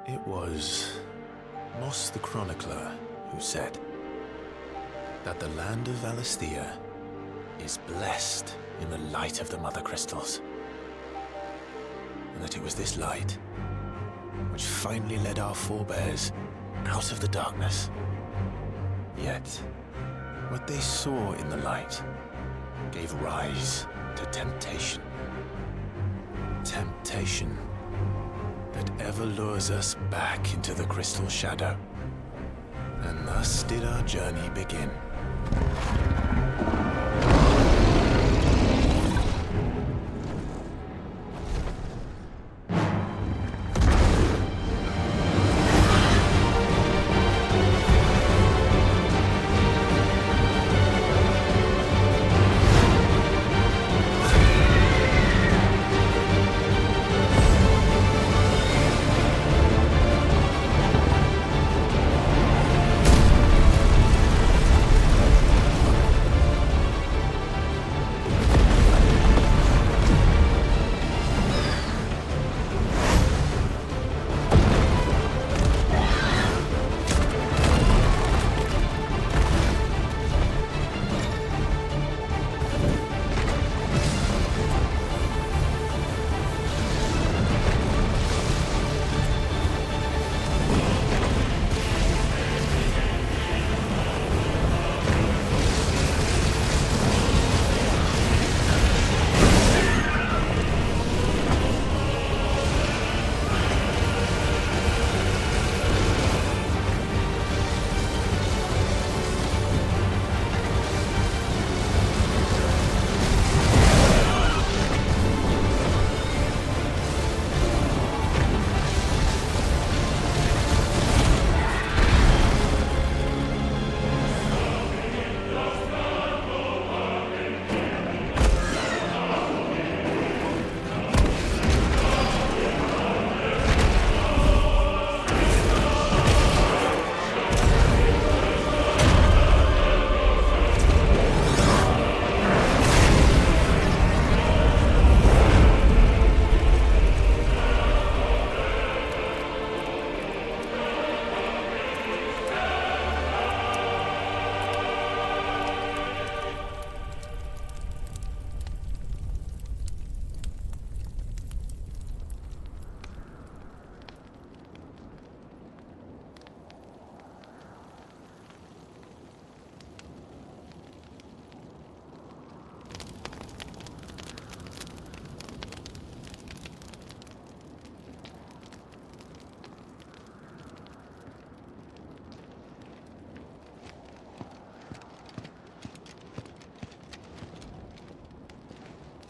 It was Moss the Chronicler who said that the land of Valisthea is blessed in the light of the Mother Crystals, and that it was this light which finally led our forebears out of the darkness. Yet, what they saw in the light gave rise to temptation. Temptation that ever lures us back into the crystal shadow. And thus did our journey begin.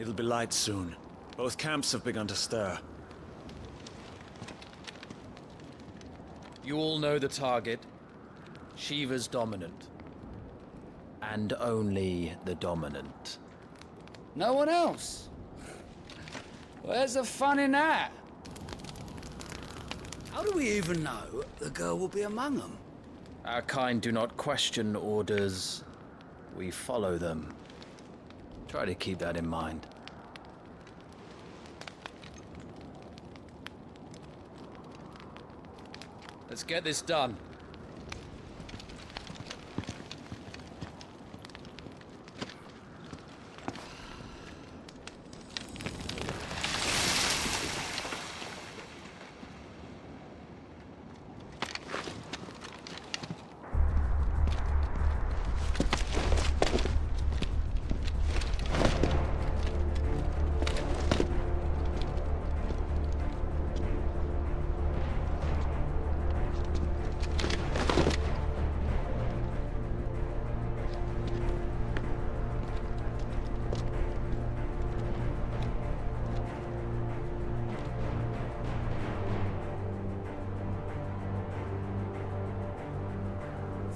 It'll be light soon. Both camps have begun to stir. You all know the target. Shiva's dominant. And only the dominant. No one else? Where's the fun in that? How do we even know the girl will be among them? Our kind do not question orders. We follow them. Try to keep that in mind. Let's get this done.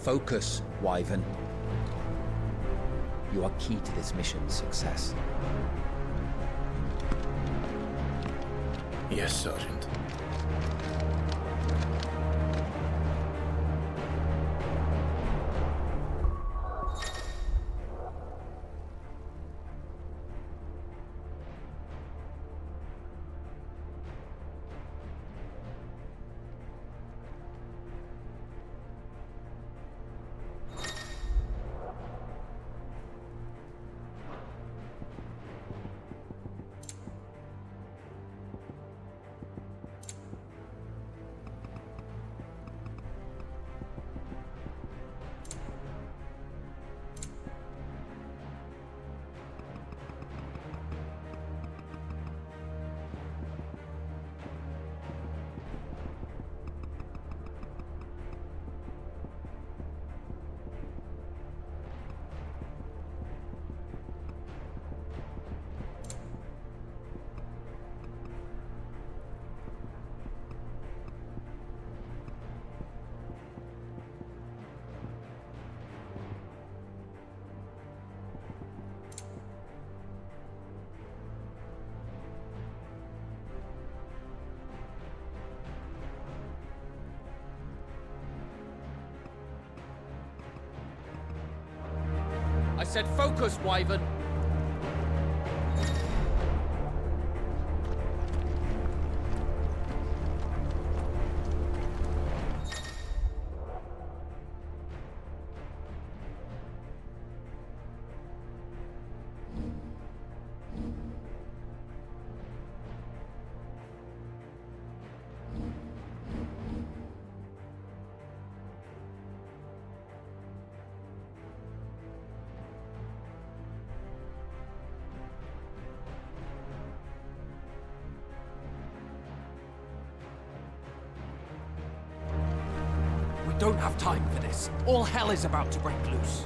Focus, Wyvern. You are key to this mission's success. Yes, Sergeant. said focus, Wyvern. We don't have time for this. All hell is about to break loose.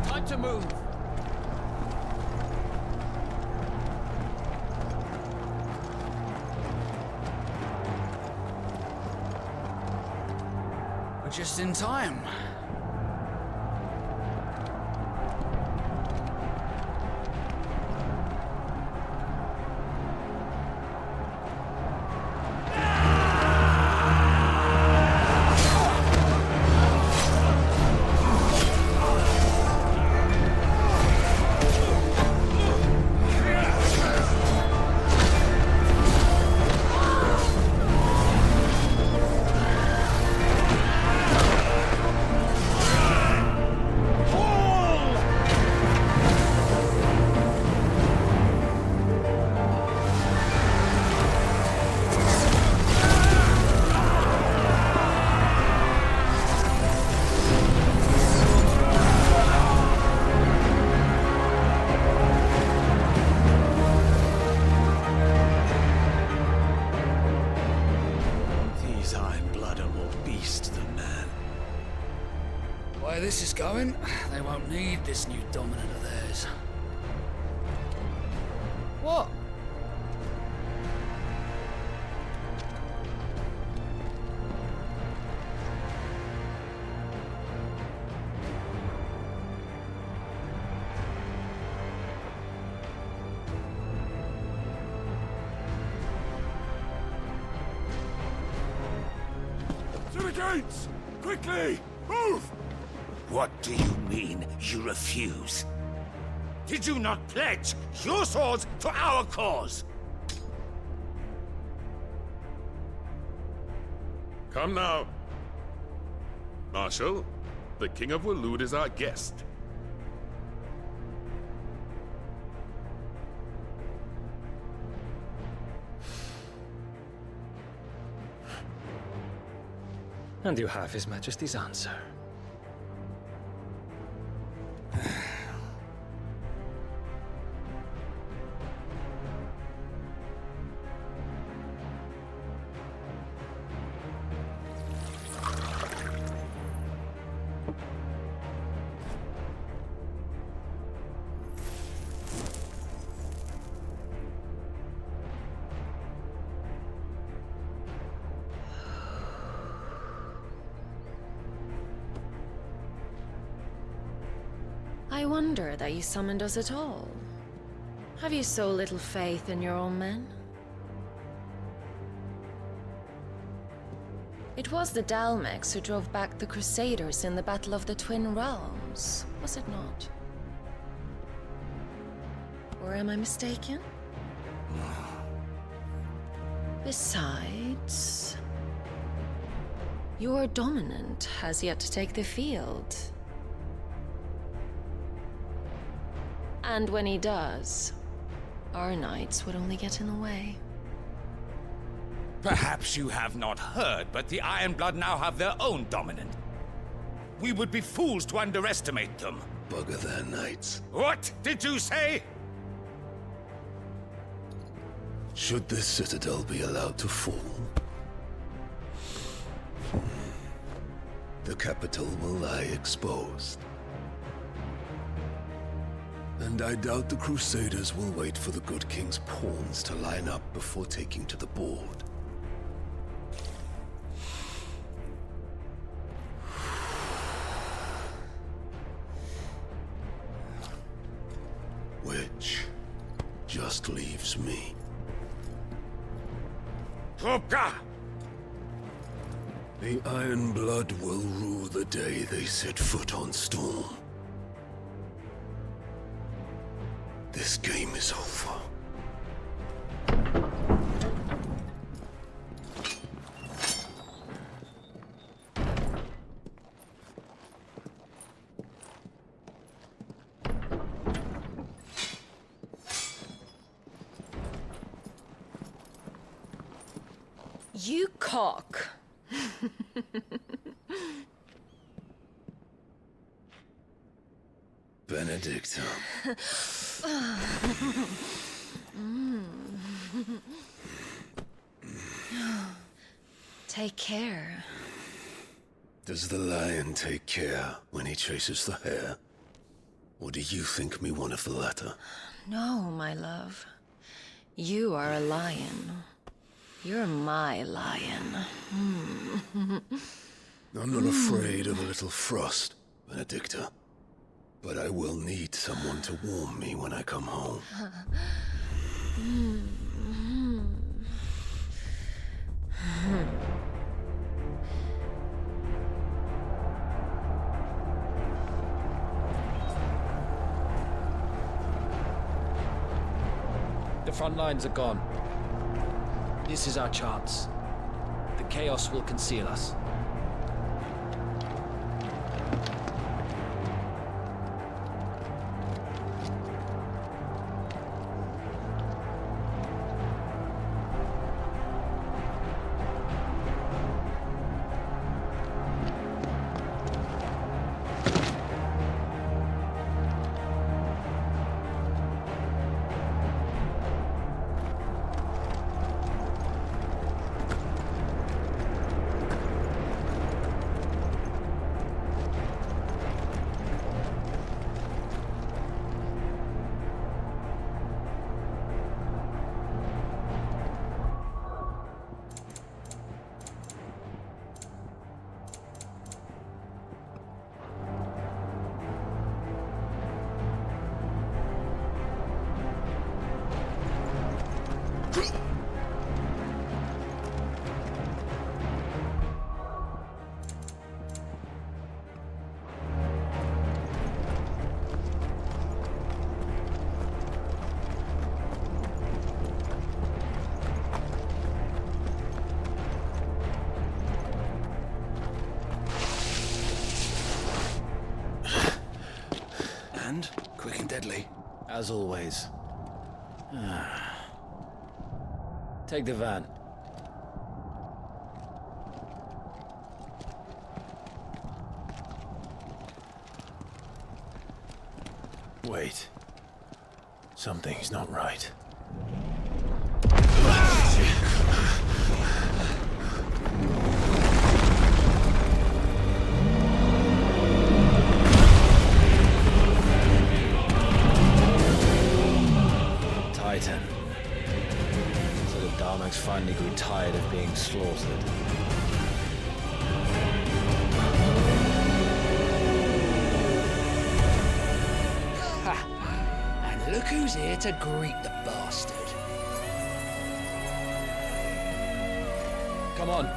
Time to move. We're just in time. These Iron Blood are more beast than man. The way this is going, they won't need this new dominant of theirs. What? To the gates! Quickly! Move! What do you mean, you refuse? Did you not pledge your swords to our cause? Come now. Marshal, the King of Waloed is our guest. And you have His Majesty's answer. I wonder that you summoned us at all. Have you so little faith in your own men? It was the Dalmex who drove back the Crusaders in the Battle of the Twin Realms, was it not? Or am I mistaken? Besides, your dominant has yet to take the field. And when he does, our knights would only get in the way. Perhaps you have not heard, but the Iron Blood now have their own dominant. We would be fools to underestimate them. Bugger their knights. What did you say? Should this citadel be allowed to fall, the capital will lie exposed. And I doubt the Crusaders will wait for the good king's pawns to line up before taking to the board. Which just Hopka! The Iron Blood will rue the day they set foot on Storm. This game is over. You cock. Benedicta. Take care. Does the lion take care when he chases the hare? Or do you think me one of the latter? No, my love. You are a lion. You're my lion. I'm not afraid of a little frost, Benedicta. But I will need someone to warm me when I come home. The front lines are gone. This is our chance. The chaos will conceal us. And quick and deadly. As always. Take the van. Wait. Something's not right. Titan. So the Darmaks finally grew tired of being slaughtered. And look who's here to greet the bastard. Come on.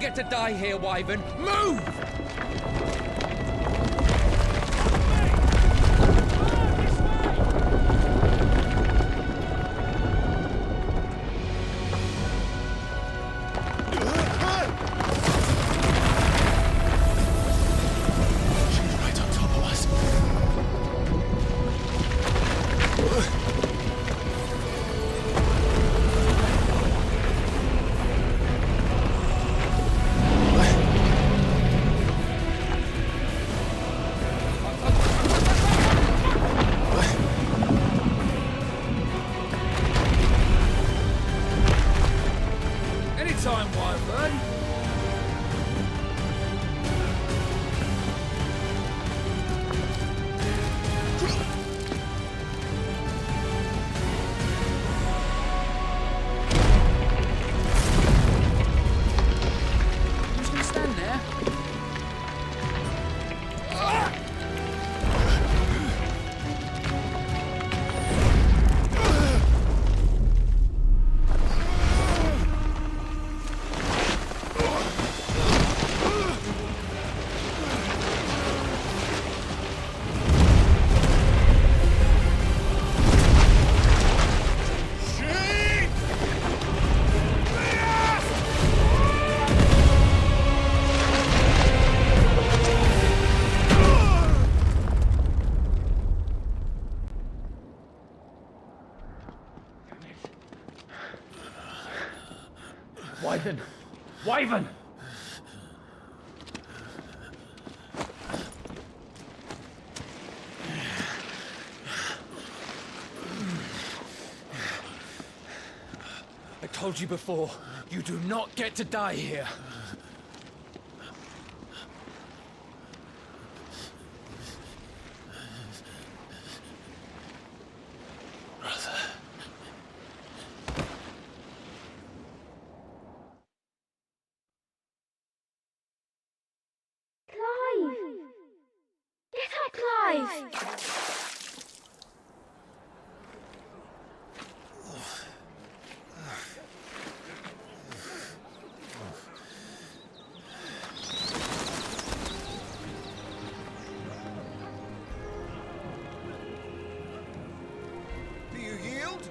get to die here, Wyvern. Move! Anytime, Wyvern. Who's gonna stand there? Wyvern! Wyvern! I told you before, you do not get to die here. Do you yield?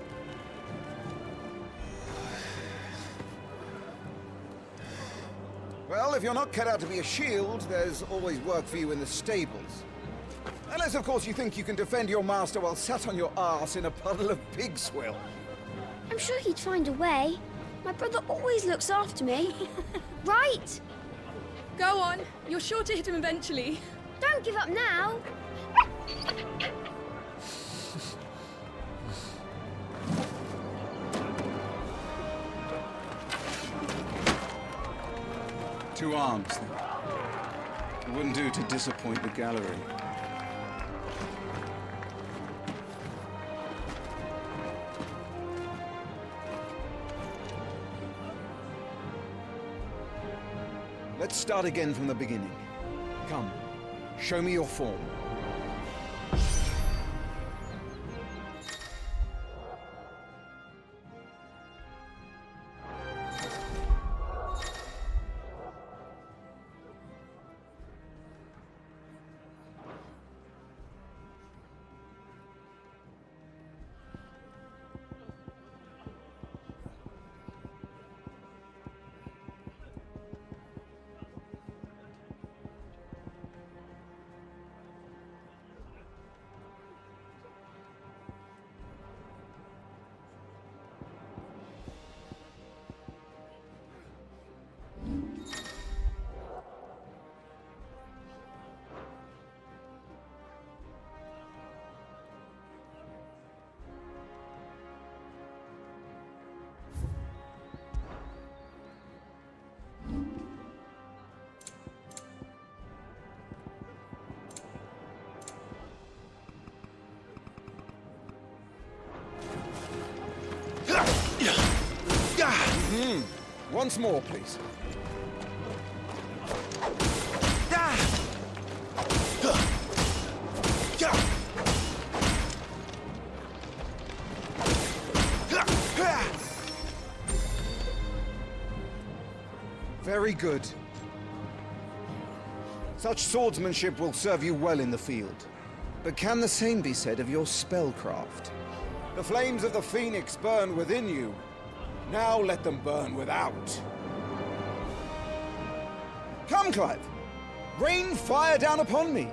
Well, if you're not cut out to be a shield, there's always work for you in the stables. Unless, of course, you think you can defend your master while sat on your arse in a puddle of pig swill. I'm sure he'd find a way. My brother always looks after me. Right? Go on. You're sure to hit him eventually. Don't give up now. Two arms, then. It wouldn't do to disappoint the gallery. Let's start again from the beginning. Come, show me your form. Once more, please. Very Very good. Such swordsmanship will serve you well in the field. But can the same be said of your spellcraft? The flames of the Phoenix burn within you. Now let them burn without. Come, Clive! Rain fire down upon me!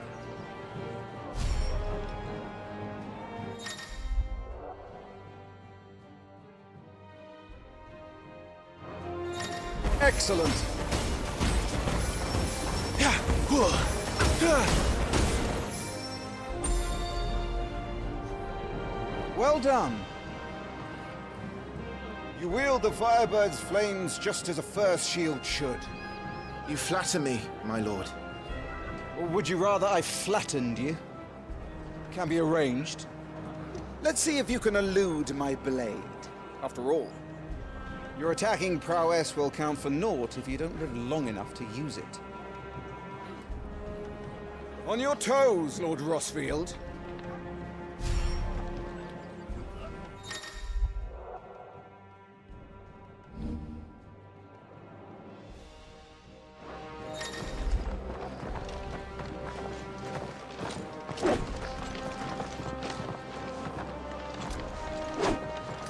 Excellent! Well done. You wield the Firebird's flames just as a first shield should. You flatter me, my lord. Or would you rather I flattened you? Can be arranged. Let's see if you can elude my blade. After all, your attacking prowess will count for naught if you don't live long enough to use it. On your toes, Lord Rossfield.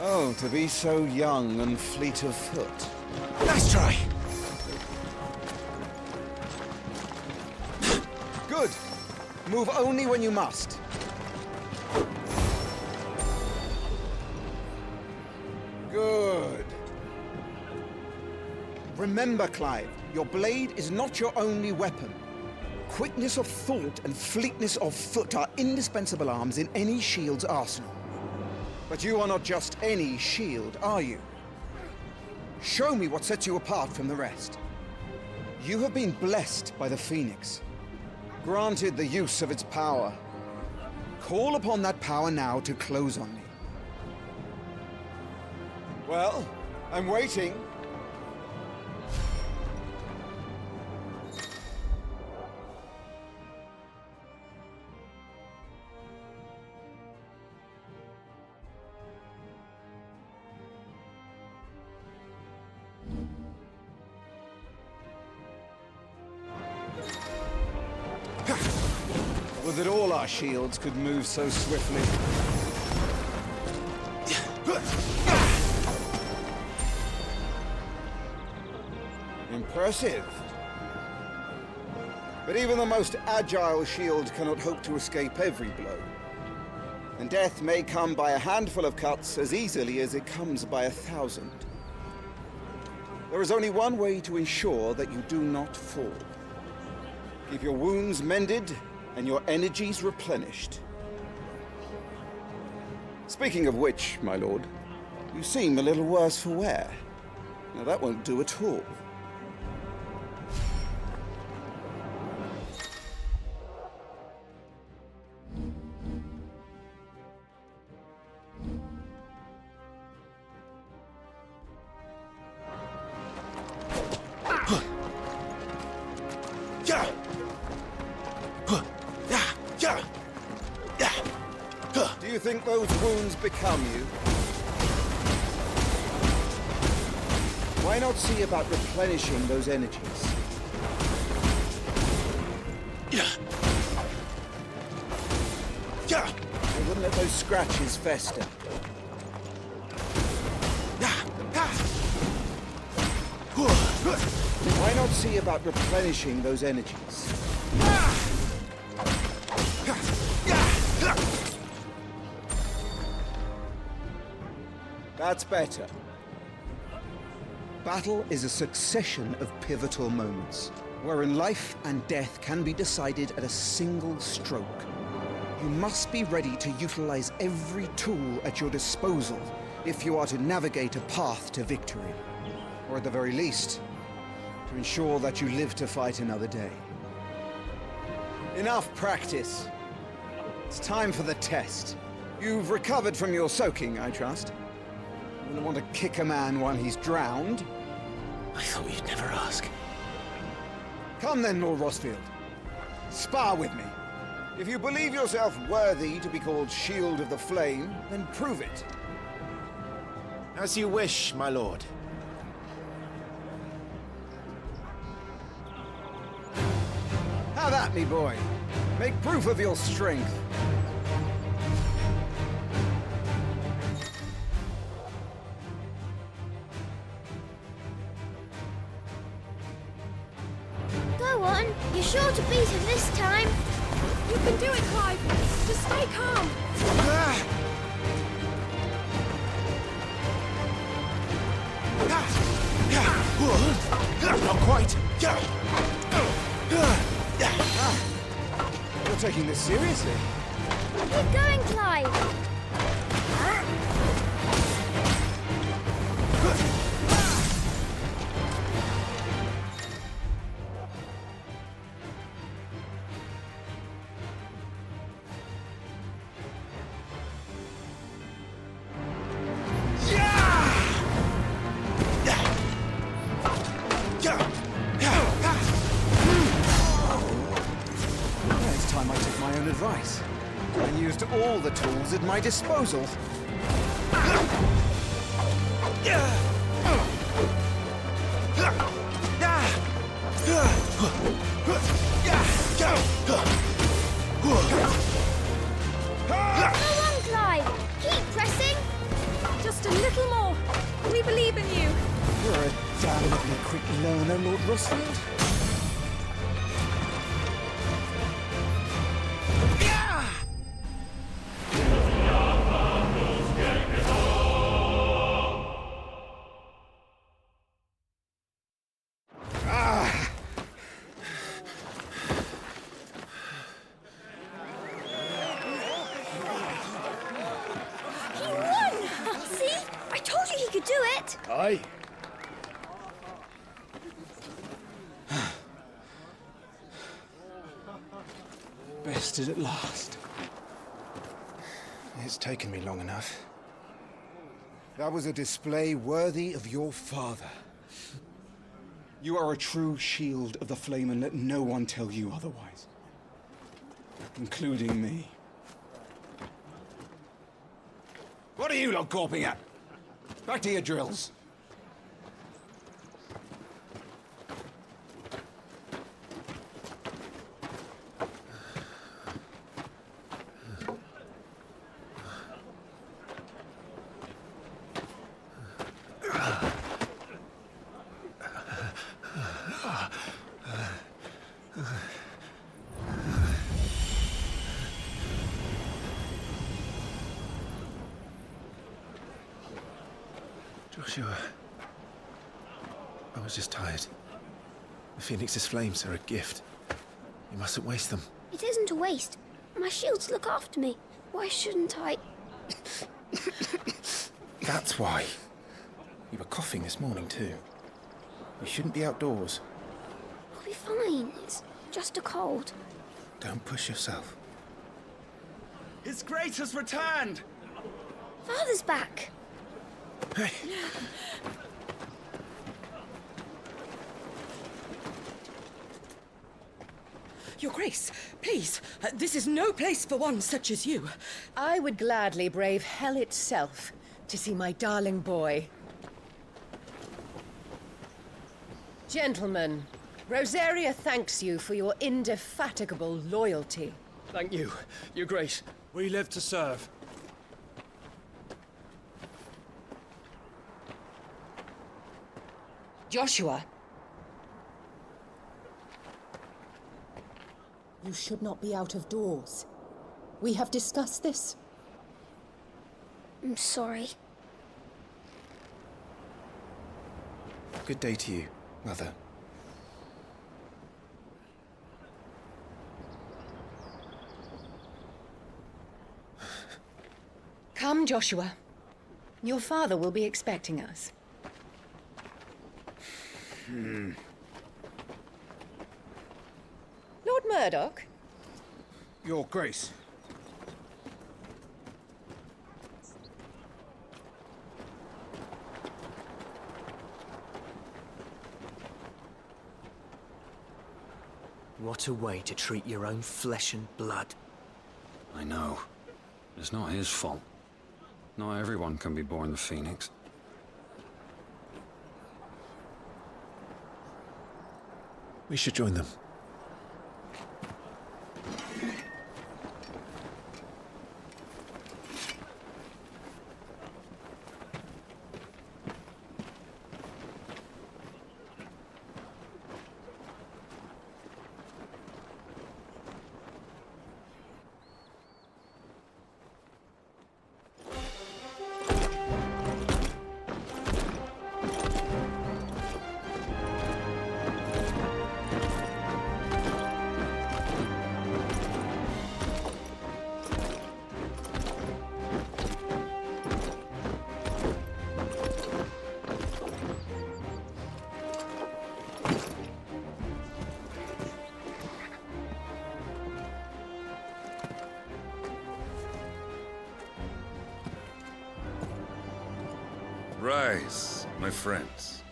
Oh, to be so young and fleet of foot. Nice try! Good. Move only when you must. Good. Remember, Clive, your blade is not your only weapon. Quickness of thought and fleetness of foot are indispensable arms in any shield's arsenal. But you are not just any shield, are you? Show me what sets you apart from the rest. You have been blessed by the Phoenix, granted the use of its power. Call upon that power now to close on me. Well, I'm waiting. Would that all our shields could move so swiftly. Impressive. But even the most agile shield cannot hope to escape every blow. And death may come by a handful of cuts as easily as it comes by 1,000. There is only one way to ensure that you do not fall. Keep your wounds mended and your energies replenished. Speaking of which, my lord, you seem a little worse for wear. Now that won't do at all. Do you think those wounds become you? Why not see about replenishing those energies? I wouldn't let those scratches fester. Why not see about replenishing those energies? That's better. Battle is a succession of pivotal moments, wherein life and death can be decided at a single stroke. You must be ready to utilize every tool at your disposal if you are to navigate a path to victory, or at the very least, to ensure that you live to fight another day. Enough practice. It's time for the test. You've recovered from your soaking, I trust. You don't want to kick a man while he's drowned. I thought you'd never ask. Come then, Lord Rossfield. Spar with me. If you believe yourself worthy to be called Shield of the Flame, then prove it. As you wish, my lord. Have at me, boy. Make proof of your strength. Go on. You're sure to beat him this time. You can do it, Clive. Just stay calm. Not quite. You're taking this seriously. Keep going, Clive. It's time I took my own advice. I used all the tools at my disposal. Go on, Clive. Keep pressing. Just a little more. We believe in you. You're a damnably quick learner, Lord Rosfield. He won! See? I told you he could do it. Aye. Bested at last. It's taken me long enough. That was a display worthy of your father. You are a true shield of the flame, and let no one tell you otherwise. Including me. What are you lot gawping at? Back to your drills. Joshua, I was just tired. The Phoenix's flames are a gift. You mustn't waste them. It isn't a waste. My shields look after me. Why shouldn't I? That's why. You were coughing this morning too. You shouldn't be outdoors. I'll be fine. It's just a cold. Don't push yourself. His Grace has returned! Father's back. Hey! Your Grace, please, this is no place for one such as you. I would gladly brave hell itself to see my darling boy. Gentlemen, Rosaria thanks you for your indefatigable loyalty. Thank you, Your Grace. We live to serve. Joshua. You should not be out of doors. We have discussed this. I'm sorry. Good day to you, Mother. Come, Joshua. Your father will be expecting us. Lord Murdoch? Your Grace. What a way to treat your own flesh and blood. I know. It's not his fault. Not everyone can be born the Phoenix. We should join them. Rise, my friends.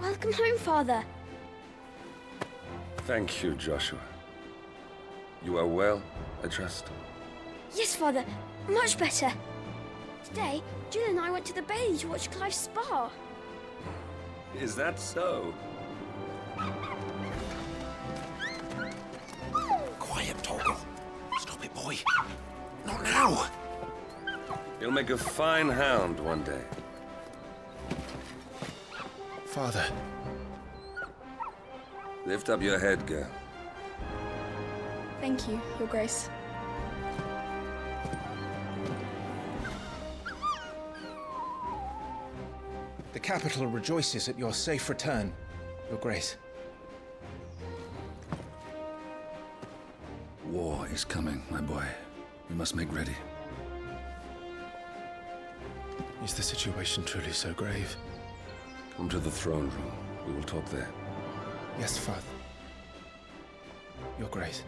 Welcome home, Father. Thank you, Joshua. You are well, I trust? Yes, Father. Much better. Today, Jill and I went to the Bailey to watch Clive's spa. Is that so? Quiet, Torgal. Stop it, boy. Not now. You'll make a fine hound one day. Father. Lift up your head, girl. Thank you, Your Grace. The capital rejoices at your safe return, Your Grace. War is coming, my boy. We must make ready. Is the situation truly so grave? Come to the throne room. We will talk there. Yes, Father. Your Grace.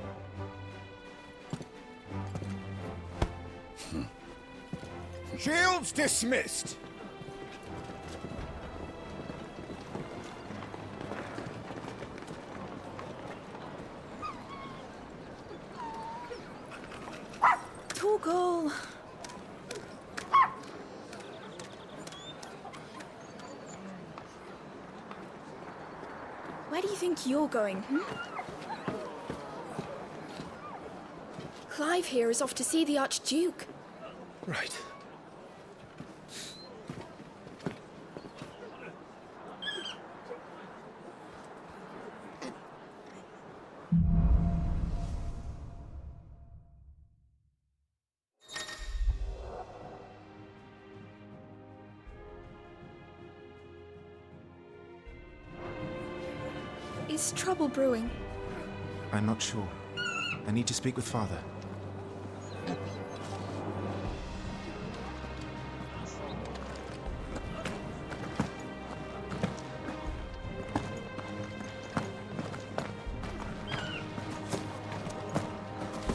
Shields dismissed! Torgal! Where do you think you're going, Clive here is off to see the Archduke. Right. Is trouble brewing? I'm not sure. I need to speak with Father.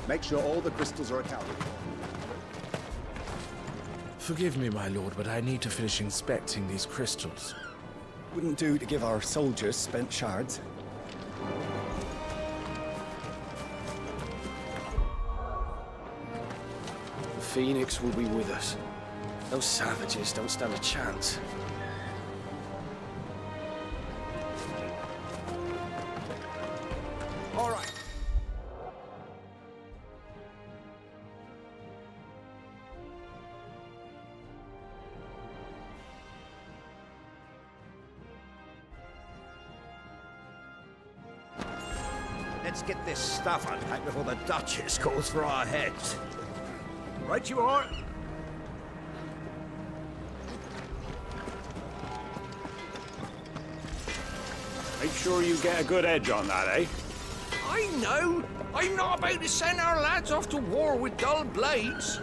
Make sure all the crystals are accounted for. Forgive me, my lord, but I need to finish inspecting these crystals. Wouldn't do to give our soldiers spent shards. The Phoenix will be with us. Those savages don't stand a chance. All right. Let's get this stuff unpacked before the Duchess calls for our heads. Right you are. Make sure you get a good edge on that, eh? I know! I'm not about to send our lads off to war with dull blades.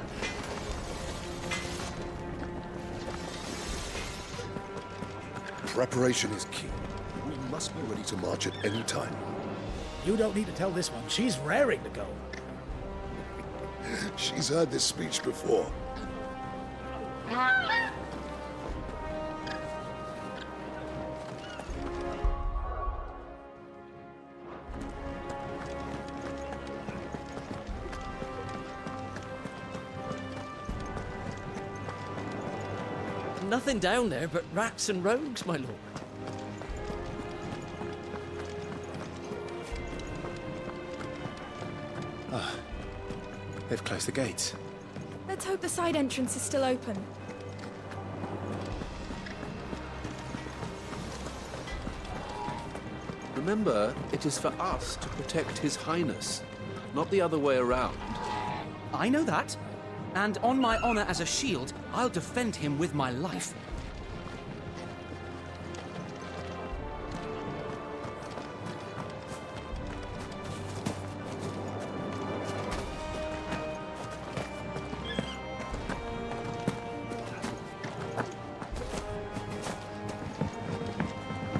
Preparation is key. We must be ready to march at any time. You don't need to tell this one. She's raring to go. She's heard this speech before. Nothing down there but rats and rogues, my lord. They've closed the gates. Let's hope the side entrance is still open. Remember, it is for us to protect His Highness, not the other way around. I know that. And on my honor as a shield, I'll defend him with my life.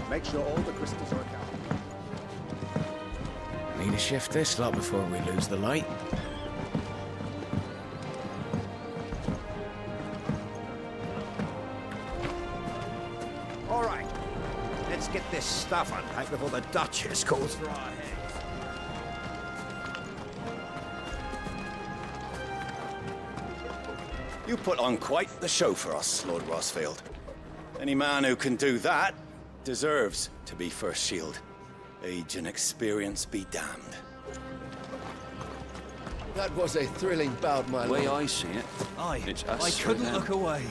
Make sure all the crystals are accounted for. Need to shift this lot before we lose the light. stuff unpacked before the Duchess calls for our heads. You put on quite the show for us, Lord Rossfield. Any man who can do that deserves to be First Shield. Age and experience be damned. That was a thrilling bout, my The way lord. I see it, it's us I straight couldn't down. look away.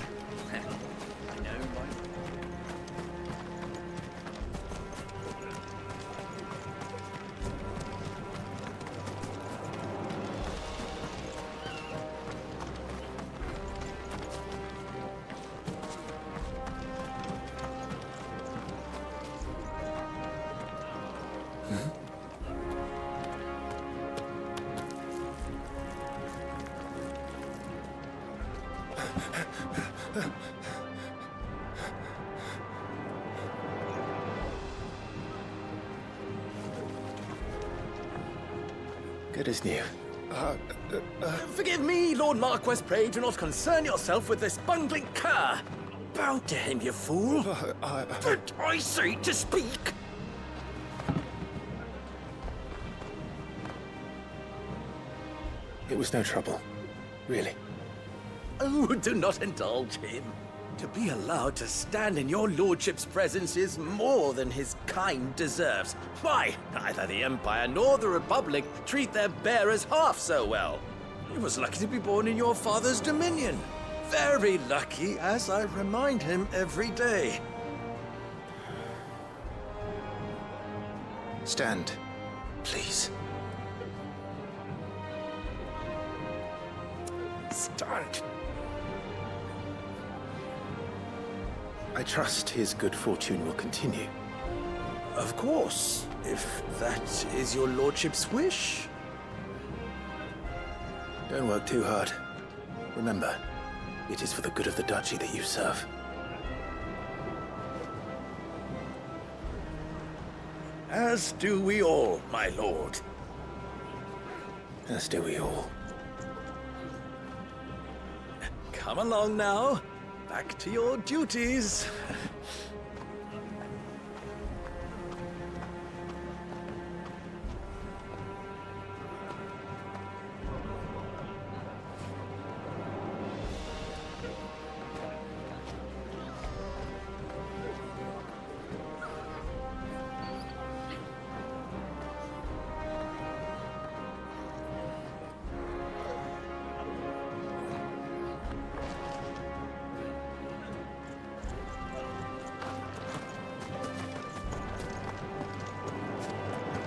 Good as new. Forgive me, Lord Marquess. Pray do not concern yourself with this bungling cur. Bow to him, you fool. But I say to speak. It was no trouble. Really. Oh, do not indulge him. To be allowed to stand in your lordship's presence is more than his kind deserves. Why, neither the Empire nor the Republic treat their bearers half so well. He was lucky to be born in your father's dominion. Very lucky, as I remind him every day. Stand, please. Stand. I trust his good fortune will continue. Of course, if that is your lordship's wish. Don't work too hard. Remember, it is for the good of the duchy that you serve. As do we all, my lord. As do we all. Come along now. Back to your duties.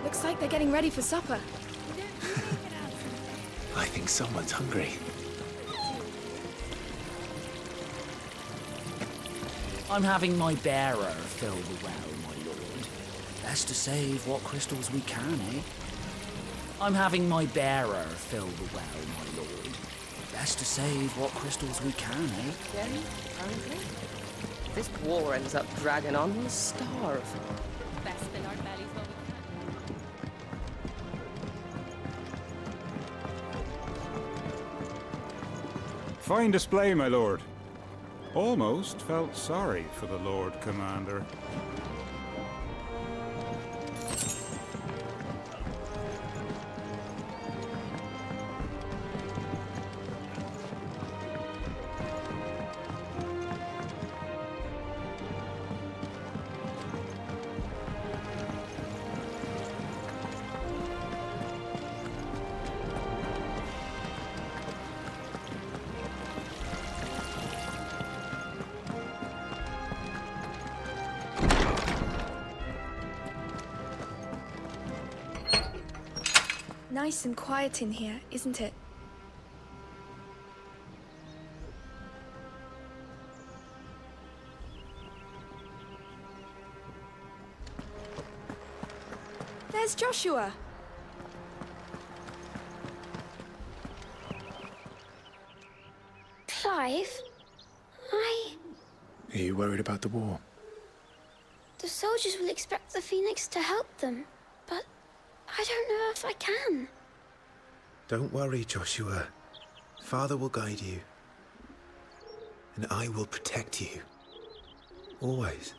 Looks like they're getting ready for supper. I think someone's hungry. I'm having my bearer fill the well, my lord. Best to save what crystals we can, eh? I'm having my bearer fill the well, my lord. Best to save what crystals we can, eh? Very hungry? If this war ends up dragging on, we'll starve. Best fill our bellies while we Fine display, my lord. Almost felt sorry for the Lord Commander. Nice and quiet in here, isn't it? There's Joshua. Clive? Are you worried about the war? The soldiers will expect the Phoenix to help them, but I don't know if I can. Don't worry, Joshua. Father will guide you. And I will protect you. Always.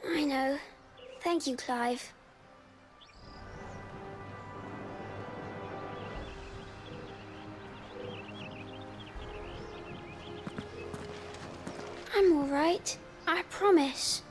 I know. Thank you, Clive. I'm all right. I promise.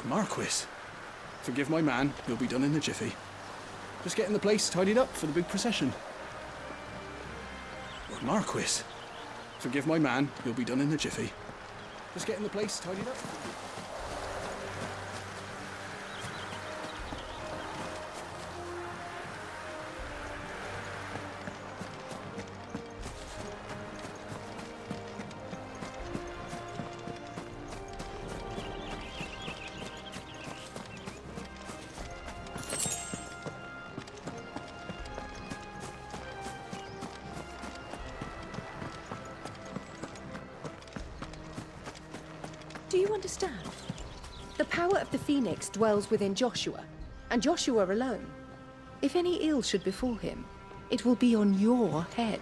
Marquis. Forgive my man, he'll be done in a jiffy. Just getting the place tidied up for the big procession. Lord Marquis. Forgive my man, he'll be done in a jiffy. Just getting the place tidied up. Do you understand? The power of the Phoenix dwells within Joshua, and Joshua alone. If any ill should befall him, it will be on your head.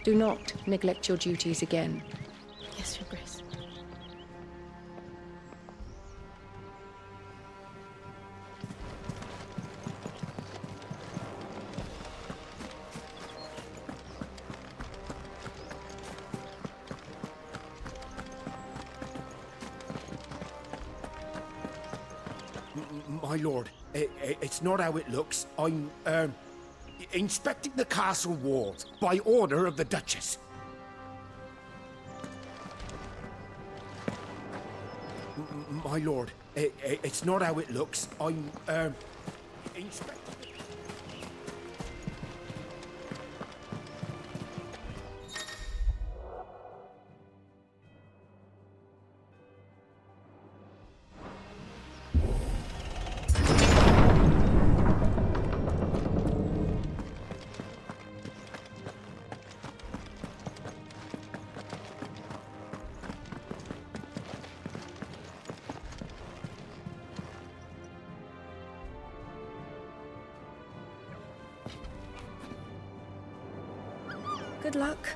Do not neglect your duties again. Yes, Your Grace. My lord, it's not how it looks. I'm, inspecting the castle walls by order of the Duchess. My lord, it's not how it looks. I'm, inspecting... Good luck.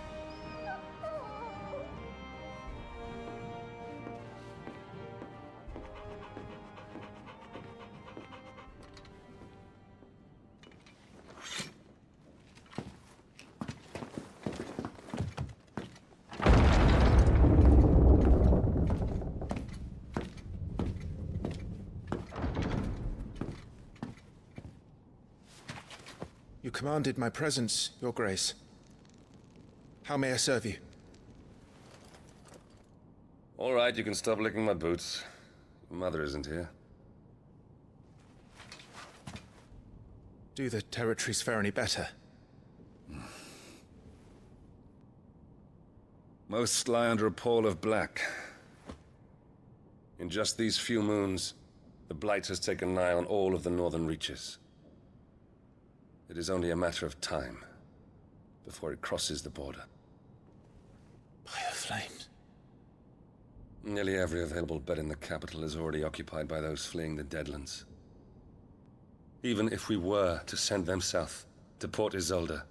You commanded my presence, Your Grace. How may I serve you? All right, you can stop licking my boots. Mother isn't here. Do the territories fare any better? Most lie under a pall of black. In just these few moons, the Blight has taken nigh on all of the northern reaches. It is only a matter of time before it crosses the border. By the flames. Nearly every available bed in the capital is already occupied by those fleeing the Deadlands. Even if we were to send them south, to Port Isolde,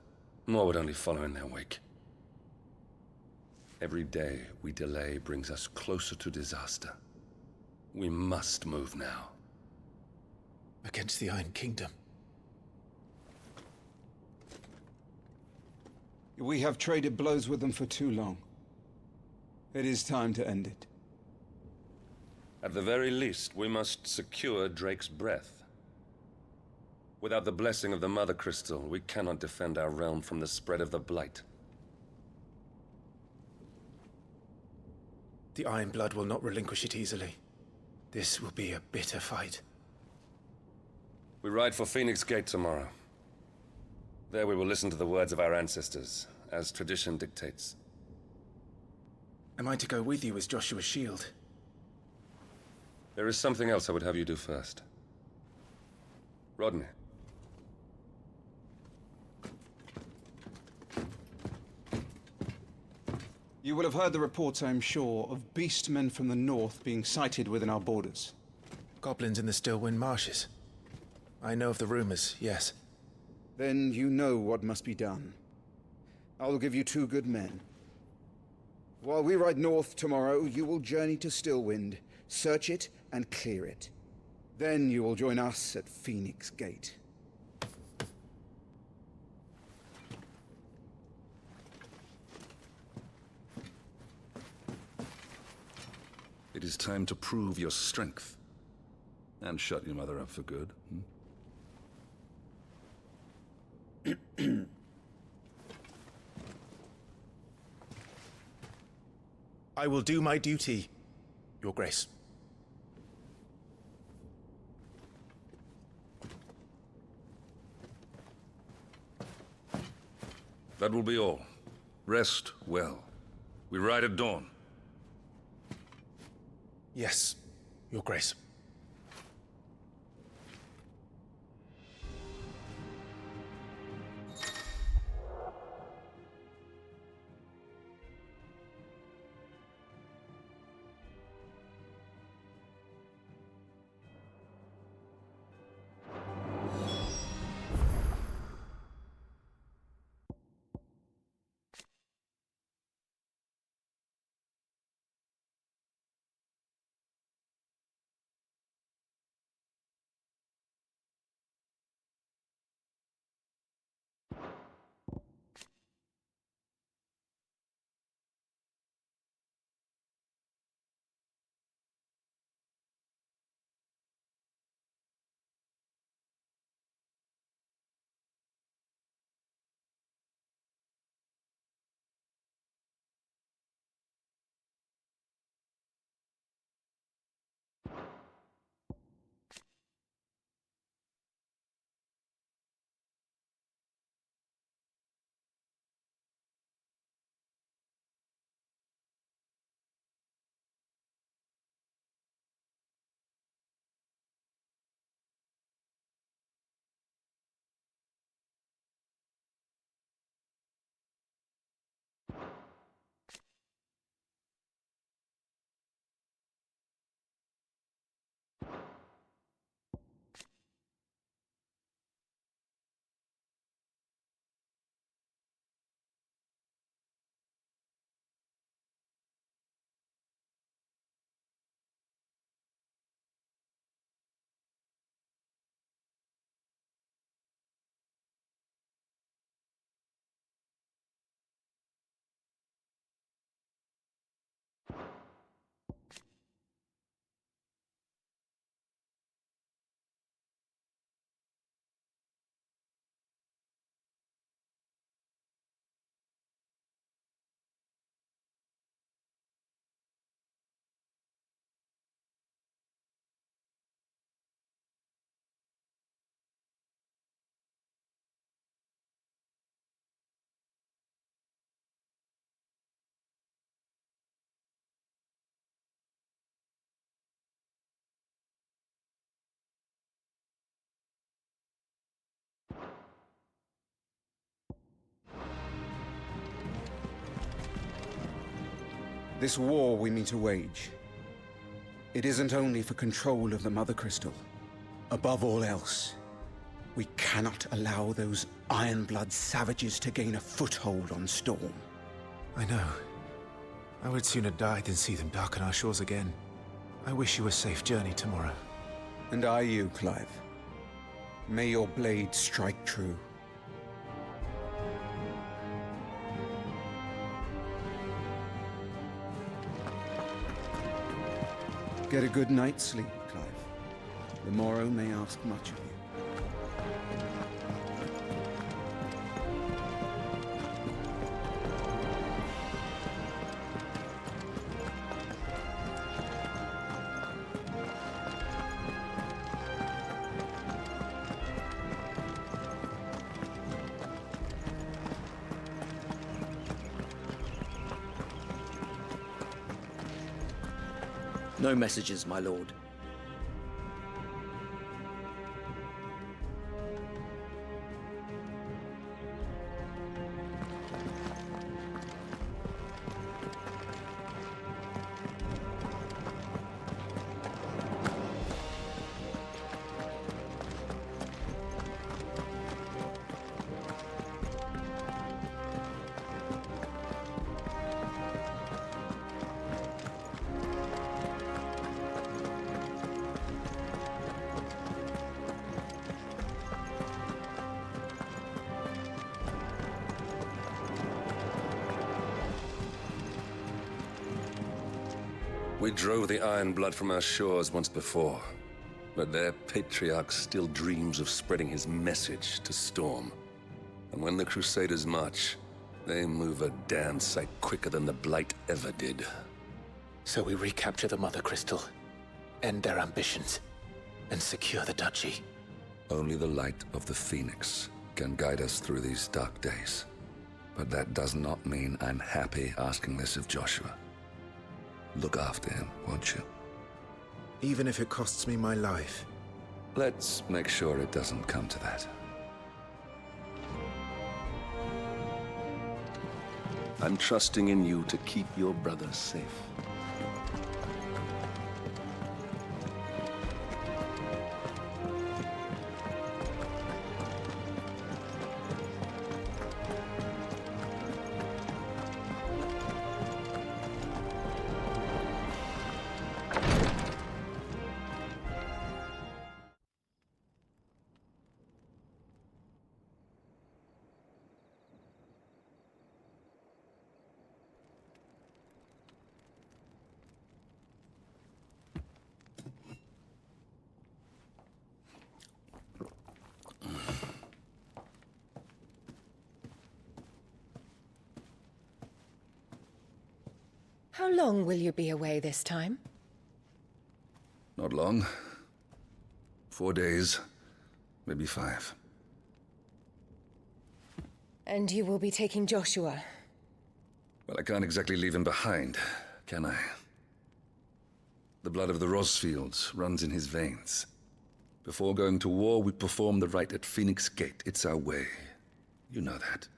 more would only follow in their wake. Every day we delay brings us closer to disaster. We must move now. Against the Iron Kingdom. We have traded blows with them for too long. It is time to end it. At the very least, we must secure Drake's breath. Without the blessing of the Mother Crystal, we cannot defend our realm from the spread of the Blight. The Iron Blood will not relinquish it easily. This will be a bitter fight. We ride for Phoenix Gate tomorrow. There we will listen to the words of our ancestors, as tradition dictates. Am I to go with you as Joshua's shield? There is something else I would have you do first. Rodney. You will have heard the reports, I am sure, of beastmen from the north being sighted within our borders. Goblins in the Stillwind marshes. I know of the rumors, yes. Then you know what must be done. I will give you 2 good men. While we ride north tomorrow, you will journey to Stillwind, search it, and clear it. Then you will join us at Phoenix Gate. It is time to prove your strength. And shut your mother up for good. I will do my duty, Your Grace. That will be all. Rest well. We ride at dawn. Yes, Your Grace. This war we mean to wage, it isn't only for control of the Mother Crystal. Above all else, we cannot allow those Ironblood savages to gain a foothold on Storm. I know. I would sooner die than see them darken our shores again. I wish you a safe journey tomorrow. And I you, Clive. May your blade strike true. Get a good night's sleep, Clive. The morrow may ask much of you. No messages, my lord. We drove the Iron Blood from our shores once before, but their patriarch still dreams of spreading his message to Storm. And when the Crusaders march, they move a damn sight quicker than the Blight ever did. So we recapture the Mother Crystal, end their ambitions, and secure the duchy. Only the light of the Phoenix can guide us through these dark days. But that does not mean I'm happy asking this of Joshua. Look after him, won't you? Even if it costs me my life. Let's make sure it doesn't come to that. I'm trusting in you to keep your brother safe. How long will you be away this time? Not long. 4 days, maybe 5. And you will be taking Joshua? Well, I can't exactly leave him behind, can I? The blood of the Rosfields runs in his veins. Before going to war, we perform the rite at Phoenix Gate. It's our way. You know that.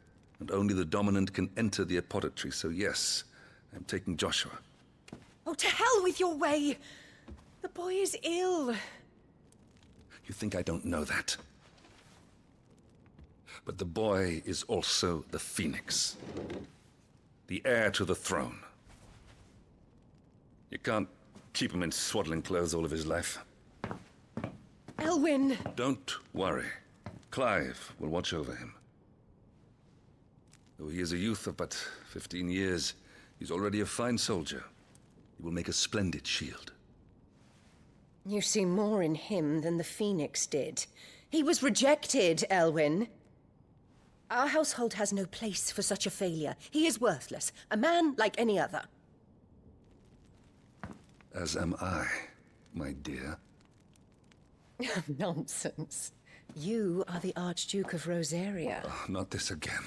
And only the dominant can enter the apothecary, so yes, I'm taking Joshua. Oh, to hell with your way! The boy is ill. You think I don't know that? But the boy is also the Phoenix. The heir to the throne. You can't keep him in swaddling clothes all of his life. Elwyn! Don't worry. Clive will watch over him. Though he is a youth of but 15 years, he's already a fine soldier. He will make a splendid shield. You see more in him than the Phoenix did. He was rejected, Elwyn. Our household has no place for such a failure. He is worthless, a man like any other. As am I, my dear. Nonsense. You are the Archduke of Rosaria. Oh, not this again.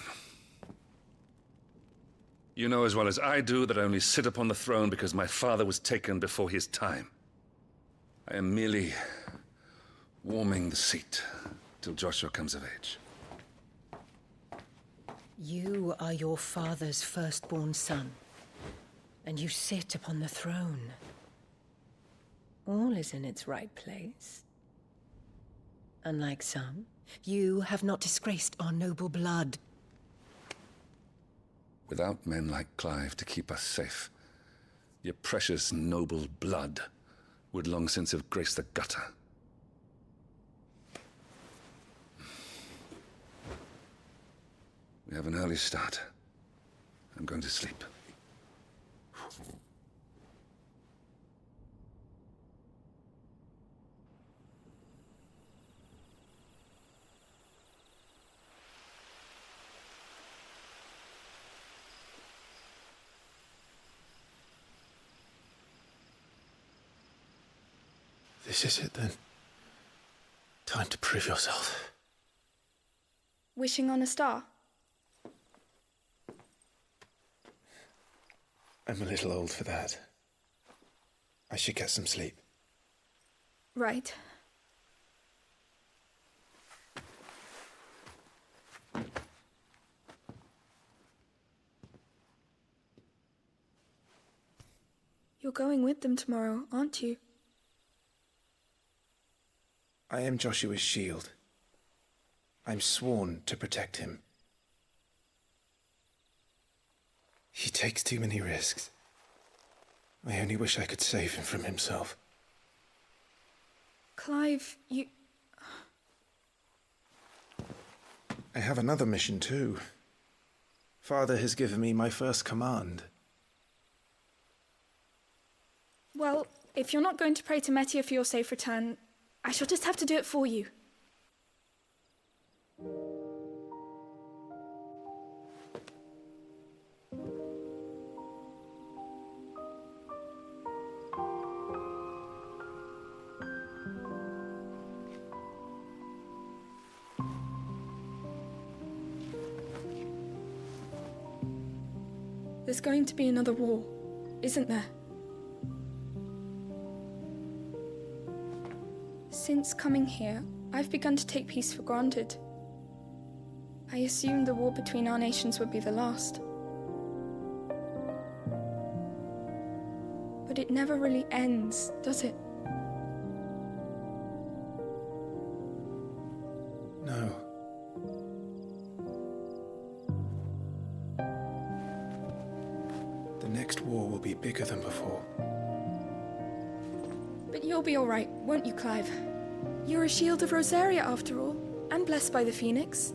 You know as well as I do that I only sit upon the throne because my father was taken before his time. I am merely warming the seat till Joshua comes of age. You are your father's firstborn son, and you sit upon the throne. All is in its right place. Unlike some, you have not disgraced our noble blood. Without men like Clive to keep us safe, your precious noble blood would long since have graced the gutter. We have an early start. I'm going to sleep. This is it then. Time to prove yourself. Wishing on a star? I'm a little old for that. I should get some sleep. Right. You're going with them tomorrow, aren't you? I am Joshua's shield. I'm sworn to protect him. He takes too many risks. I only wish I could save him from himself. Clive, you... I have another mission too. Father has given me my first command. Well, if you're not going to pray to Metia for your safe return, I shall just have to do it for you. There's going to be another war, isn't there? Since coming here, I've begun to take peace for granted. I assumed the war between our nations would be the last. But it never really ends, does it? No. The next war will be bigger than before. But you'll be all right, won't you, Clive? You're a shield of Rosaria, after all, and blessed by the Phoenix.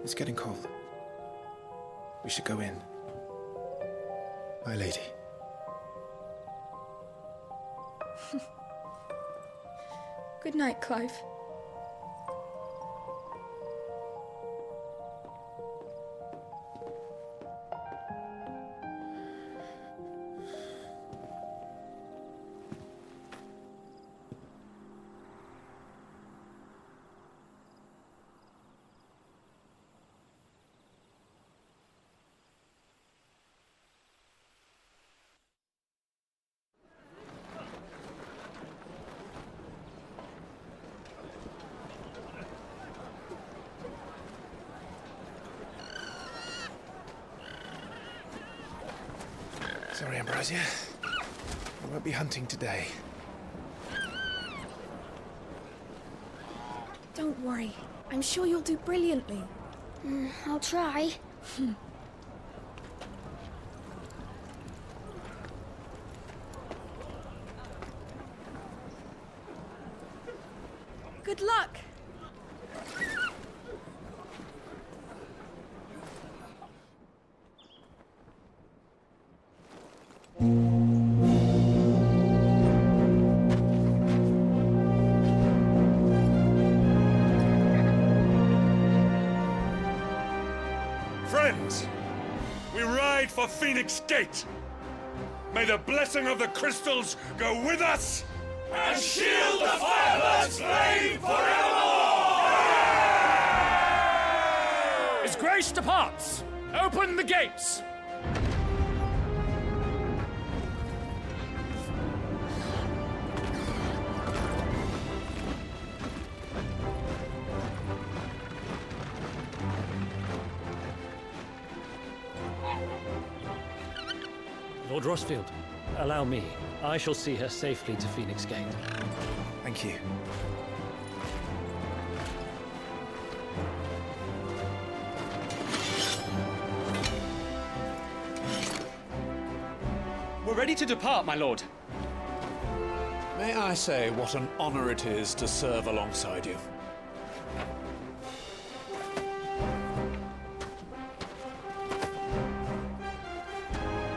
It's getting cold. We should go in. My lady. Good night, Clive. Sorry, Ambrosia. I won't be hunting today. Don't worry. I'm sure you'll do brilliantly. I'll try. Good luck! Friends, we ride for Phoenix Gate. May the blessing of the crystals go with us And shield the Firebird's flame forevermore! His Grace departs! Open the gates! Lord Rossfield, allow me. I shall see her safely to Phoenix Gate. Thank you. We're ready to depart, my lord. May I say what an honor it is to serve alongside you?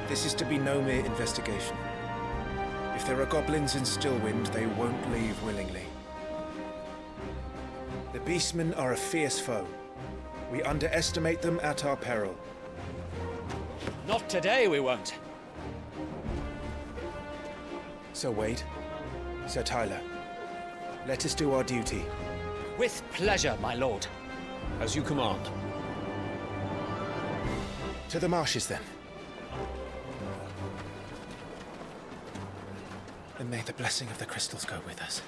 This is to be no mere investigation. If there are goblins in Stillwind, they won't leave willingly. The Beastmen are a fierce foe. We underestimate them at our peril. Not today, we won't. Sir Wade, Sir Tyler, let us do our duty. With pleasure, my lord. As you command. To the marshes, then. And may the blessing of the crystals go with us.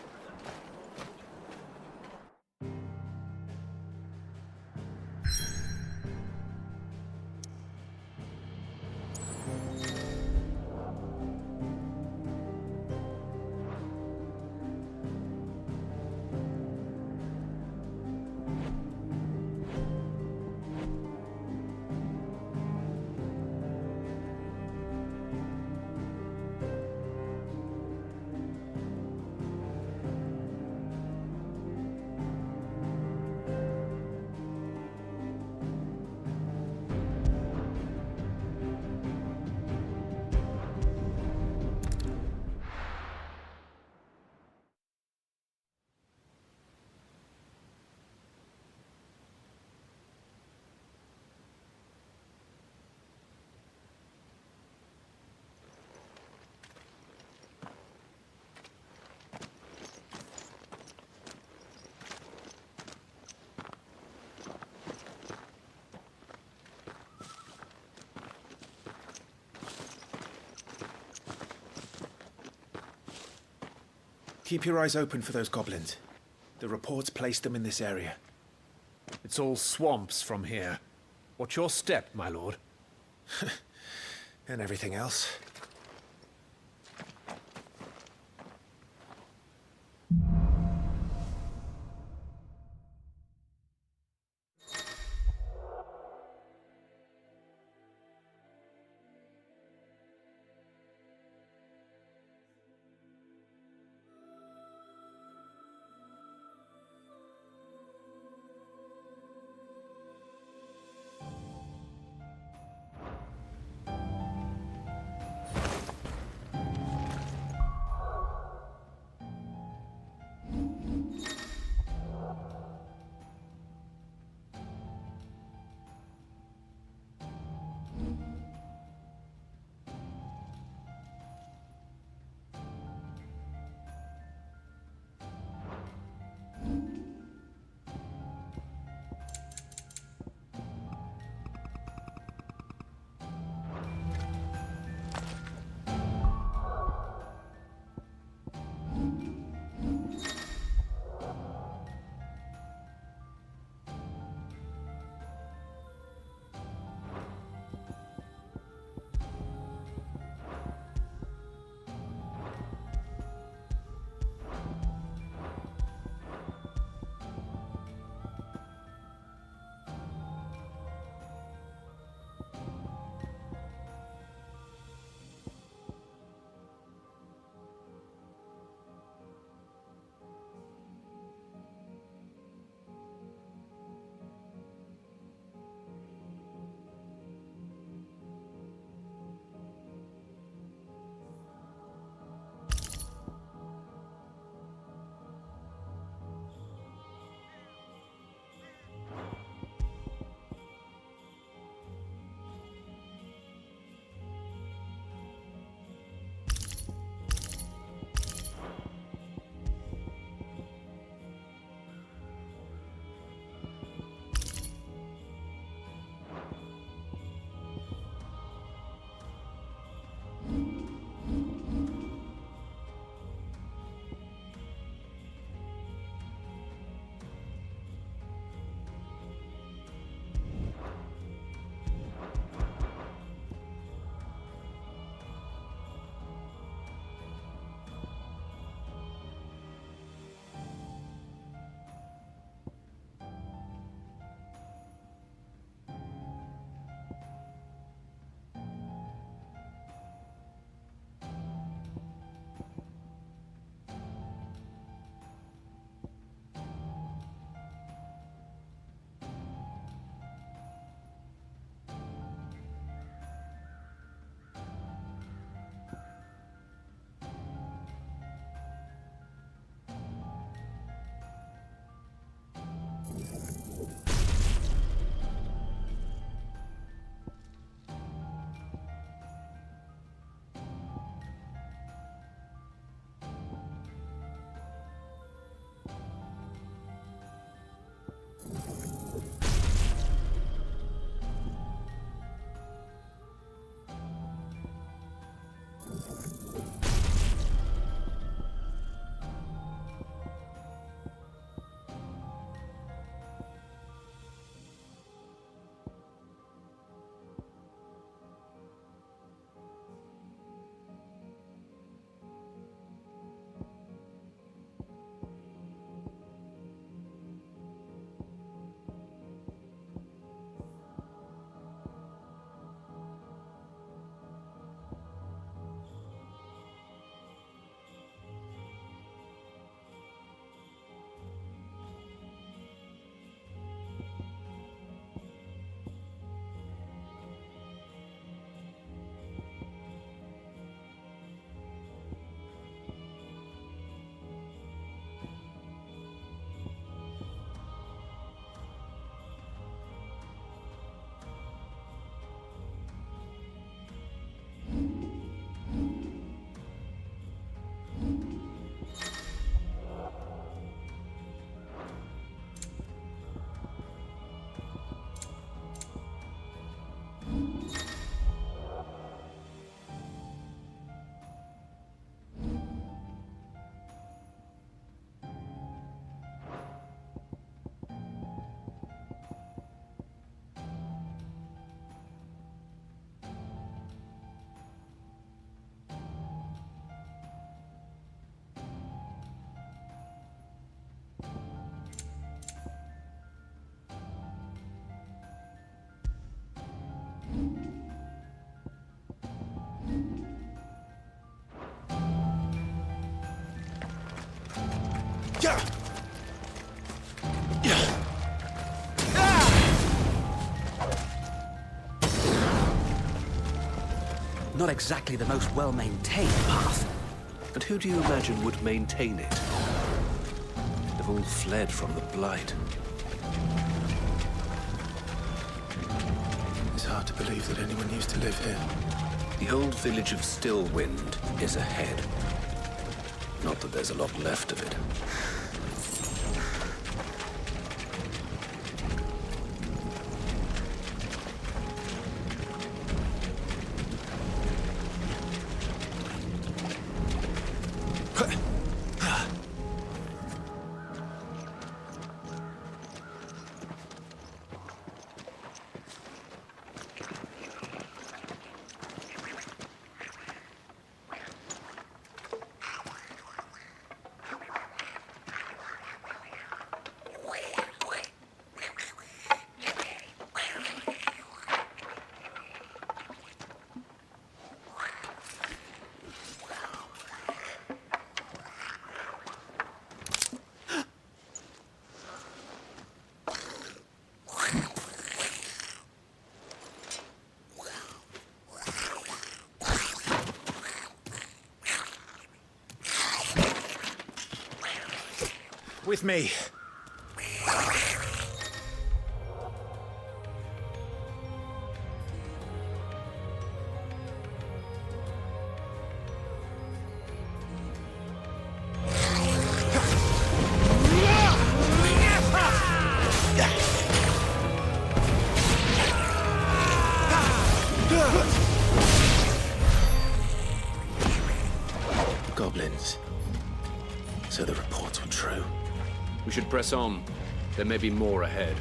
Keep your eyes open for those goblins. The reports placed them in this area. It's all swamps from here. What's your step, my lord? And everything else. Not exactly the most well-maintained path. And who do you imagine would maintain it? They've all fled from the Blight. It's hard to believe that anyone used to live here. The old village of Stillwind is ahead. Not that there's a lot left of it. With me. Goblins. So the reports were true. We should press on. There may be more ahead.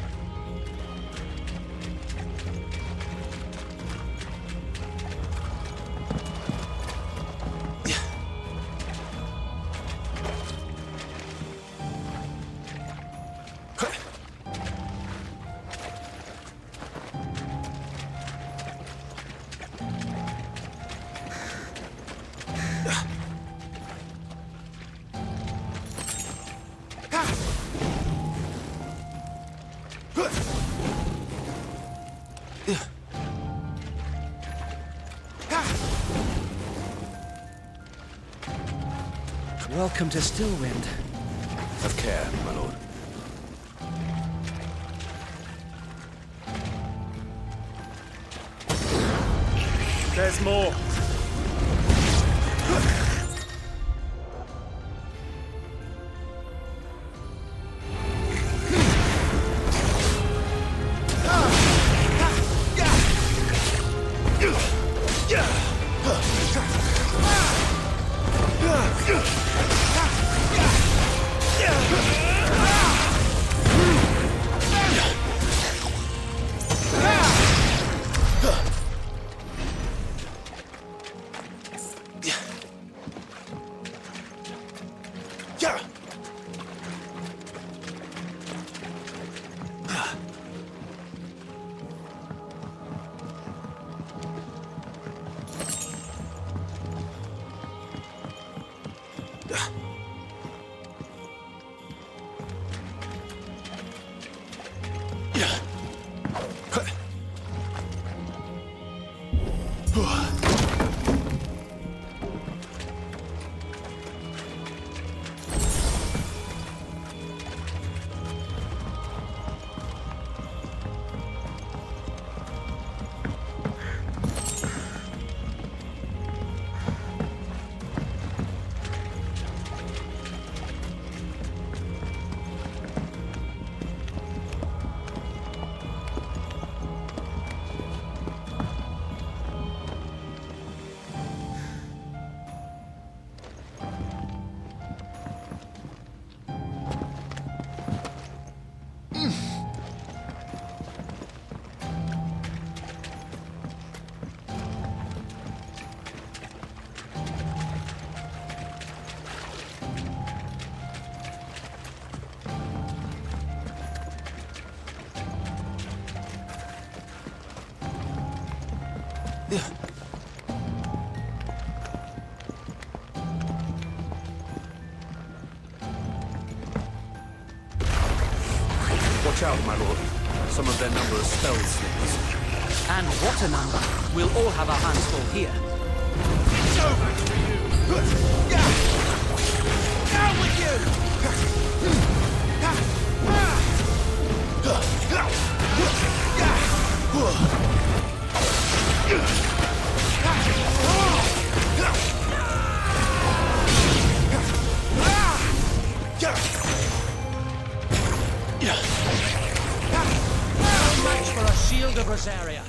Welcome to Stillwind. Have care, my lord. There's more. Watch out, my lord. Some of their number are spell slings. And what a number. We'll all have our hands full here. It's over for you! Down with you! No match for a shield of Rosaria.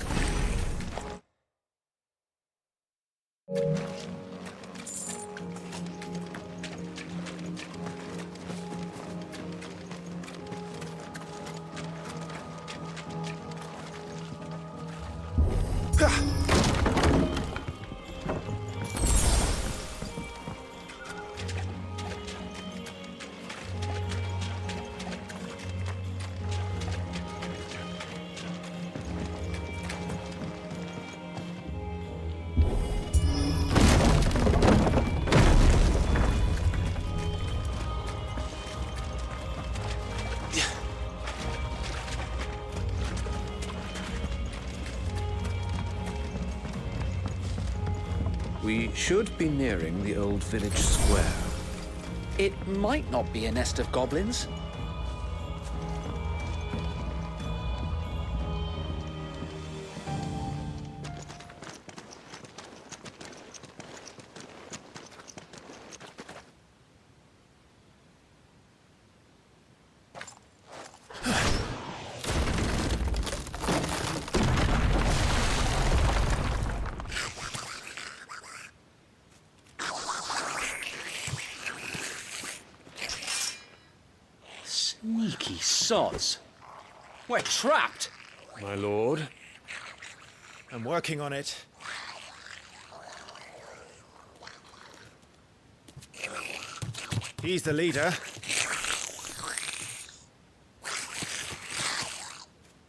We should be nearing the old village square. It might not be a nest of goblins. Sneaky sods. We're trapped. My lord. I'm working on it. He's the leader.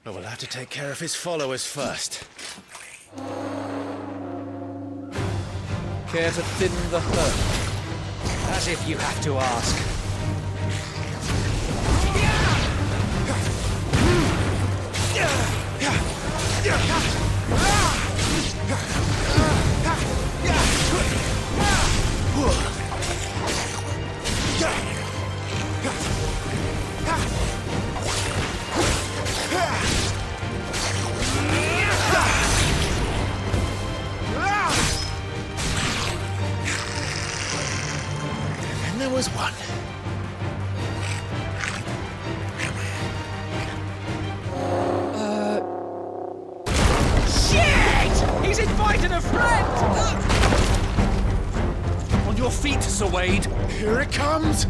But we'll have to take care of his followers first. Care to thin the herd? As if you have to ask. And there was one. He's invited a friend! On your feet, Sir Wade. Here it comes!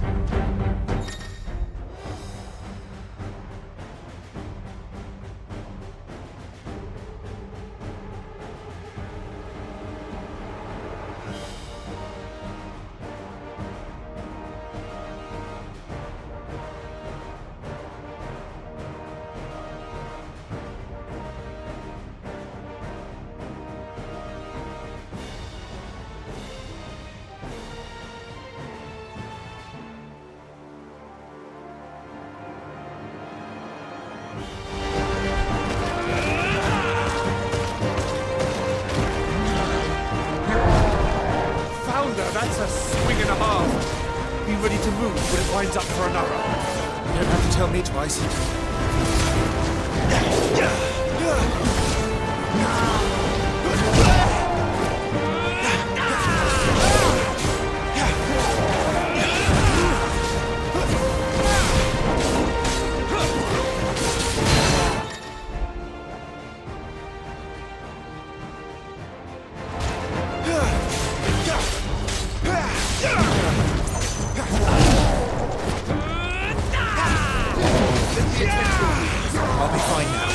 That's a swing and a half. Be ready to move when it winds up for another. You don't have to tell me twice. I'll be fine now.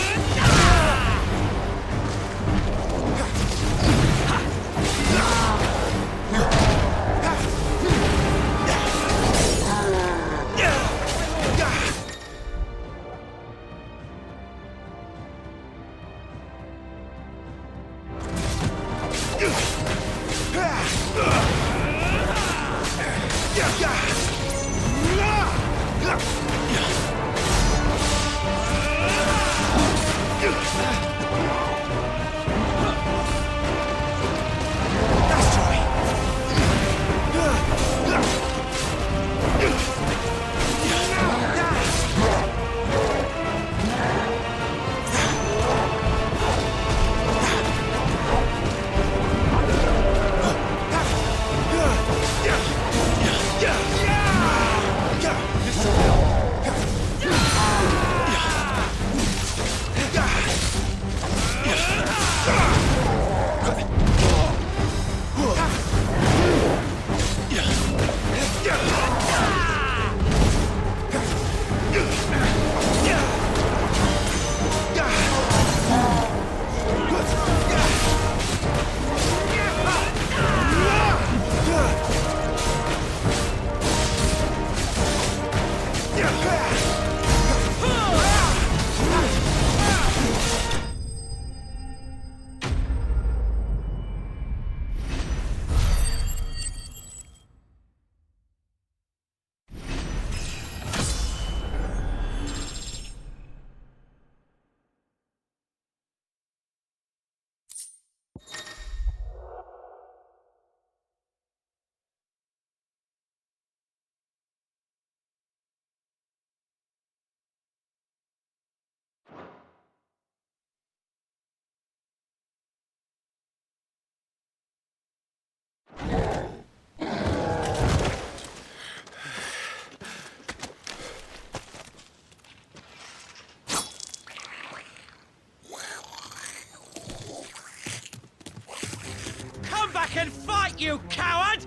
Come back and fight, you coward!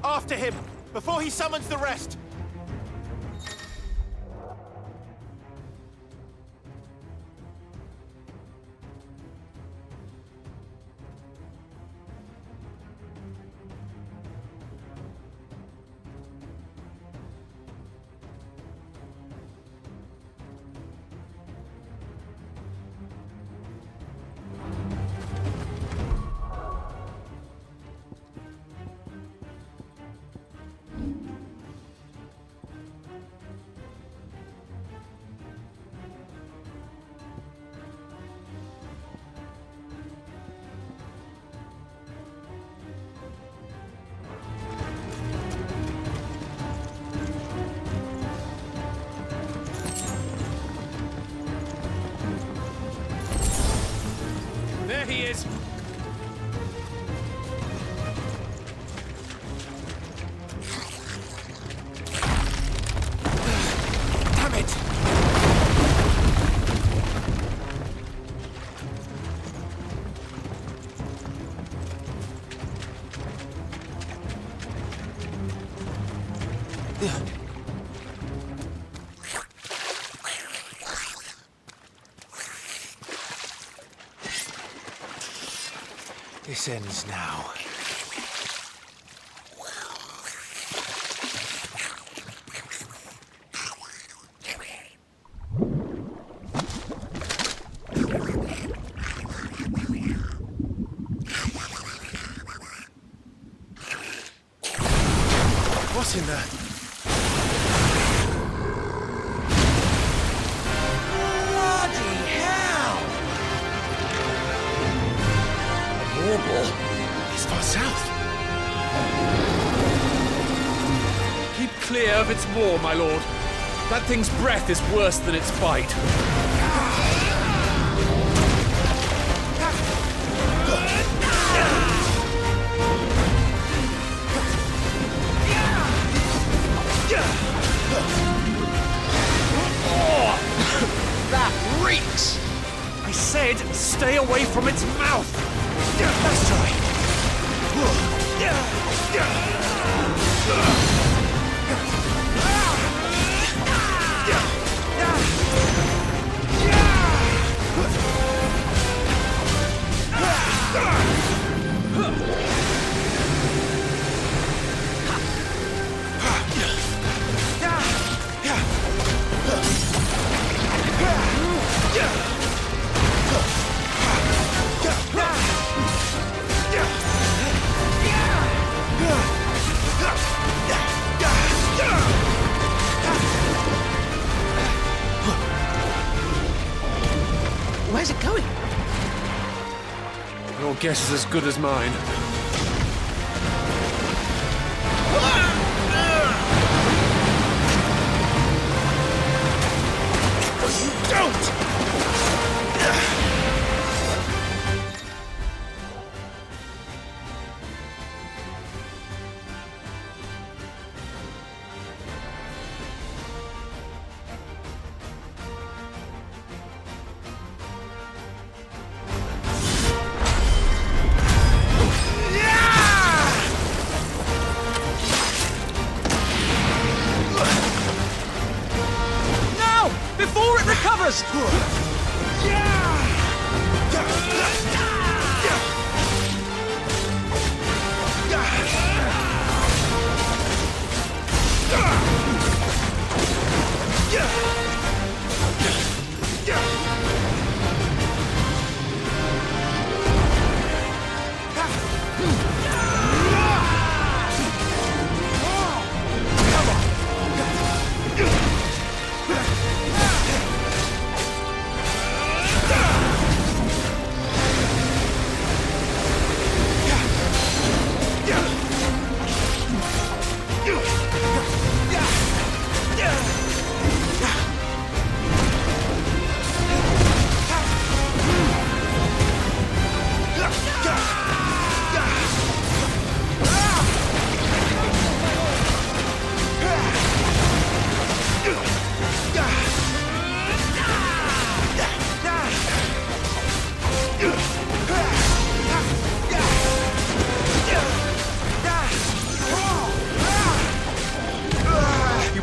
After him, before he summons the rest! There he is! Damn it! This ends now. What in the... Bloody hell! Warble? It's far south. Keep clear of its maw, my lord. That thing's breath is worse than its bite. That reeks! I said stay away from its mouth! Let's try. it going? Your guess is as good as mine. Don't! Before it recovers!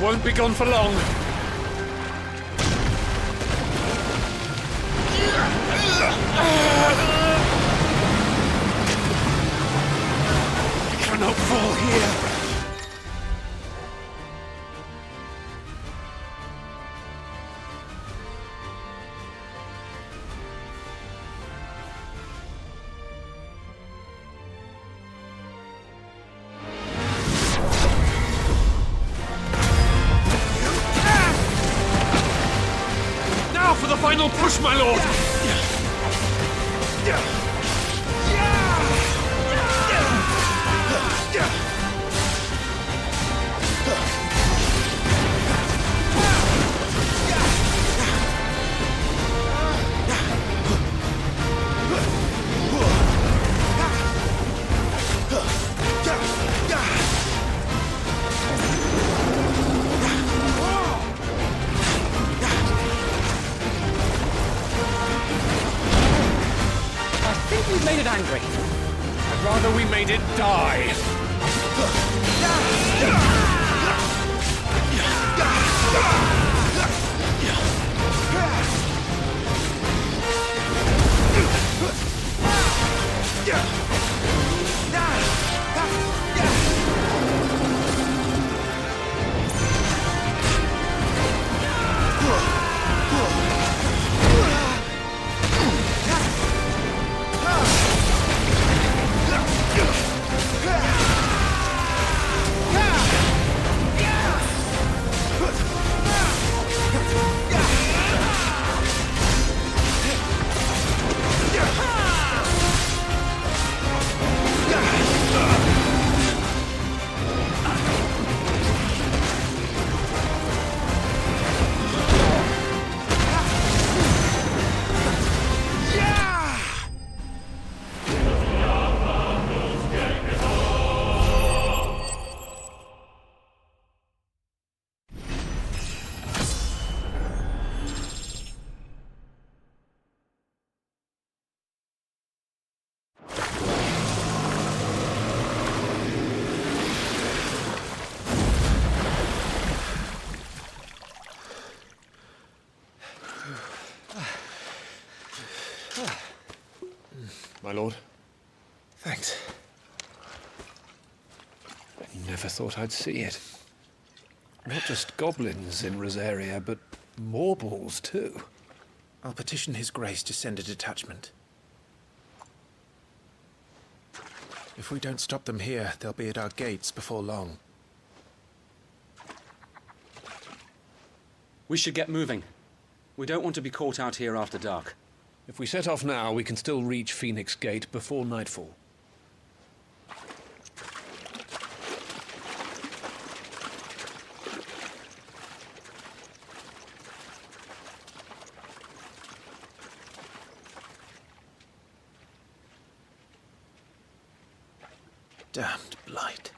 Won't be gone for long. I cannot fall here. For the final push, my lord! We've made it angry. I'd rather we made it die. My lord. Thanks. I never thought I'd see it. Not just goblins in Rosaria, but morbles too. I'll petition His Grace to send a detachment. If we don't stop them here, they'll be at our gates before long. We should get moving. We don't want to be caught out here after dark. If we set off now, we can still reach Phoenix Gate before nightfall. Damned blight.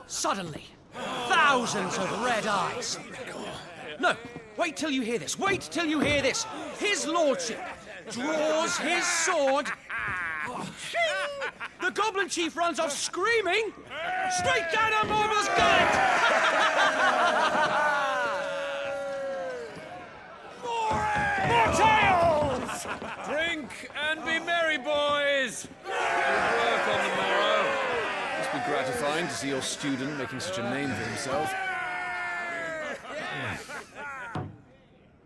Suddenly, thousands of red eyes. No, wait till you hear this. Wait till you hear this. His lordship draws his sword. The goblin chief runs off screaming straight down a Morble's gullet. More tales! Drink and be merry, boys! Good work on the morrow. Must be gratifying to see your student making such a name for himself.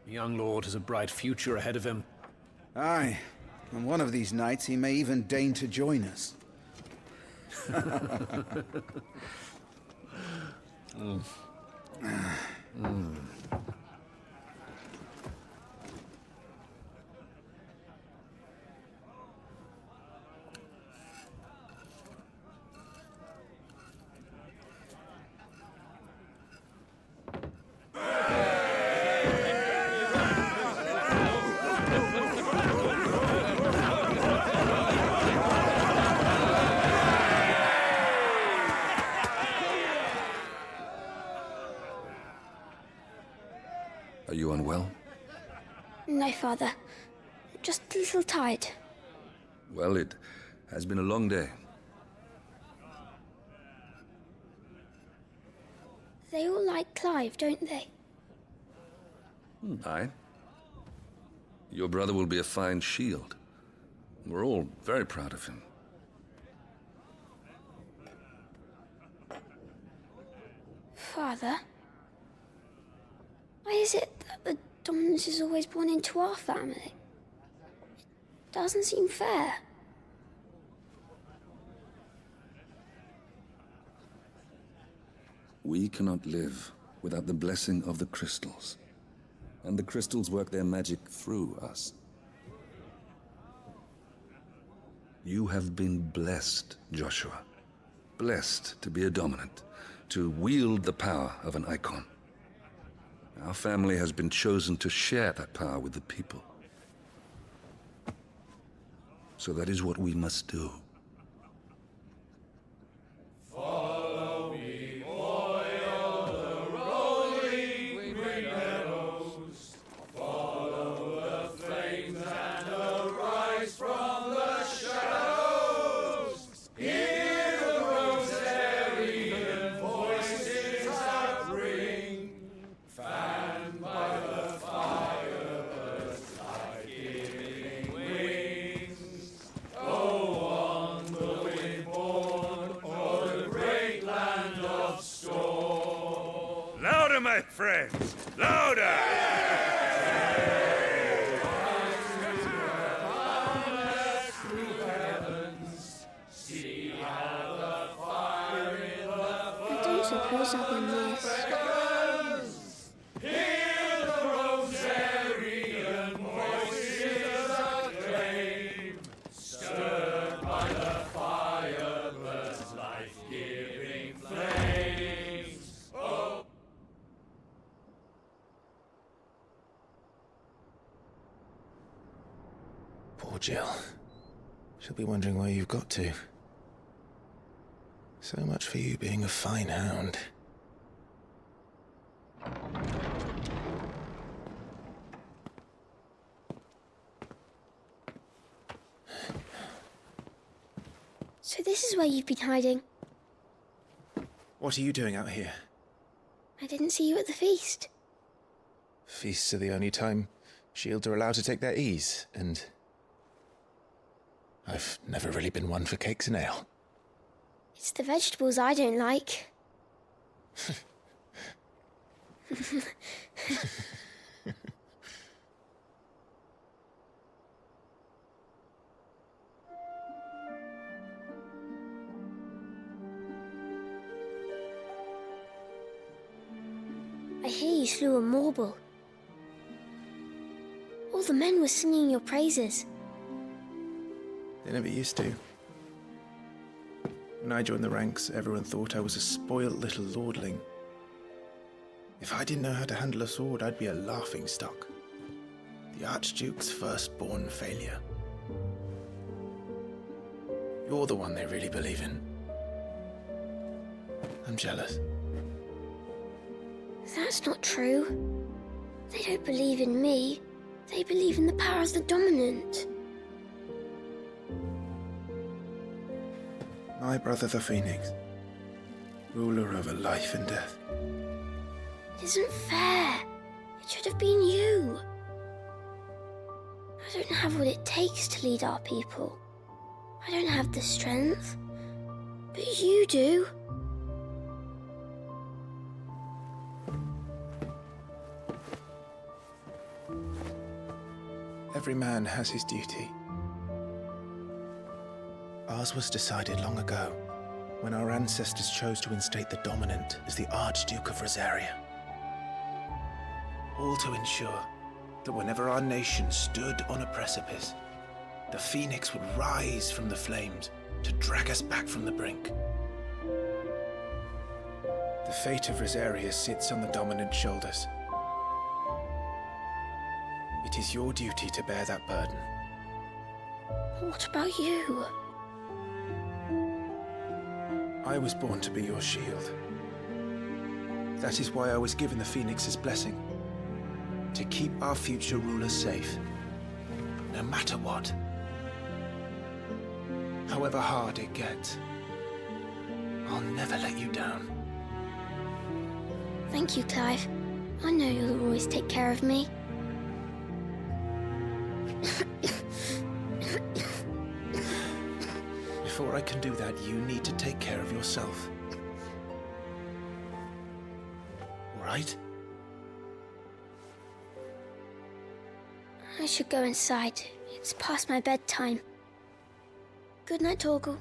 The young lord has a bright future ahead of him. Aye, and one of these nights he may even deign to join us. Are you unwell? No, Father. Just a little tired. Well, it has been a long day. They all like Clive, don't they? Aye. Your brother will be a fine shield. We're all very proud of him. Father? Why is it that the dominance is always born into our family? It doesn't seem fair. We cannot live without the blessing of the crystals. And the crystals work their magic through us. You have been blessed, Joshua. Blessed to be a dominant, to wield the power of an icon. Our family has been chosen to share that power with the people. So that is what we must do. Follow me, boy, on the rolling green meadows. Follow the flames and arise from the shadows. Hear the Rosarian voices that ring. Fanned by the fire, birds life-giving wings. Go on, the wind-born, o'er the great land of storm. Louder, my friends! Louder! See how the fire in the I don't suppose I'll be missed. Hear the Rosarian voices acclaim, stirred by the fire, birds' life-giving flames. Oh. Poor Jill. She'll be wondering where you've got to. So much for you being a fine hound. So this is where you've been hiding. What are you doing out here? I didn't see you at the feast. Feasts are the only time shields are allowed to take their ease, and I've never really been one for cakes and ale. It's the vegetables I don't like. I hear you slew a Morble. All the men were singing your praises. They never used to. When I joined the ranks, everyone thought I was a spoilt little lordling. If I didn't know how to handle a sword, I'd be a laughingstock. The Archduke's firstborn failure. You're the one they really believe in. I'm jealous. That's not true. They don't believe in me. They believe in the power of the dominant. My brother the Phoenix, ruler over life and death. It isn't fair. It should have been you. I don't have what it takes to lead our people. I don't have the strength. But you do. Every man has his duty. Ours was decided long ago, when our ancestors chose to instate the dominant as the Archduke of Rosaria. All to ensure that whenever our nation stood on a precipice, the Phoenix would rise from the flames to drag us back from the brink. The fate of Rosaria sits on the dominant's shoulders. It is your duty to bear that burden. What about you? I was born to be your shield. That is why I was given the Phoenix's blessing. To keep our future rulers safe. No matter what. However hard it gets. I'll never let you down. Thank you, Clive. I know you'll always take care of me. Before I can do that, you need to take care of yourself. All right? I should go inside. It's past my bedtime. Good night, Torgal.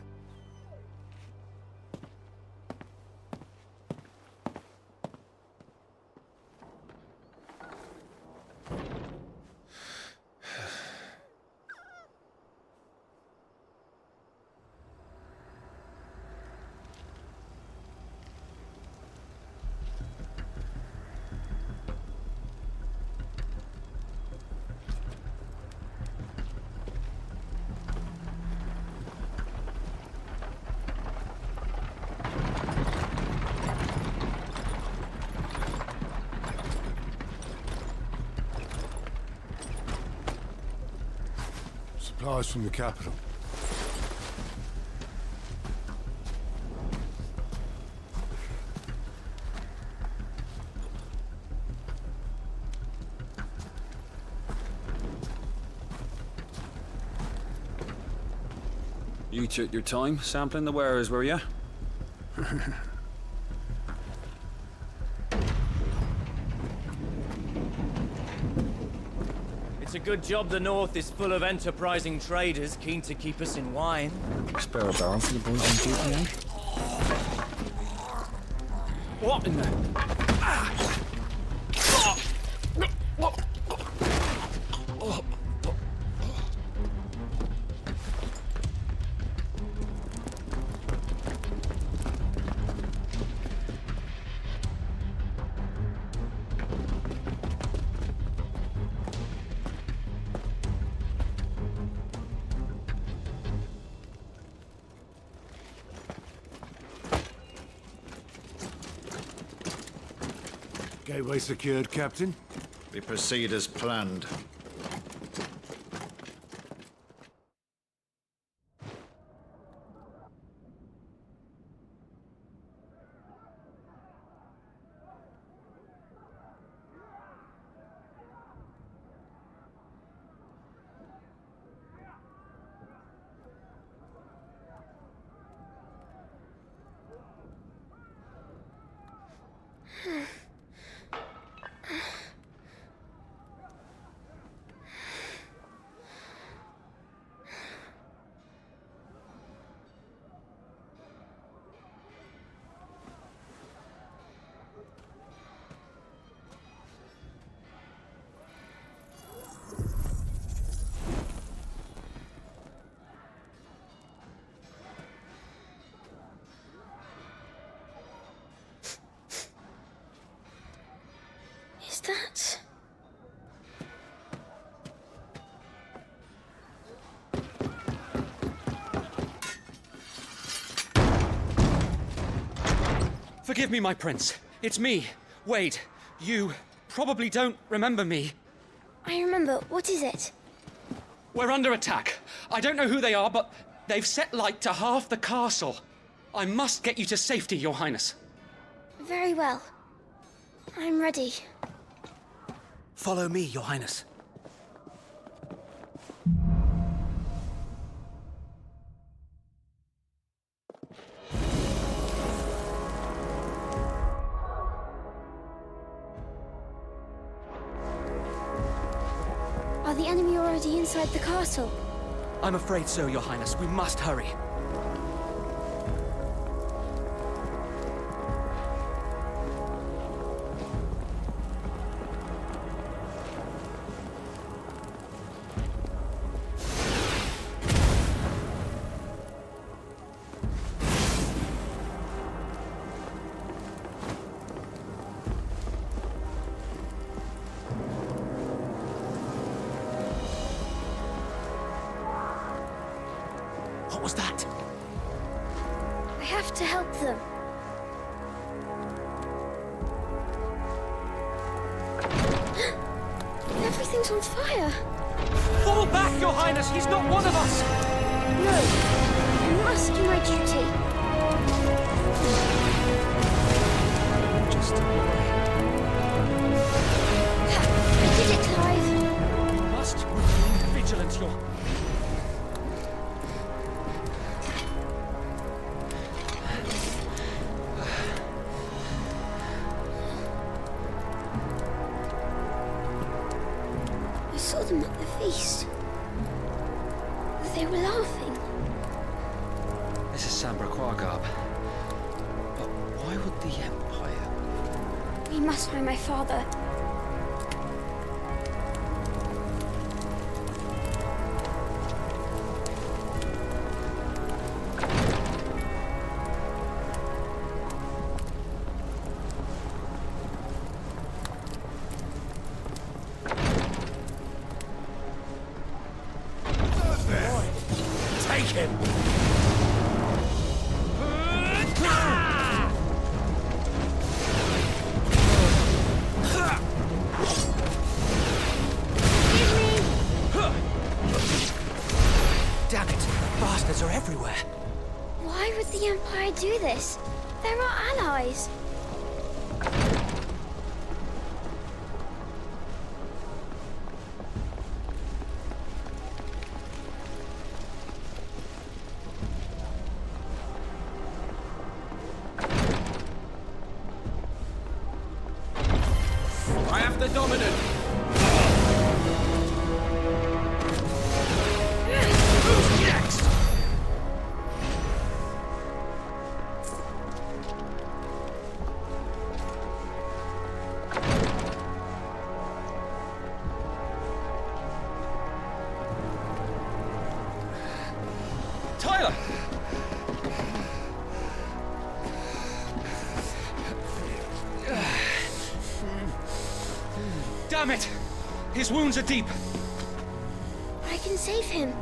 Supplies from the capital. You took your time sampling the wares, were you? It's a good job the North is full of enterprising traders keen to keep us in wine. Spare a barrel for the boys on duty, eh? What in the... Gateway secured, Captain. We proceed as planned. Is that... Forgive me, my prince. It's me, Wade. You probably don't remember me. I remember. What is it? We're under attack. I don't know who they are, but they've set light to half the castle. I must get you to safety, Your Highness. Very well. I'm ready. Follow me, Your Highness. Are the enemy already inside the castle? I'm afraid so, Your Highness. We must hurry. What was that? I have to help them. Everything's on fire. Fall back, Your Highness! He's not one of us! No, I must do my duty. Just I did it, Clive. Must remain vigilant, Your... I saw them at the feast. They were laughing. This is Sambraquagab. But why would the Empire... We must find my father. Take him! Damn it! Bastards are everywhere. Why would the Empire do this? They're our allies. I have the dominant! Who's next? Tyler! Damn it! His wounds are deep. I can save him.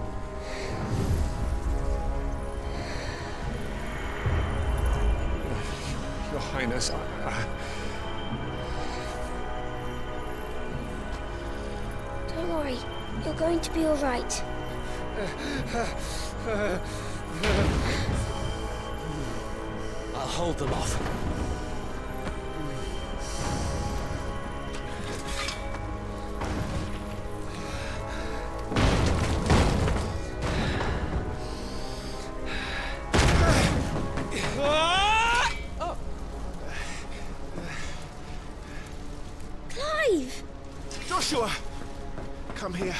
Your Highness, worry. You're going to be all right. I'll hold them off. Clive! Joshua! Come here.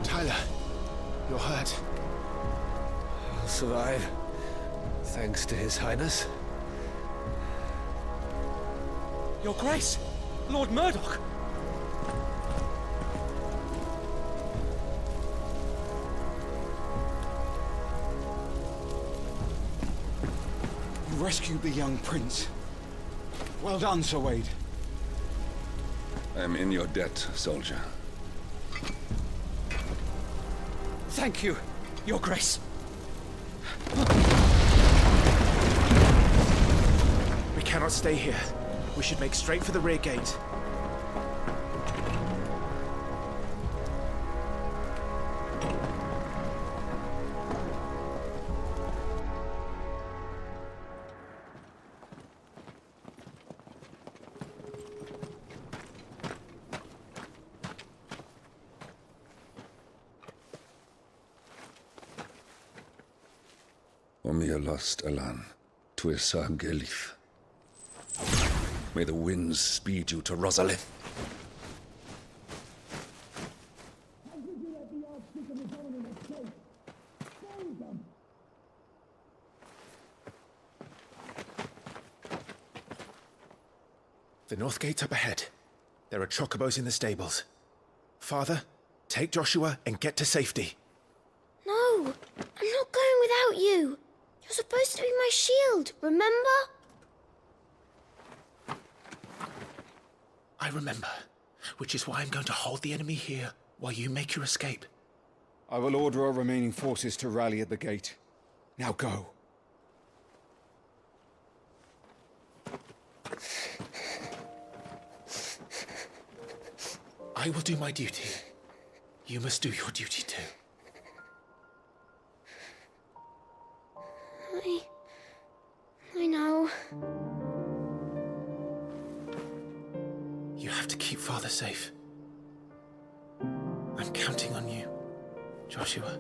Tyler, you're hurt. I'll survive, thanks to His Highness. Your Grace, Lord Murdoch. You rescued the young prince. Well done, Sir Wade. I am in your debt, soldier. Thank you, Your Grace. We cannot stay here. We should make straight for the rear gate. Omia lost Alan, Tuisa Gelif. May the winds speed you to Rosalith. The north gate's up ahead. There are chocobos in the stables. Father, take Joshua and get to safety. No, I'm not going without you. You're supposed to be my shield, remember? I remember, which is why I'm going to hold the enemy here while you make your escape. I will order our remaining forces to rally at the gate. Now go. I will do my duty. You must do your duty too. I know. You have to keep Father safe. I'm counting on you, Joshua.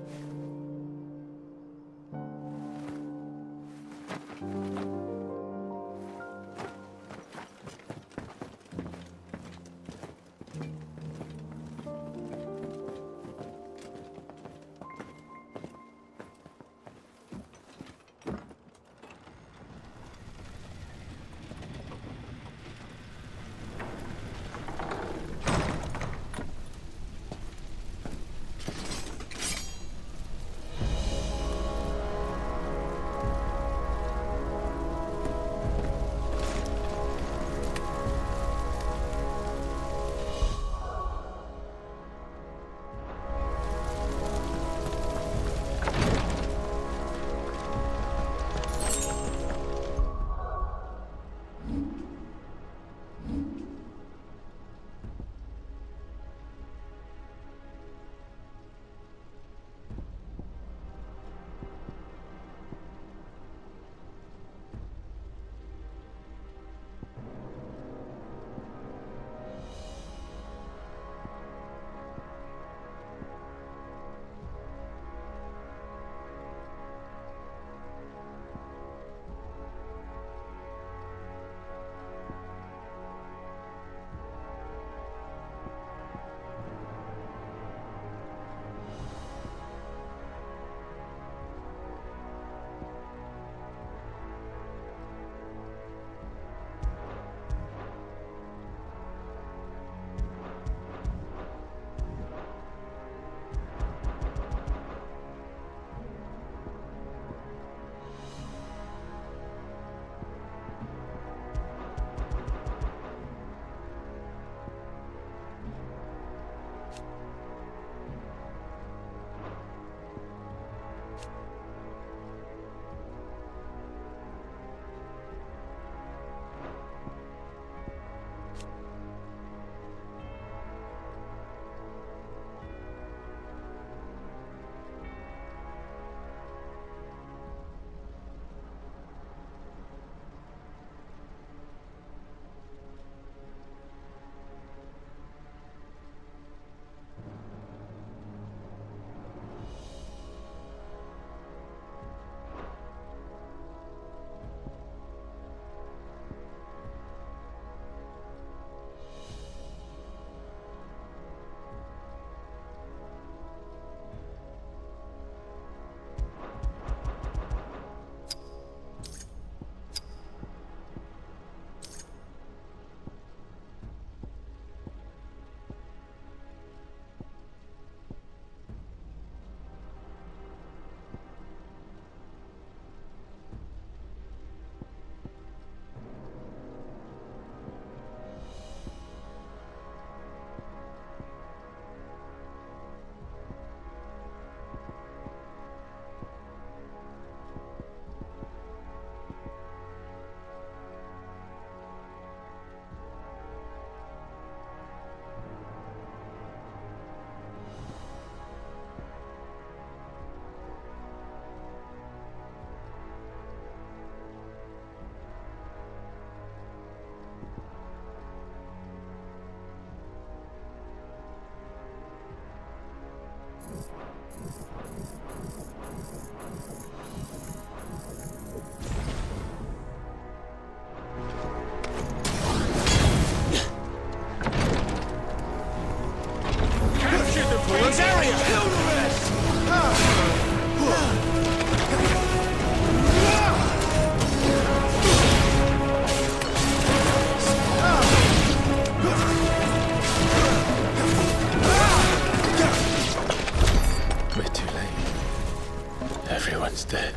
Everyone's dead.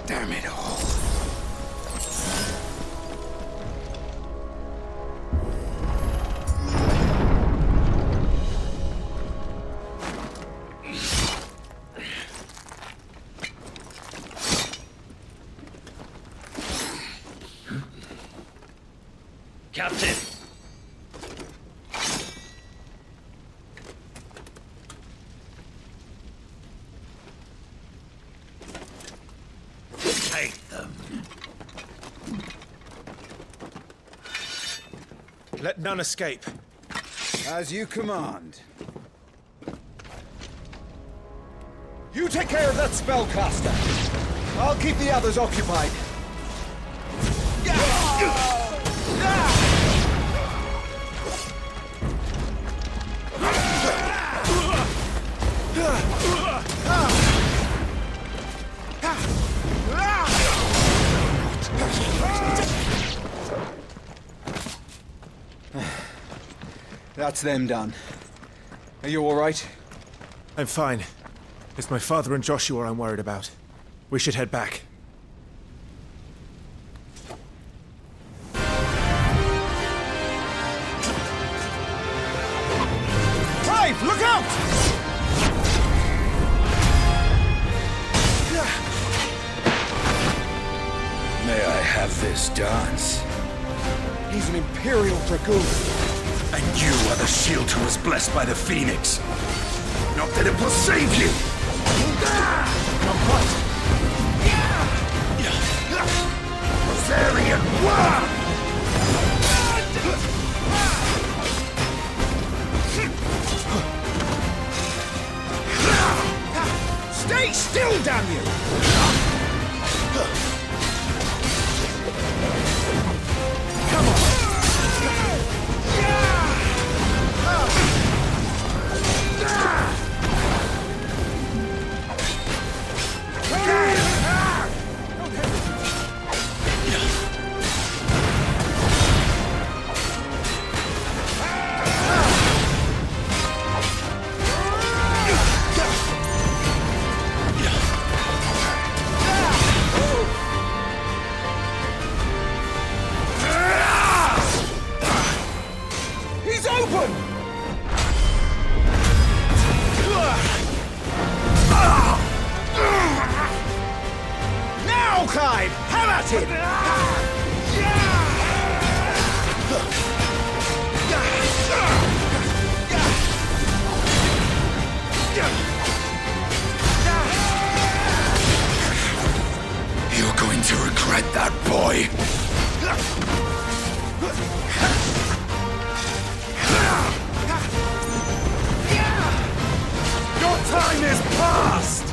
Damn it all. Captain! Take them. Let none escape. As you command. You take care of that spellcaster. I'll keep the others occupied. That's them done. Are you all right? I'm fine. It's my father and Joshua I'm worried about. We should head back. Clive, look out! May I have this dance? He's an Imperial Dragoon. And you are the shield who was blessed by the Phoenix. Not that it will save you! Not quite. Rosarian War! Stay still, damn you! Come on! He's open! Now, Clive! Have at it! You're going to regret that, boy. Your time is past!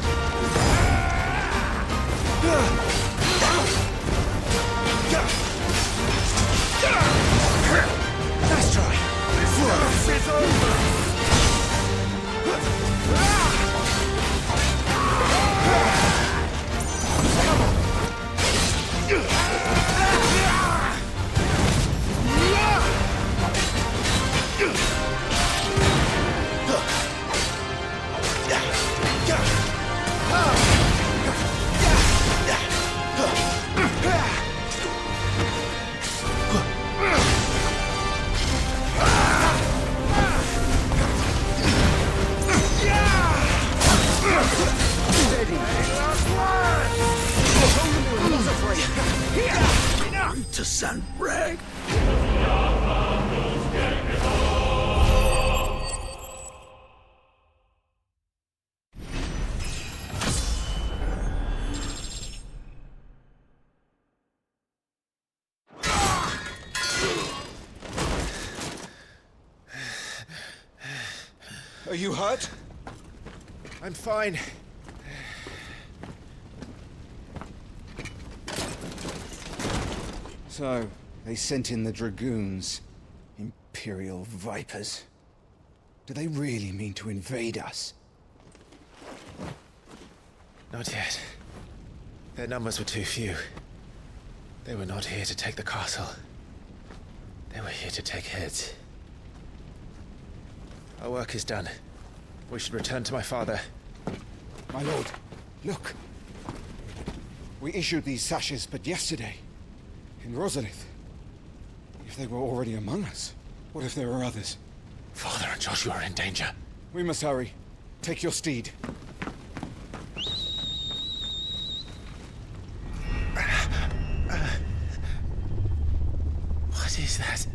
Let's try. This is over! To send rag. Are you hurt? I'm fine. So, they sent in the Dragoons. Imperial Vipers. Do they really mean to invade us? Not yet. Their numbers were too few. They were not here to take the castle. They were here to take heads. Our work is done. We should return to my father. My lord, look. We issued these sashes but yesterday, in Rosalith. If they were already among us, what if there were others? Father and Joshua are in danger. We must hurry. Take your steed. What is that?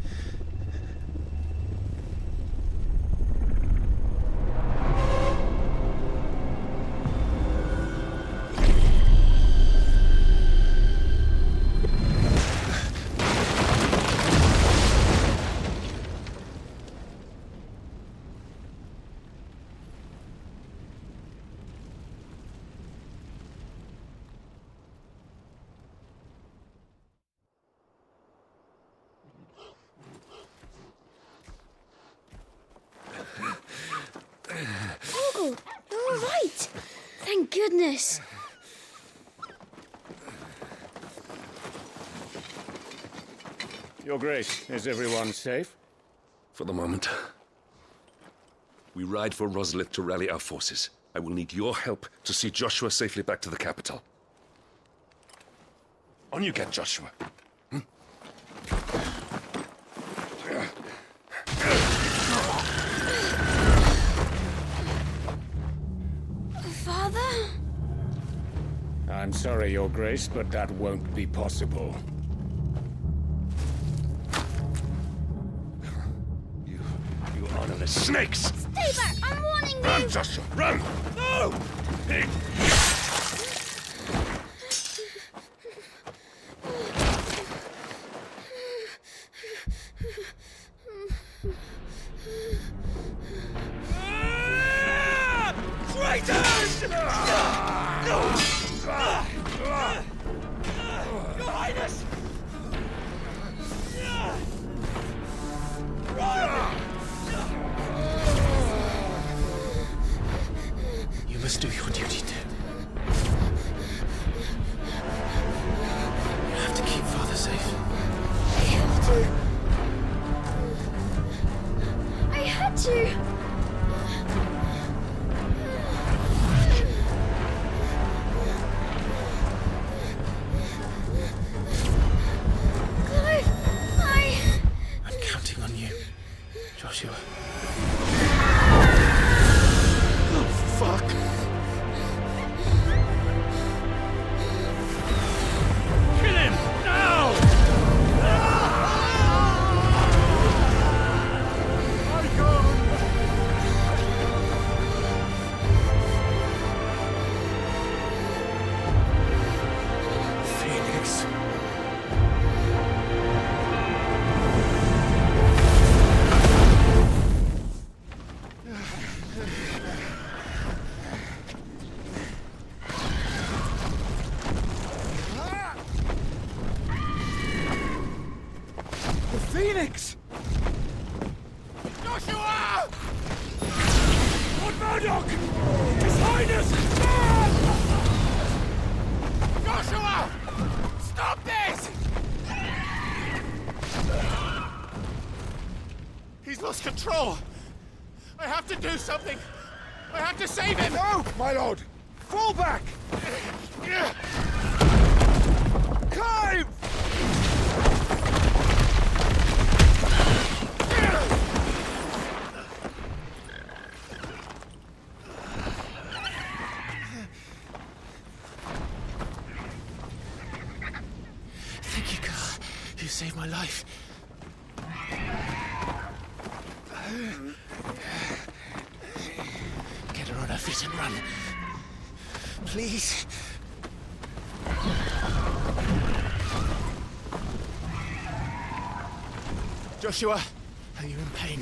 Ogle, you're all right. Thank goodness. Your Grace, is everyone safe? For the moment. We ride for Rosalith to rally our forces. I will need your help to see Joshua safely back to the capital. On you get, Joshua. Father? I'm sorry, Your Grace, but that won't be possible. You honorless snakes! Stay back! I'm warning you! Run, Joshua, run! No! Pig! Traitors! Your Highness! You must do your duty too. You have to keep Father safe. I have to. I had to. I'm counting on you, Joshua. Oh, fuck. Kill him! Now! Phoenix. The Phoenix! Joshua! Lord Murdoch! His Highness! Joshua! Stop this! He's lost control. I have to do something. I have to save him. No, my lord! Fall back! Climb! Thank you, Carl. You saved my life. Get her on her feet and run. Please. Joshua, Are you in pain?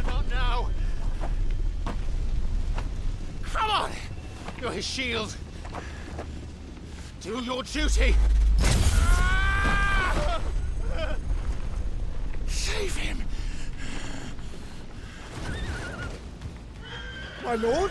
not now. Come on! You're his shield. Do your duty. Save him. My lord?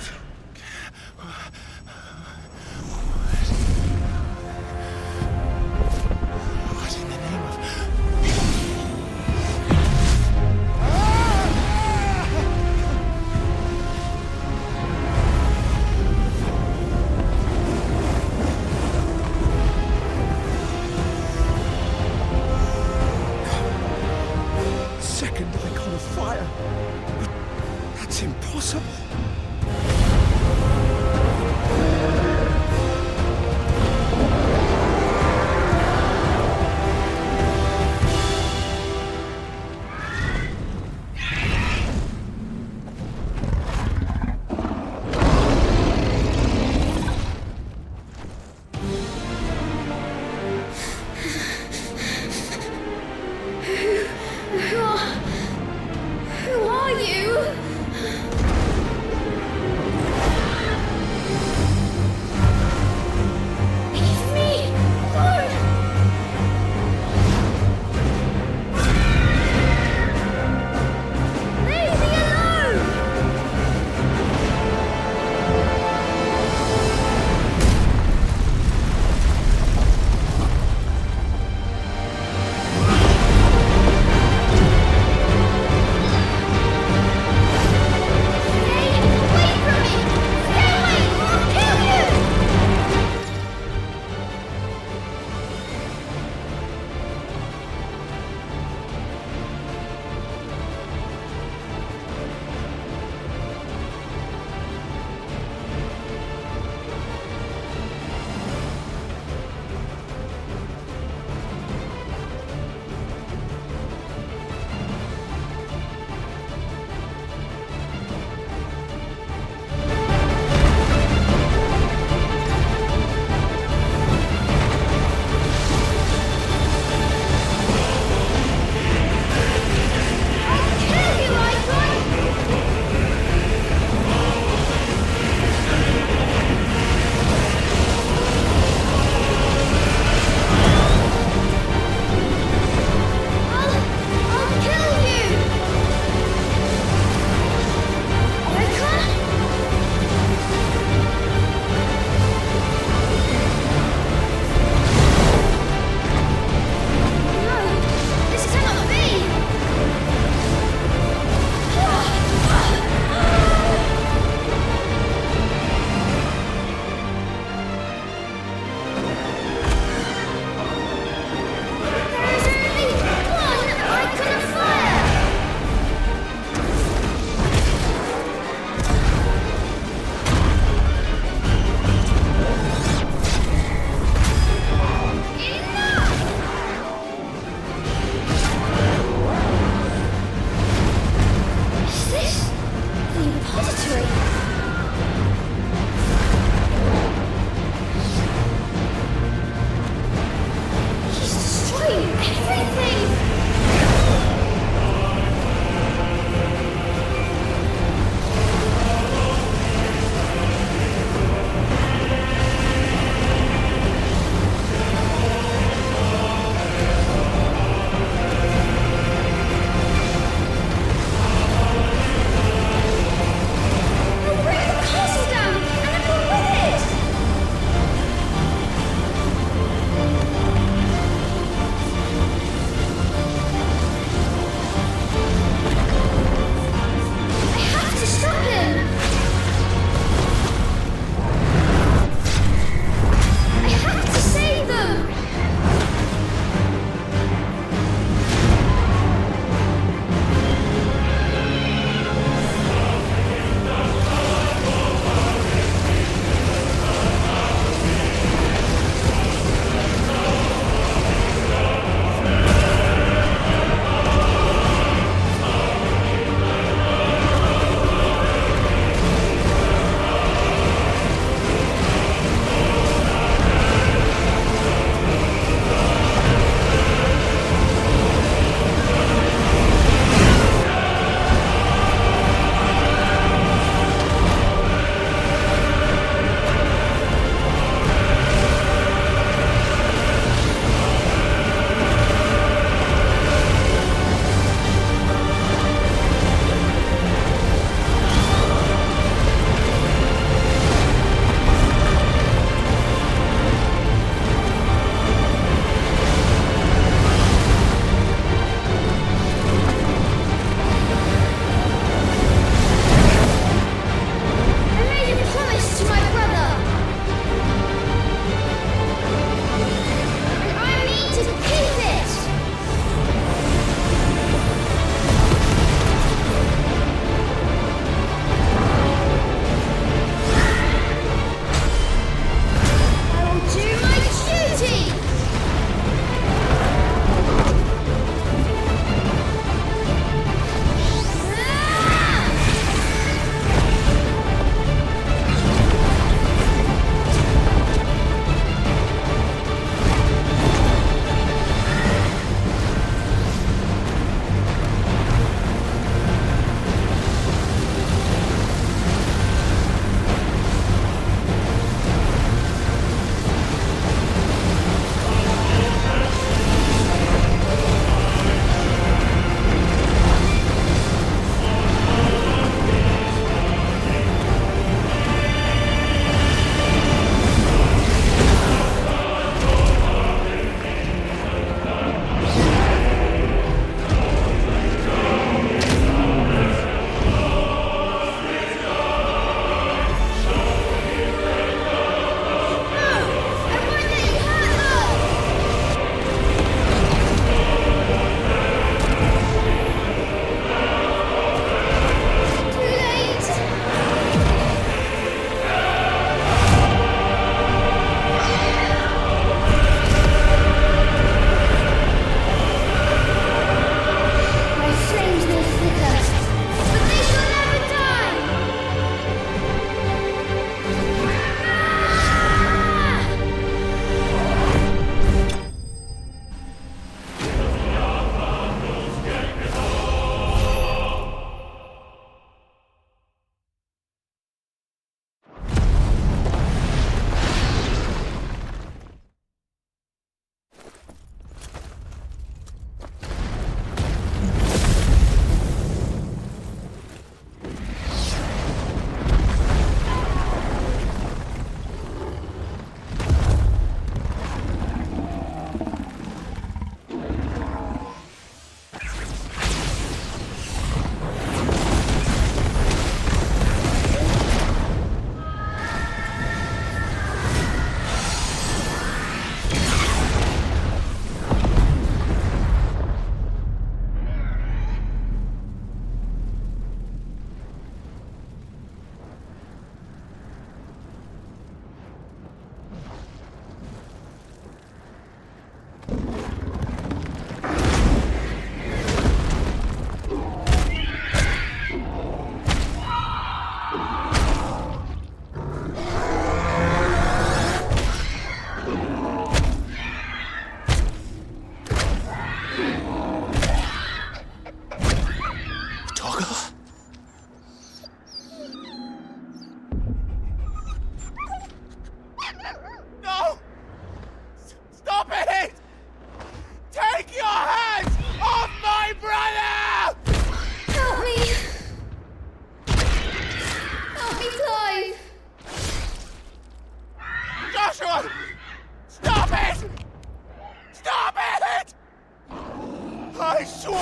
I swore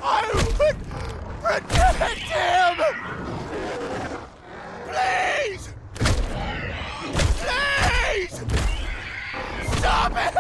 I would protect him! Please! Please! Stop it!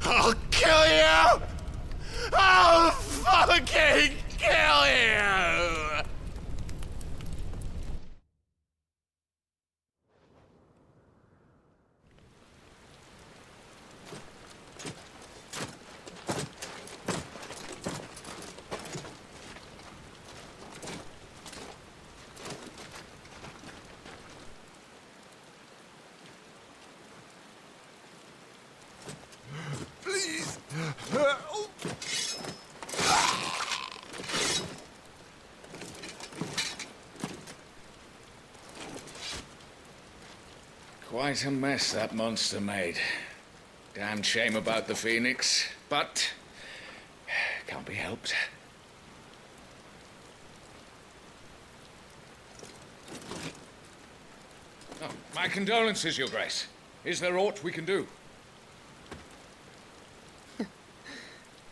I'll kill you! I'll fucking kill you! Please! Quite a mess that monster made. Damn shame about the Phoenix, but can't be helped. Oh, my condolences, Your Grace. Is there aught we can do?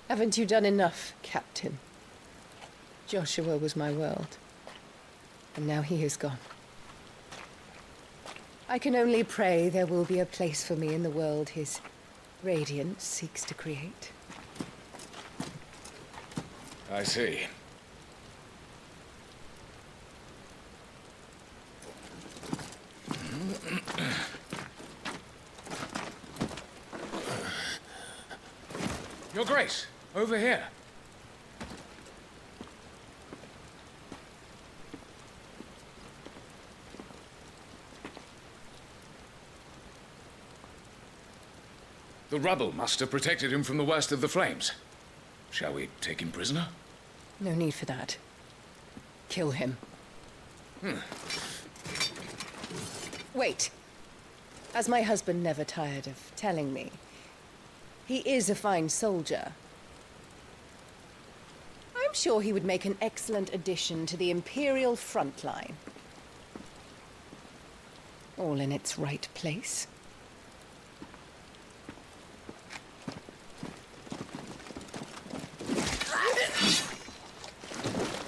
Haven't you done enough, Captain? Joshua was my world, and now he is gone. I can only pray there will be a place for me in the world his radiance seeks to create. I see. Your Grace, over here. The rubble must have protected him from the worst of the flames. Shall we take him prisoner? No need for that. Kill him. Wait. As my husband never tired of telling me, he is a fine soldier. I'm sure he would make an excellent addition to the Imperial front line. All in its right place.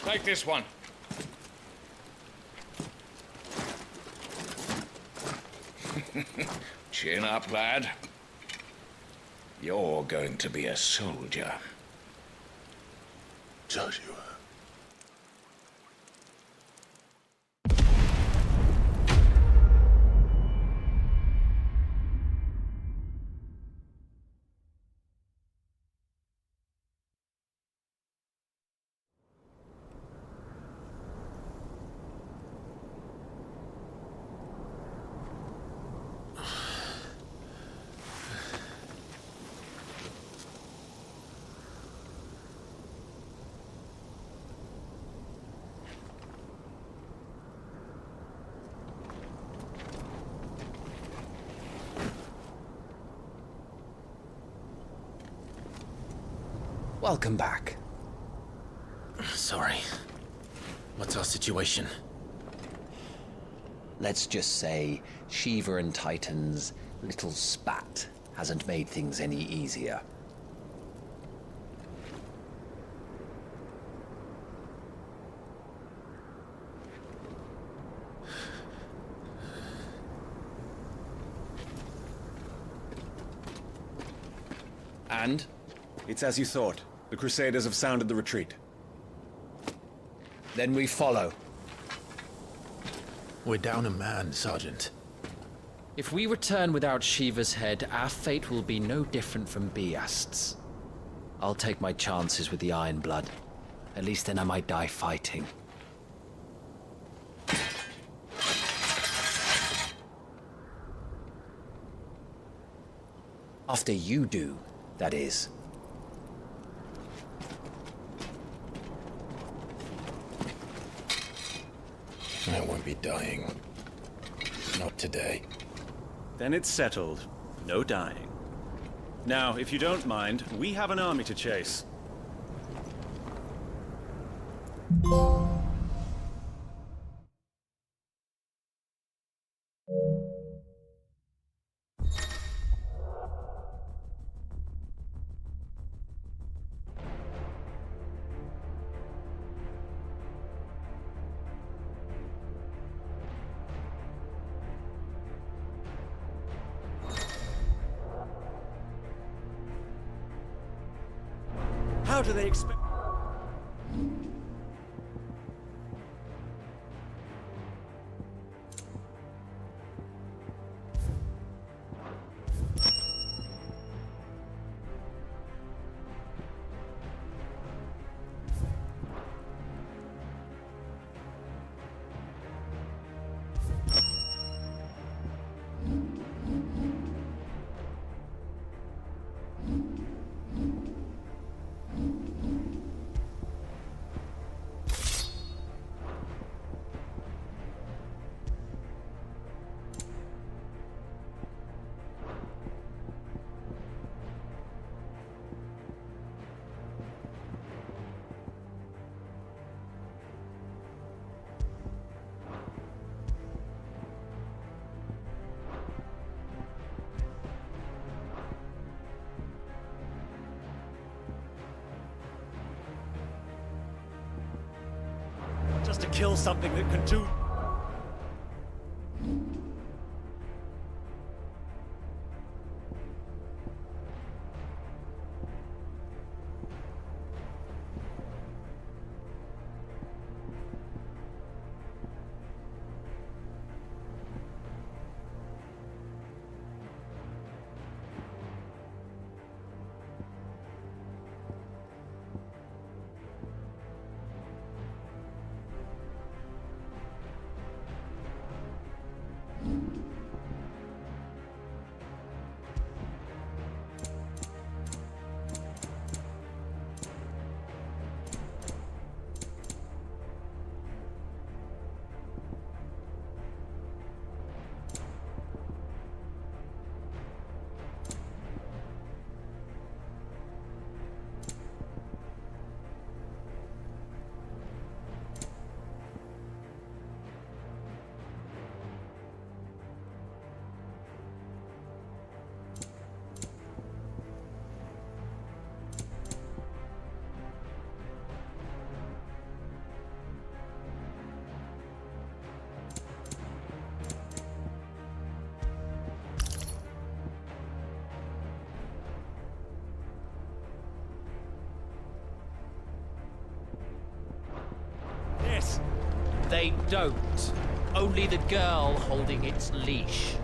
Take this one. Chin up, lad. You're going to be a soldier. Joshua. Welcome back. Sorry. What's our situation? Let's just say Shiva and Titan's little spat hasn't made things any easier. And? It's as you thought. The Crusaders have sounded the retreat. Then we follow. We're down a man, Sergeant. If we return without Shiva's head, our fate will be no different from Biast's. I'll take my chances with the Iron Blood. At least then I might die fighting. After you do, that is. I won't be dying. Not today. Then it's settled. No dying. Now, if you don't mind, we have an army to chase. How do they expect... Just to kill something that can do... Yes. They don't. Only the girl holding its leash.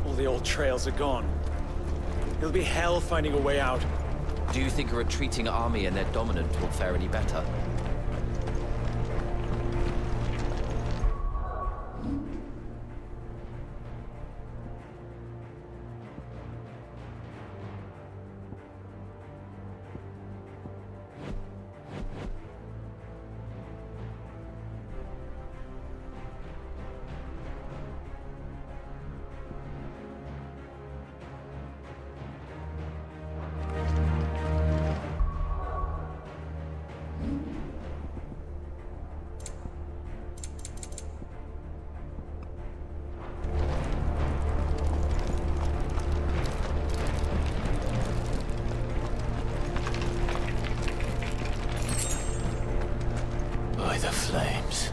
All the old trails are gone. It'll be hell finding a way out. Do you think a retreating army and their dominant will fare any better? By the flames.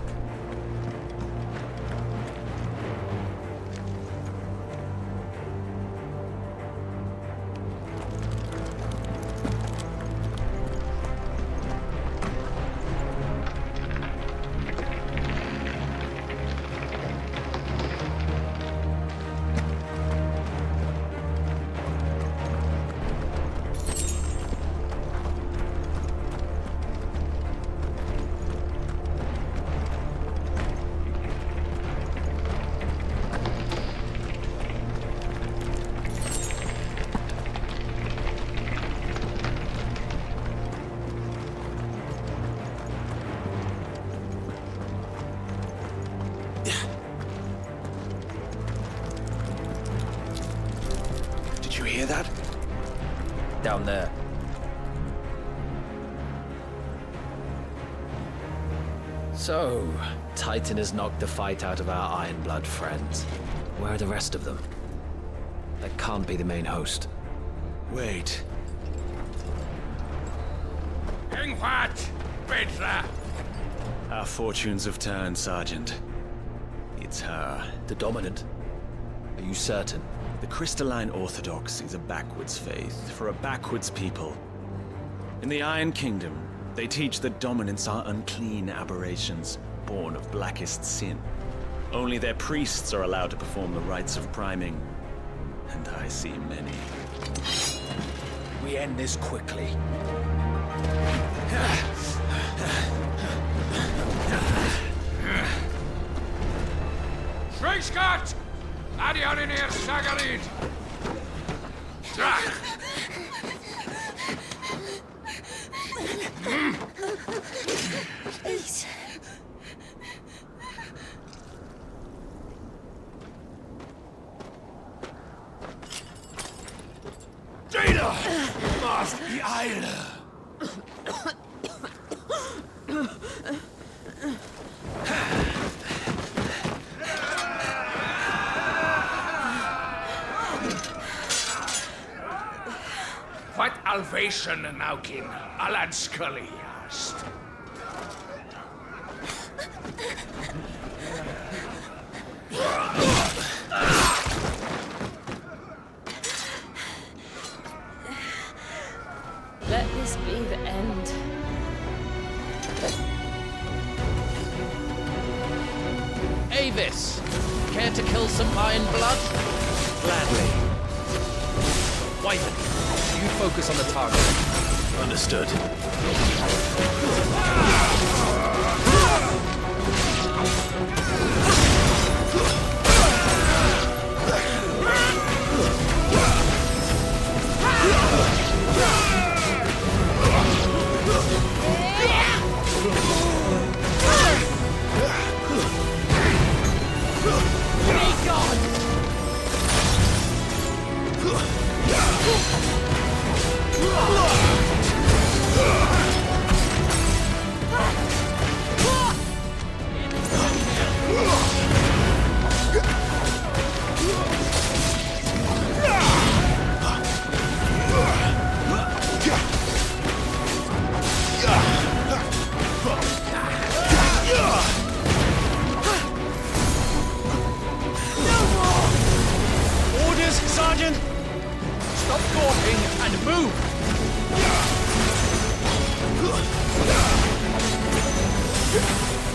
Did you hear that? Down there. So, Titan has knocked the fight out of our Ironblood friends. Where are the rest of them? That can't be the main host. Wait. What? Petra! Our fortunes have turned, Sergeant. It's her. The dominant? Are you certain? The Crystalline Orthodox is a backwards faith for a backwards people. In the Iron Kingdom, they teach that dominants are unclean aberrations, born of blackest sin. Only their priests are allowed to perform the rites of priming. And I see many. We end this quickly. Schweigskart! Adioninir Sagarid! Please. Data! Must be Eile! What Alvation Naukin, Alad Scully asked. Let this be the end. Avis! Care to kill some Ironblood? Gladly. Wyvern, you focus on the target. Understood.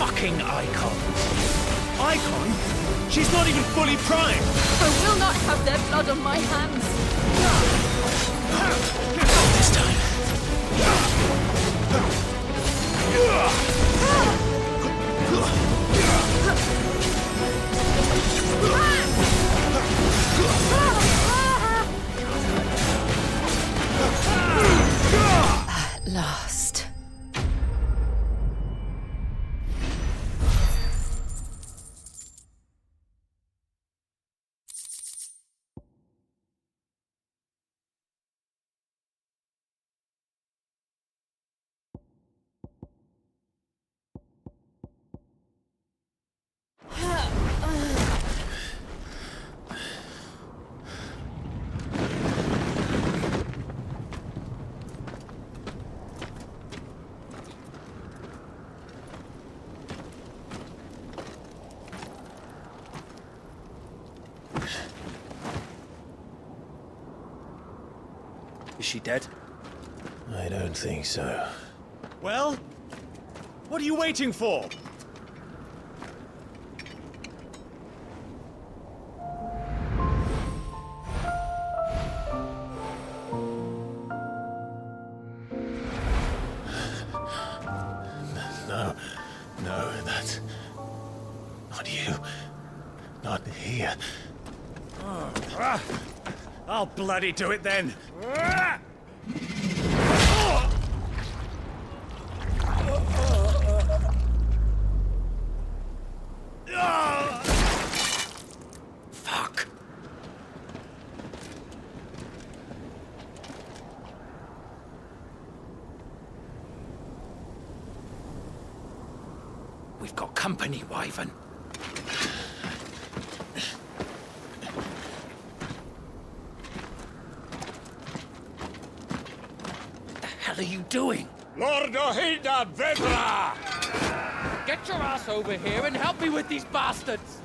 fucking Icon. Icon? She's not even fully primed! I will not have their blood on my hands. Not this time. At last. Is she dead? I don't think so. Well? What are you waiting for? No, that's not you. Not here. I'll bloody do it then. Fuck. We've got company, Wyvern. What the hell are you doing? Lord Ohida Vedra! Get your ass over here and help me with these bastards!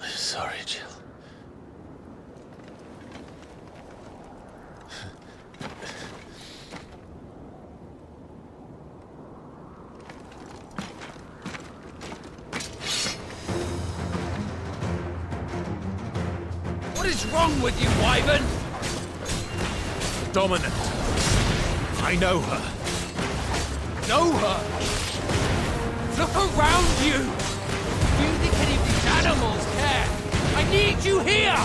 I'm sorry, Jill. What is wrong with you, Wyvern? Dominant. I know her. Know her? Look around you! Do you think any of these animals care? I need you here!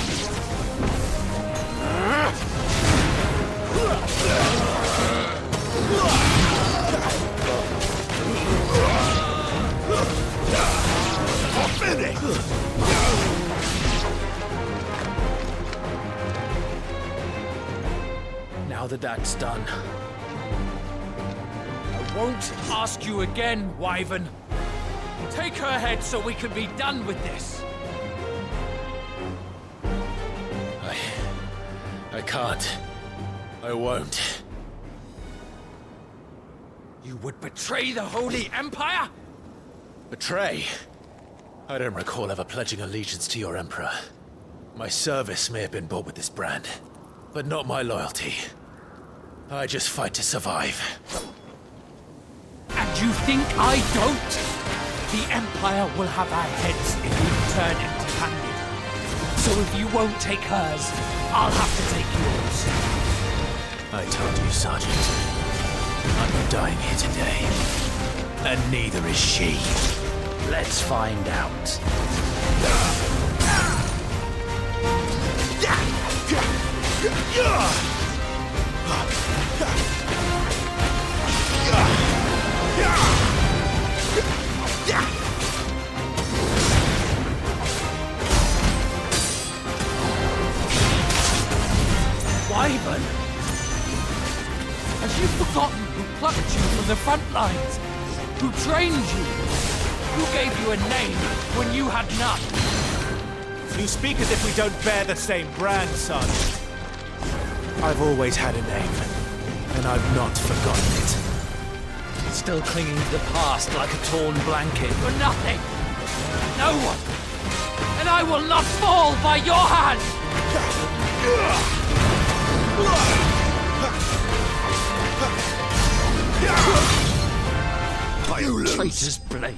Now that that's done, I won't ask you again, Wyvern. Take her head so we can be done with this. I can't. I won't. You would betray the Holy Empire? Betray? I don't recall ever pledging allegiance to your Emperor. My service may have been bought with this brand, but not my loyalty. I just fight to survive. And you think I don't? The Empire will have our heads if we return empty-handed. So if you won't take hers, I'll have to take yours. I told you, Sergeant. I'm not dying here today. And neither is she. Let's find out. Wyvern? Have you forgotten who plucked you from the front lines? Who trained you? Who gave you a name when you had none? You speak as if we don't bear the same brand, Sergeant. I've always had a name, and I've not forgotten it. Still clinging to the past like a torn blanket. For nothing! No one! And I will not fall by your hand! traitor's blade.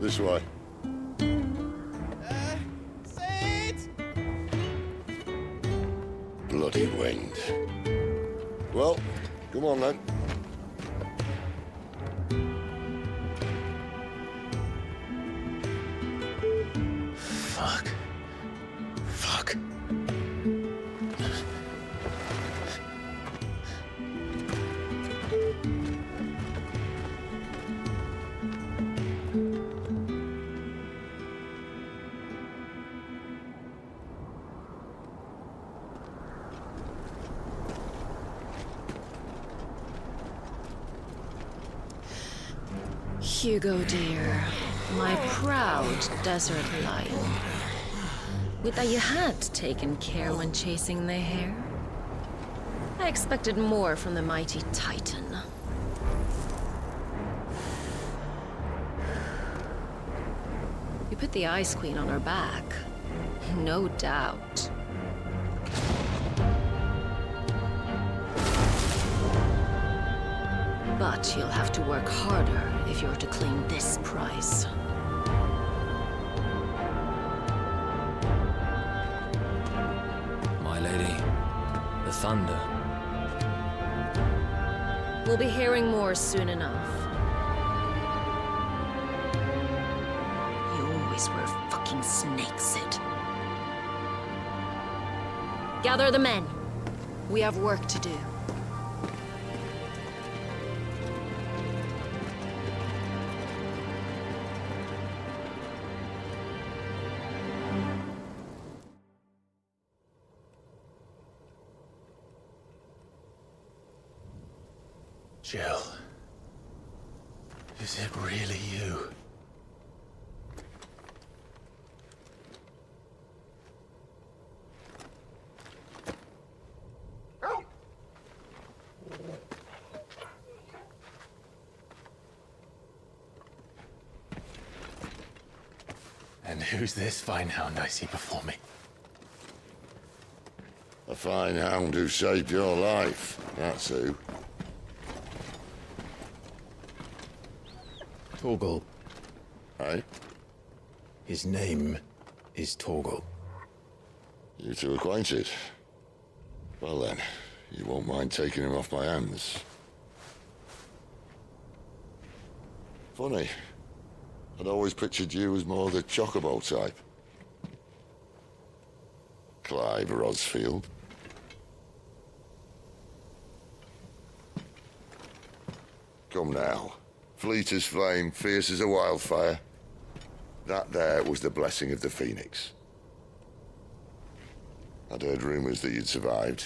This way. Bloody wind. Well, come on then. Fuck. Fuck. Hugo, dear, my proud desert lion. Would that you had taken care when chasing the hare. I expected more from the mighty Titan. You put the Ice Queen on her back, no doubt. But you'll have to work harder if you're to claim this prize. My lady, the thunder. We'll be hearing more soon enough. You always were fucking snake, Sid. Gather the men. We have work to do. Jill, is it really you? And who's this fine hound I see before me? A fine hound who saved your life, that's who. Torgal. Aye? His name is Torgal. You two acquainted? Well then, you won't mind taking him off my hands. Funny. I'd always pictured you as more the chocobo type. Clive Rosfield. Come now. Fleet as flame, fierce as a wildfire. That there was the blessing of the Phoenix. I'd heard rumors that you'd survived,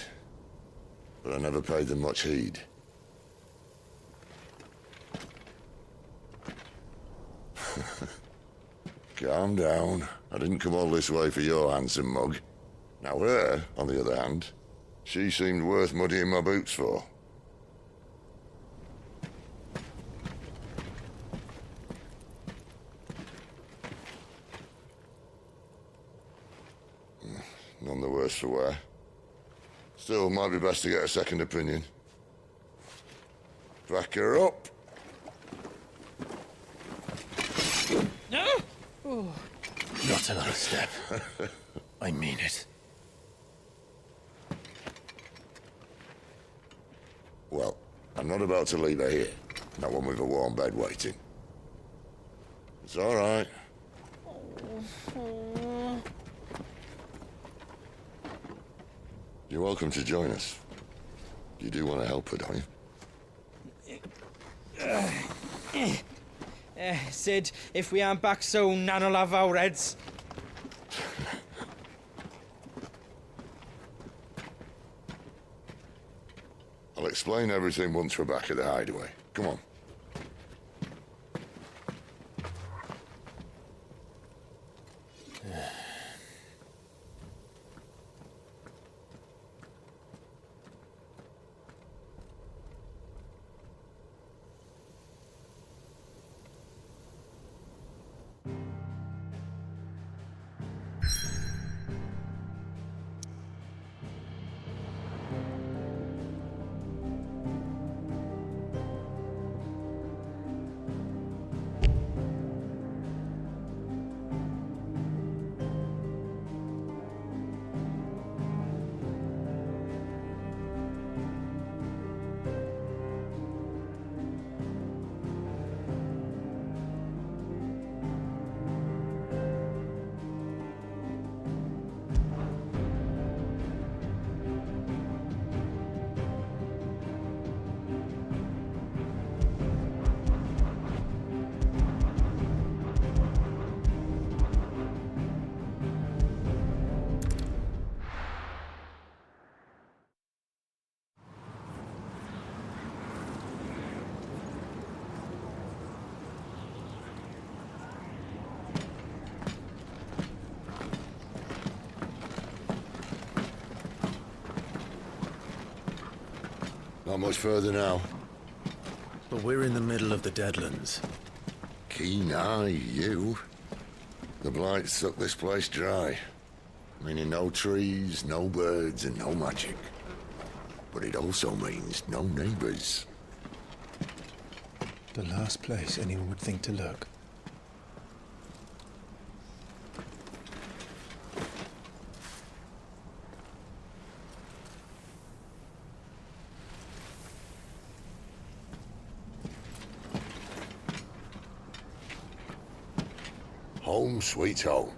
but I never paid them much heed. Calm down. I didn't come all this way for your handsome mug. Now her, on the other hand, she seemed worth muddying my boots for. None the worse for wear. Still, might be best to get a second opinion. Back her up. No? Oh. Not another step. I mean it. Well, I'm not about to leave her here. Not one with a warm bed waiting. It's all right. You're welcome to join us. You do want to help her, don't you? Sid, if we aren't back soon, Nan'll have our heads. I'll explain everything once we're back at the hideaway. Come on. Not much further now. But we're in the middle of the Deadlands. Keen eye, you. The blight sucked this place dry. Meaning no trees, no birds, and no magic. But it also means no neighbors. The last place anyone would think to look. Home sweet home.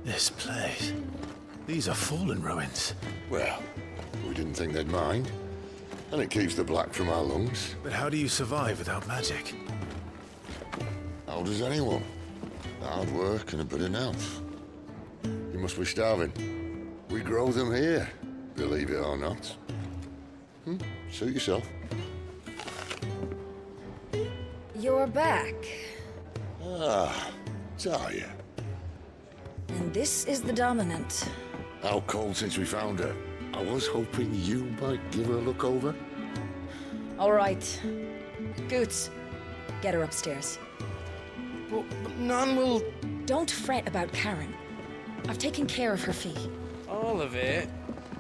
This place. These are fallen ruins. Well, we didn't think they'd mind. And it keeps the black from our lungs. But how do you survive without magic? How does anyone? Hard work and a bit of nous. You must be starving. We grow them here, believe it or not. Suit yourself. You're back. Ah, Talia. And this is the Dominant. Out cold since we found her. I was hoping you might give her a look over. All right. Goots, get her upstairs. But Nan will... Don't fret about Karen. I've taken care of her fee. All of it?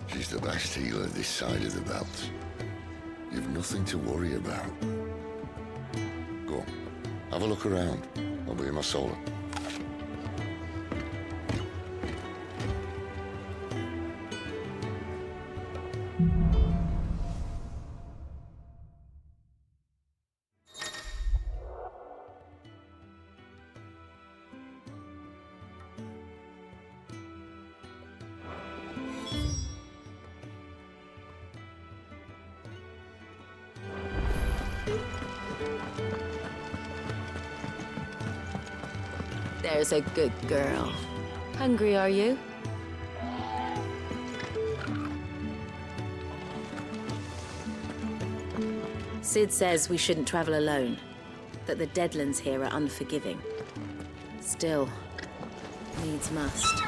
She's the best healer this side of the belt. You've nothing to worry about. Go on. Have a look around. I'll be in my solar. There's a good girl. Hungry, are you? Sid says we shouldn't travel alone, that the Deadlands here are unforgiving. Still, needs must.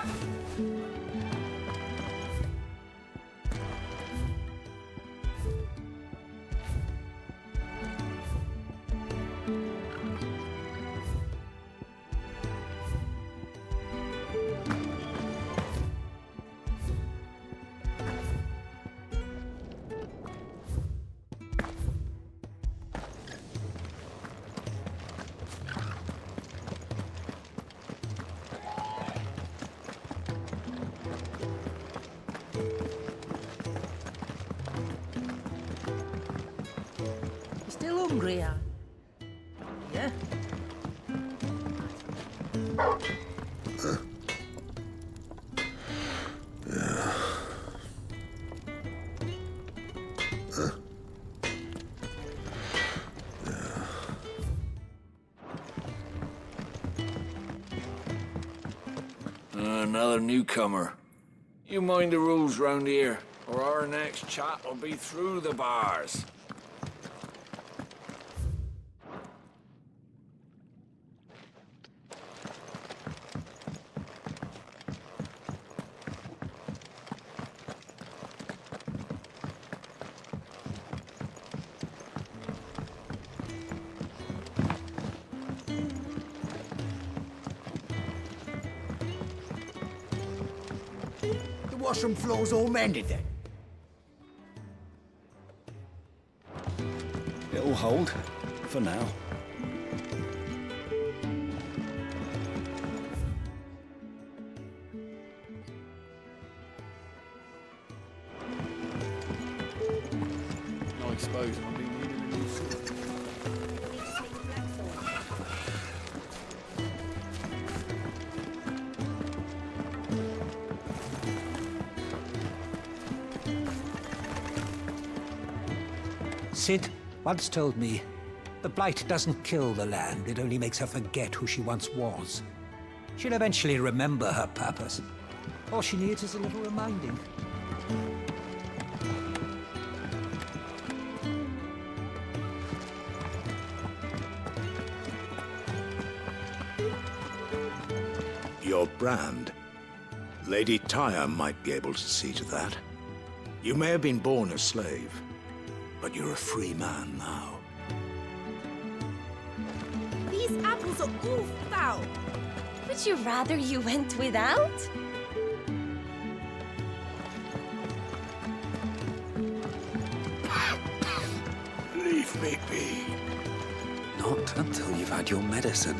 Still hungry, are you? Yeah? Another newcomer. You mind the rules round here, or our next chat will be through the bars. The washroom floor's all mended then? It'll hold, for now. I suppose I'll be needing a new suit. Sid once told me, the Blight doesn't kill the land, it only makes her forget who she once was. She'll eventually remember her purpose. All she needs is a little reminding. Your brand. Lady Tyre might be able to see to that. You may have been born a slave, but you're a free man now. These apples are all foul. Would you rather you went without? Leave me be. Not until you've had your medicine.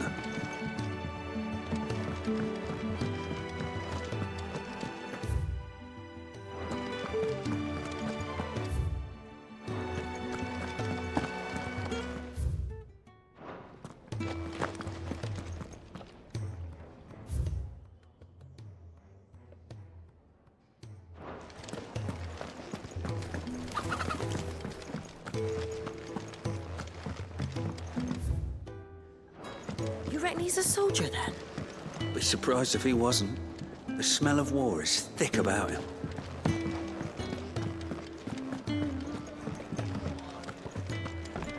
You reckon he's a soldier then? Be surprised if he wasn't. The smell of war is thick about him.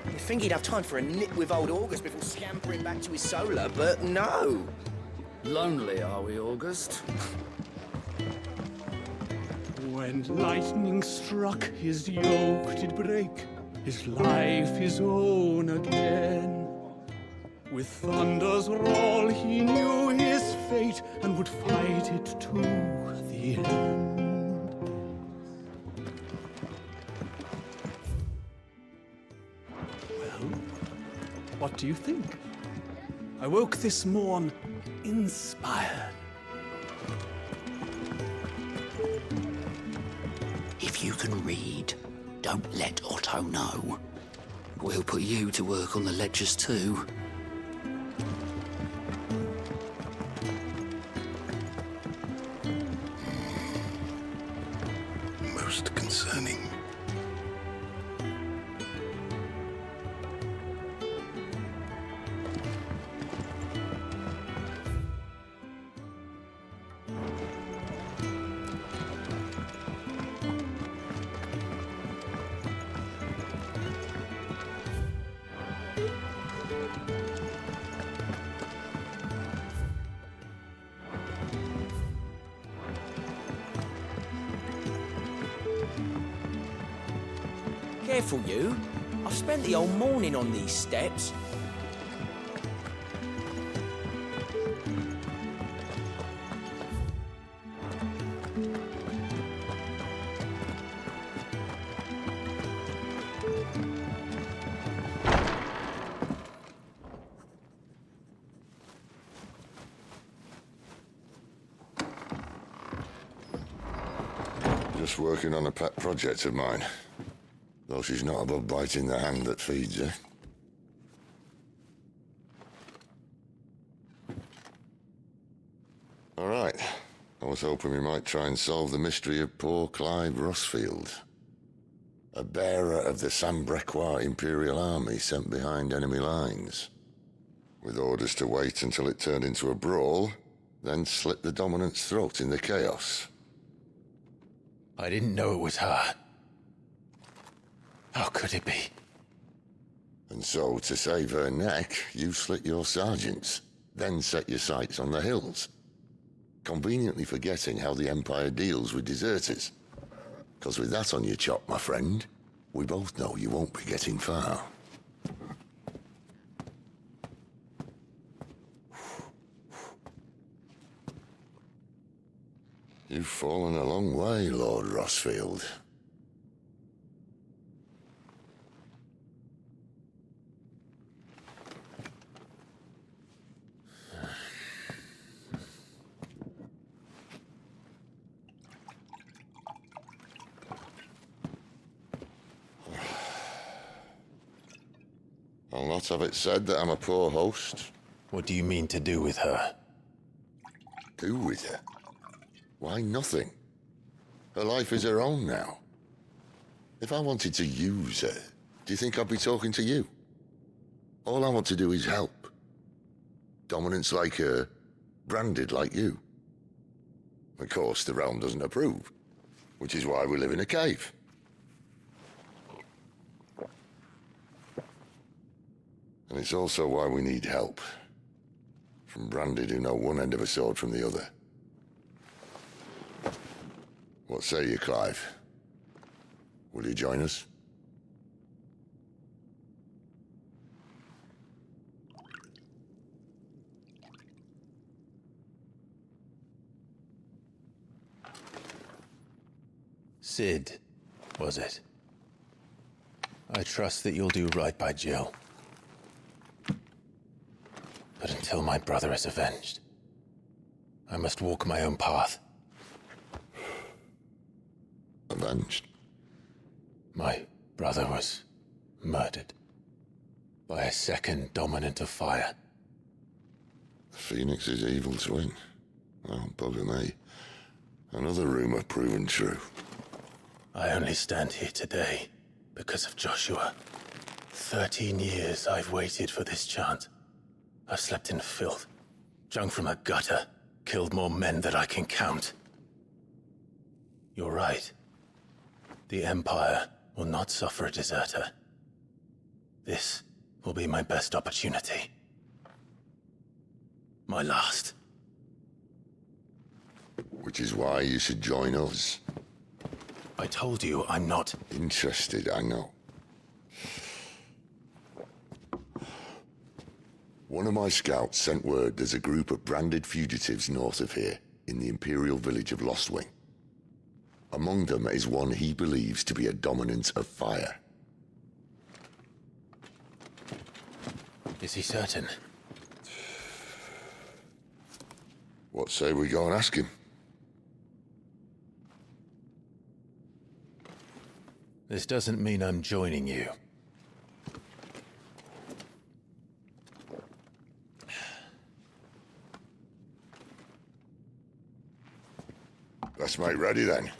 You'd think he'd have time for a nip with old August before scampering back to his solar, but no. Lonely, are we, August? When lightning struck, his yoke did break, his life his own again. With thunder's roll, he knew his fate and would fight it to the end. Well, What do you think? I woke this morn inspired. If you can read, don't let Otto know. We'll put you to work on the ledgers too. Most concerning. Careful, you. I've spent the whole morning on these steps. Just working on a pet project of mine. Though she's not above biting the hand that feeds her. All right. I was hoping we might try and solve the mystery of poor Clive Rossfield. A bearer of the Sambrequois Imperial Army sent behind enemy lines. With orders to wait until it turned into a brawl, then slit the dominant's throat in the chaos. I didn't know it was her. How could it be? And so, to save her neck, you slit your sergeants, then set your sights on the hills. Conveniently forgetting how the Empire deals with deserters. Because with that on your chop, my friend, we both know you won't be getting far. You've fallen a long way, Lord Rossfield. I'll not have it said that I'm a poor host. What do you mean to do with her? Do with her? Why, nothing. Her life is her own now. If I wanted to use her, do you think I'd be talking to you? All I want to do is help. Dominants like her, branded like you. Of course, the realm doesn't approve, which is why we live in a cave. And it's also why we need help. From branded who know one end of a sword from the other. What say you, Clive? Will you join us? Sid, was it? I trust that you'll do right by Jill. But until my brother is avenged, I must walk my own path. Avenged? My brother was murdered by a second dominant of fire. The Phoenix's evil twin. Oh, bugger me. Another rumor proven true. I only stand here today because of Joshua. 13 years I've waited for this chance. I've slept in filth, drunk from a gutter, killed more men than I can count. You're right. The Empire will not suffer a deserter. This will be my best opportunity. My last. Which is why you should join us. I told you I'm not... Interested, I know. One of my scouts sent word there's a group of branded fugitives north of here, in the Imperial village of Lostwing. Among them is one he believes to be a dominant of fire. Is he certain? What say we go and ask him? This doesn't mean I'm joining you. Let's make ready then.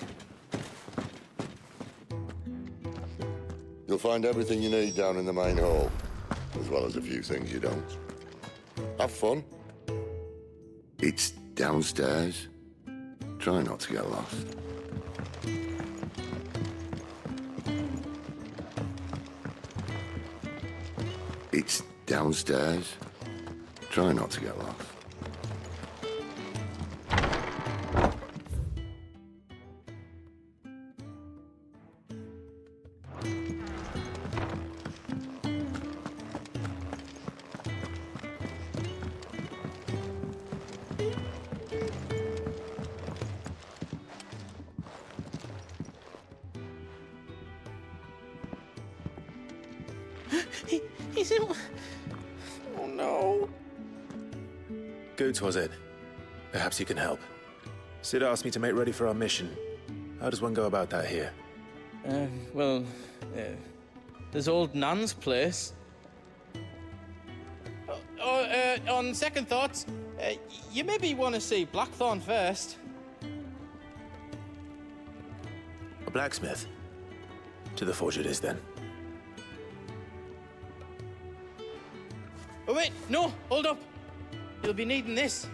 You'll find everything you need down in the main hall, as well as a few things you don't. Have fun. It's downstairs. Try not to get lost. It's downstairs. Try not to get lost. He's in... Oh no. Goots, was it? Perhaps you can help. Sid asked me to make ready for our mission. How does one go about that here? Well, there's old Nan's place. On second thoughts, you maybe want to see Blackthorn first. A blacksmith? To the forge it is, then. Oh wait, no, hold up. You'll be needing this.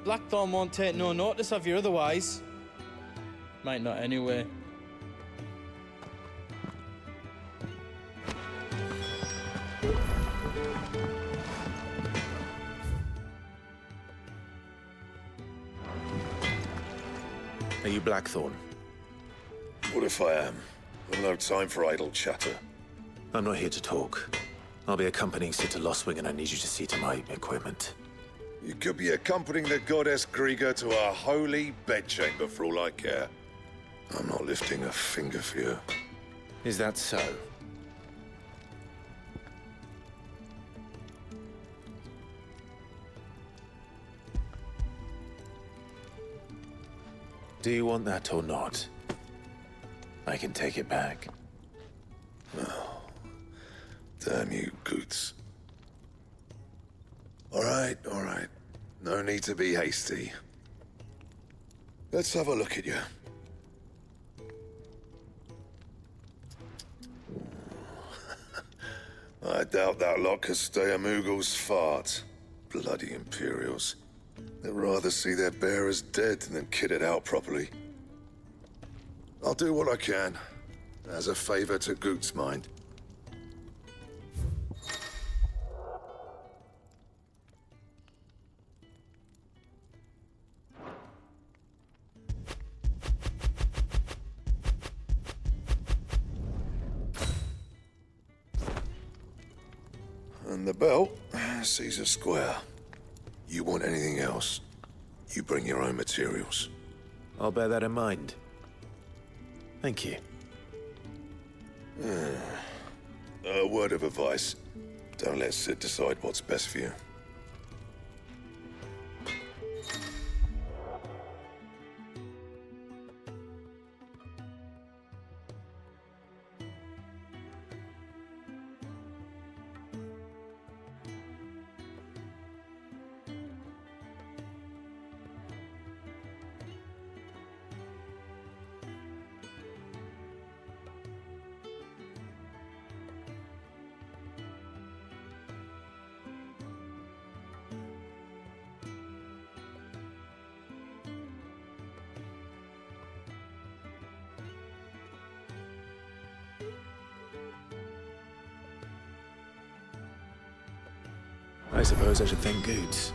Blackthorn won't take no notice of you otherwise. Might not anyway. Are you Blackthorn? What if I am? I've no time for idle chatter. I'm not here to talk. I'll be accompanying Sid to Lostwing, and I need you to see to my equipment. You could be accompanying the goddess Griga to our holy bedchamber for all I care. I'm not lifting a finger for you. Is that so? Do you want that or not? I can take it back. Oh, damn you, Goots. All right. No need to be hasty. Let's have a look at you. I doubt that lot could stay a Moogle's fart. Bloody Imperials. They'd rather see their bearers dead than kitted out properly. I'll do what I can, as a favor to Goot's mind. And the belt sees a square. You want anything else, you bring your own materials. I'll bear that in mind. Thank you. A word of advice. Don't let Sid decide what's best for you. I suppose I should thank Goots.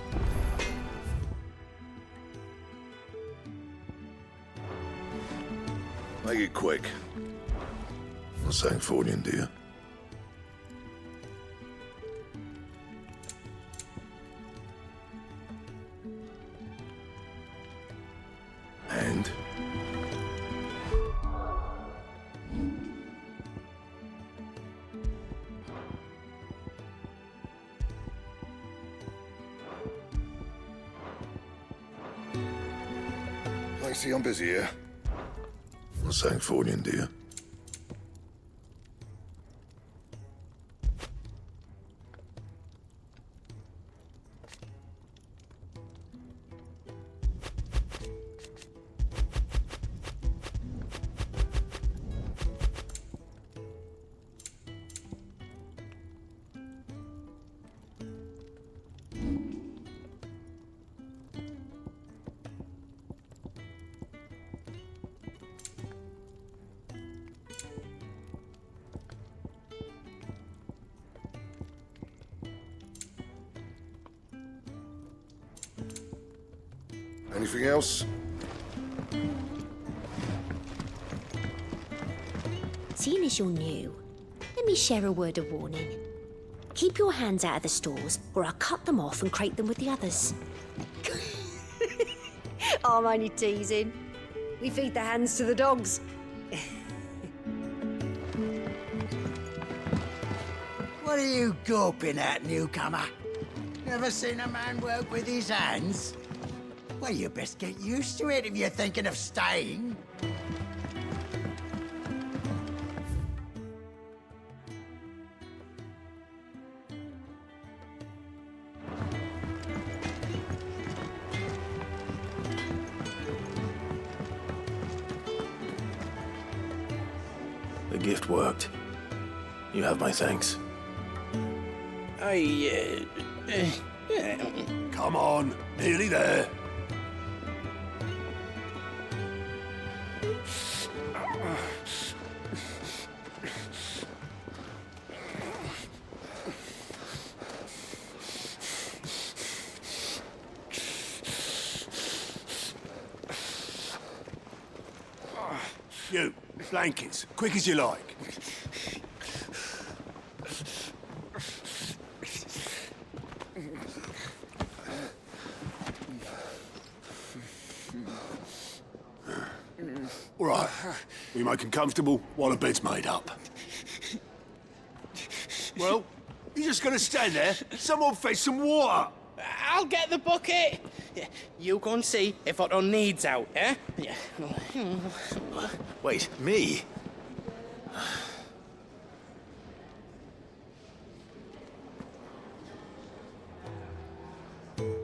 Make it quick. Not saying Fordian, do you? And? Macy, I'm busy here. What's St. Fornian, dear? Anything else? Seeing as you're new, let me share a word of warning. Keep your hands out of the stores, or I'll cut them off and crate them with the others. Oh, I'm only teasing. We feed the hands to the dogs. What are you gawping at, newcomer? Never seen a man work with his hands? Well, you best get used to it if you're thinking of staying. The gift worked. You have my thanks. Come on, nearly there. You, blankets, quick as you like. All right, we make him comfortable while the bed's made up. Well, you just gonna stand there? Someone fetch some water. I'll get the bucket. You go and see if Otto needs out, eh? Wait, me?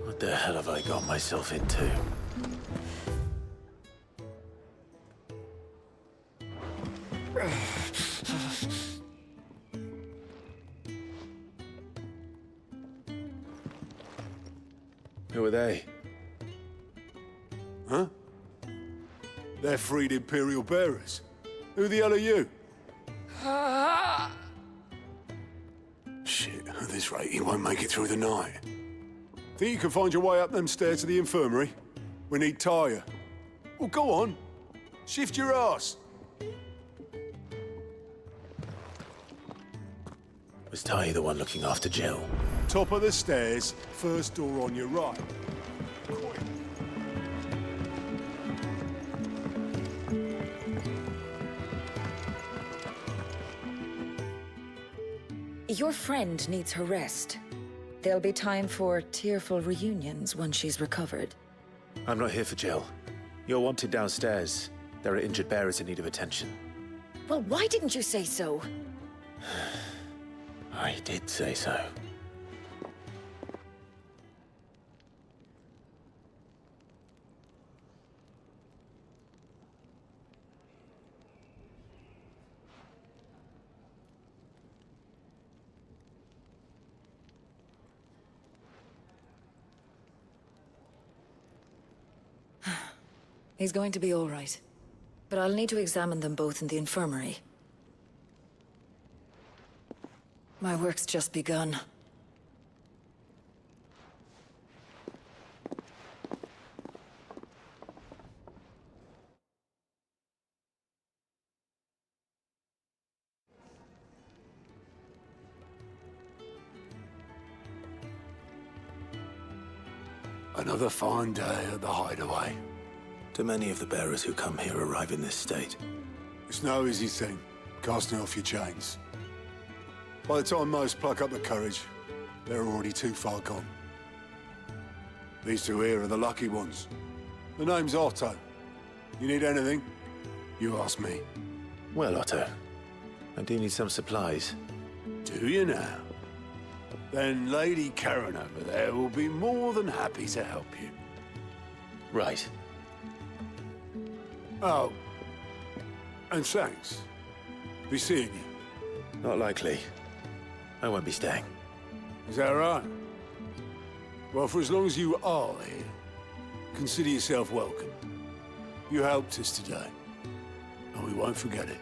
What the hell have I got myself into? Who are they? Huh? They're freed Imperial bearers. Who the hell are you? Shit, at this rate, he won't make it through the night. Think you can find your way up them stairs to the infirmary? We need Tyre. Well, go on. Shift your ass. Was Ty the one looking after Jill? Top of the stairs, first door on your right. Quick. Your friend needs her rest. There'll be time for tearful reunions once she's recovered. I'm not here for Jill. You're wanted downstairs. There are injured bearers in need of attention. Well, why didn't you say so? I did say so. He's going to be all right. But I'll need to examine them both in the infirmary. My work's just begun. Another fine day at the hideaway. Do many of the bearers who come here arrive in this state? It's no easy thing, casting off your chains. By the time most pluck up the courage, they're already too far gone. These two here are the lucky ones. The name's Otto. You need anything? You ask me. Well, Otto, I do need some supplies. Do you now? Then Lady Karen over there will be more than happy to help you. Right. Oh. And thanks. Be seeing you. Not likely. I won't be staying. Is that right? Well, for as long as you are here, consider yourself welcome. You helped us today, and we won't forget it.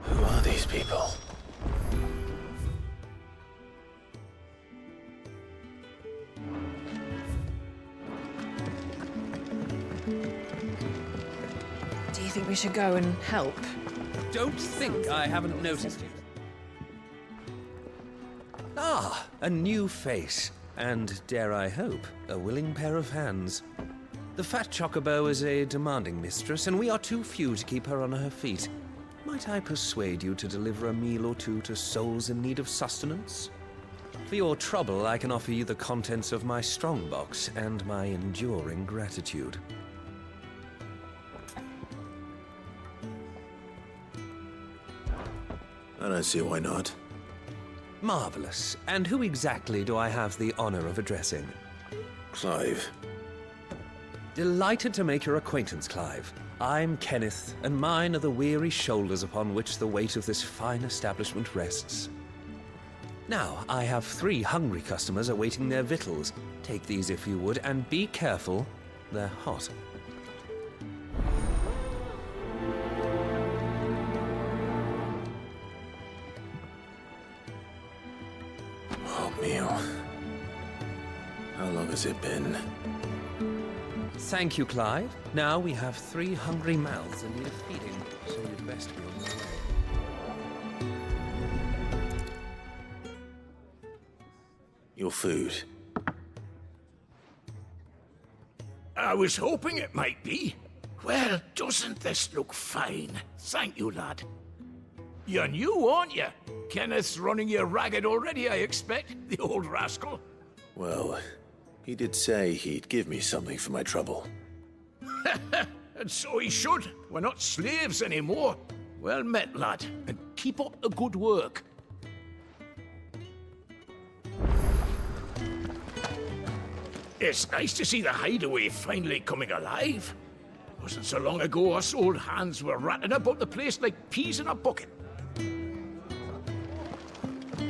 Who are these people? Do you think we should go and help? Don't think I haven't noticed you. Ah, a new face. And, dare I hope, a willing pair of hands. The fat chocobo is a demanding mistress, and we are too few to keep her on her feet. Might I persuade you to deliver a meal or two to souls in need of sustenance? For your trouble, I can offer you the contents of my strongbox and my enduring gratitude. I don't see why not. Marvelous. And who exactly do I have the honor of addressing? Clive. Delighted to make your acquaintance, Clive. I'm Kenneth, and mine are the weary shoulders upon which the weight of this fine establishment rests. Now, I have 3 hungry customers awaiting their victuals. Take these if you would, and be careful, they're hot. Hot meal. How long has it been? Thank you, Clive. Now we have 3 hungry mouths in need of feeding, so you'd best be on your way. Your food. I was hoping it might be. Well, doesn't this look fine? Thank you, lad. You're new, aren't you? Kenneth's running you ragged already, I expect, the old rascal. Well, he did say he'd give me something for my trouble. And so he should. We're not slaves anymore. Well met, lad, and keep up the good work. It's nice to see the hideaway finally coming alive. Wasn't so long ago us old hands were ratting about the place like peas in a bucket.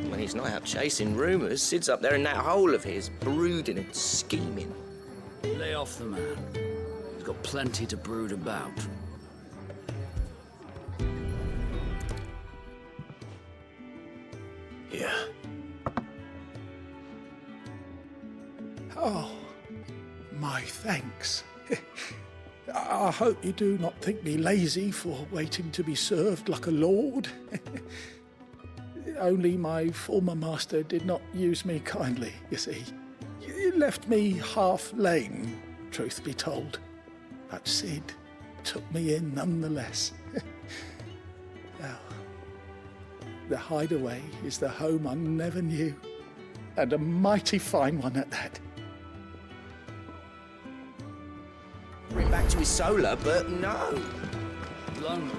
When he's not out chasing rumours, Sid's up there in that hole of his, brooding and scheming. Lay off the man. He's got plenty to brood about. Here. Oh, my thanks. I hope you do not think me lazy for waiting to be served like a lord. Only my former master did not use me kindly, you see. You left me half lame, truth be told. But Sid took me in nonetheless. Well, the hideaway is the home I never knew, and a mighty fine one at that. Bring back to his solar, but no. Lonely.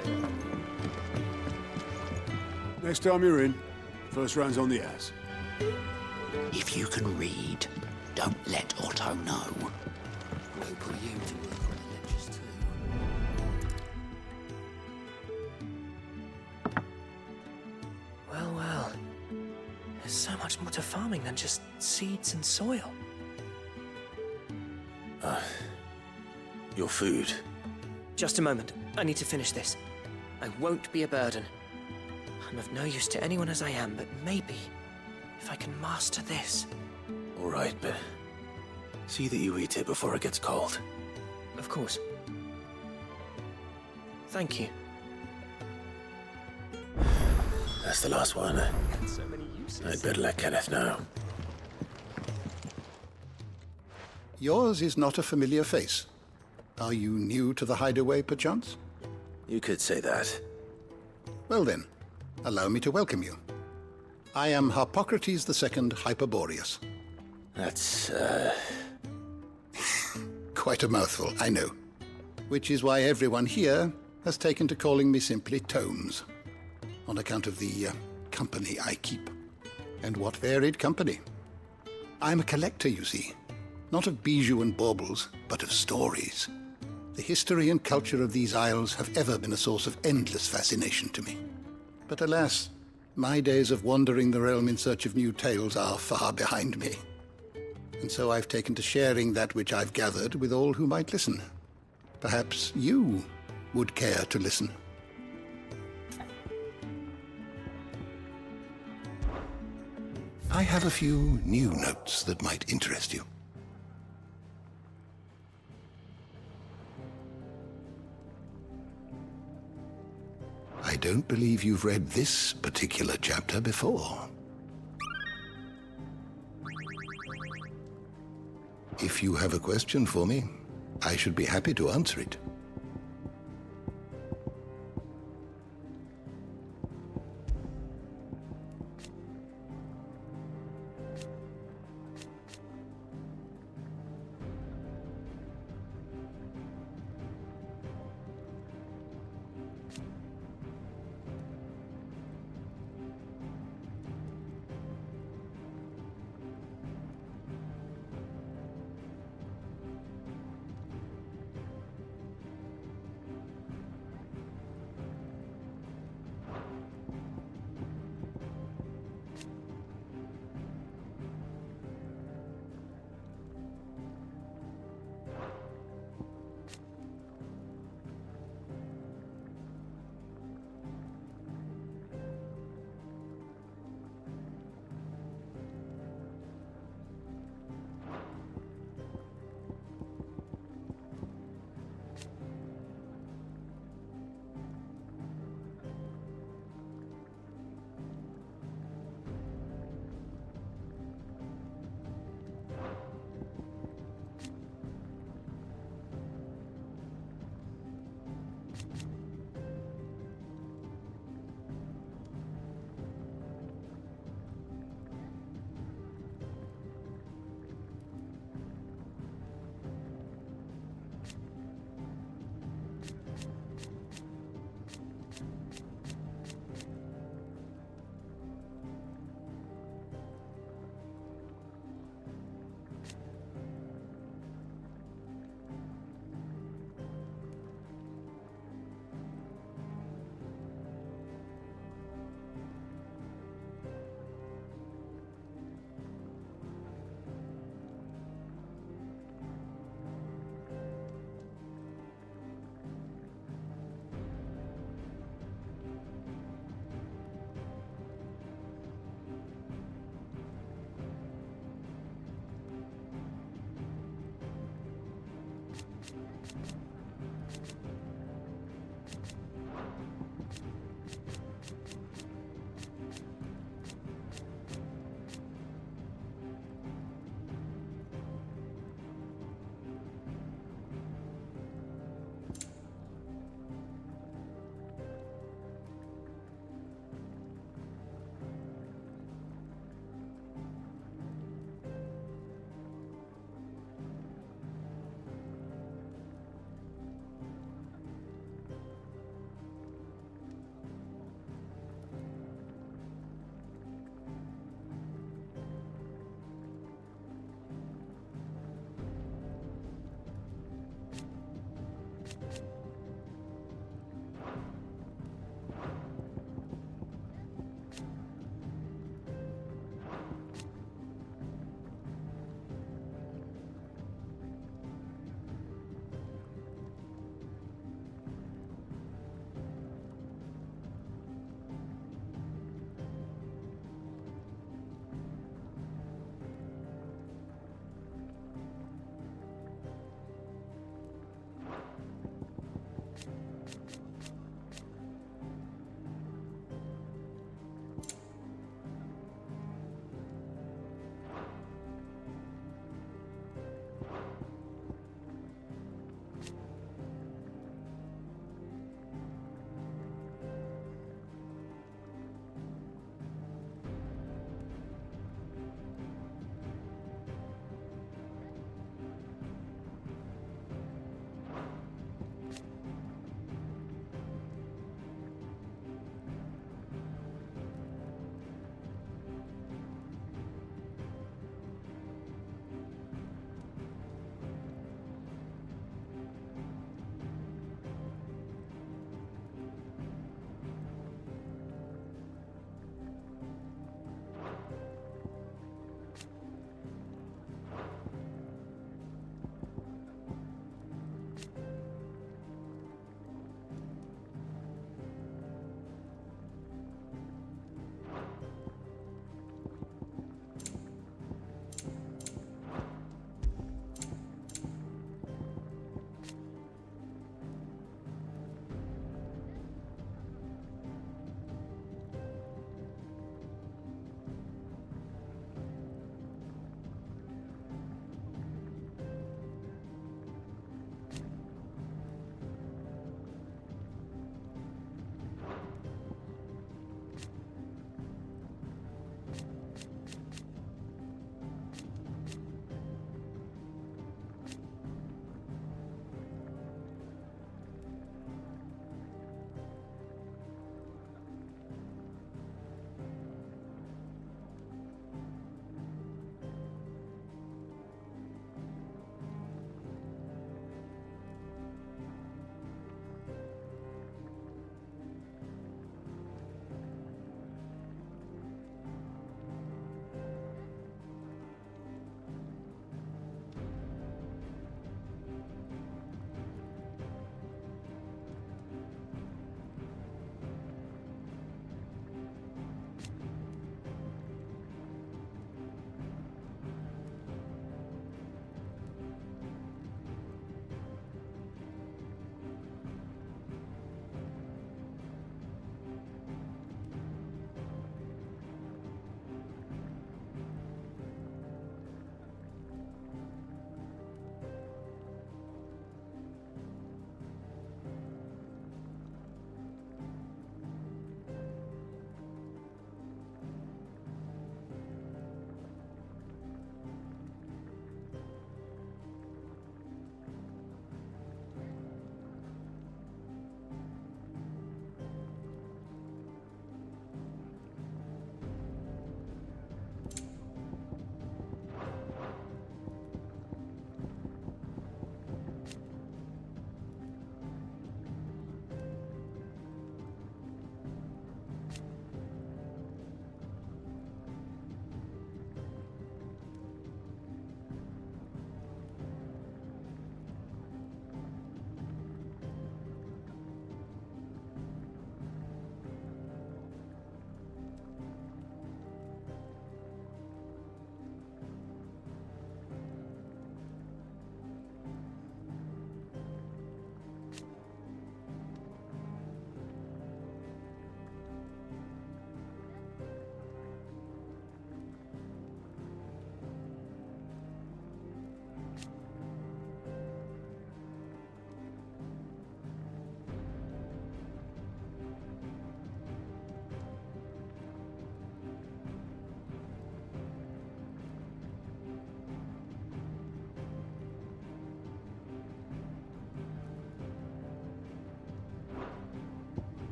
Next time you're in, first round's on the ass. If you can read, don't let Otto know. We'll put you to work on the ledgers too. Well, well. more to farming than just seeds and soil. Your food. Just a moment. I need to finish this. I won't be a burden. I'm of no use to anyone as I am, but maybe if I can master this. All right, but see that you eat it before it gets cold. Of course. Thank you. That's the last one. I'd better let Kenneth know. Yours is not a familiar face. Are you new to the hideaway, perchance? You could say that. Well then, allow me to welcome you. I am Harpocrates II Hyperboreus. That's, Quite a mouthful, I know. Which is why everyone here has taken to calling me simply Tomes, on account of the company I keep. And what varied company. I'm a collector, you see. Not of bijou and baubles, but of stories. The history and culture of these isles have ever been a source of endless fascination to me. But alas, my days of wandering the realm in search of new tales are far behind me. And so I've taken to sharing that which I've gathered with all who might listen. Perhaps you would care to listen. I have a few new notes that might interest you. I don't believe you've read this particular chapter before. If you have a question for me, I should be happy to answer it.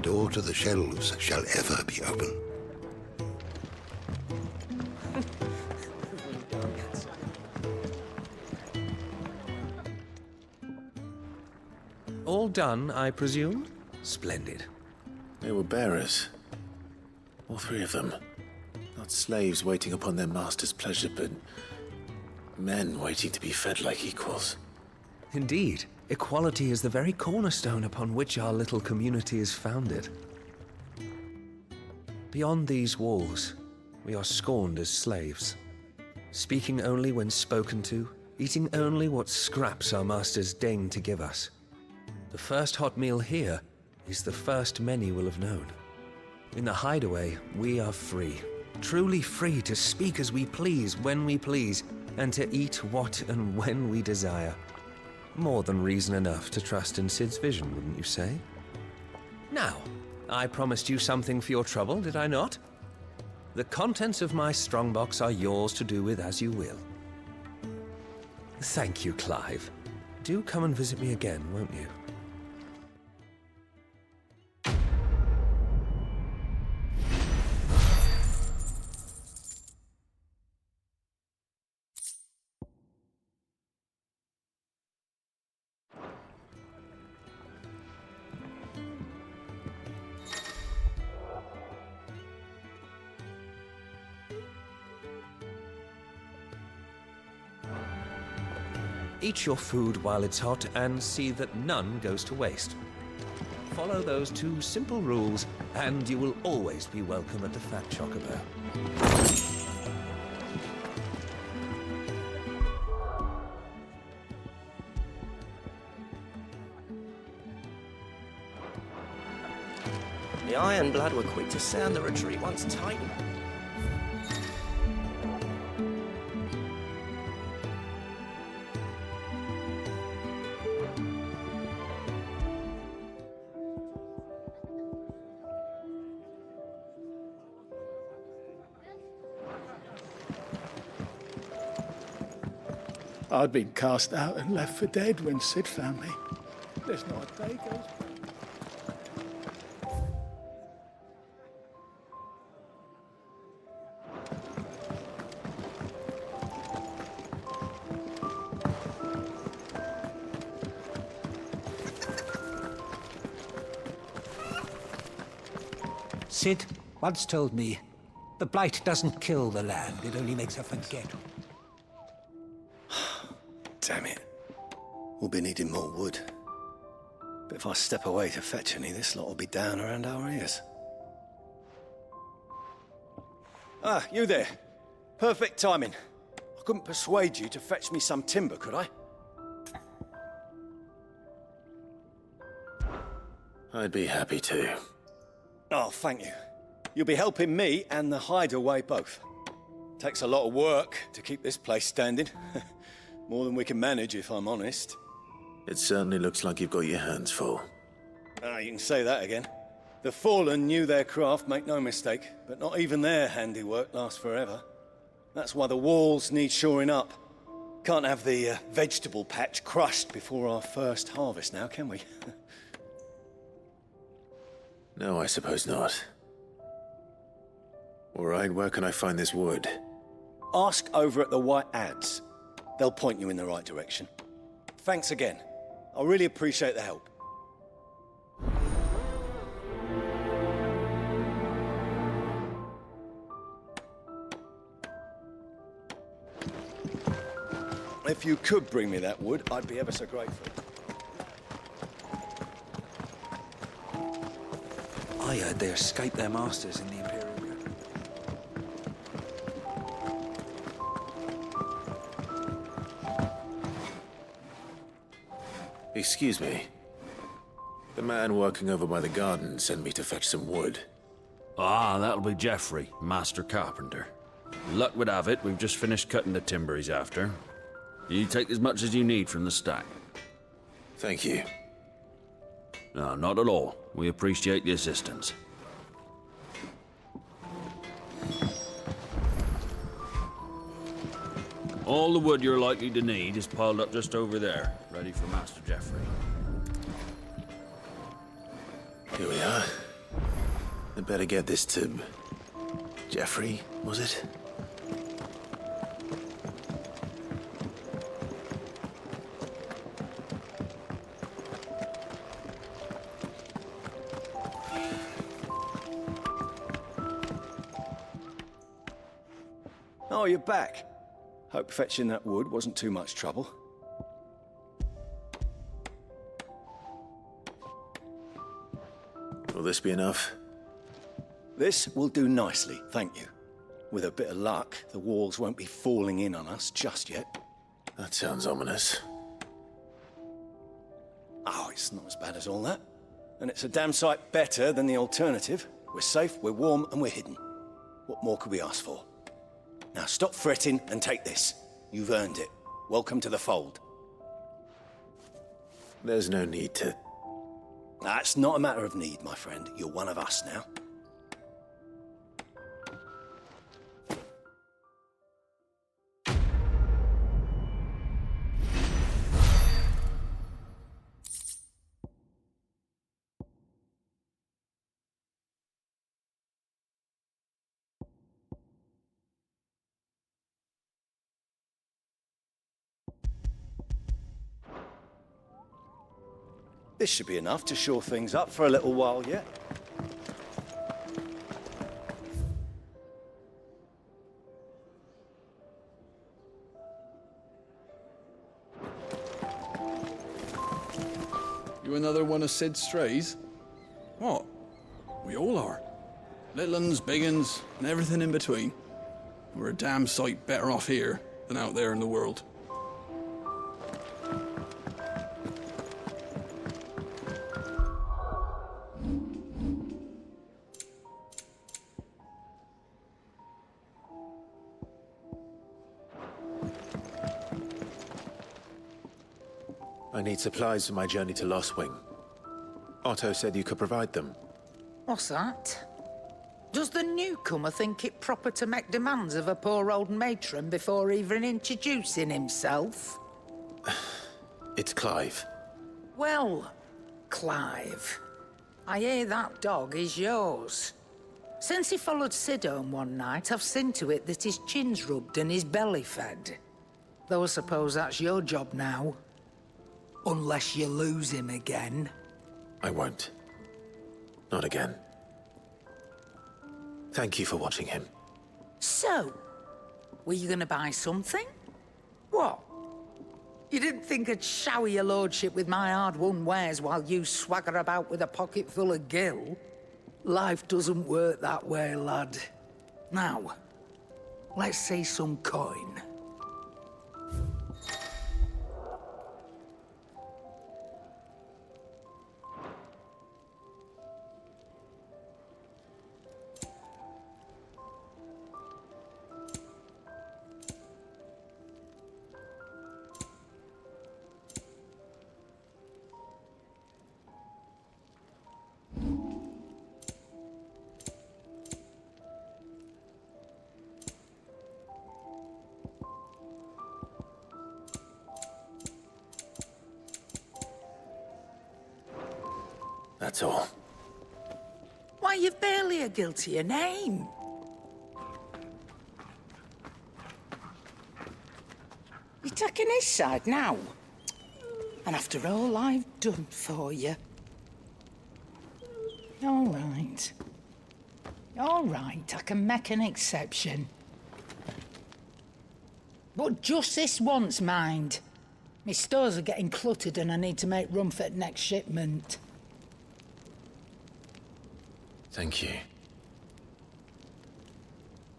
door to the shelves shall ever be open. All done, I presume? Splendid. They were bearers. All three of them. Not slaves waiting upon their master's pleasure, but men waiting to be fed like equals. Indeed. Equality is the very cornerstone upon which our little community is founded. Beyond these walls, we are scorned as slaves, speaking only when spoken to, eating only what scraps our masters deign to give us. The first hot meal here is the first many will have known. In the hideaway, we are free, truly free to speak as we please, when we please, and to eat what and when we desire. More than reason enough to trust in Sid's vision, wouldn't you say? Now, I promised you something for your trouble, did I not? The contents of my strongbox are yours to do with as you will. Thank you, Clive. Do come and visit me again, won't you? Eat your food while it's hot and see that none goes to waste. Follow those two simple rules and you will always be welcome at the Fat Chocobo. The Ironblood were quick to sound the retreat once Titan. I'd been cast out and left for dead when Sid found me. There's not a day goes by. Sid once told me, the blight doesn't kill the land, it only makes her forget. Damn it. We'll be needing more wood. But if I step away to fetch any, this lot will be down around our ears. Ah, you there. Perfect timing. I couldn't persuade you to fetch me some timber, could I? I'd be happy to. Oh, thank you. You'll be helping me and the hideaway both. Takes a lot of work to keep this place standing. More than we can manage, if I'm honest. It certainly looks like you've got your hands full. Ah, you can say that again. The Fallen knew their craft, make no mistake, but not even their handiwork lasts forever. That's why the walls need shoring up. Can't have the vegetable patch crushed before our first harvest now, can we? No, I suppose not. All right, where can I find this wood? Ask over at the White Ads. They'll point you in the right direction. Thanks again. I really appreciate the help. If you could bring me that wood, I'd be ever so grateful. I heard they escaped their masters in the Imperial Guard. Excuse me. The man working over by the garden sent me to fetch some wood. Ah, that'll be Geoffrey, Master Carpenter. Luck would have it, we've just finished cutting the timber he's after. You take as much as you need from the stack. Thank you. No, not at all. We appreciate the assistance. All the wood you're likely to need is piled up just over there, ready for Master Geoffrey. Here we are. I'd better get this to... Jeffrey, was it? Oh, you're back. Hope fetching that wood wasn't too much trouble. Will this be enough? This will do nicely, thank you. With a bit of luck, the walls won't be falling in on us just yet. That sounds ominous. Oh, it's not as bad as all that. And it's a damn sight better than the alternative. We're safe, we're warm, and we're hidden. What more could we ask for? Now stop fretting and take this. You've earned it. Welcome to the fold. There's no need to... That's not a matter of need, my friend. You're one of us now. This should be enough to shore things up for a little while yet. You another one of Sid's strays? What? We all are. Little uns, big uns, and everything in between. We're a damn sight better off here than out there in the world. I need supplies for my journey to Lost Wing. Otto said you could provide them. What's that? Does the newcomer think it proper to make demands of a poor old matron before even introducing himself? It's Clive. Well, Clive, I hear that dog is yours. Since he followed Sid home one night, I've seen to it that his chin's rubbed and his belly fed. Though I suppose that's your job now. Unless you lose him again. I won't. Not again. Thank you for watching him. So, were you gonna buy something? What? You didn't think I'd shower your lordship with my hard-won wares while you swagger about with a pocket full of gil? Life doesn't work that way, lad. Now, let's see some coin. That's all. Why, you've barely a guiltier name. You're taking his side now? And after all I've done for you? All right. All right, I can make an exception. But just this once, mind. My stores are getting cluttered and I need to make room for the next shipment. Thank you.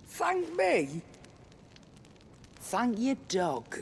Thank me? Thank your dog.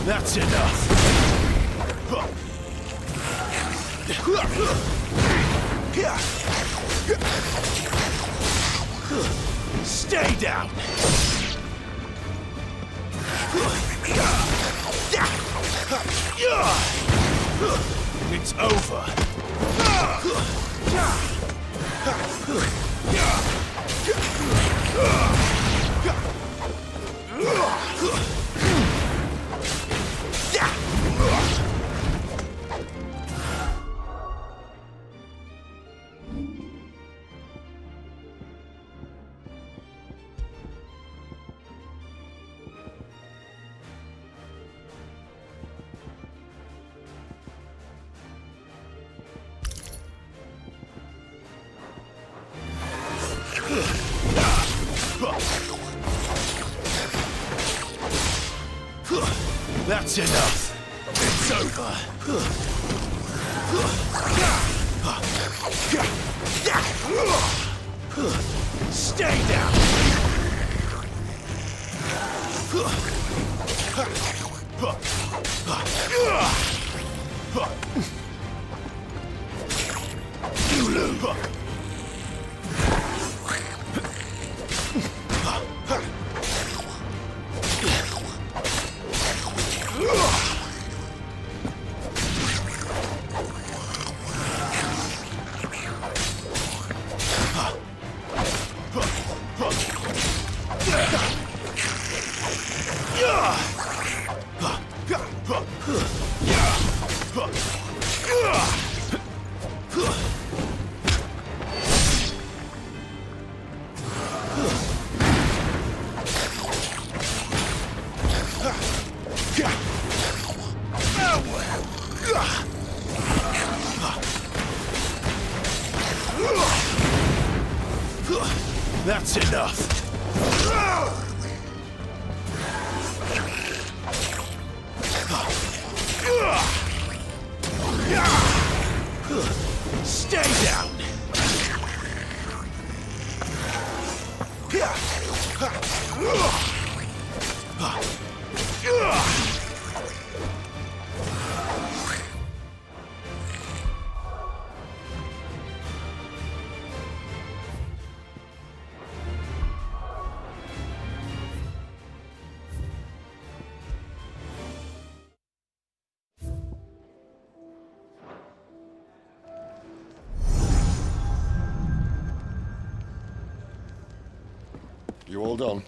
That's enough. Stay down. It's over. That's enough. It's over. Stay down. You lose. That's enough. Stay down. You all done?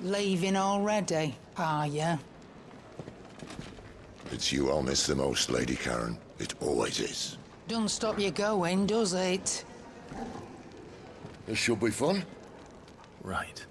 Leaving already, are you? It's you I'll miss the most, Lady Karen. It always is. Don't stop you going, does it? This should be fun. Right.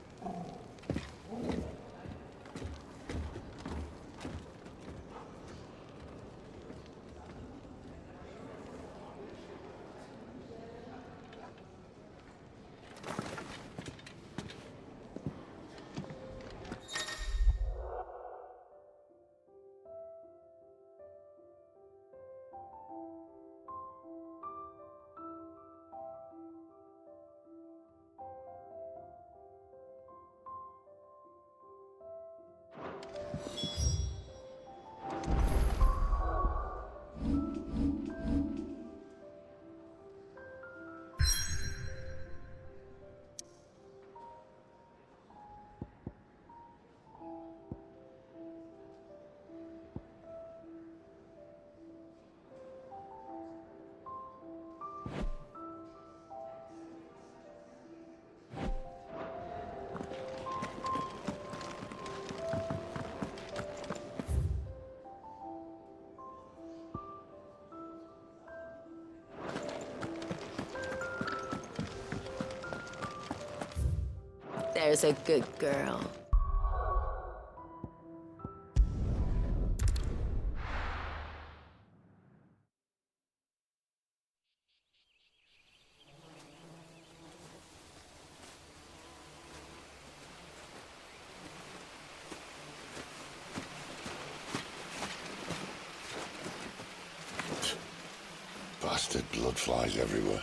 There's a good girl. Bastard blood flies everywhere.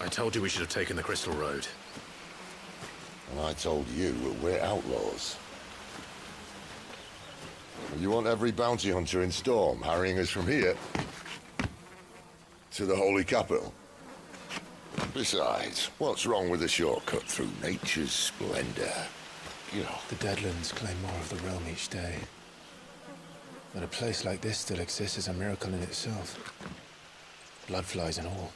I told you we should have taken the Crystal Road. And I told you we're outlaws. You want every bounty hunter in Storm harrying us from here to the Holy Capital? Besides, what's wrong with a shortcut through nature's splendor? You know. The Deadlands claim more of the realm each day. That a place like this still exists is a miracle in itself. Bloodflies and all.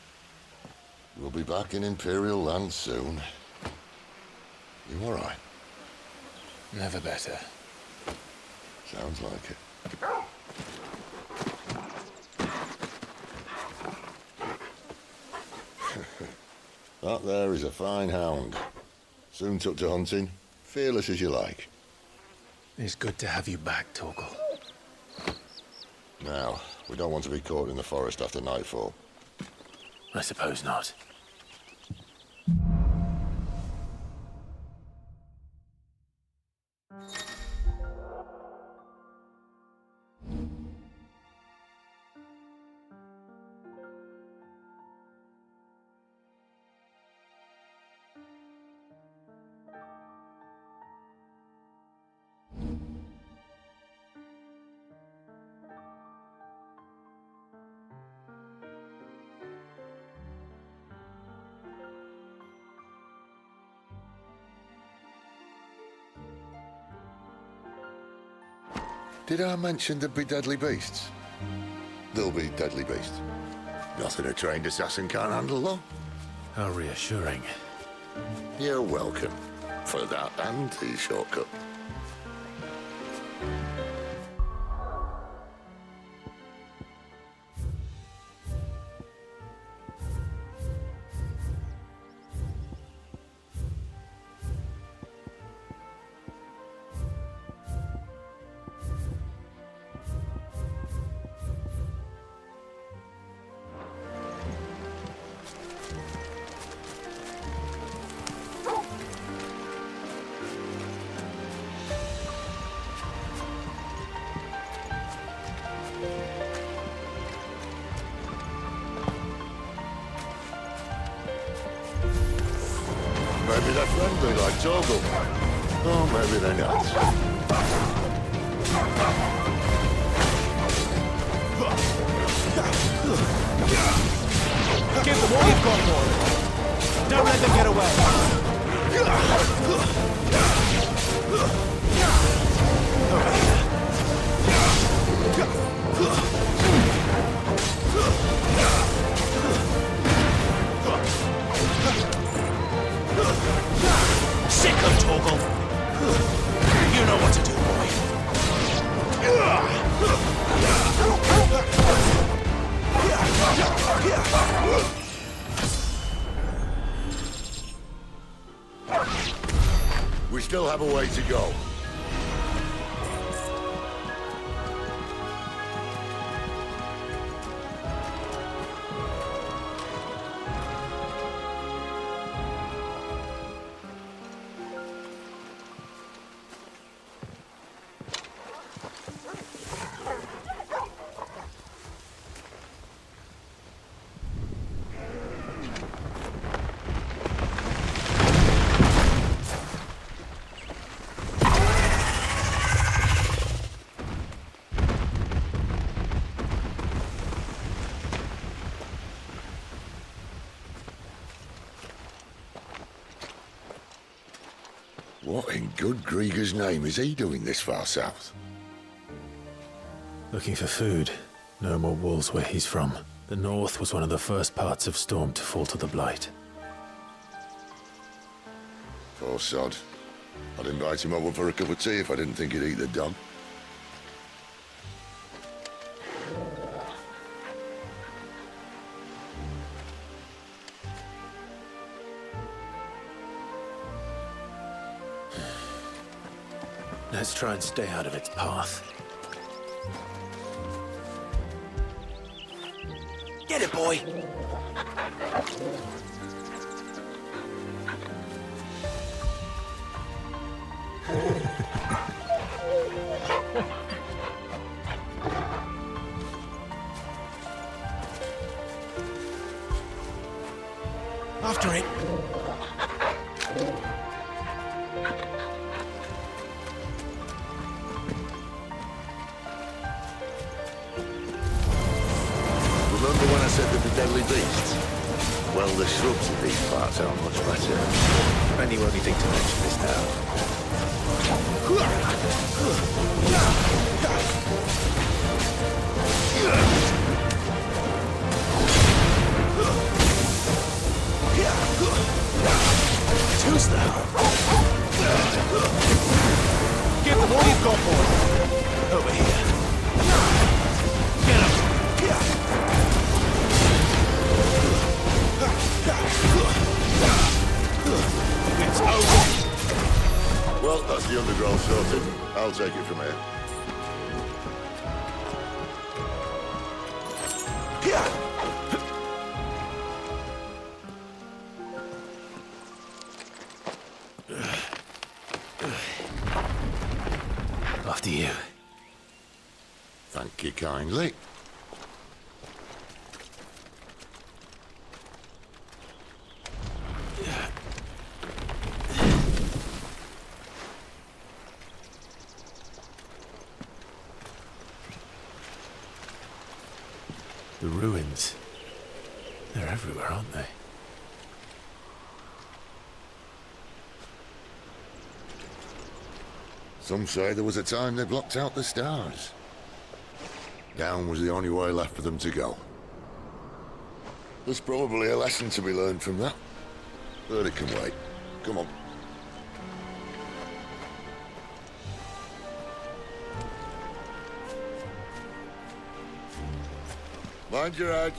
We'll be back in Imperial land soon. You all right? Never better. Sounds like it. That there is a fine hound. Soon took to hunting. Fearless as you like. It's good to have you back, Torgal. Now, we don't want to be caught in the forest after nightfall. I suppose not. Did I mention there'd be deadly beasts? There'll be deadly beasts. Nothing a trained assassin can't handle, though. How reassuring. You're welcome. For that and the shortcut. Maybe they're friendly like Torgal. Or maybe they're not. Give them all you've got, boy. Don't let them get away. Sick of Torgal. You know what to do, boy. We still have a way to go. What in good Grieger's name is he doing this far south? Looking for food. No more wolves where he's from. The north was one of the first parts of Storm to fall to the Blight. Poor sod. I'd invite him over for a cup of tea if I didn't think he'd eat the dog. Let's try and stay out of its path. Get it, boy! After it. Remember when I said they'd be deadly beasts? Well, the shrubs in these parts are much better. And you won't think to mention this now. Too slow. Give them all you've got, boy. Over here. Get up. It's over. Well, that's the undergrowth sorted. I'll take it from here. After you. Thank you kindly. The ruins. They're everywhere, aren't they? Some say there was a time they blocked out the stars. Down was the only way left for them to go. There's probably a lesson to be learned from that. But it can wait. Come on. Mind your head.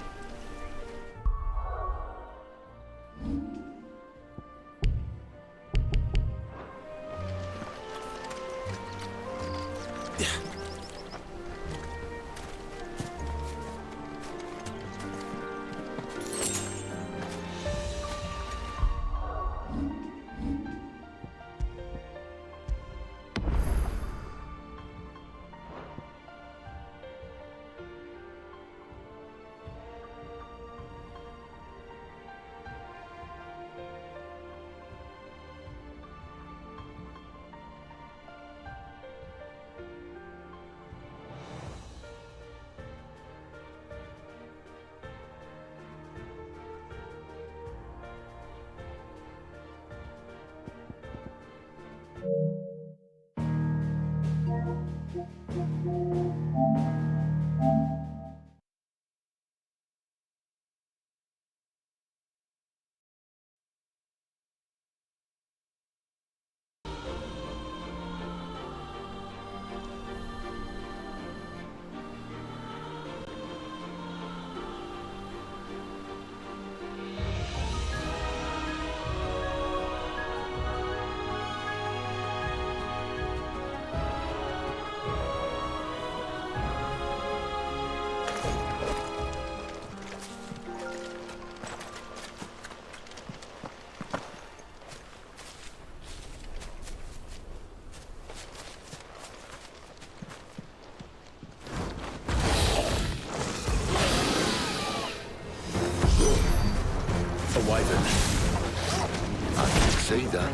I can see that.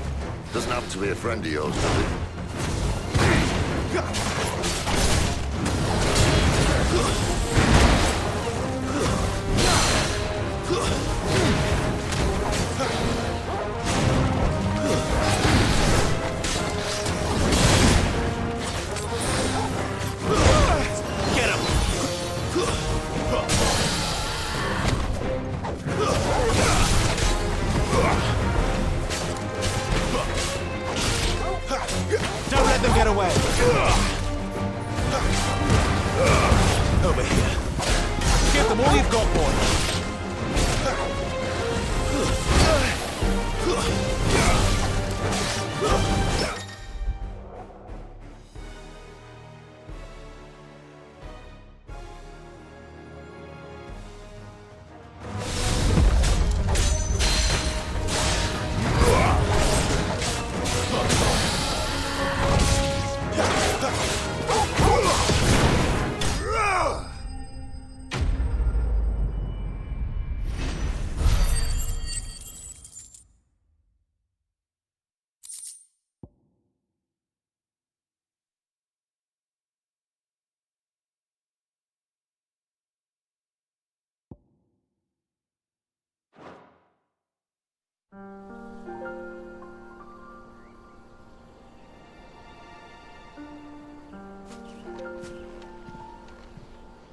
Doesn't happen to be a friend of yours, does it? Get him! Don't let them get away! Over here.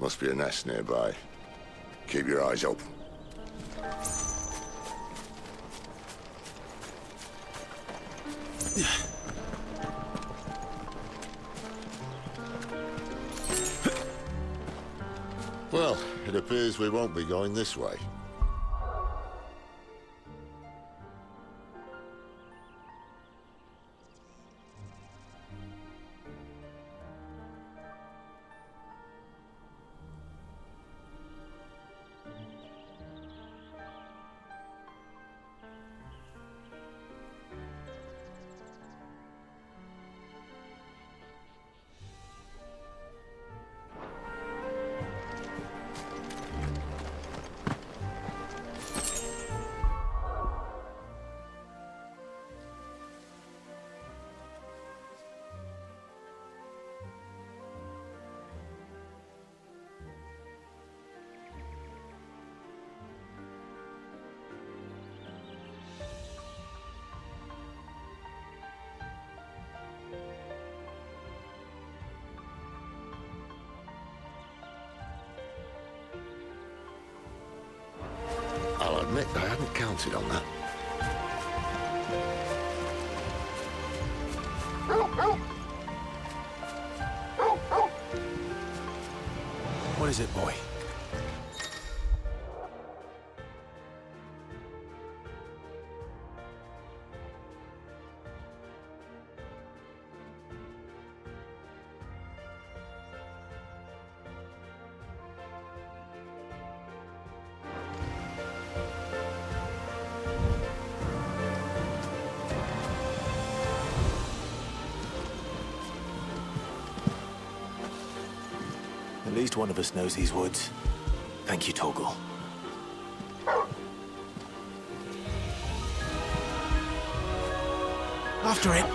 Must be a nest nearby. Keep your eyes open. Well, it appears we won't be going this way. I'll admit I hadn't counted on that. What is it, boy? At least one of us knows these woods. Thank you, Torgal. After it!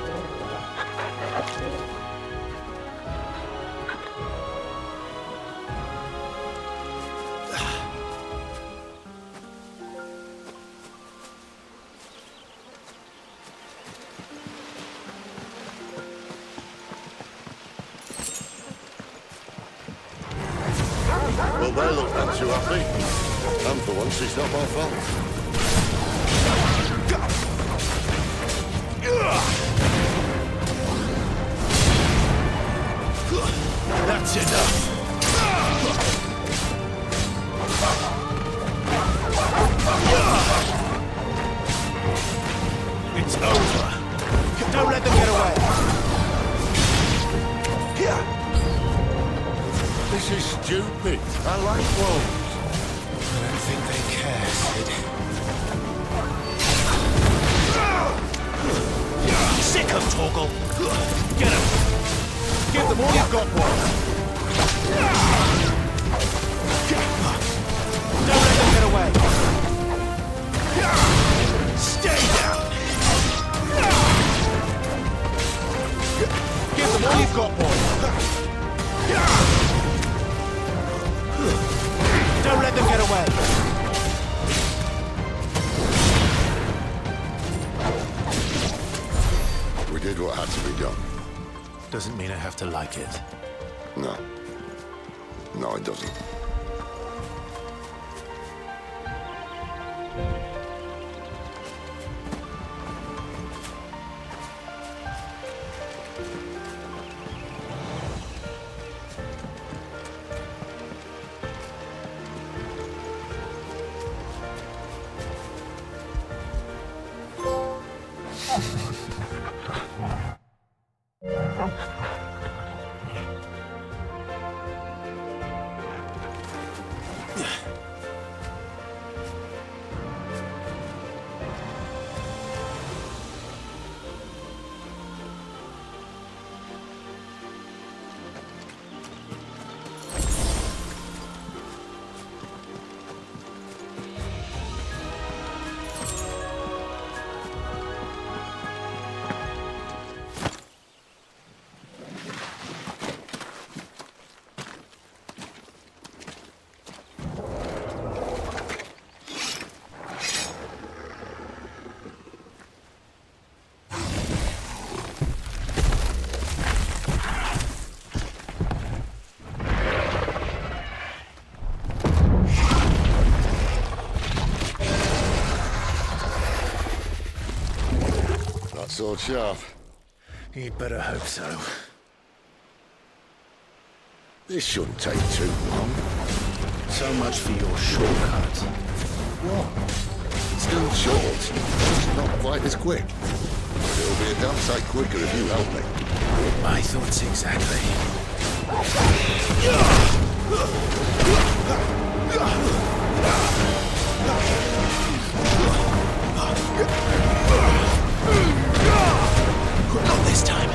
Well, they look not too happy. And for once, it's not my fault. That's enough. It's over. Don't let them get away. This is stupid. I like wolves. I don't think they care, Sid. Sick of Torgal. Get him. Give them all you've got, boy. Don't let them get away. Stay down. Give them all you've got, boy. Don't let them get away. We did what had to be done. Doesn't mean I have to like it. No. No, it doesn't. sword sharp? You'd better hope so. This shouldn't take too long. So much for your shortcut. What? Still short, just not quite as quick. It'll be a damn sight quicker if you help me. My thoughts exactly. Not this time.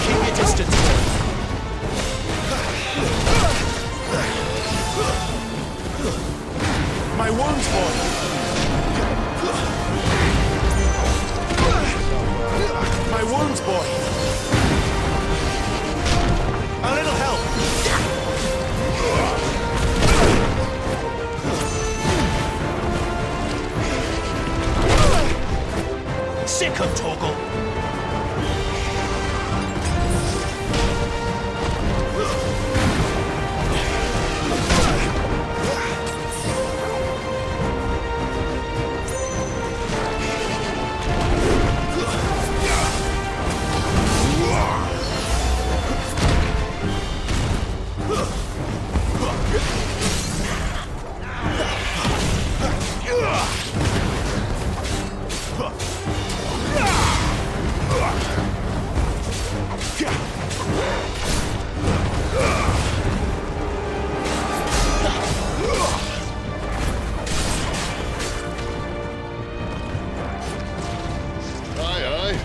Keep your distance. My wounds, boy. My wounds, boy. A little help. Sick of Torgal.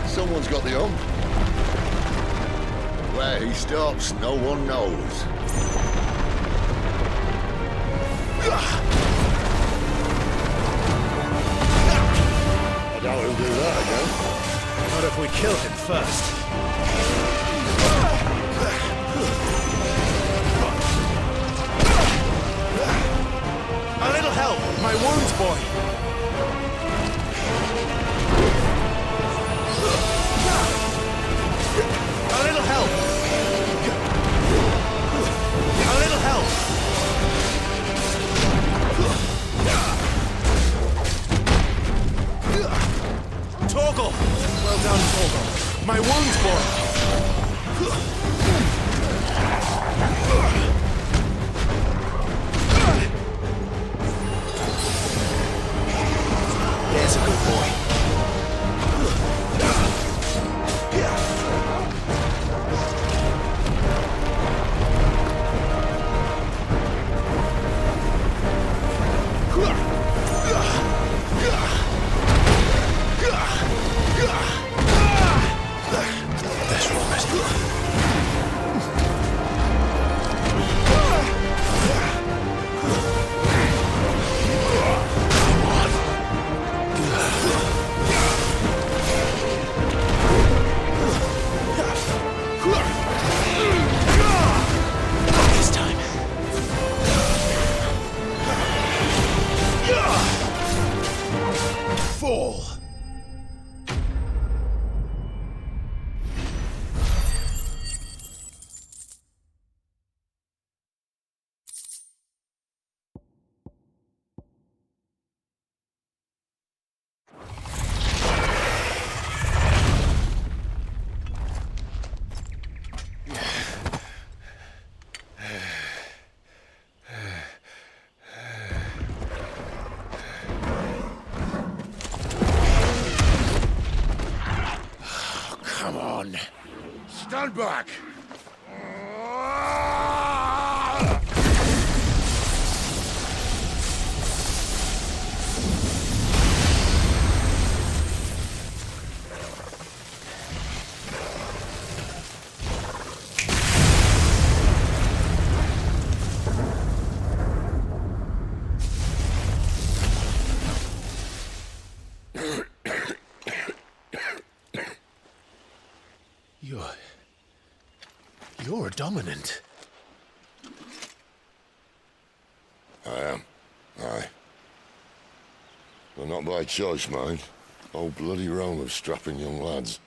Someone's got the hump. Where he stops, no one knows. I doubt he'll do that again. Not if we kill him first. A little help! My wounds, boy! A little help! A little help! Torgal! Well done, Torgal. My wounds, boy! There's a good boy. That's right. This time. Fall! Come on. Stand back! You're dominant. I am. Aye. But not by choice, mind. Whole bloody realm of strapping young lads.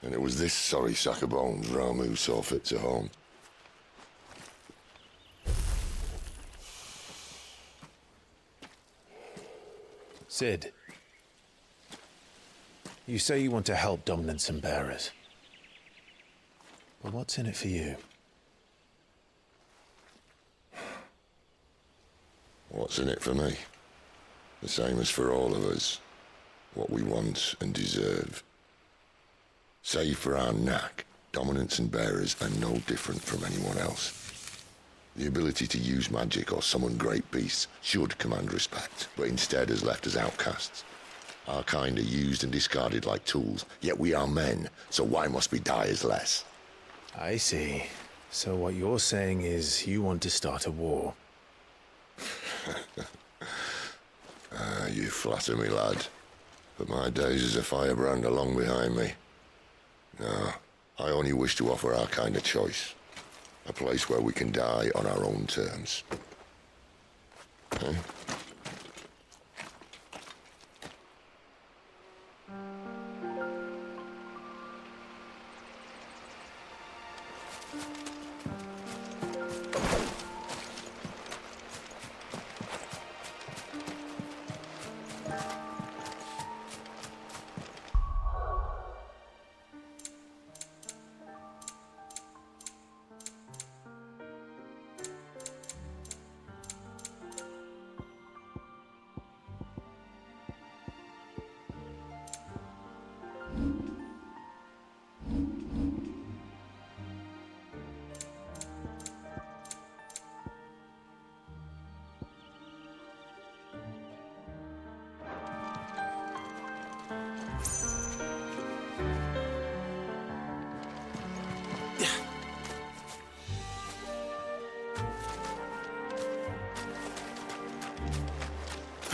And it was this sorry sack of bones Ramu saw fit to haunt. Sid, you say you want to help dominants and bearers. But what's in it for you? What's in it for me? The same as for all of us. What we want and deserve. Save for our knack, dominants and bearers are no different from anyone else. The ability to use magic or summon great beasts should command respect, but instead has left us outcasts. Our kind are used and discarded like tools, yet we are men, so why must we die as less? I see. So what you're saying is you want to start a war. You flatter me, lad. But my days as a firebrand are long behind me. No, I only wish to offer our kind a choice. A place where we can die on our own terms. Huh?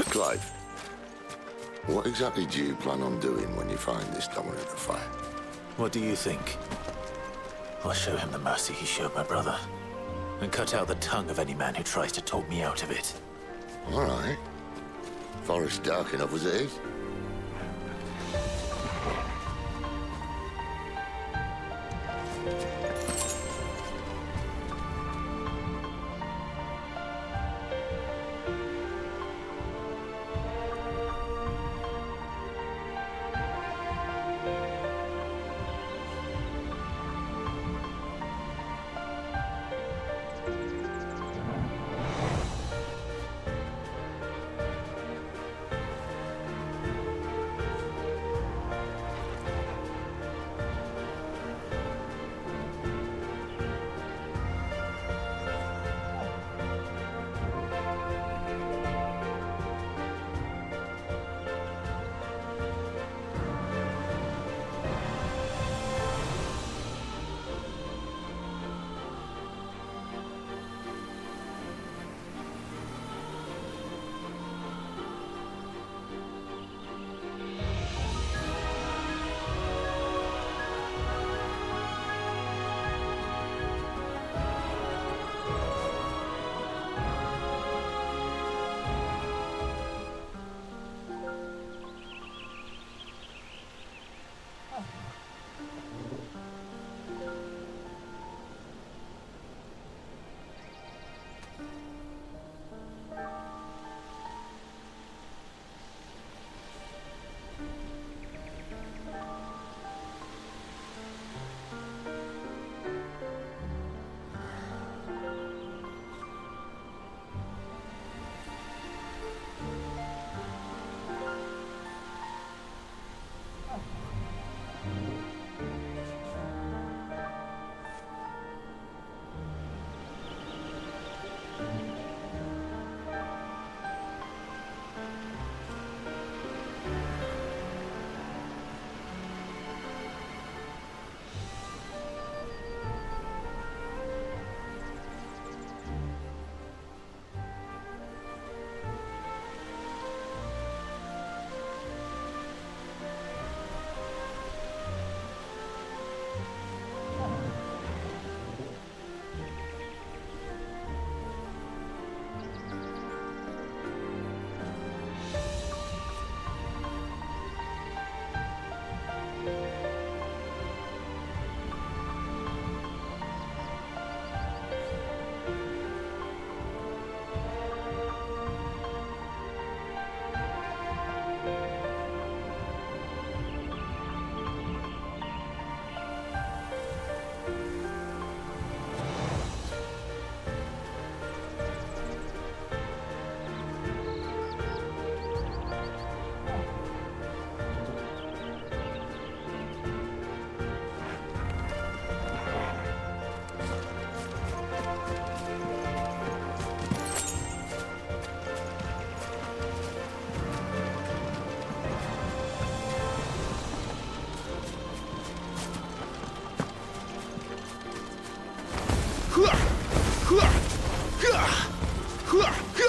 Clive, what exactly do you plan on doing when you find this dominant of fire? What do you think? I'll show him the mercy he showed my brother, and cut out the tongue of any man who tries to talk me out of it. All right. Forest dark enough as it is.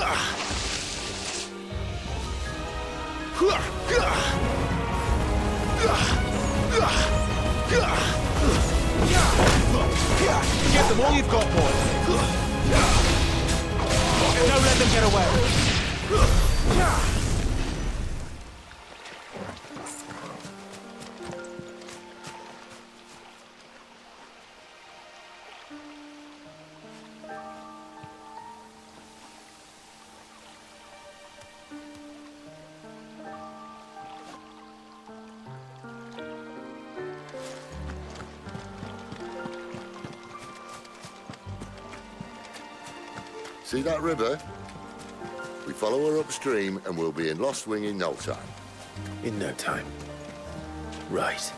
Give them all you've got, boys. Don't let them get away. See that river? We follow her upstream and we'll be in Lost Wing in no time. In no time. Right.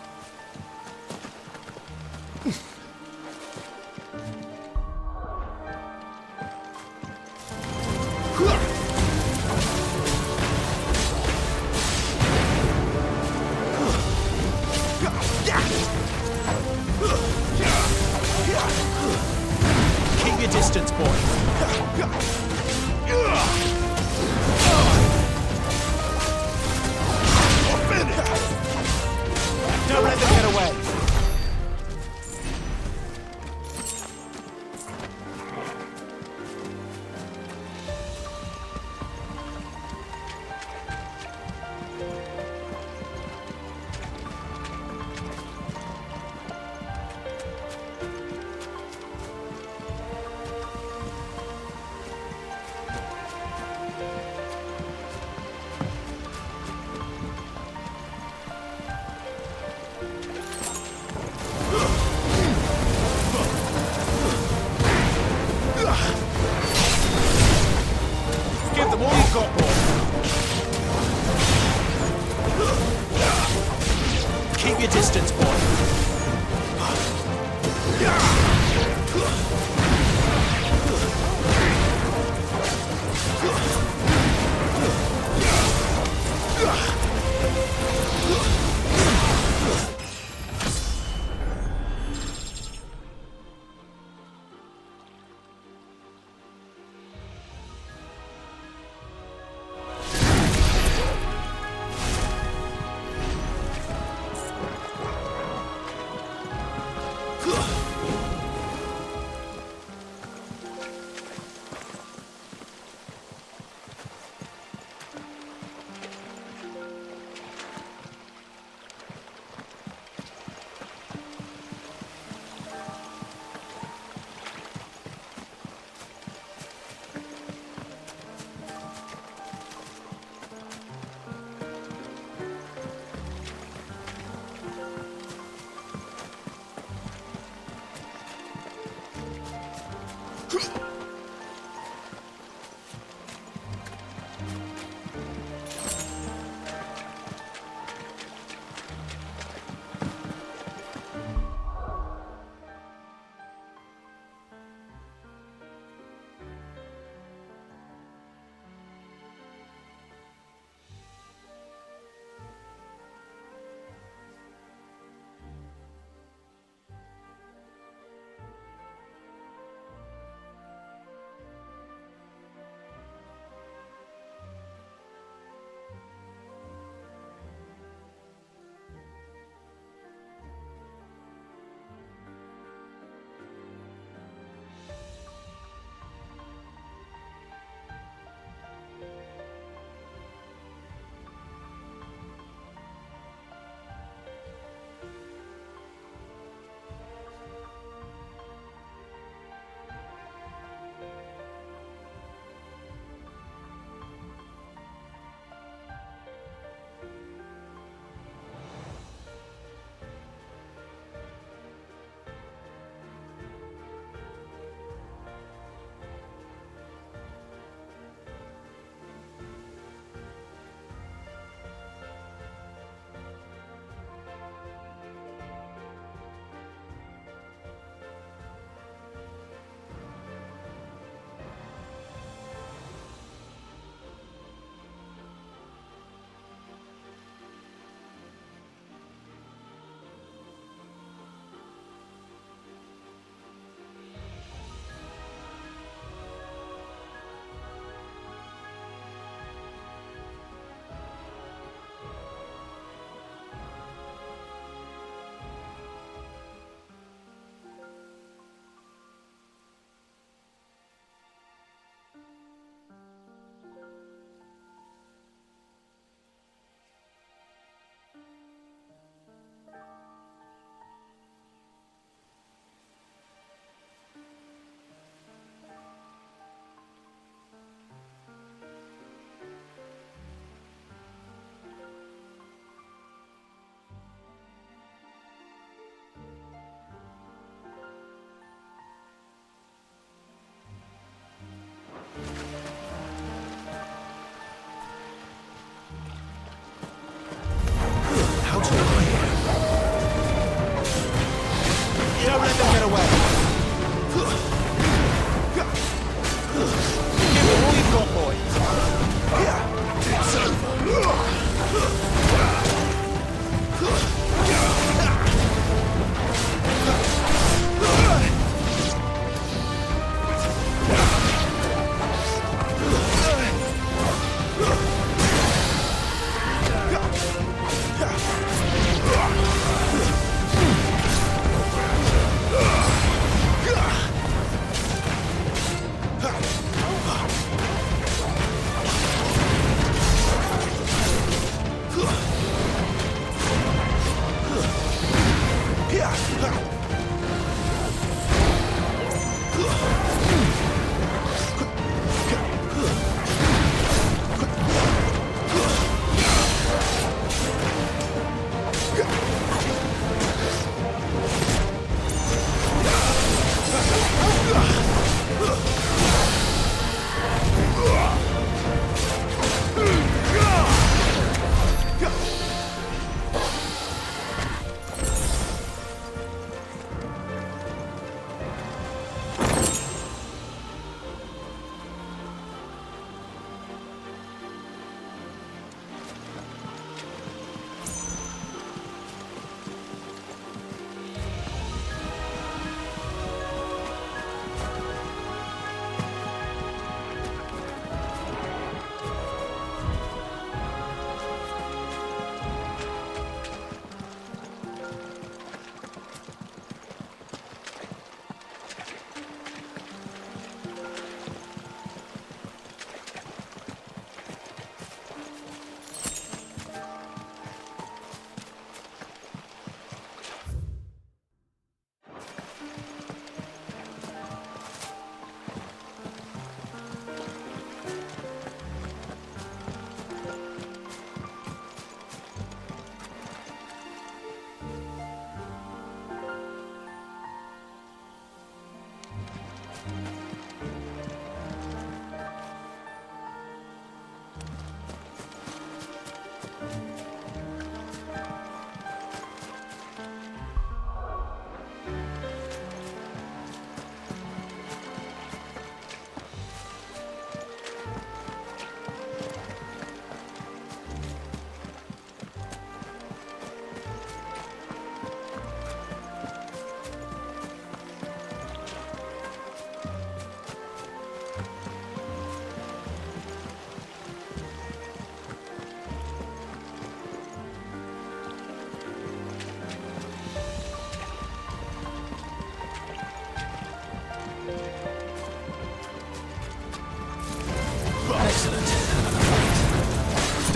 Keep your distance, boys. Don't let them get away. Give them all you've got, boys. Keep your distance, boys.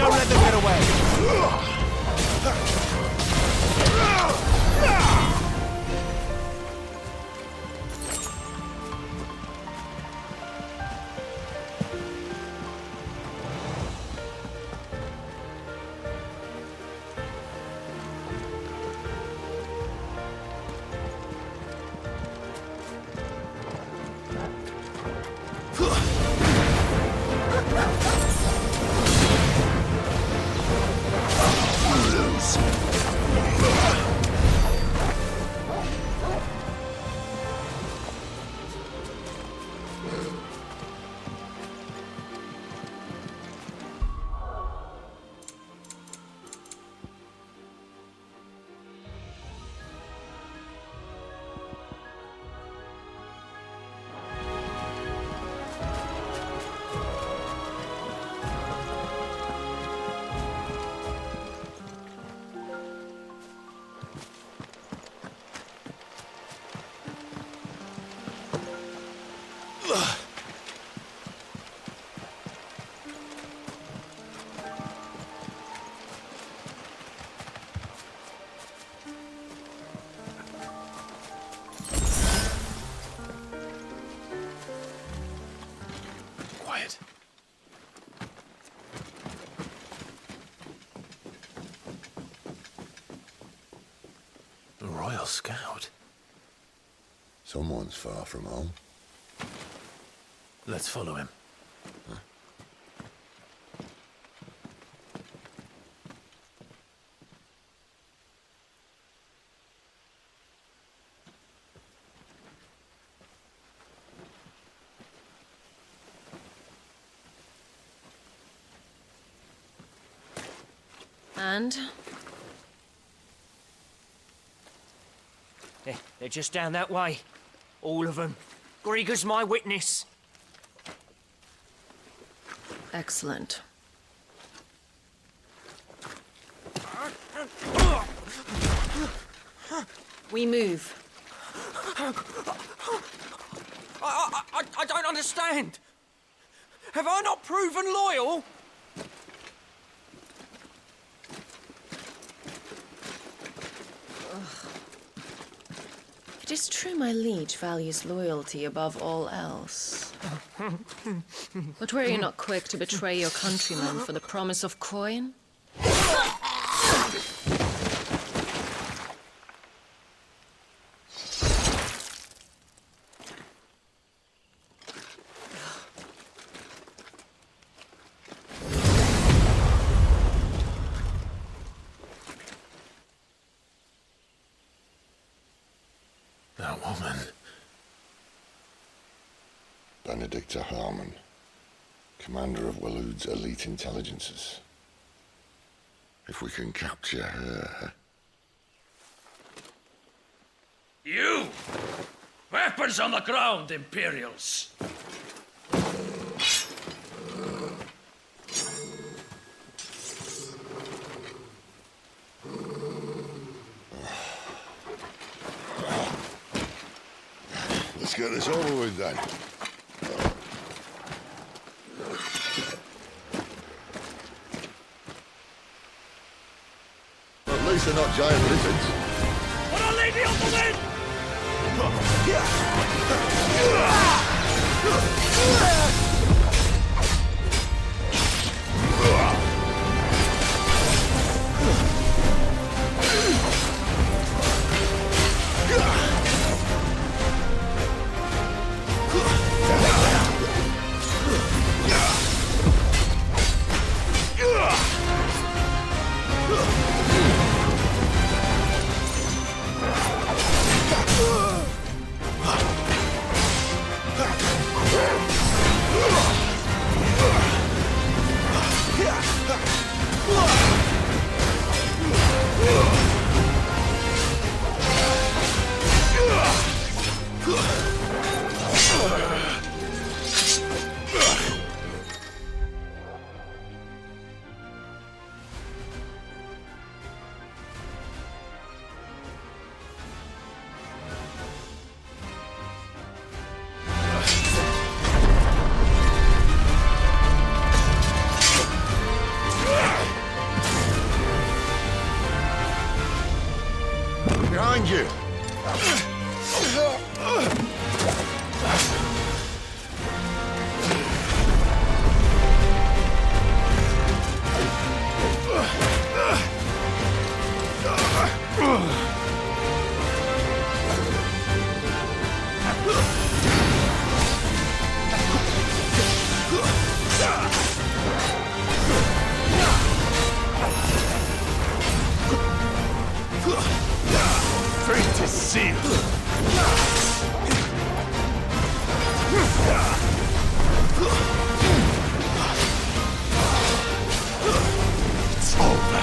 Don't let them get away! Quiet. A Royal Scout? Someone's far from home. Let's follow him. And? They're just down that way. All of them. Grieger's my witness. Excellent. We move. I don't understand. Have I not proven loyal? It is true my liege values loyalty above all else. But were you not quick to betray your countrymen for the promise of coin? That woman. Benedicta Harmon, commander of Waloed's elite intelligences. If we can capture her... You! Weapons on the ground, Imperials! Let's get this over with then. At least they're not giant lizards. Put a lady on the wind! you! Fate is sealed. It's over.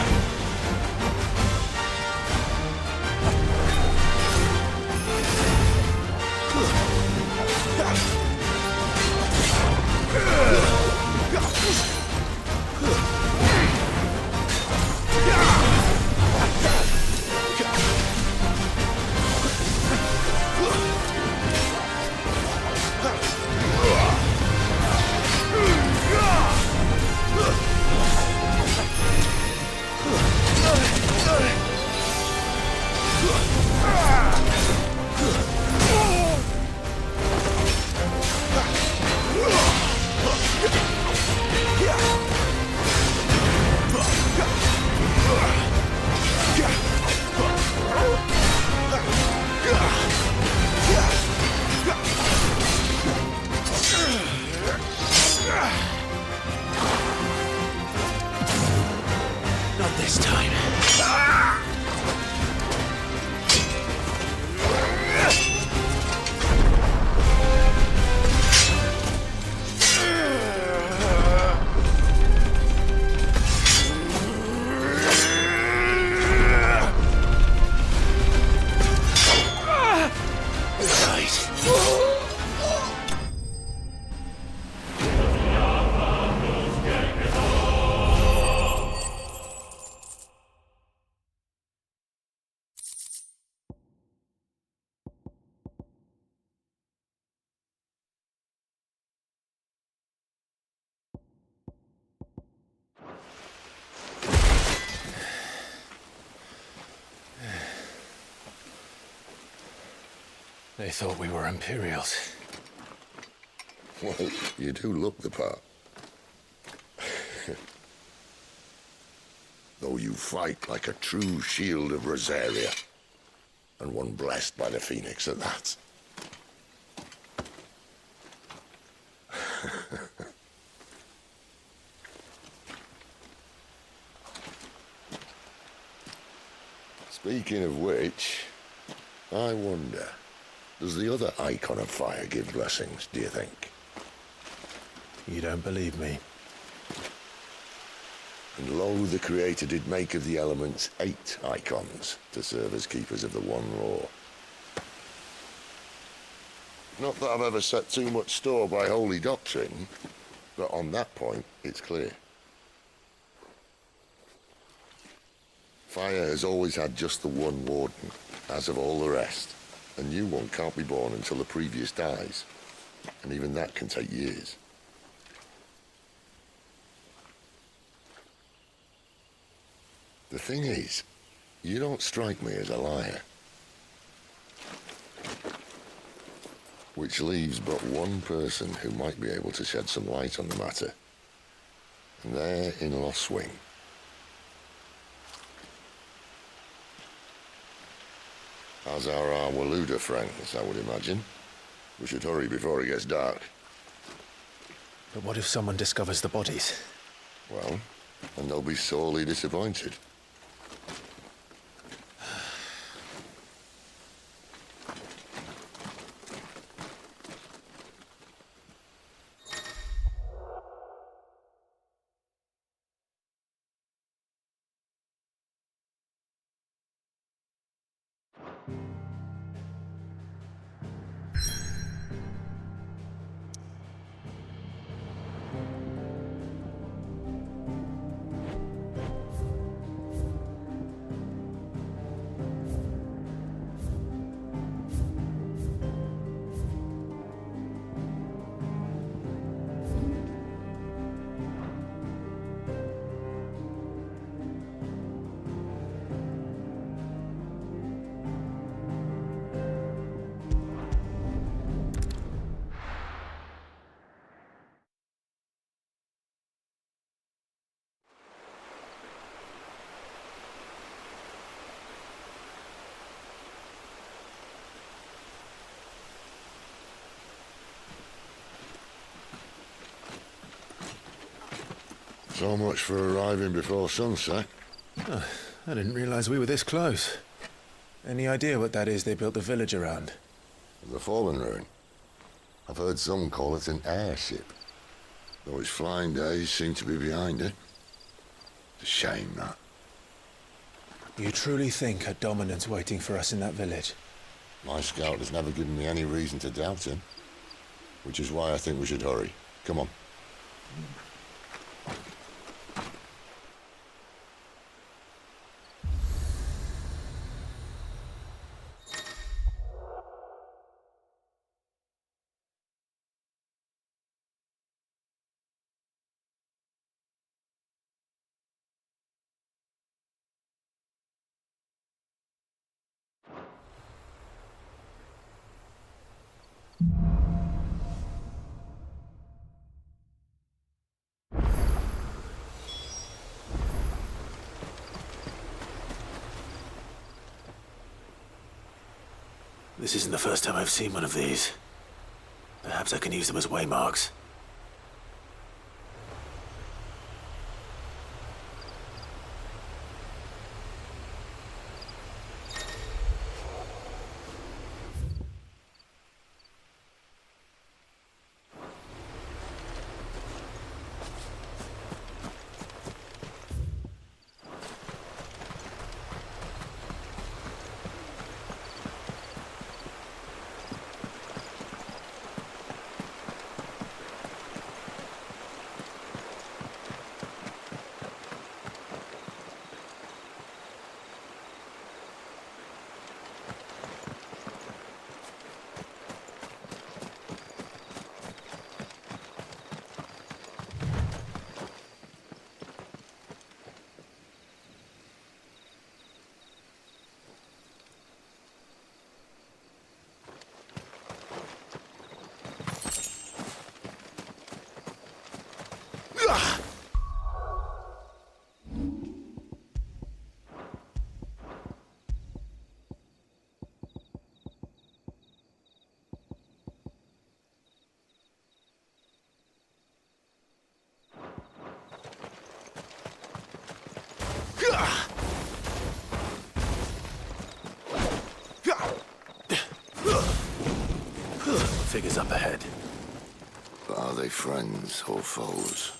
Not this time. They thought we were Imperials. Well, you do look the part. Though you fight like a true shield of Rosaria. And one blessed by the Phoenix at that. Speaking of which, I wonder, does the other icon of fire give blessings, do you think? You don't believe me? And lo, the Creator did make of the elements 8 icons to serve as keepers of the one law. Not that I've ever set too much store by holy doctrine, but on that point, it's clear. Fire has always had just the one warden, as of all the rest. A new one can't be born until the previous dies, and even that can take years. The thing is, you don't strike me as a liar. Which leaves but one person who might be able to shed some light on the matter. And they're in Lost Swing. As are our Waluda friends, I would imagine. We should hurry before it gets dark. But what if someone discovers the bodies? Well, and they'll be sorely disappointed. So much for arriving before sunset. Oh, I didn't realize we were this close. Any idea what that is they built the village around? The fallen ruin. I've heard some call it an airship. Though its flying days seem to be behind it. It's a shame, that. You truly think a dominant's waiting for us in that village? My scout has never given me any reason to doubt him. Which is why I think we should hurry. Come on. This isn't the first time I've seen one of these. Perhaps I can use them as waymarks. Figures up ahead. But are they friends or foes?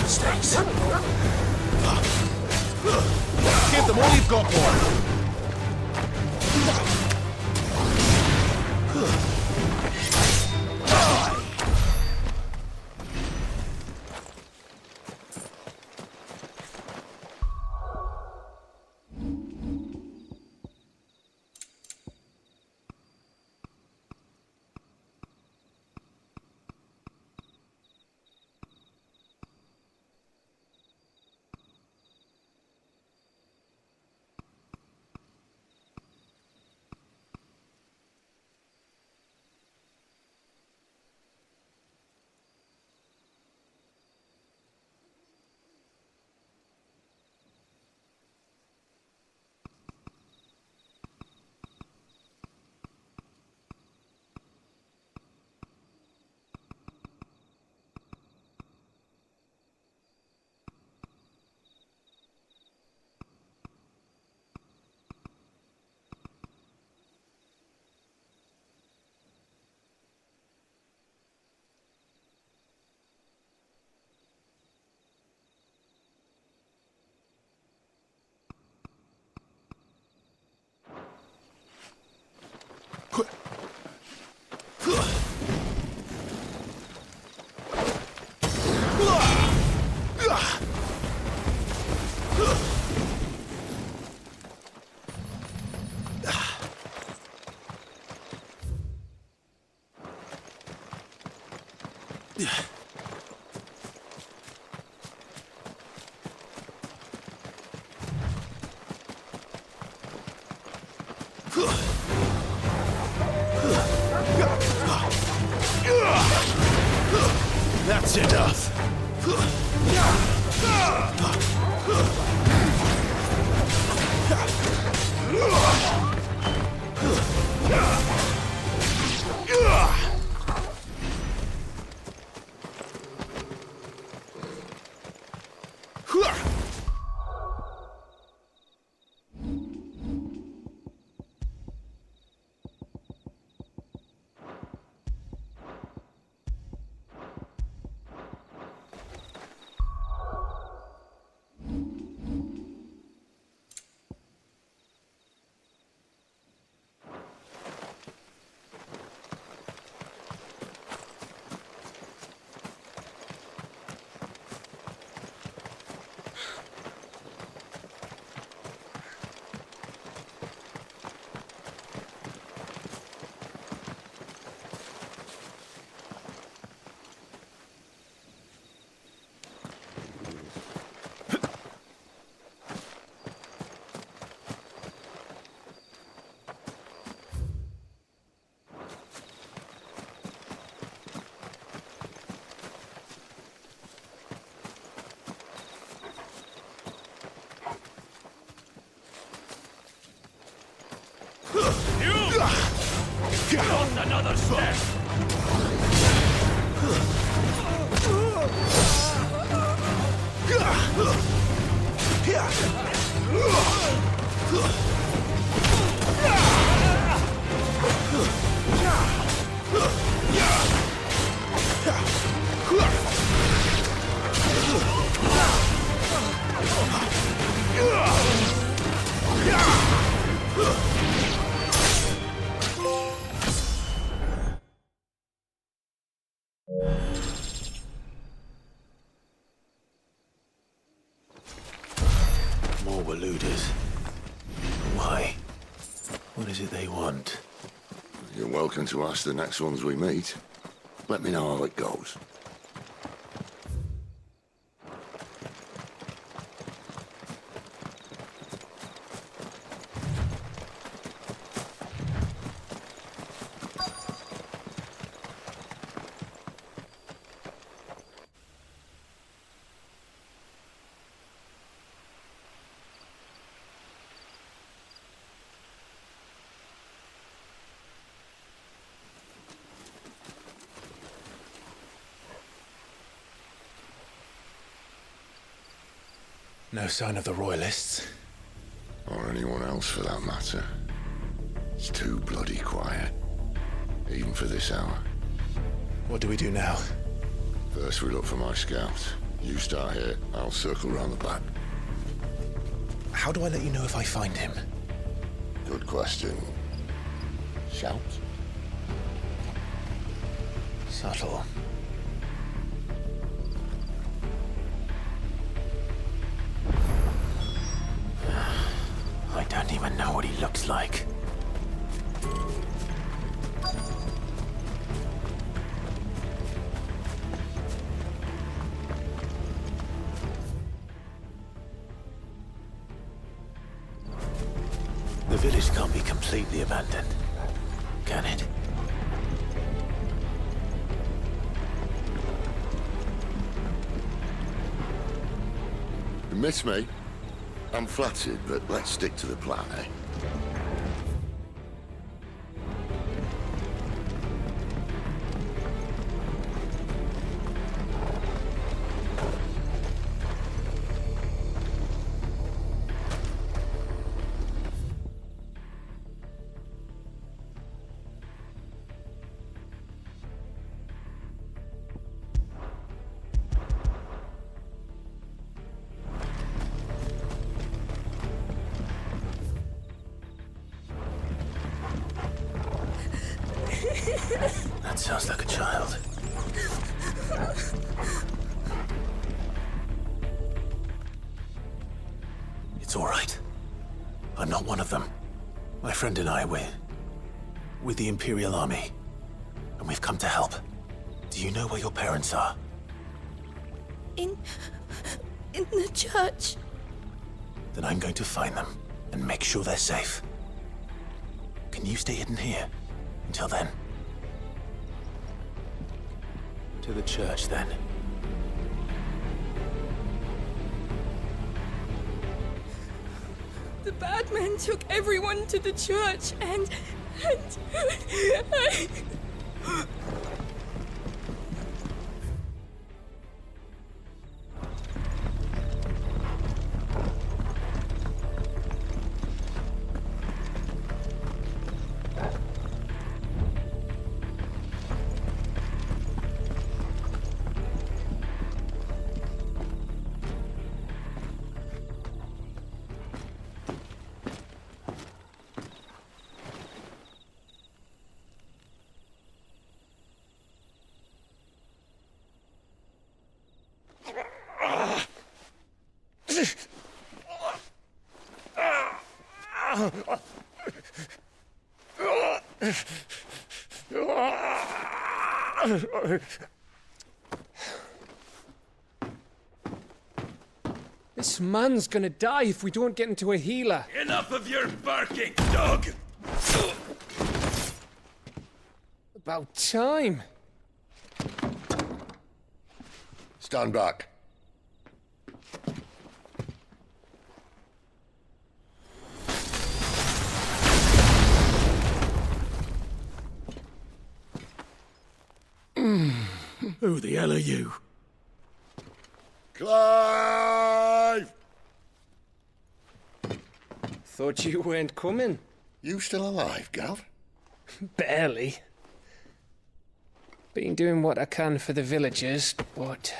Mistakes. Give them all you've got, boy. That's enough. Not another step! More Waluders. Why? What is it they want? You're welcome to ask the next ones we meet. Let me know how it goes. No sign of the Royalists. Or anyone else for that matter. It's too bloody quiet. Even for this hour. What do we do now? First we look for my scouts. You start here, I'll circle round the back. How do I let you know if I find him? Good question. Shout? Subtle. I don't even know what he looks like. The village can't be completely abandoned, can it? You miss me? I'm flattered, but let's stick to the plan, eh? That sounds like a child. It's all right. I'm not one of them. My friend and I, we're with the Imperial Army, and we've come to help. Do you know where your parents are? In the church. Then I'm going to find them and make sure they're safe. Can you stay hidden here until then? To the church, then. bad men took everyone to the church and This man's gonna die if we don't get into a healer. Enough of your barking, dog! About time. Stand back. Who the hell are you? Clive! Thought you weren't coming. You still alive, Gav? Barely. Been doing what I can for the villagers, but...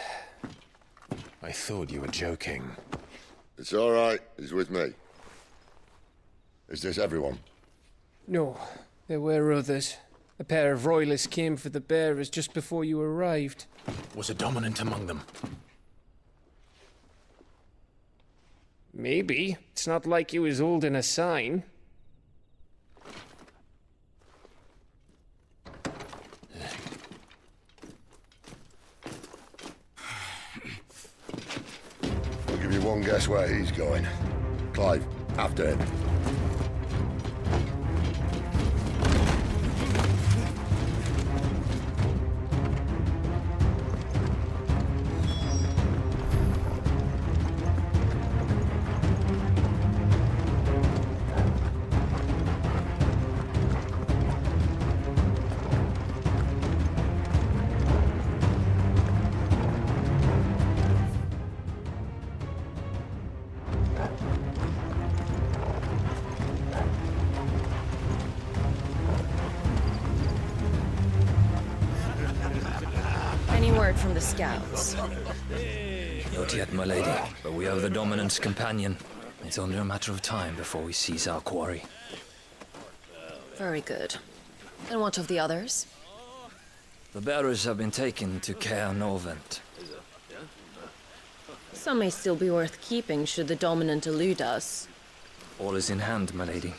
I thought you were joking. It's all right. He's with me. Is this everyone? No, there were others. A pair of royalists came for the bearers just before you arrived. Was a dominant among them? Maybe. It's not like he was holding a sign. I'll give you one guess where he's going. Clive, after him. From the scouts. Not yet, my lady, but we have the Dominant's companion. It's only a matter of time before we seize our quarry. Very good. And what of the others? The bearers have been taken to Caer Novent. Some may still be worth keeping should the Dominant elude us. All is in hand, my lady.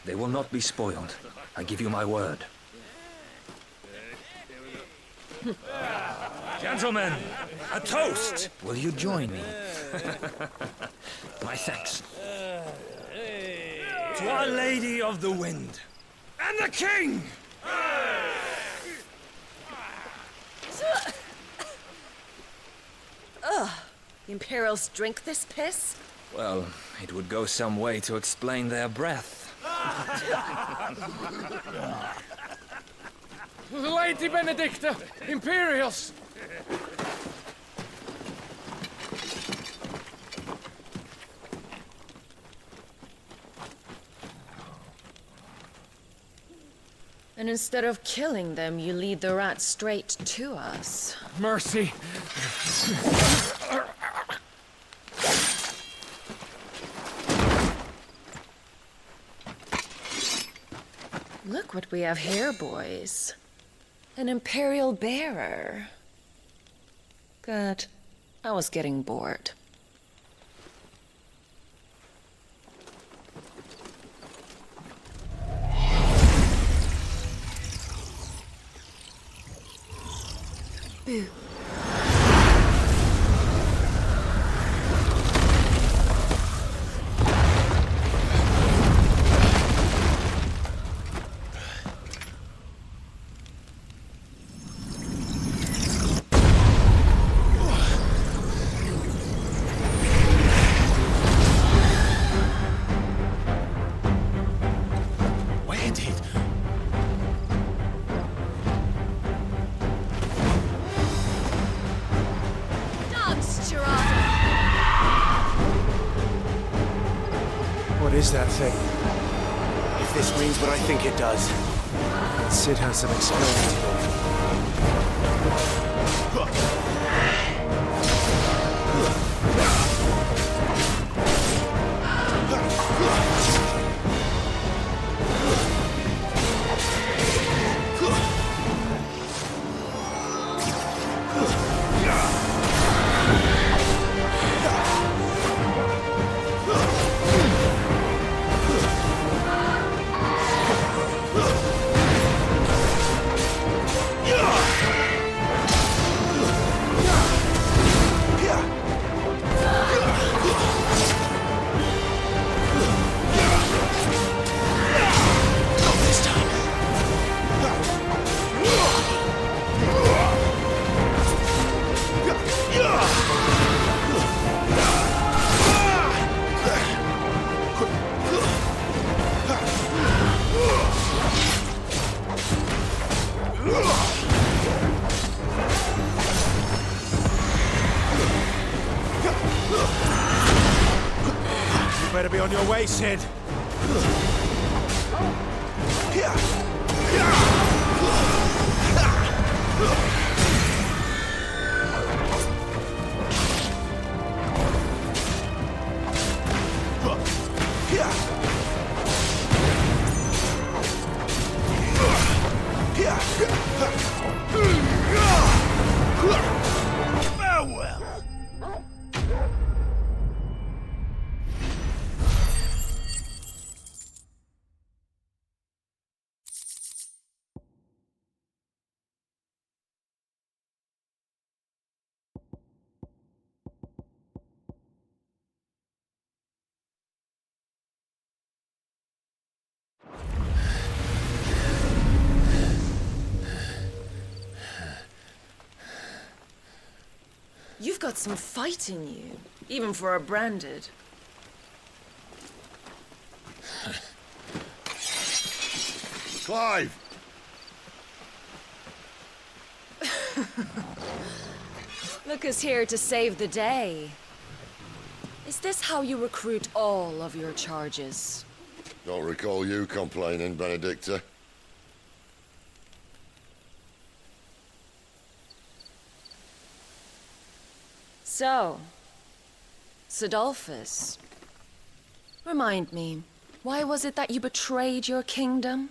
They will not be spoiled. I give you my word. Gentlemen, a toast! Will you join me? My thanks. To Our Lady of the Wind. And the King! Ugh. The Imperials drink this piss? Well, it would go some way to explain their breath. Lady Benedicta! Imperials! And instead of killing them, you lead the rats straight to us. Mercy! Look what we have here, boys. An Imperial bearer. Good. I was getting bored. Boo. is that thing? If this means what I think it does. Sid has some explaining to do. Better be on your way, Sid. Farewell. You've got some fight in you, even for a branded. Clive! Look who's here to save the day. Is this how you recruit all of your charges? Don't recall you complaining, Benedicta. So, Sidolphus, remind me, why was it that you betrayed your kingdom?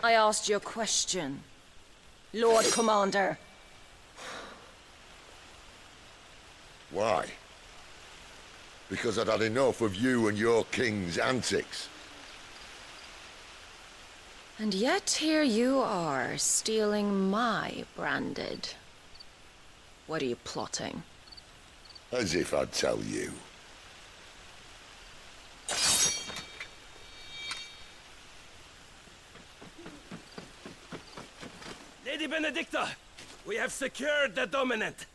I asked you a question, Lord Commander. Why? Because I'd had enough of you and your king's antics. And yet here you are, stealing my branded. What are you plotting? As if I'd tell you. Lady Benedicta, we have secured the dominant.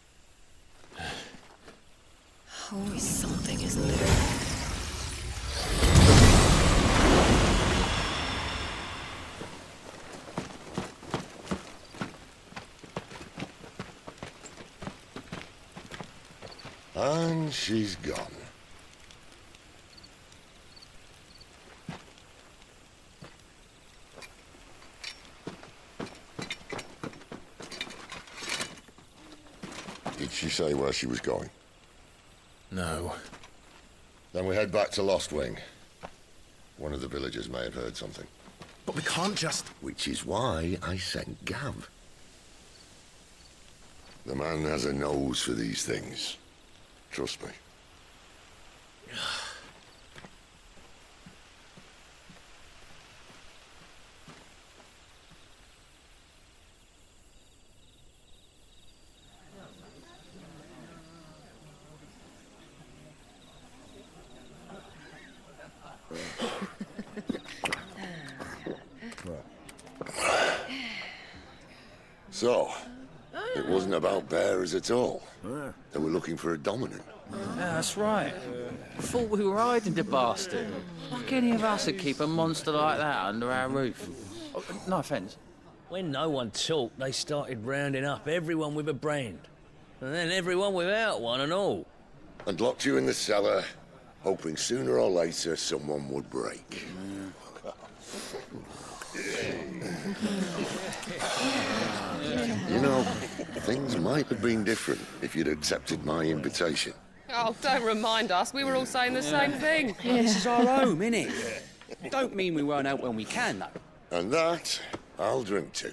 Always something, isn't there? And she's gone. Did she say where she was going? No. Then we head back to Lost Wing. One of the villagers may have heard something. But we can't just... Which is why I sent Gav. The man has a nose for these things. Trust me. So, it wasn't about bearers at all. They were looking for a dominant. Yeah, that's right. Thought we were hiding the bastard. Like any of us would keep a monster like that under our roof. Oh, no offence. When no one talked, they started rounding up everyone with a brand. And then everyone without one and all. and locked you in the cellar, hoping sooner or later someone would break. You know, things might have been different if you'd accepted my invitation. Oh, don't remind us. We were all saying the same thing. This is our home, innit? Don't mean we won't out when we can, though. And that, I'll drink to.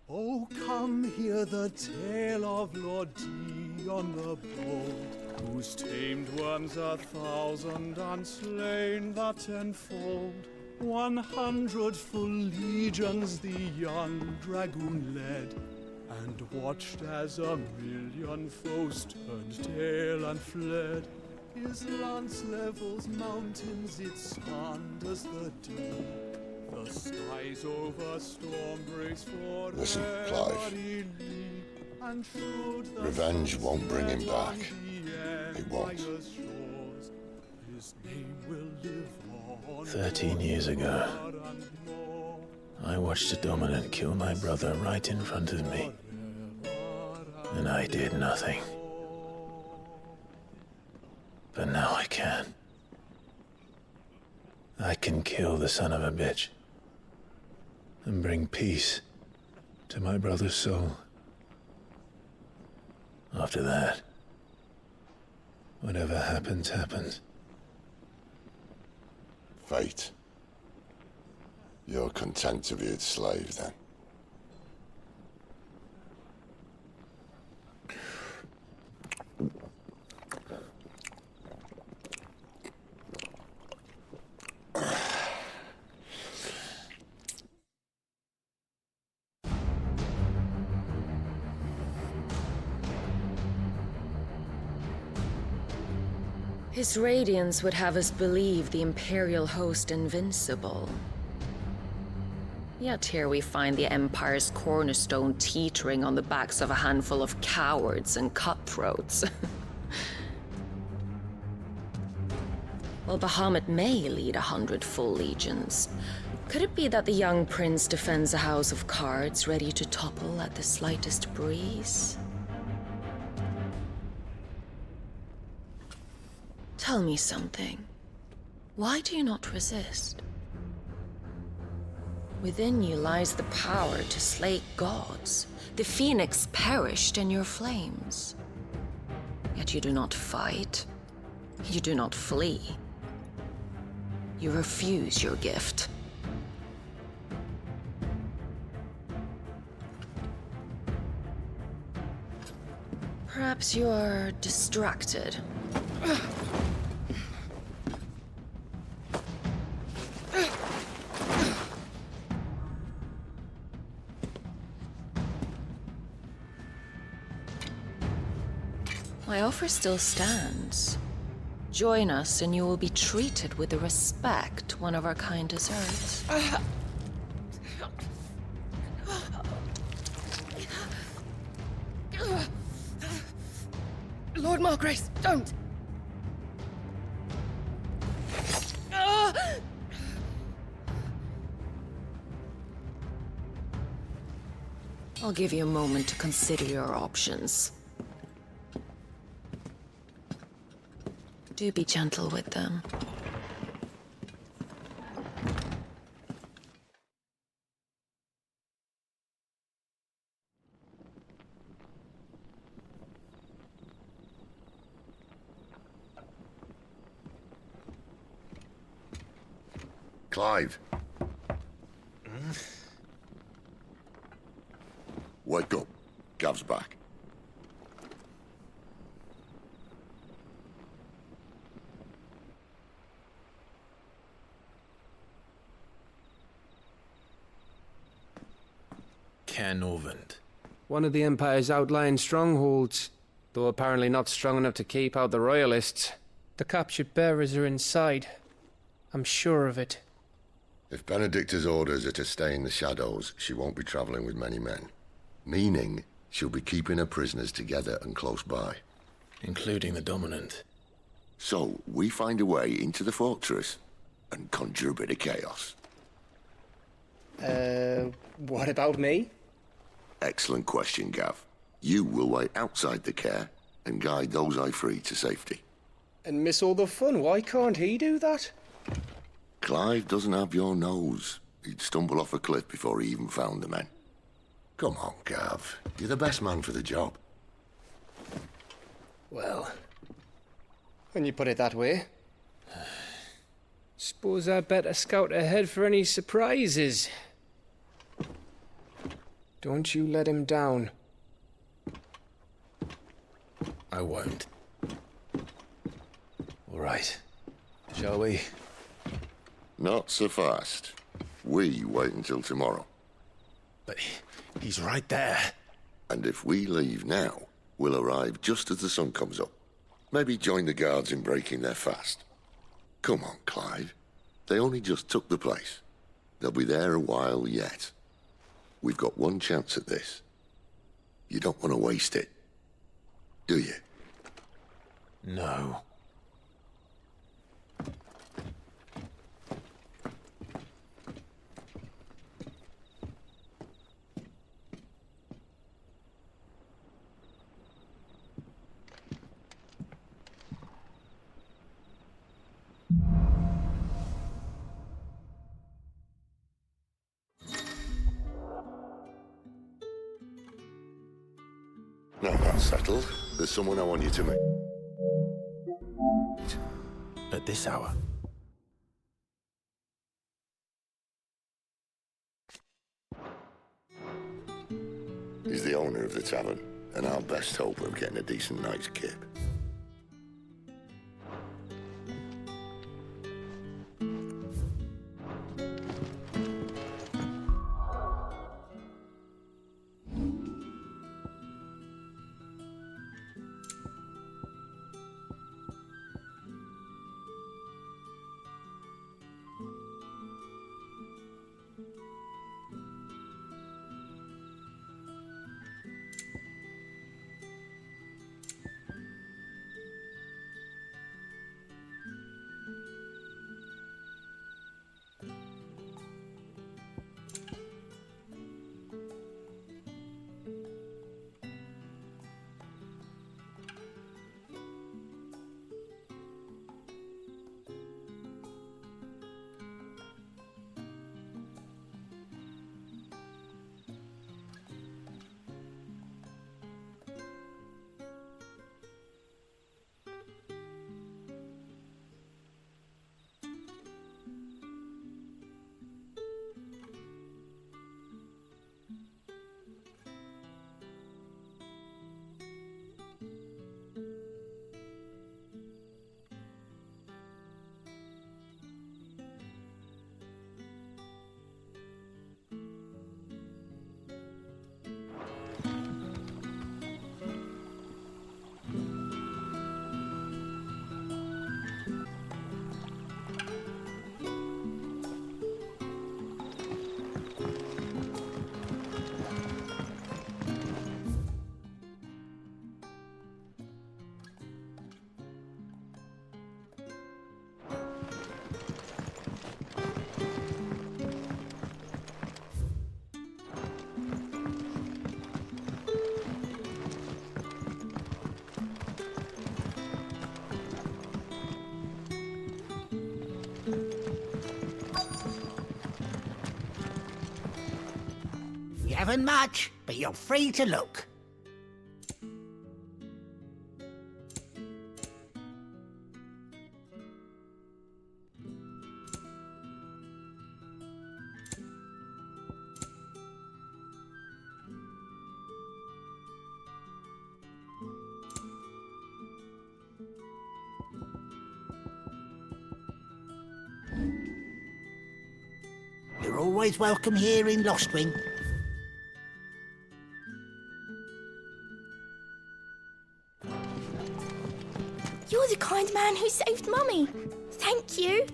Oh, come hear the tale of Lord Dion the Bold, whose tamed worms 1,000 and slain the tenfold. 100 full legions the young dragoon led, and watched as 1,000,000 foes turned tail and fled. His lance levels mountains, it sanders the deep. The skies over storm breaks for Listen, Clive. Revenge won't bring him back. It won't. 13 years ago, I watched a dominant kill my brother right in front of me, and I did nothing. But now I can. I can kill the son of a bitch and bring peace to my brother's soul. After that, whatever happens, happens. Fate. You're content to be its slave, then? His radiance would have us believe the Imperial host invincible. Yet here we find the Empire's cornerstone teetering on the backs of a handful of cowards and cutthroats. While Bahamut may lead 100 full legions, could it be that the young prince defends a house of cards ready to topple at the slightest breeze? Tell me something. Why do you not resist? Within you lies the power to slay gods. The phoenix perished in your flames. Yet you do not fight. You do not flee. You refuse your gift. Perhaps you are distracted. My offer still stands. Join us and you will be treated with the respect one of our kind deserves. Lord Margrace, don't! I'll give you a moment to consider your options. Do be gentle with them. Clive. Wake up. Gav's back. Canovant. One of the Empire's outlying strongholds, though apparently not strong enough to keep out the Royalists. The captured bearers are inside. I'm sure of it. If Benedicta's orders are to stay in the shadows, she won't be traveling with many men. Meaning, she'll be keeping her prisoners together and close by. Including the Dominant. So, we find a way into the fortress and conjure a bit of chaos. What about me? Excellent question, Gav. You will wait outside the care and guide those I free to safety. And miss all the fun. Why can't he do that? Clive doesn't have your nose. He'd stumble off a cliff before he even found the men. Come on, Gav. You're the best man for the job. Well, when you put it that way. Suppose I better scout ahead for any surprises. Don't you let him down. I won't. All right. Shall we? Not so fast. We wait until tomorrow. But he's right there. And if we leave now, we'll arrive just as the sun comes up. Maybe join the guards in breaking their fast. Come on, Clive. They only just took the place. They'll be there a while yet. We've got one chance at this. You don't want to waste it, do you? No. Now that's settled. There's someone I want you to meet. At this hour? He's the owner of the tavern, and our best hope of getting a decent night's kip. You haven't much, but you're free to look. You're always welcome here in Lostwing. You're the kind man who saved Mummy. Thank you.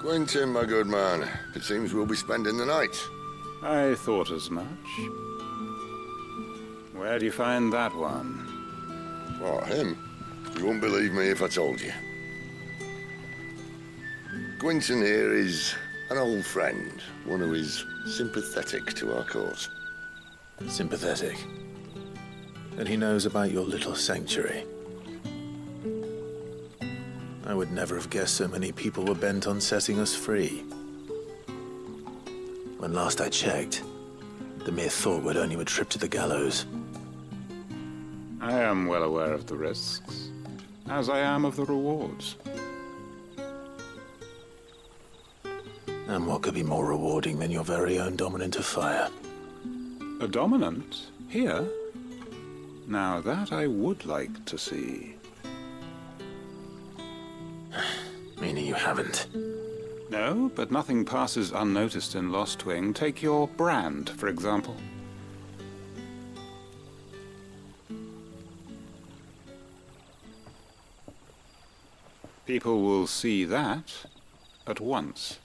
Quentin, my good man. It seems we'll be spending the night. I thought as much. Where do you find that one? Oh, him? You wouldn't believe me if I told you. Quentin here is an old friend, one who is sympathetic to our cause. Sympathetic? And he knows about your little sanctuary. I would never have guessed so many people were bent on setting us free. When last I checked, the mere thought would earn you a trip to the gallows. I am well aware of the risks, as I am of the rewards. And what could be more rewarding than your very own dominant of fire? A dominant? Here? Now that I would like to see. Meaning you haven't? No, but nothing passes unnoticed in Lost Wing. Take your brand, for example. People will see that at once.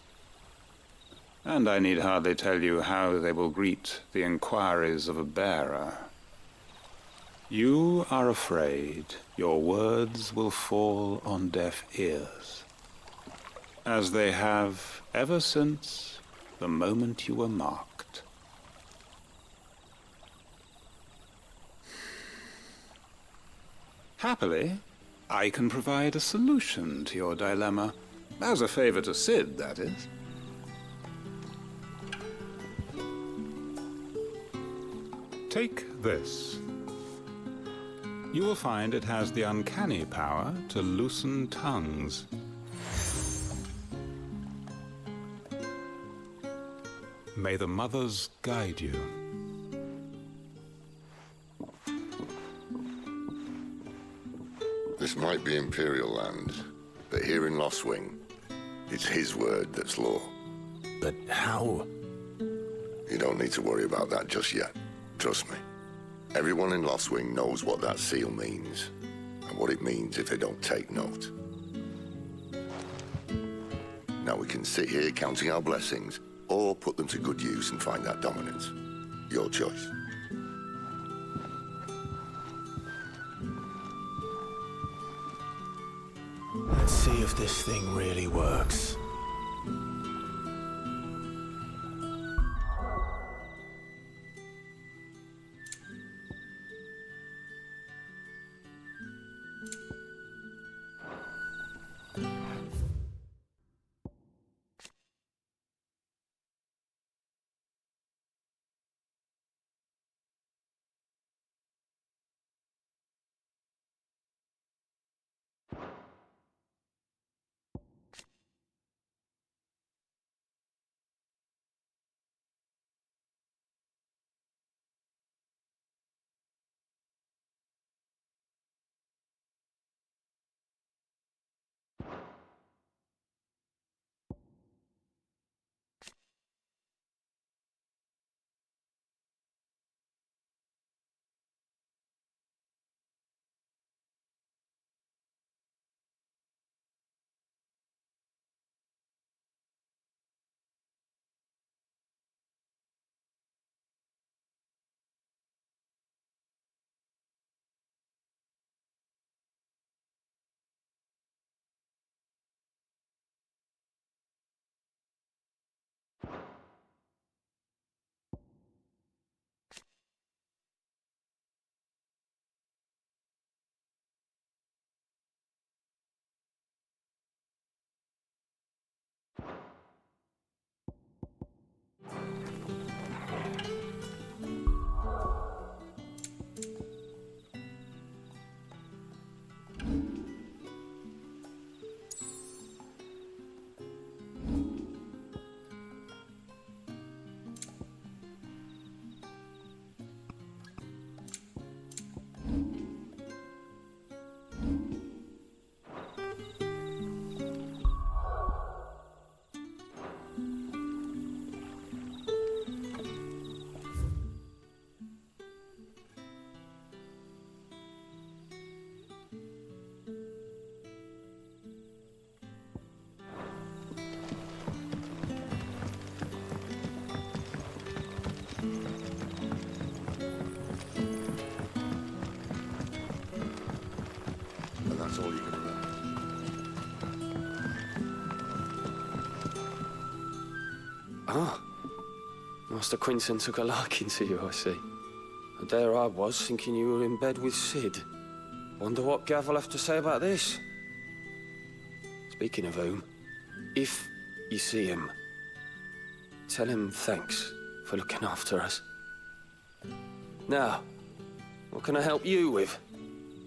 And I need hardly tell you how they will greet the inquiries of a bearer. You are afraid your words will fall on deaf ears, as they have ever since the moment you were marked. Happily, I can provide a solution to your dilemma, as a favor to Sid, that is. Take this. You will find it has the uncanny power to loosen tongues. May the mothers guide you. This might be Imperial land, but here in Lost Wing, it's his word that's law. But how? You don't need to worry about that just yet. Trust me. Everyone in Lost Wing knows what that seal means, and what it means if they don't take note. Now we can sit here counting our blessings, or put them to good use and find that dominance. Your choice. Let's see if this thing really works. That's all you can remember. Ah. Master Quinton took a liking to you, I see. And there I was, thinking you were in bed with Sid. Wonder what Gav will have to say about this. Speaking of whom, if you see him, tell him thanks for looking after us. Now, what can I help you with?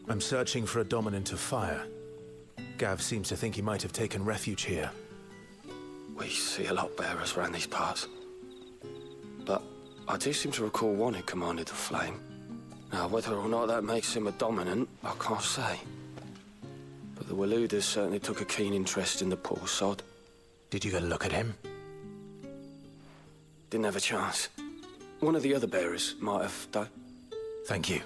I'm searching for a dominant of fire. Gav seems to think he might have taken refuge here. We see a lot bearers around these parts. But I do seem to recall one who commanded the flame. Now, whether or not that makes him a dominant, I can't say. But the Waluders certainly took a keen interest in the poor sod. Did you get a look at him? Didn't have a chance. One of the other bearers might have, though. Thank you.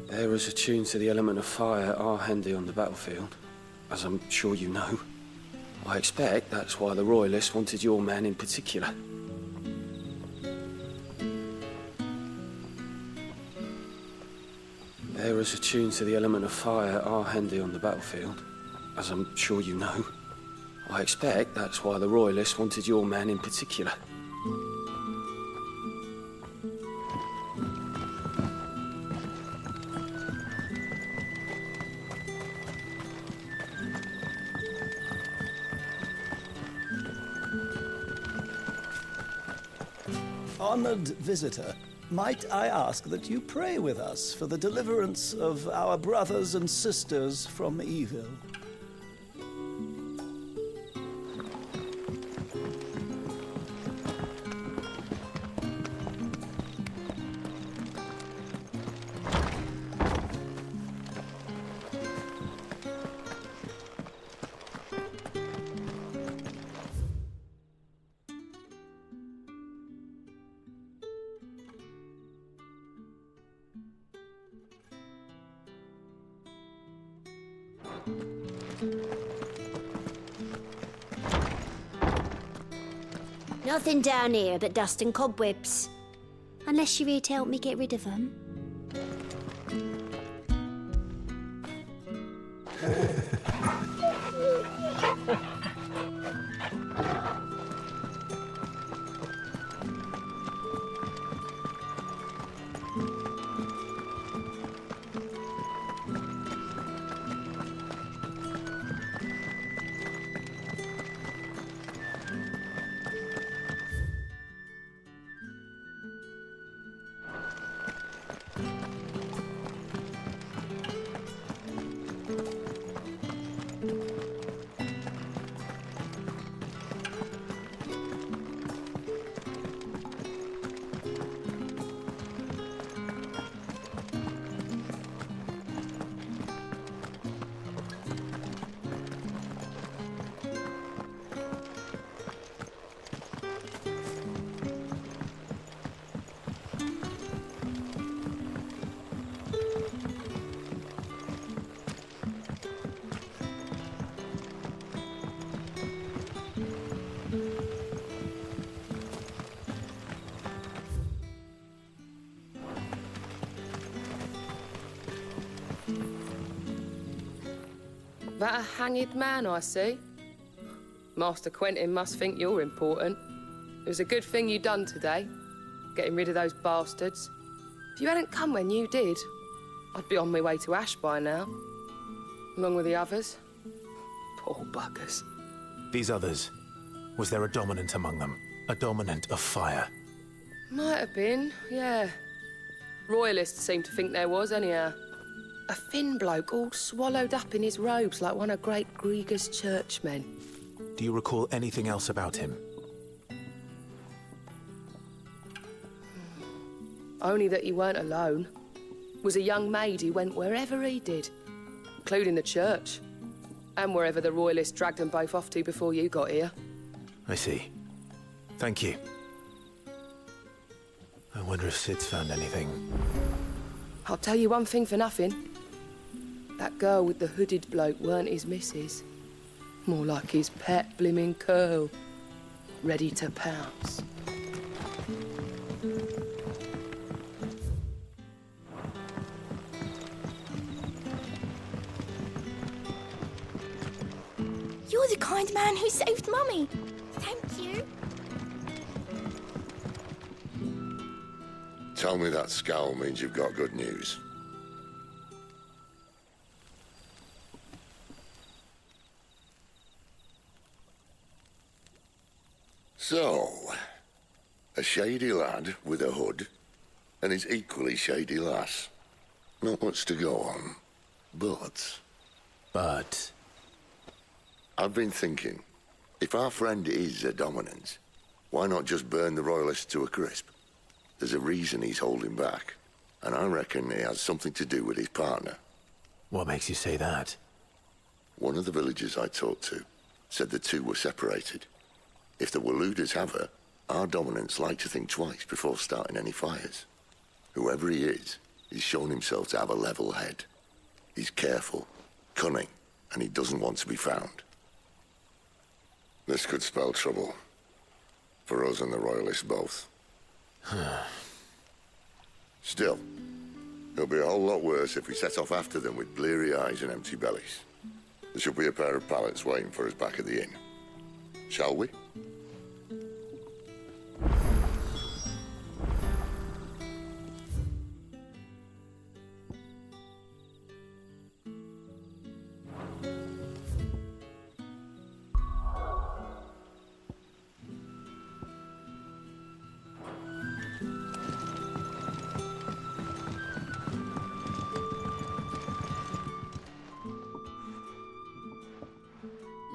Bearers attuned to the element of fire are handy on the battlefield, as I'm sure you know. I expect that's why the Royalists wanted your man in particular. Bearers attuned to the element of fire are handy on the battlefield, as I'm sure you know. I expect that's why the Royalists wanted your man in particular. Honored visitor, might I ask that you pray with us for the deliverance of our brothers and sisters from evil? Nothing down here but dust and cobwebs. Unless you're here to help me get rid of them. That a hanged man, I see. Master Quentin must think you're important. It was a good thing you done today, getting rid of those bastards. If you hadn't come when you did, I'd be on my way to Ash by now, along with the others. Poor buggers. These others, was there a dominant among them? A dominant of fire? Might have been, yeah. Royalists seem to think there was, anyhow. A thin bloke all swallowed up in his robes like one of Great Gregor's churchmen. Do you recall anything else about him? Only that he weren't alone. Was a young maid who went wherever he did, including the church, and wherever the Royalists dragged them both off to before you got here. I see. Thank you. I wonder if Sid's found anything. I'll tell you one thing for nothing. That girl with the hooded bloke weren't his missus. More like his pet blimmin' curl, ready to pounce. the kind man who saved Mummy. Thank you. Tell me that scowl means you've got good news. So, a shady lad with a hood, and his equally shady lass. Not much to go on, but... But... I've been thinking, if our friend is a dominant, why not just burn the royalists to a crisp? There's a reason he's holding back, and I reckon it has something to do with his partner. What makes you say that? One of the villagers I talked to said the two were separated. If the Waluders have her, our dominants like to think twice before starting any fires. Whoever he is, he's shown himself to have a level head. He's careful, cunning, and he doesn't want to be found. This could spell trouble. For us and the Royalists both. Still, it'll be a whole lot worse if we set off after them with bleary eyes and empty bellies. There should be a pair of pallets waiting for us back at the inn. Shall we?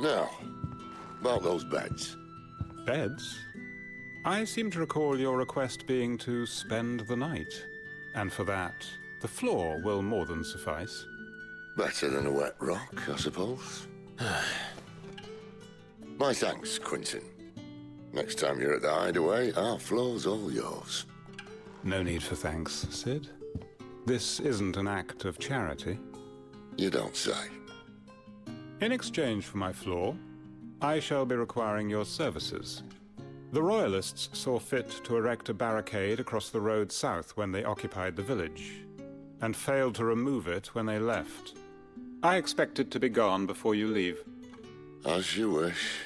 Now, about those beds. Beds? I seem to recall your request being to spend the night. And for that, the floor will more than suffice. Better than a wet rock, I suppose. My thanks, Quinton. Next time you're at the hideaway, our floor's all yours. No need for thanks, Sid. This isn't an act of charity. You don't say. In exchange for my floor, I shall be requiring your services. The Royalists saw fit to erect a barricade across the road south when they occupied the village, and failed to remove it when they left. I expect it to be gone before you leave. As you wish.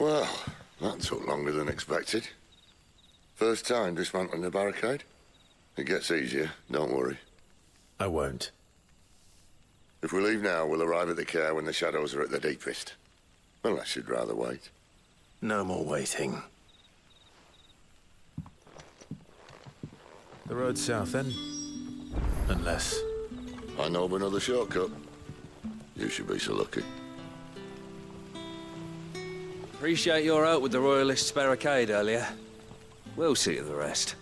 Well, that took longer than expected. First time dismantling a barricade? It gets easier, don't worry. I won't. If we leave now, we'll arrive at the care when the shadows are at their deepest. Unless you'd rather wait. No more waiting. The road south, then? Unless... I know of another shortcut. You should be so lucky. Appreciate your help with the Royalists' barricade earlier. We'll see to the rest.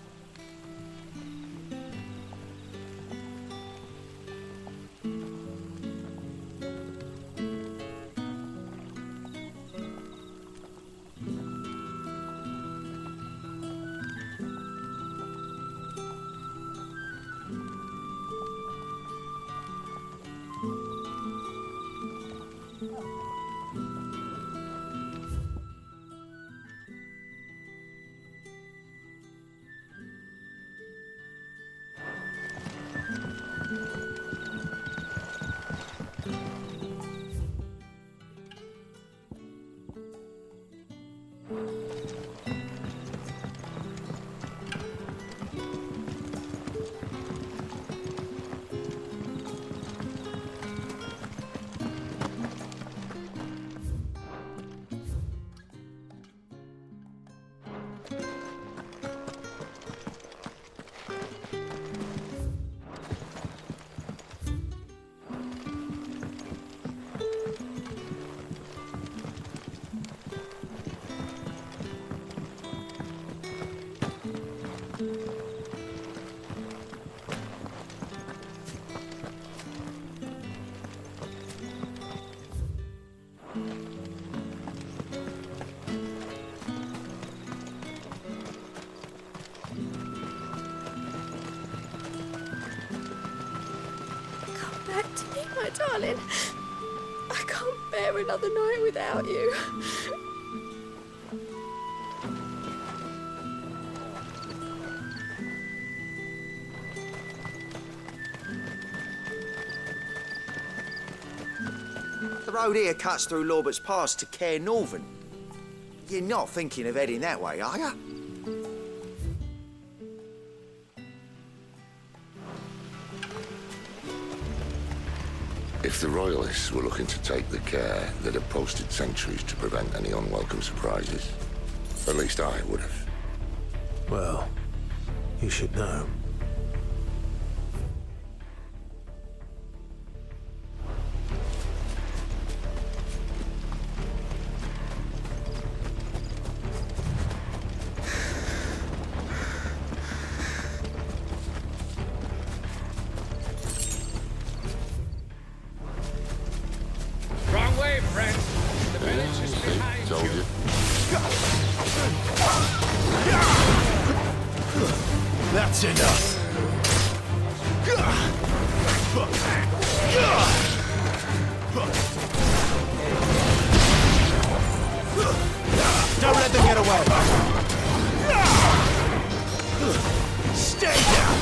Come back to me, my darling. I can't bear bear another night without you. The road here cuts through Lorbert's Pass to Care Northern. You're not thinking of heading that way, are you? If the Royalists were looking to take the care, they'd have posted sentries to prevent any unwelcome surprises. At least I would have. Well, you should know. Wrong way, friend. The village is behind Told you. That's enough. Don't let them get away. Stay down.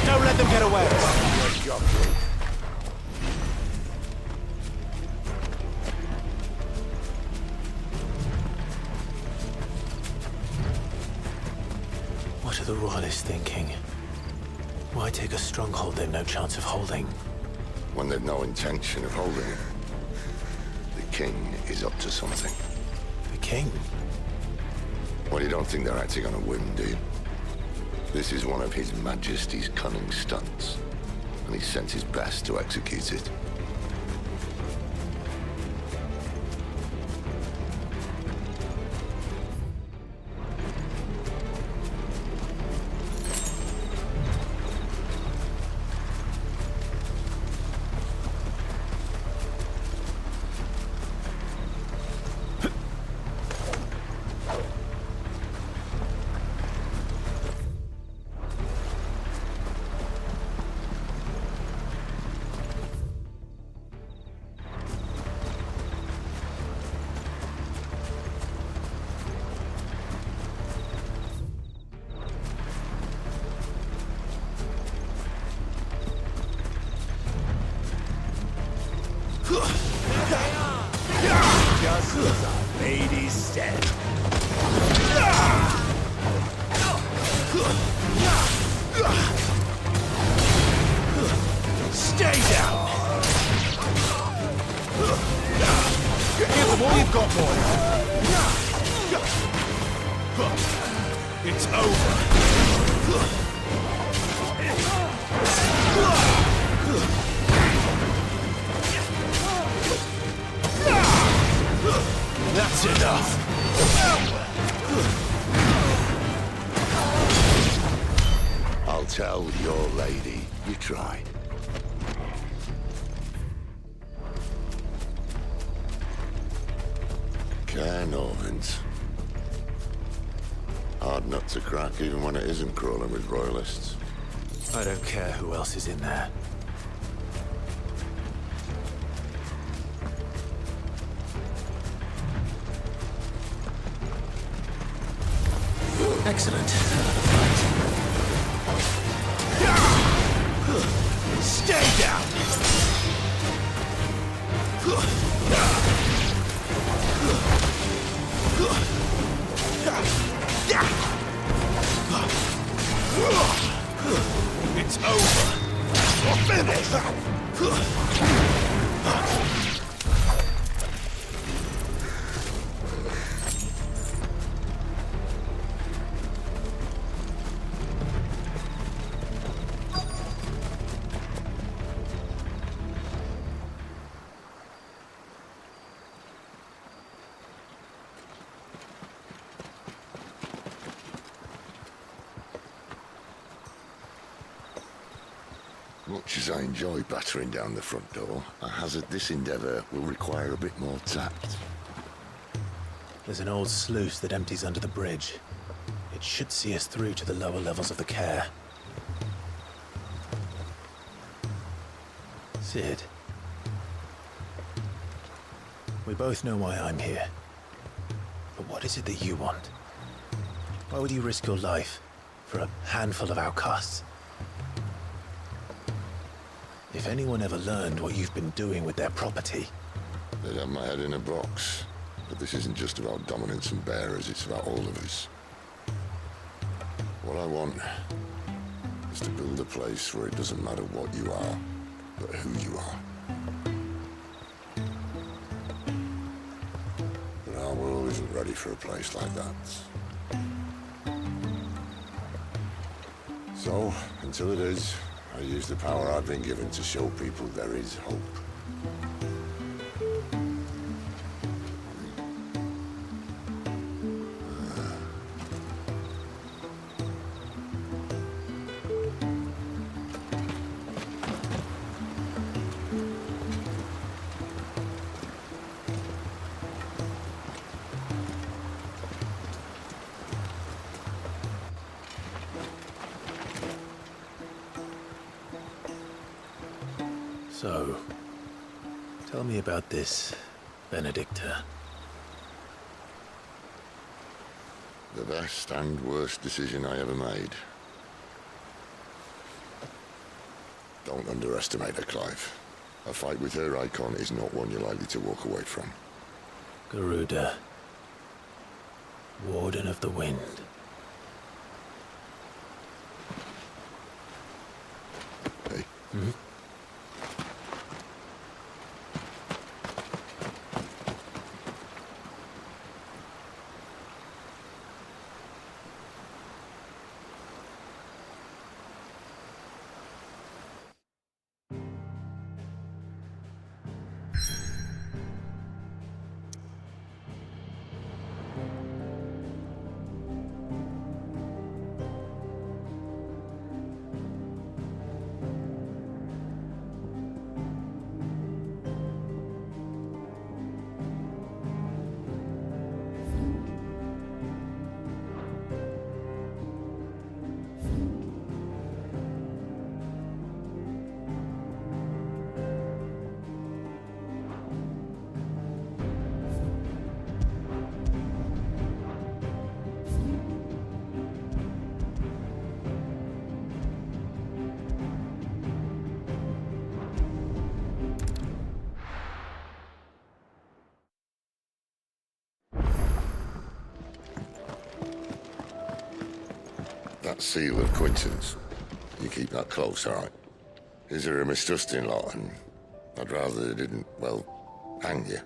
Don't let them get away. What are the Royalists thinking? Why take a stronghold they've no chance of holding? When they've no intention of holding it. The king is up to something. The king? Well, you don't think they're acting on a whim, do you? This is one of His Majesty's cunning stunts, and he's sent his best to execute it. Just as our lady said. Stay down. Give them all you've got, boys. It's over. That's enough. I'll tell your lady you tried. Care Northans. Hard nut to crack even when it isn't crawling with Royalists. I don't care who else is in there. Excellent. Stay down. It's over. We're finished. Much as I enjoy battering down the front door, I hazard this endeavour will require a bit more tact. There's an old sluice that empties under the bridge. It should see us through to the lower levels of the care. Sid. We both know why I'm here. But what is it that you want? Why would you risk your life for a handful of outcasts? If anyone ever learned what you've been doing with their property... They'd have my head in a box. But this isn't just about dominance and bearers, it's about all of us. What I want is to build a place where it doesn't matter what you are, but who you are. But our world isn't ready for a place like that. So, until it is, I use the power I've been given to show people there is hope. So, tell me about this Benedicta. The best and worst decision I ever made. Don't underestimate her, Clive. A fight with her icon is not one you're likely to walk away from. Garuda. Warden of the Wind. Hey. Hmm? That seal of Quinton's. You keep that close, all right? Is there a mistrusting lot, and I'd rather they didn't, well, hang you.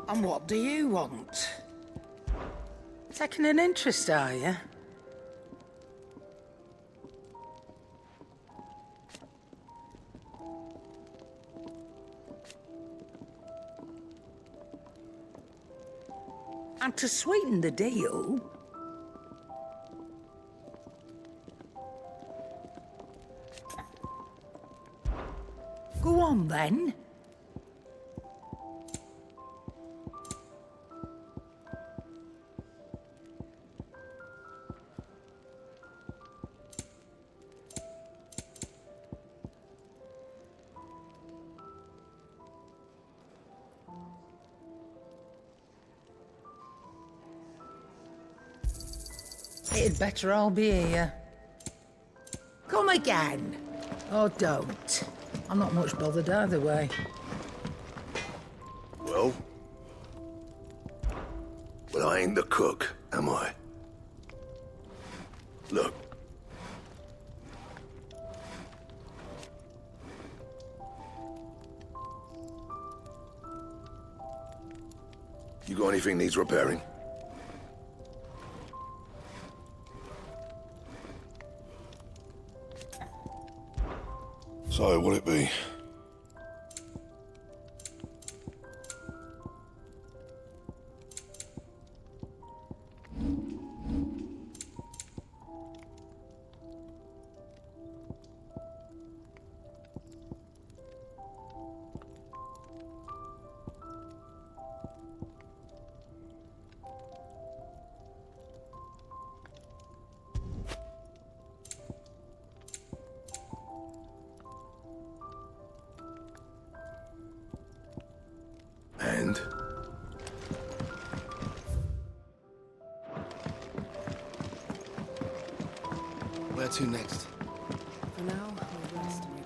And what do you want? Taking an interest, are you? And to sweeten the deal... Go on, then. It'd better all be here. Come again. Or don't. I'm not much bothered either way. Well? Well, I ain't the cook, am I? Look. You got anything needs repairing? So, what'll it be? Where to next? For now, we'll rest and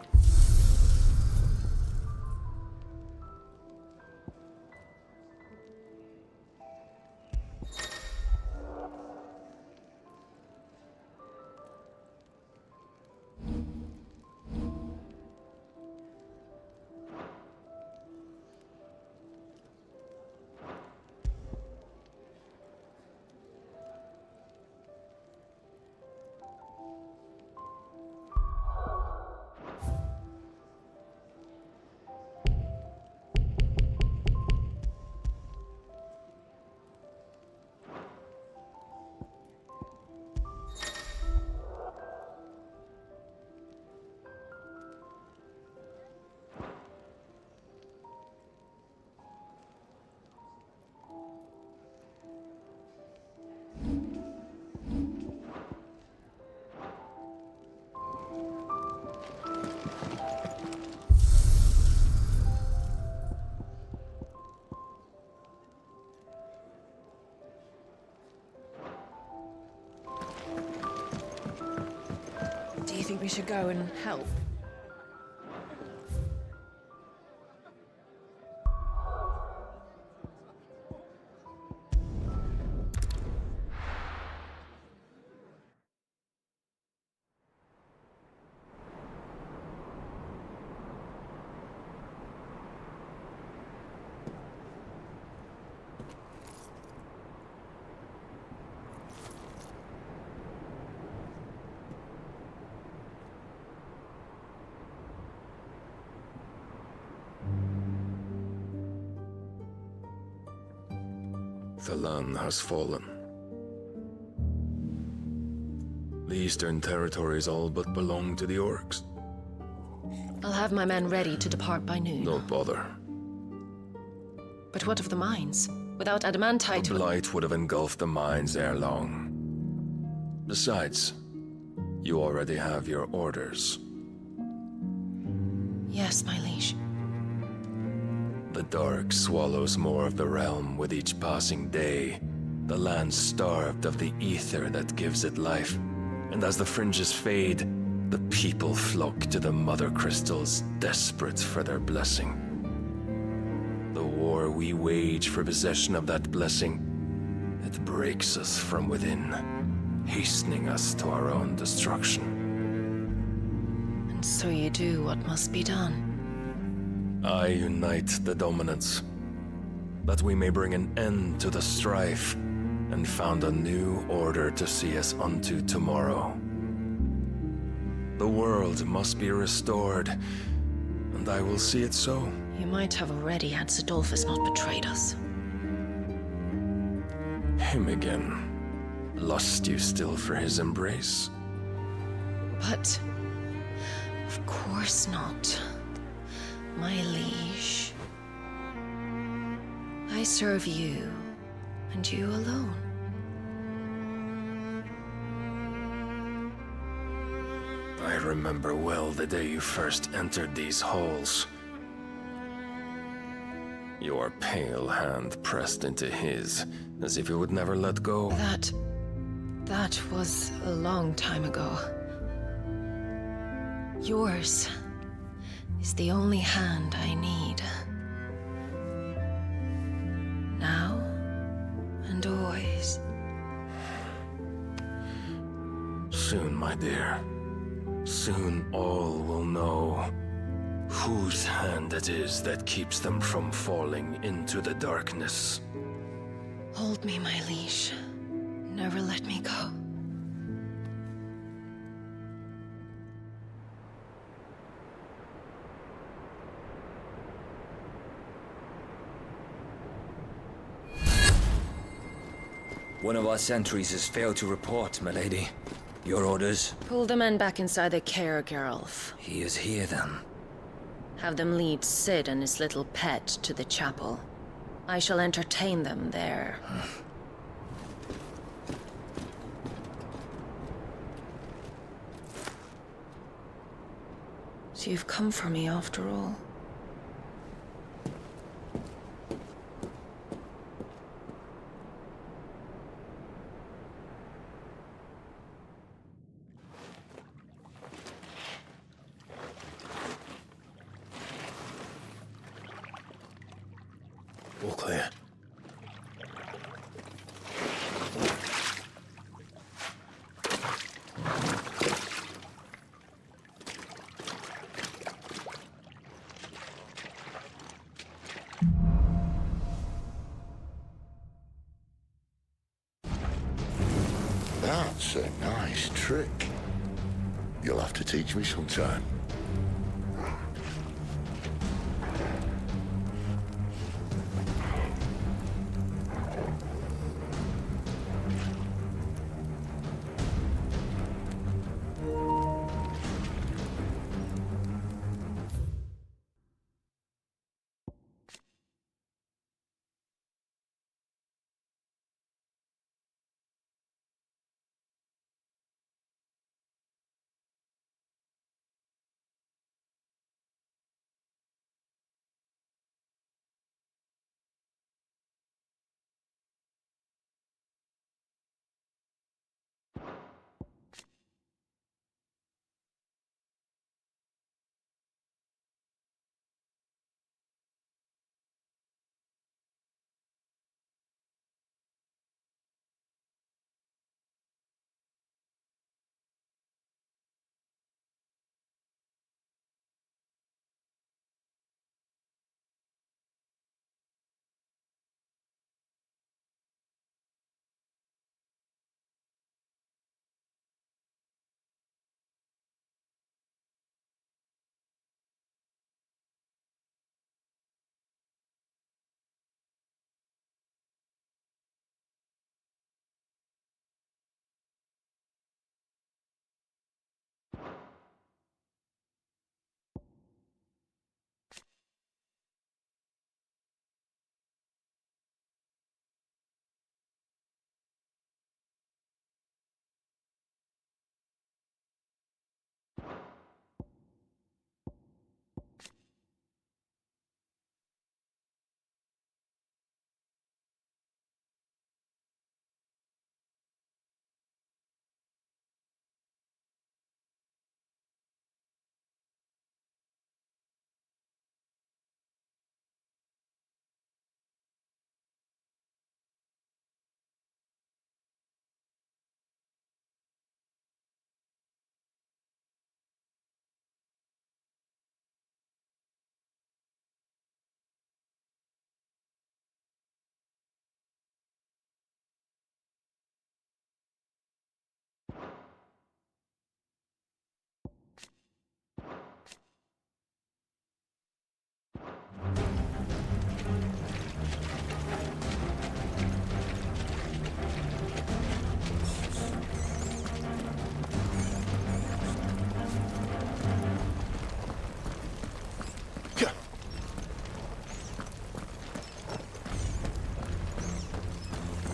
Do you think we should go and help? The land has fallen. The eastern territories all but belong to the orcs. I'll have my men ready to depart by noon. Don't bother. But what of the mines? Without adamantite... The blight would have engulfed the mines ere long. Besides, you already have your orders. Yes, my liege. The dark swallows more of the realm with each passing day. The land starved of the ether that gives it life. And as the fringes fade, the people flock to the mother crystals, desperate for their blessing. The war we wage for possession of that blessing, it breaks us from within, hastening us to our own destruction. And so you do what must be done. I unite the dominants, that we may bring an end to the strife, and found a new order to see us unto tomorrow. The world must be restored, and I will see it so. You might have already had Zidolphus not betrayed us. Him again. Lust you still for his embrace? But... of course not. My liege. I serve you, and you alone. I remember well the day you first entered these halls. Your pale hand pressed into his, as if you would never let go. That was a long time ago. Yours is the only hand I need. Now and always. Soon, my dear. Soon all will know whose hand it is that keeps them from falling into the darkness. Hold me, my liege. Never let me go. One of our sentries has failed to report, milady. Your orders? Pull the men back inside the care, Geralf. He is here, then. Have them lead Sid and his little pet to the chapel. I shall entertain them there. So you've come for me after all. That's a nice trick. You'll have to teach me sometime.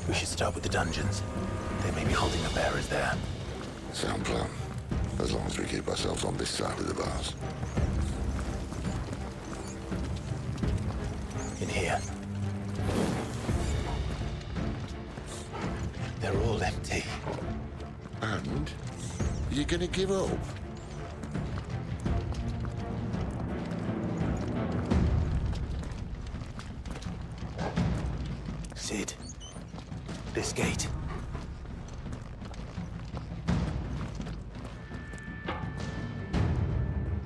We should start with the dungeons. They may be holding the bearers there. Sound plan. As long as we keep ourselves on this side of the bars. In here. They're all empty. And? You're gonna give up? Sid. This gate.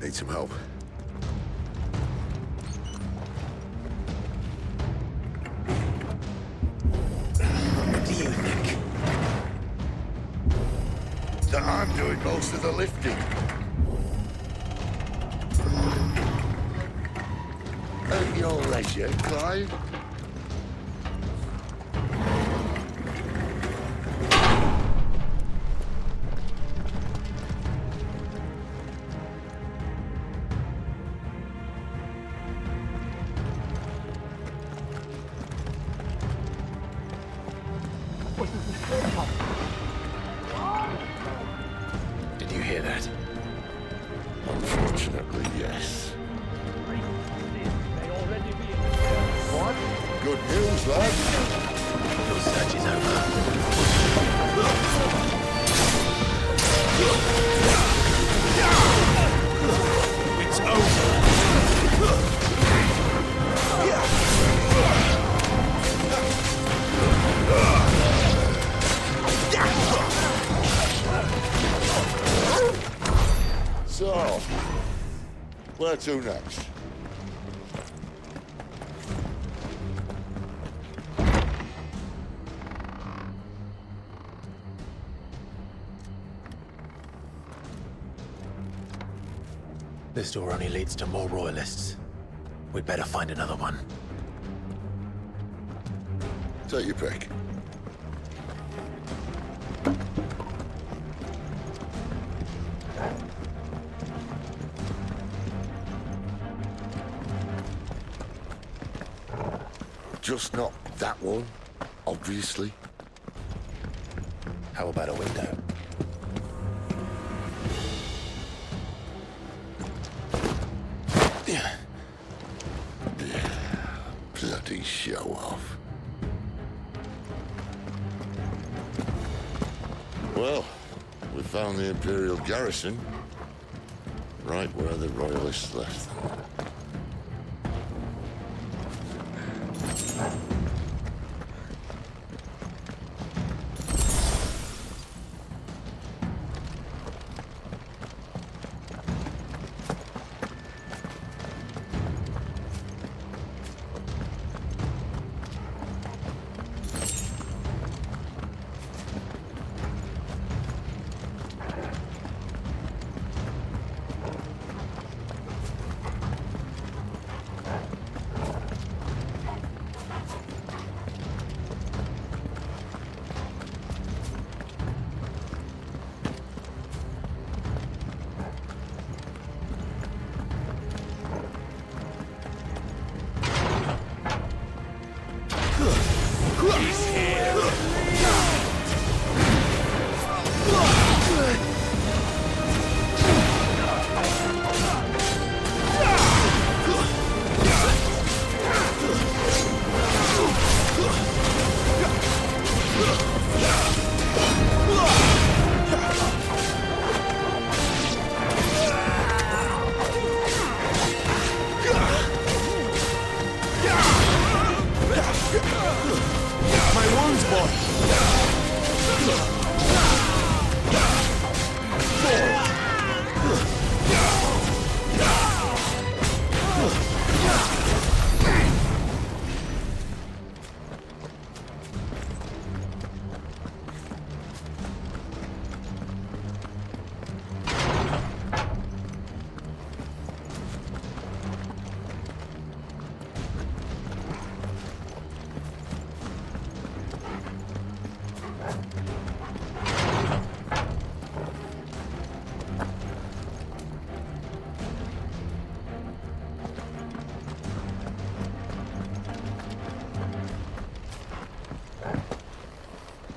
Need some help? What do you think? That I'm doing most of the lifting. At your leisure, Clive. Did you hear that? Unfortunately, yes. What? Good news, lad. Your search is over. It's over. So, where to next? This door only leads to more royalists. We'd better find another one. Take your pick. Just not that one, obviously. How about a window? Bloody show off. Well, we found the Imperial garrison, right where the Royalists left them.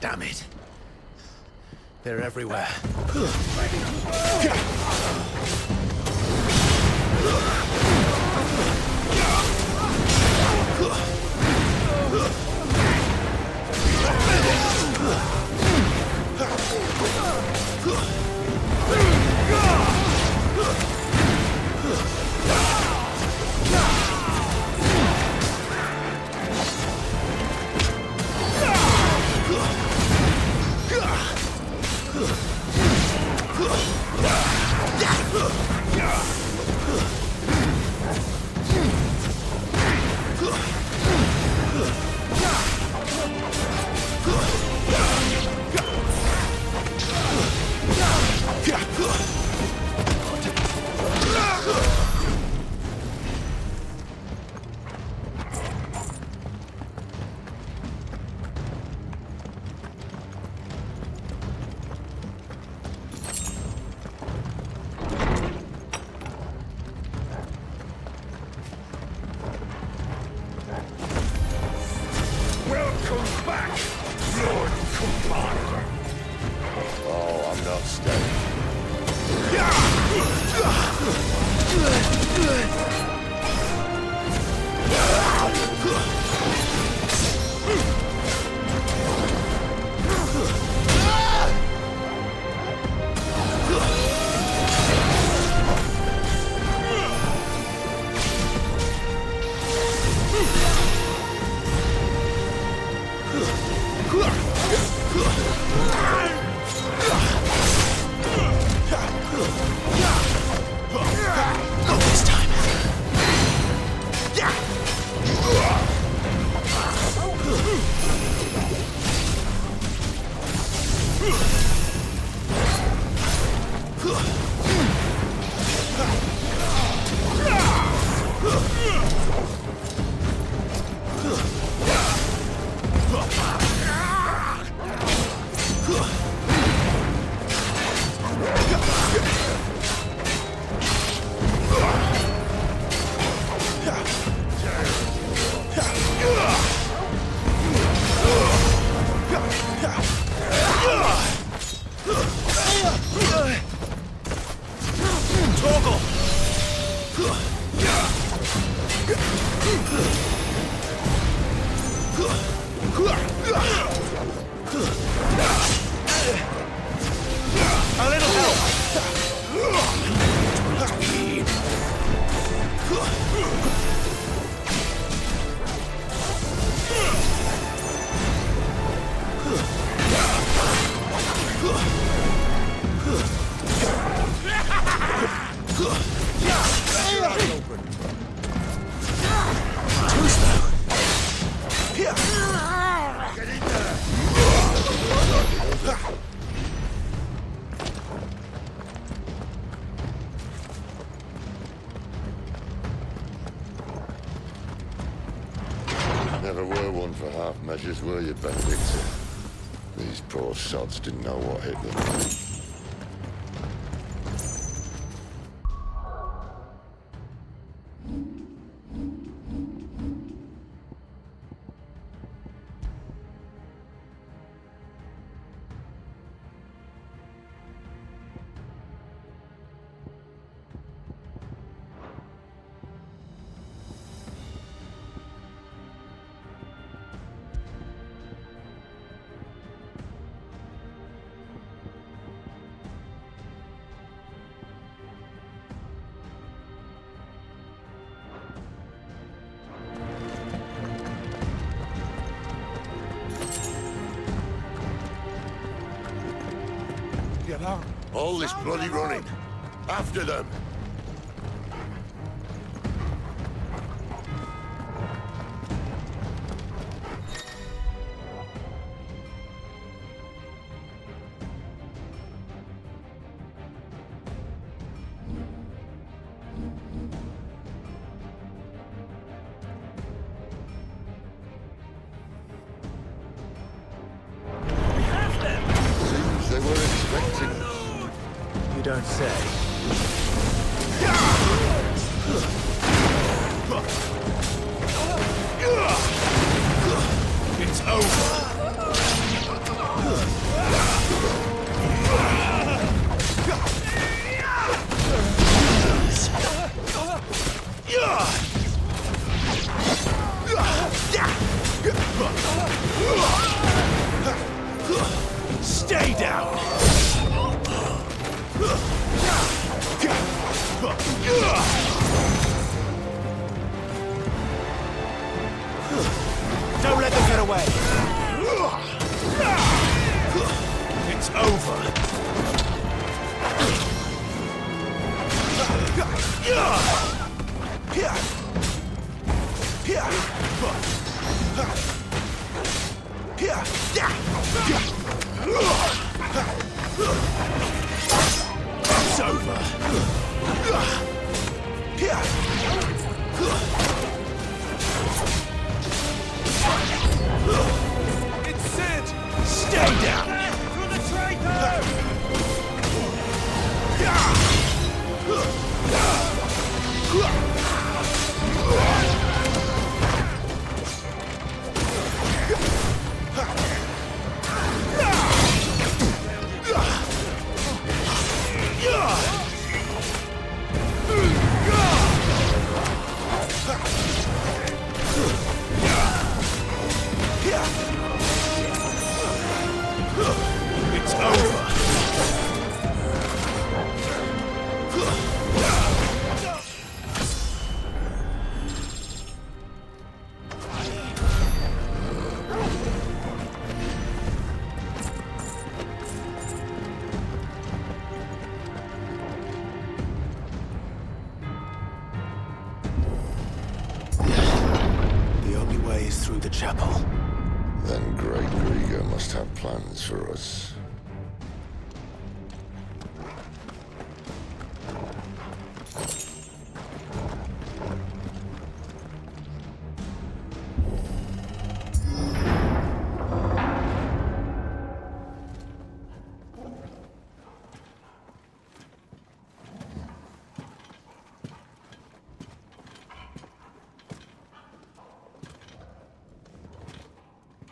Damn it. They're everywhere. Torgal! A little help! Never were one for half measures, were you, Benedict? These poor sods didn't know what hit them. All this bloody running. After them. Seems they were expecting us. You don't say. It's over. Stay down. Don't let them get away. It's over. It's over. It's Sid! Stay down! For the traitor! It's over. The only way is through the chapel. Then Great Grieger must have plans for us.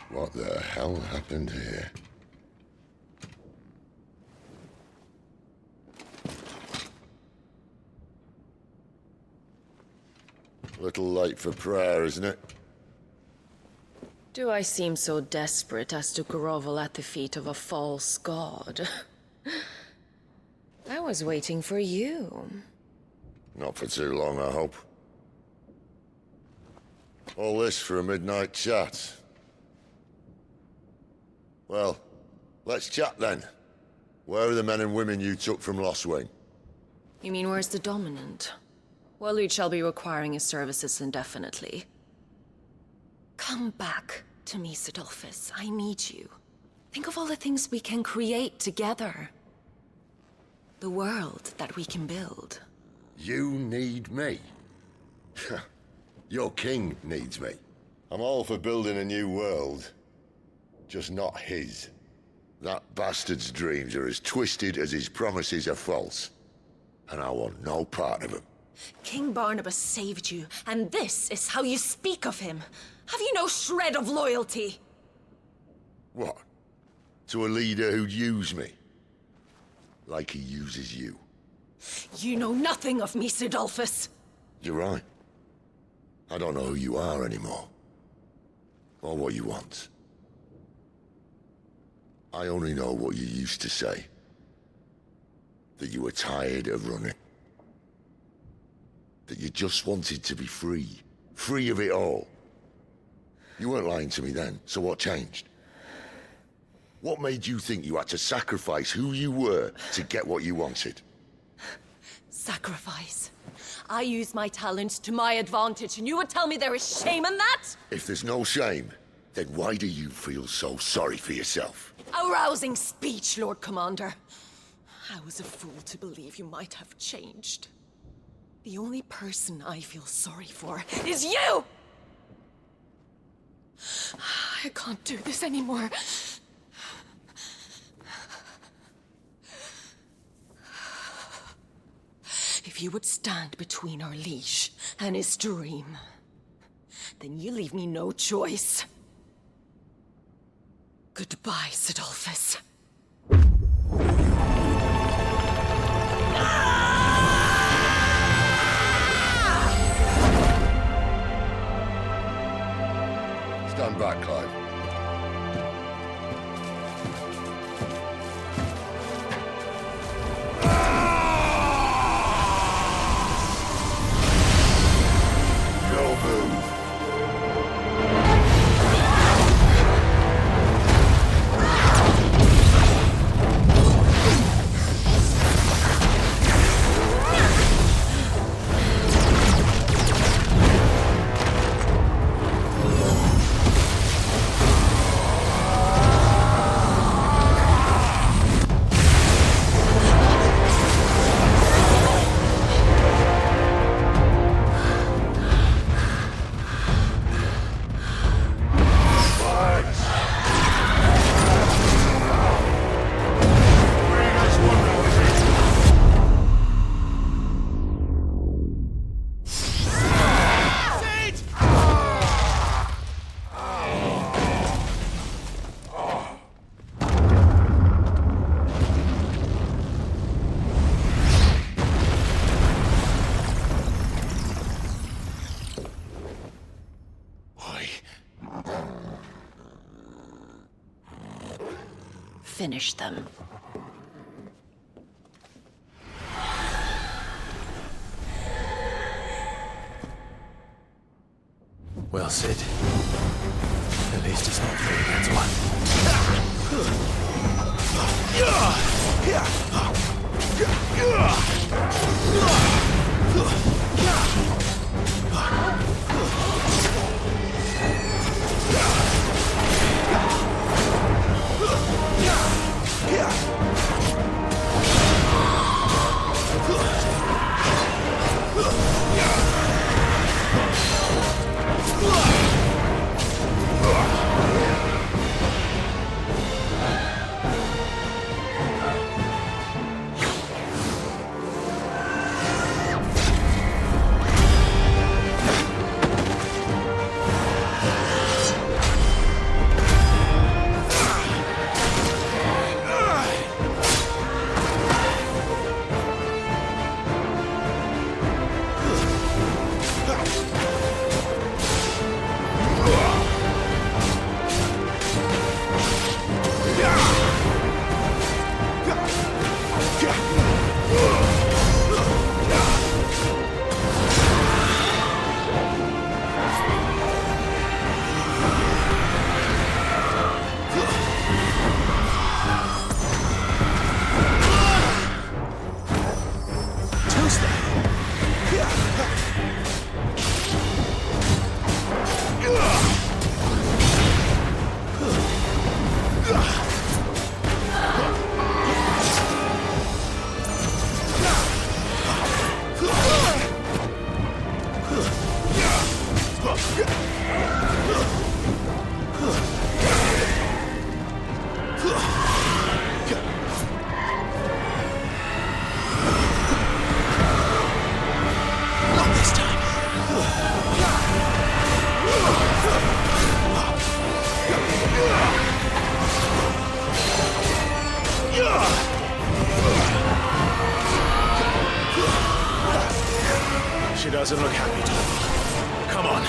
What the hell happened here? Little late for prayer, isn't it? Do I seem so desperate as to grovel at the feet of a false god? I was waiting for you. Not for too long, I hope. All this for a midnight chat. Well, let's chat then. Where are the men and women you took from Lost Wing? You mean where's the dominant? Well, you shall be requiring his services indefinitely. Come back to me, Sidolphus. I need you. Think of all the things we can create together. The world that we can build. You need me? Your king needs me. I'm all for building a new world. Just not his. That bastard's dreams are as twisted as his promises are false. And I want no part of them. King Barnabas saved you, and this is how you speak of him. Have you no shred of loyalty? What? To a leader who'd use me? Like he uses you. You know nothing of me, Sidolphus. You're right. I don't know who you are anymore. Or what you want. I only know what you used to say. That you were tired of running. That you just wanted to be free. Free of it all. You weren't lying to me then, so what changed? What made you think you had to sacrifice who you were to get what you wanted? Sacrifice. I use my talents to my advantage, and you would tell me there is shame in that? If there's no shame, then why do you feel so sorry for yourself? A rousing speech, Lord Commander. I was a fool to believe you might have changed. The only person I feel sorry for is you! I can't do this anymore. If you would stand between our liege and his dream, then you leave me no choice. Goodbye, Sidolphus. Stand back, Clive. No move. Finish them. Well, Sid. At least it's not 3 against 1. Doesn't look happy, Tom. Come on.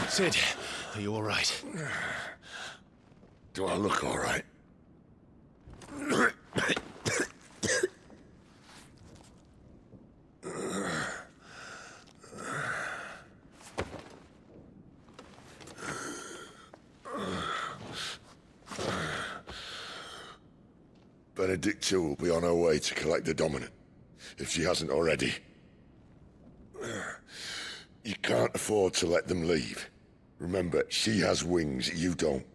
Sid, are you all right? Do I look all right? Benedicta will be on her way to collect the Dominant, if she hasn't already. You can't afford to let them leave. Remember, she has wings, you don't.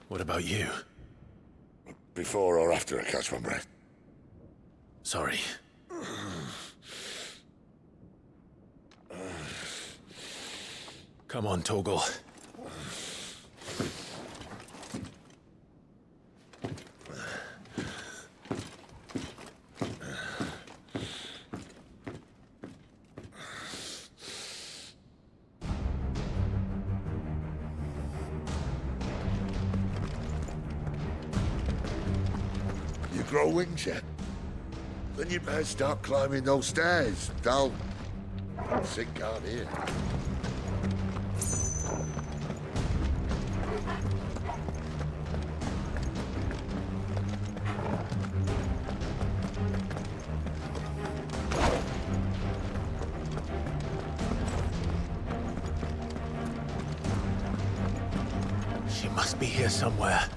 What about you? Before or after I catch my breath? Sorry. Come on, Torgal. Grow wings yet? Then you better start climbing those stairs. They'll sink out here. She must be here somewhere.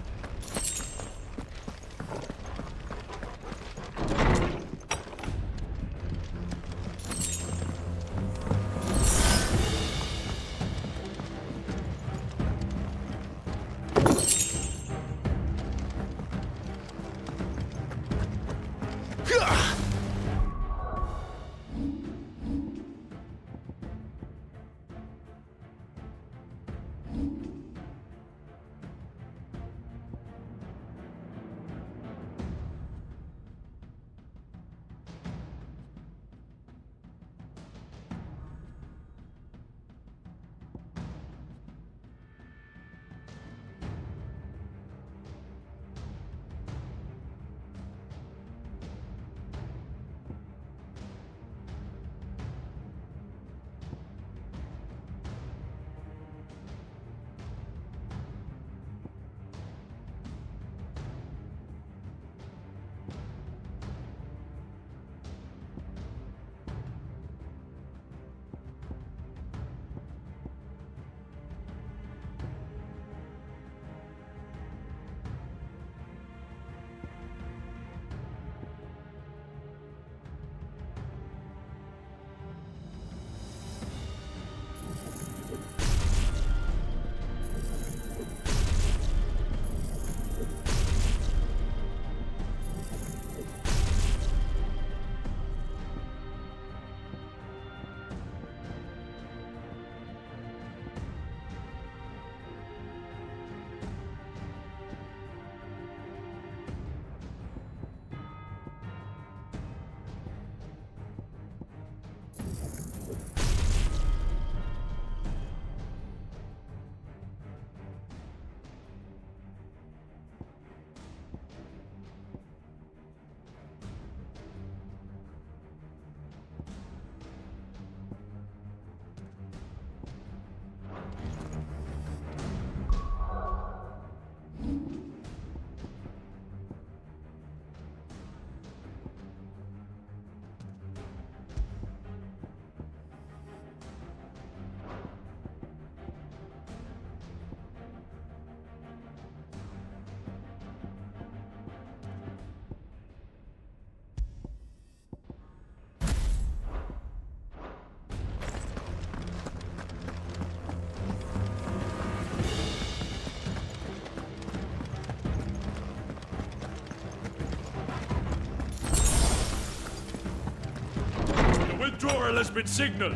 has been signaled.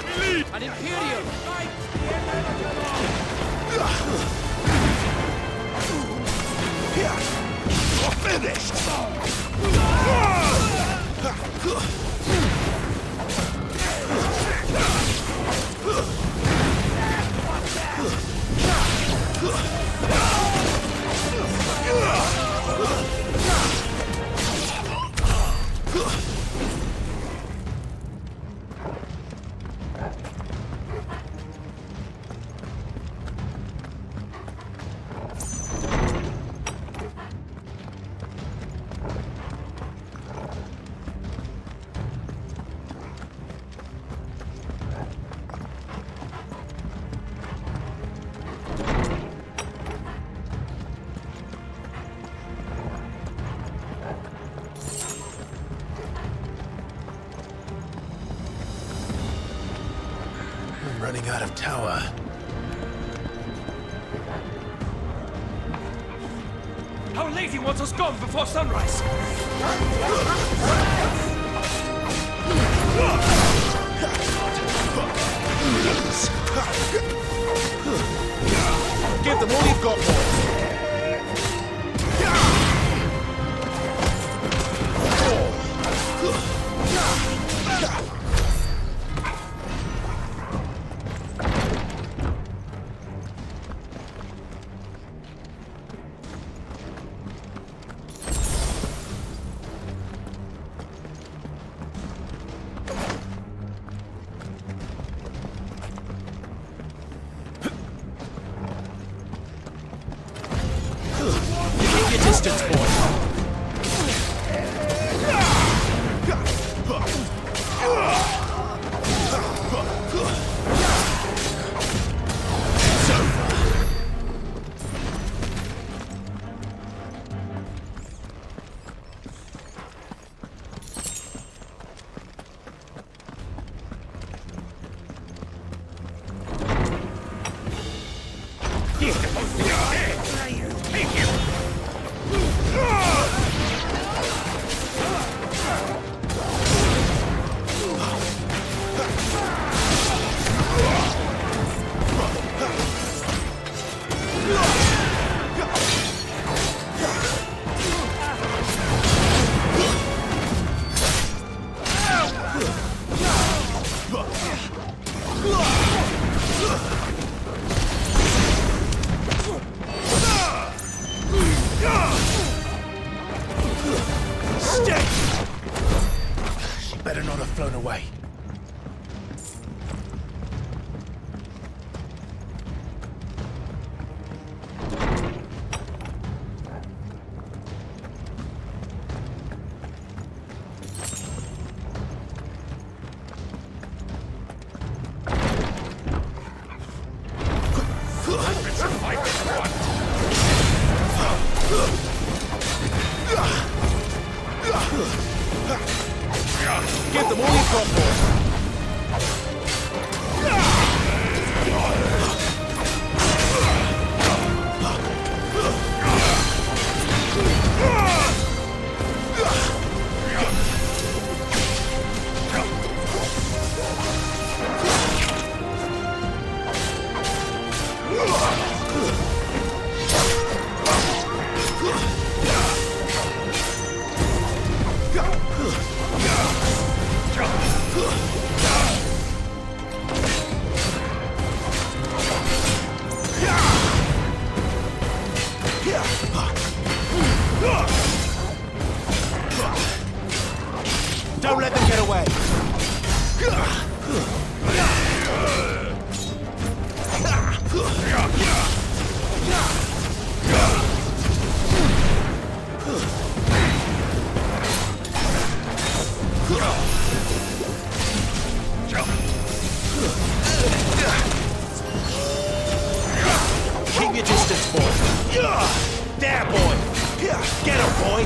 We lead! An Imperial! You're finished! I'm running out of tower. Our lady wants us gone before sunrise. Give them all you've got, boys. Keep your distance, boy. She better not have flown away. Give them all you've got, boys. Don't let them get away. Keep your distance, boy. There, boy. Get him, boy.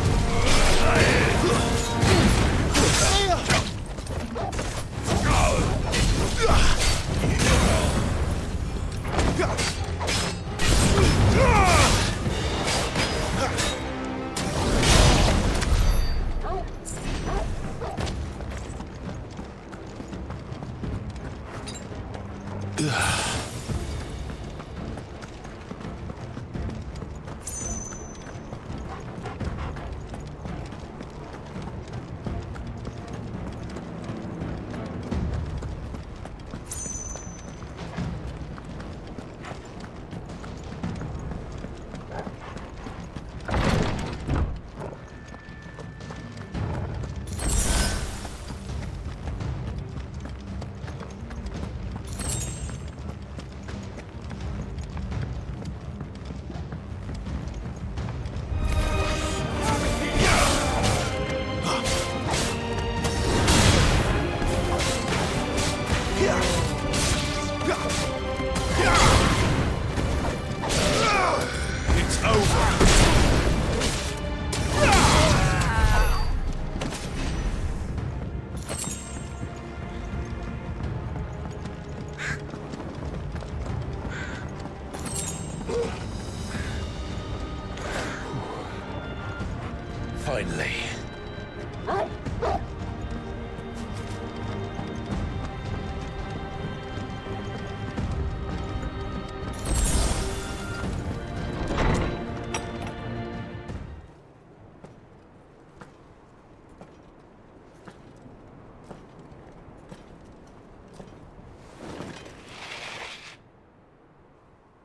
Finally.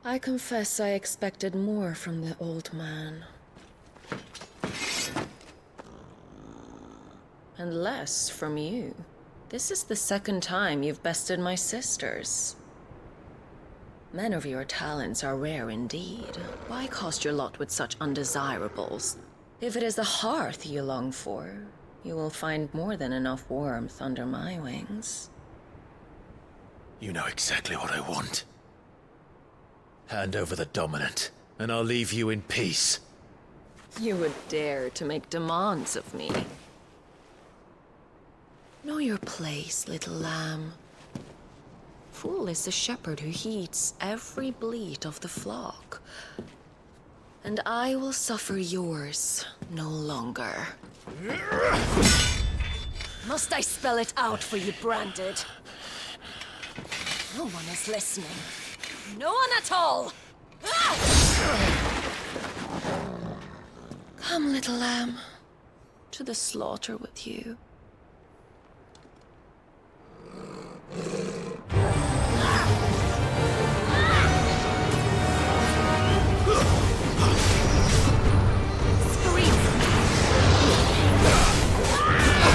I confess I expected more from the old man. And less from you. This is the second time you've bested my sisters. Men of your talents are rare indeed. Why cast your lot with such undesirables? If it is the hearth you long for, you will find more than enough warmth under my wings. You know exactly what I want. Hand over the dominant, and I'll leave you in peace. You would dare to make demands of me. Know your place, little lamb. Fool is the shepherd who heeds every bleat of the flock. And I will suffer yours no longer. Must I spell it out for you, Branded? No one is listening. No one at all! Come, little lamb, to the slaughter with you.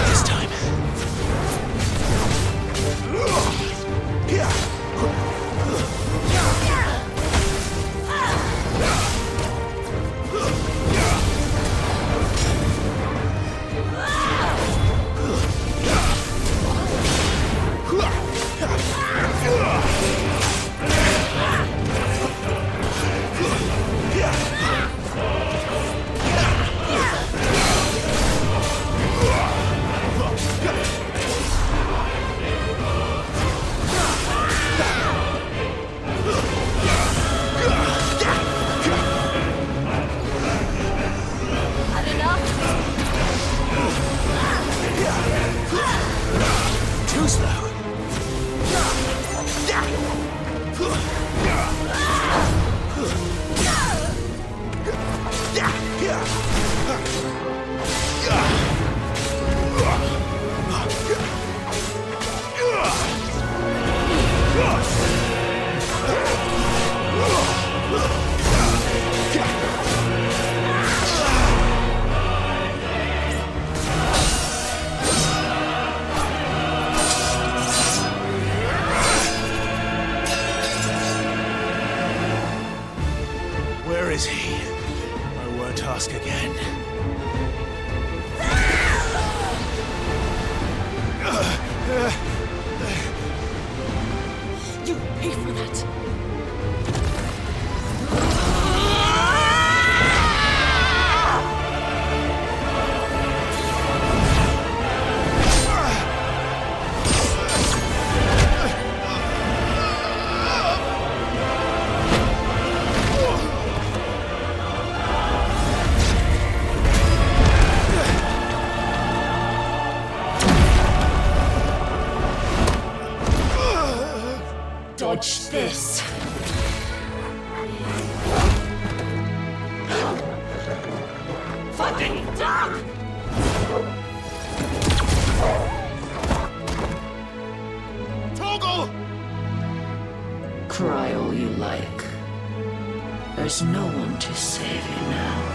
This time. Too slow. Where is he? I won't ask again. You pay for that! Dodge this. Fucking dog! Torgal! Cry all you like. There's no one to save you now.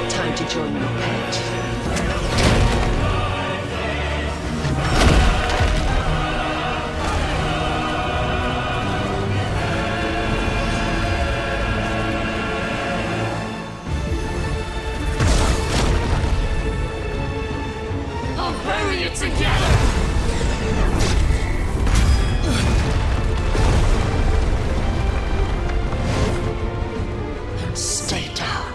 Time to join your pet. I'll bury it together! Stay down.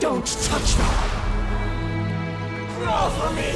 Don't touch them! Crawl for me!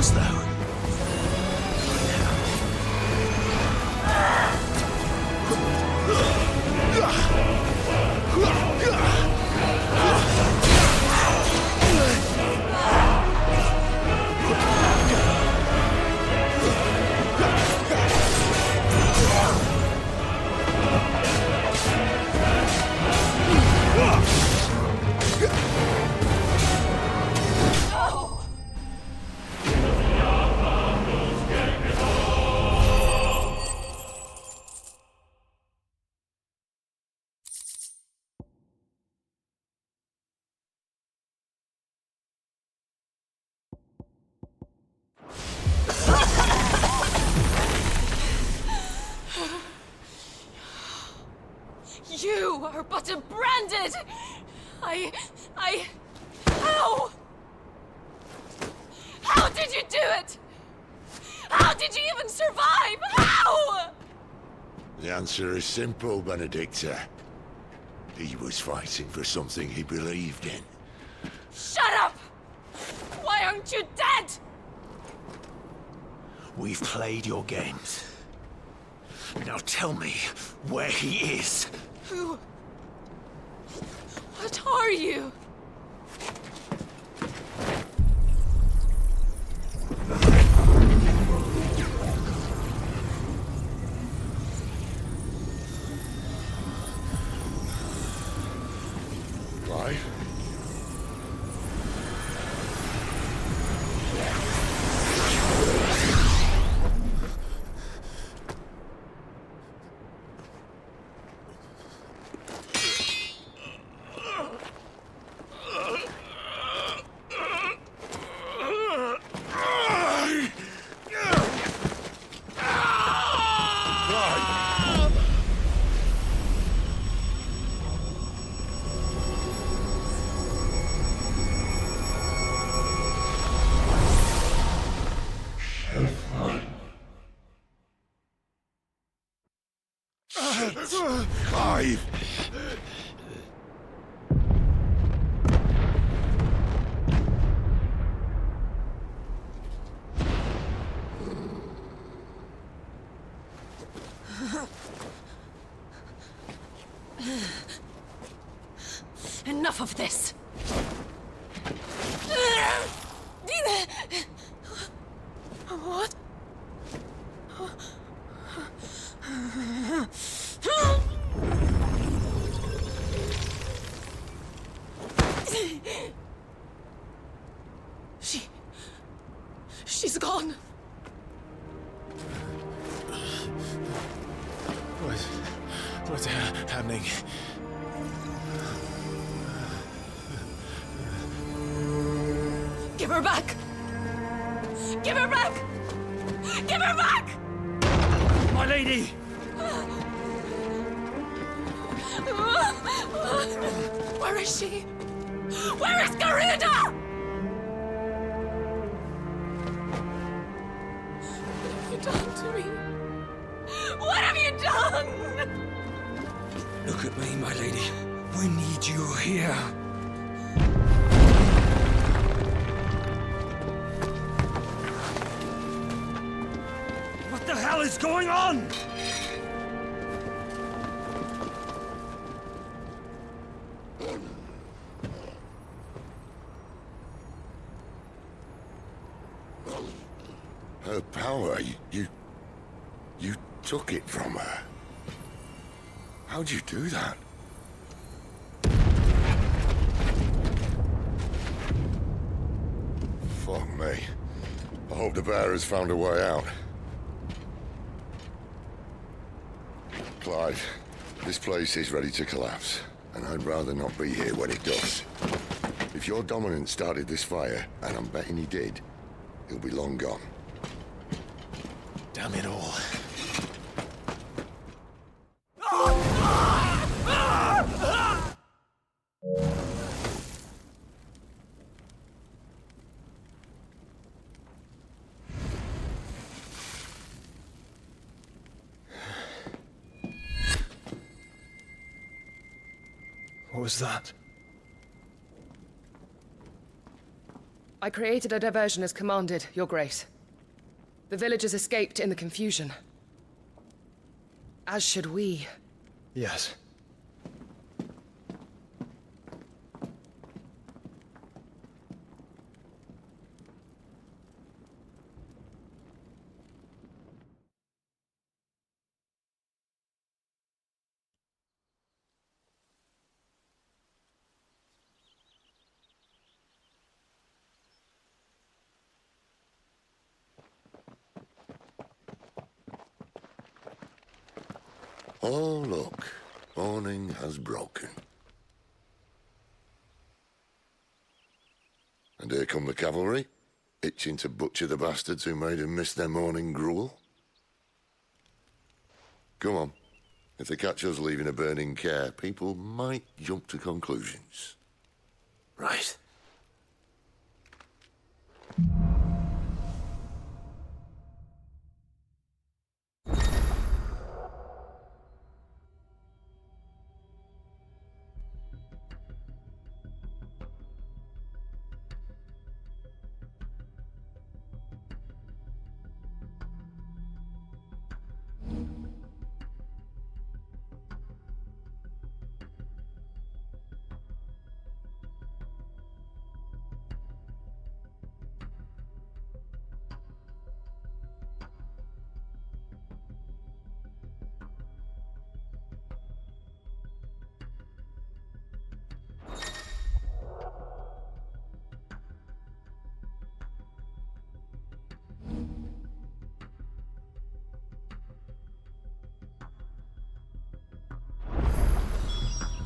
us, though. You are but a branded! How? How did you do it? How did you even survive? How? The answer is simple, Benedicta. He was fighting for something he believed in. Shut up! Why aren't you dead? We've played your games. Now tell me where he is. Who? What are you? Clive? Clive! Enough of this! What? She's gone. What's happening? Give her back! Give her back! Give her back! My lady! Where is she? Where is Garuda? What have you done to me? What have you done? Look at me, my lady. We need you here. What the hell is going on? Her power, you took it from her. How'd you do that? Fuck me. I hope the bear has found a way out. Clive, this place is ready to collapse, and I'd rather not be here when it does. If your dominant started this fire, and I'm betting he did, he'll be long gone. Damn it all. What was that? I created a diversion as commanded, Your Grace. The villagers escaped in the confusion. As should we. Yes. Oh, look. Morning has broken. And here come the cavalry, itching to butcher the bastards who made them miss their morning gruel. Come on. If they catch us leaving a burning care, people might jump to conclusions. Right.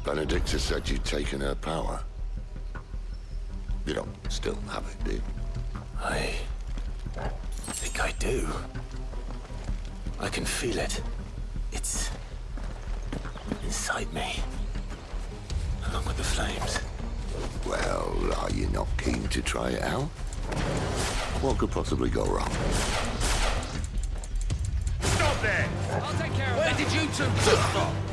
Benedicta said you'd taken her power. You don't still have it, do you? I think I do. I can feel it. It's inside me, along with the flames. Well, are you not keen to try it out? What could possibly go wrong? Stop there! I'll take care of Where that. did you two come from?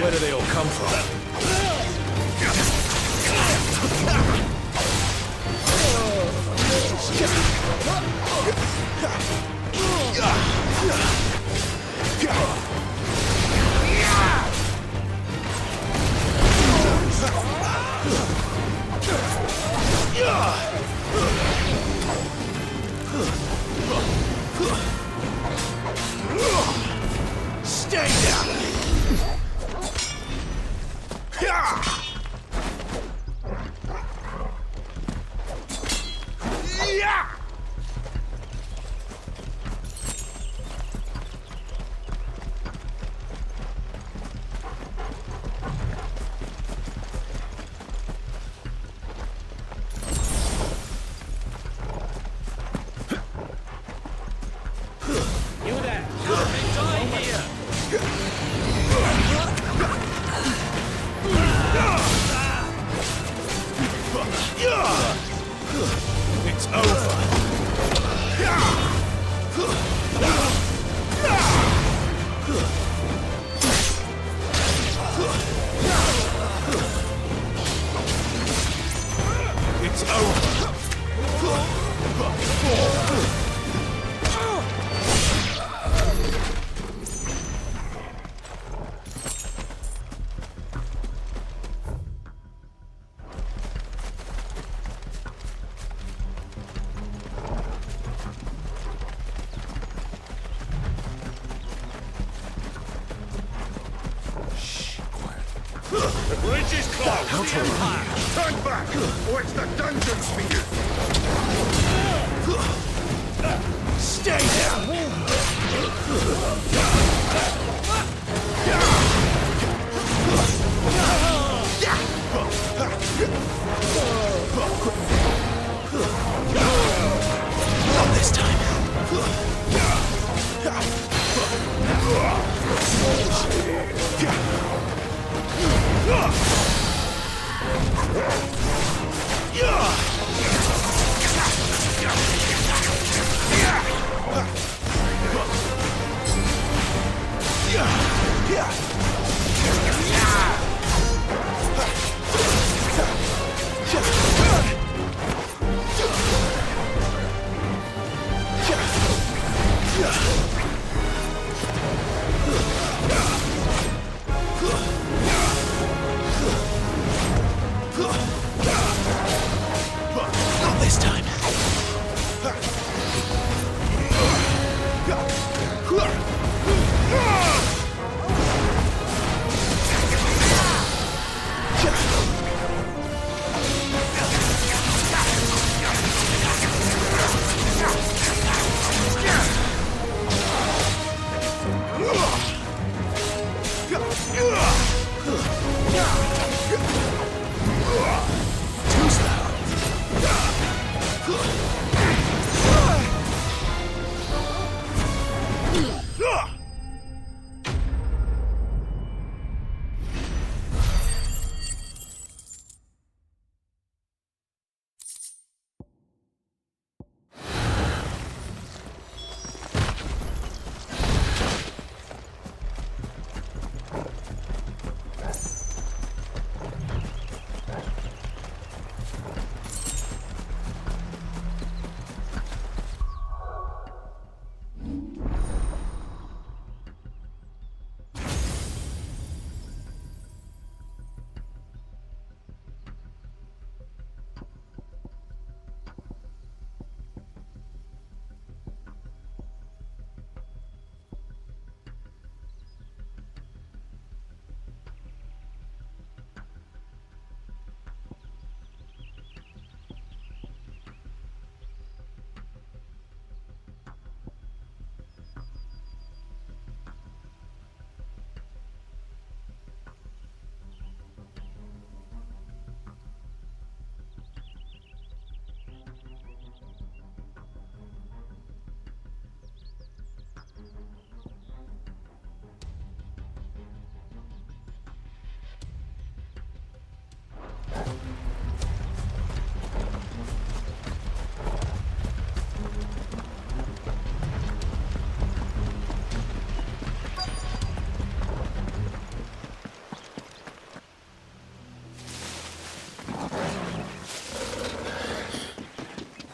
Where do they all come from? Stay down! The bridge is closed! Turn back, or it's the dungeons for you! Stay down! Not this time. Not this time. Too slow.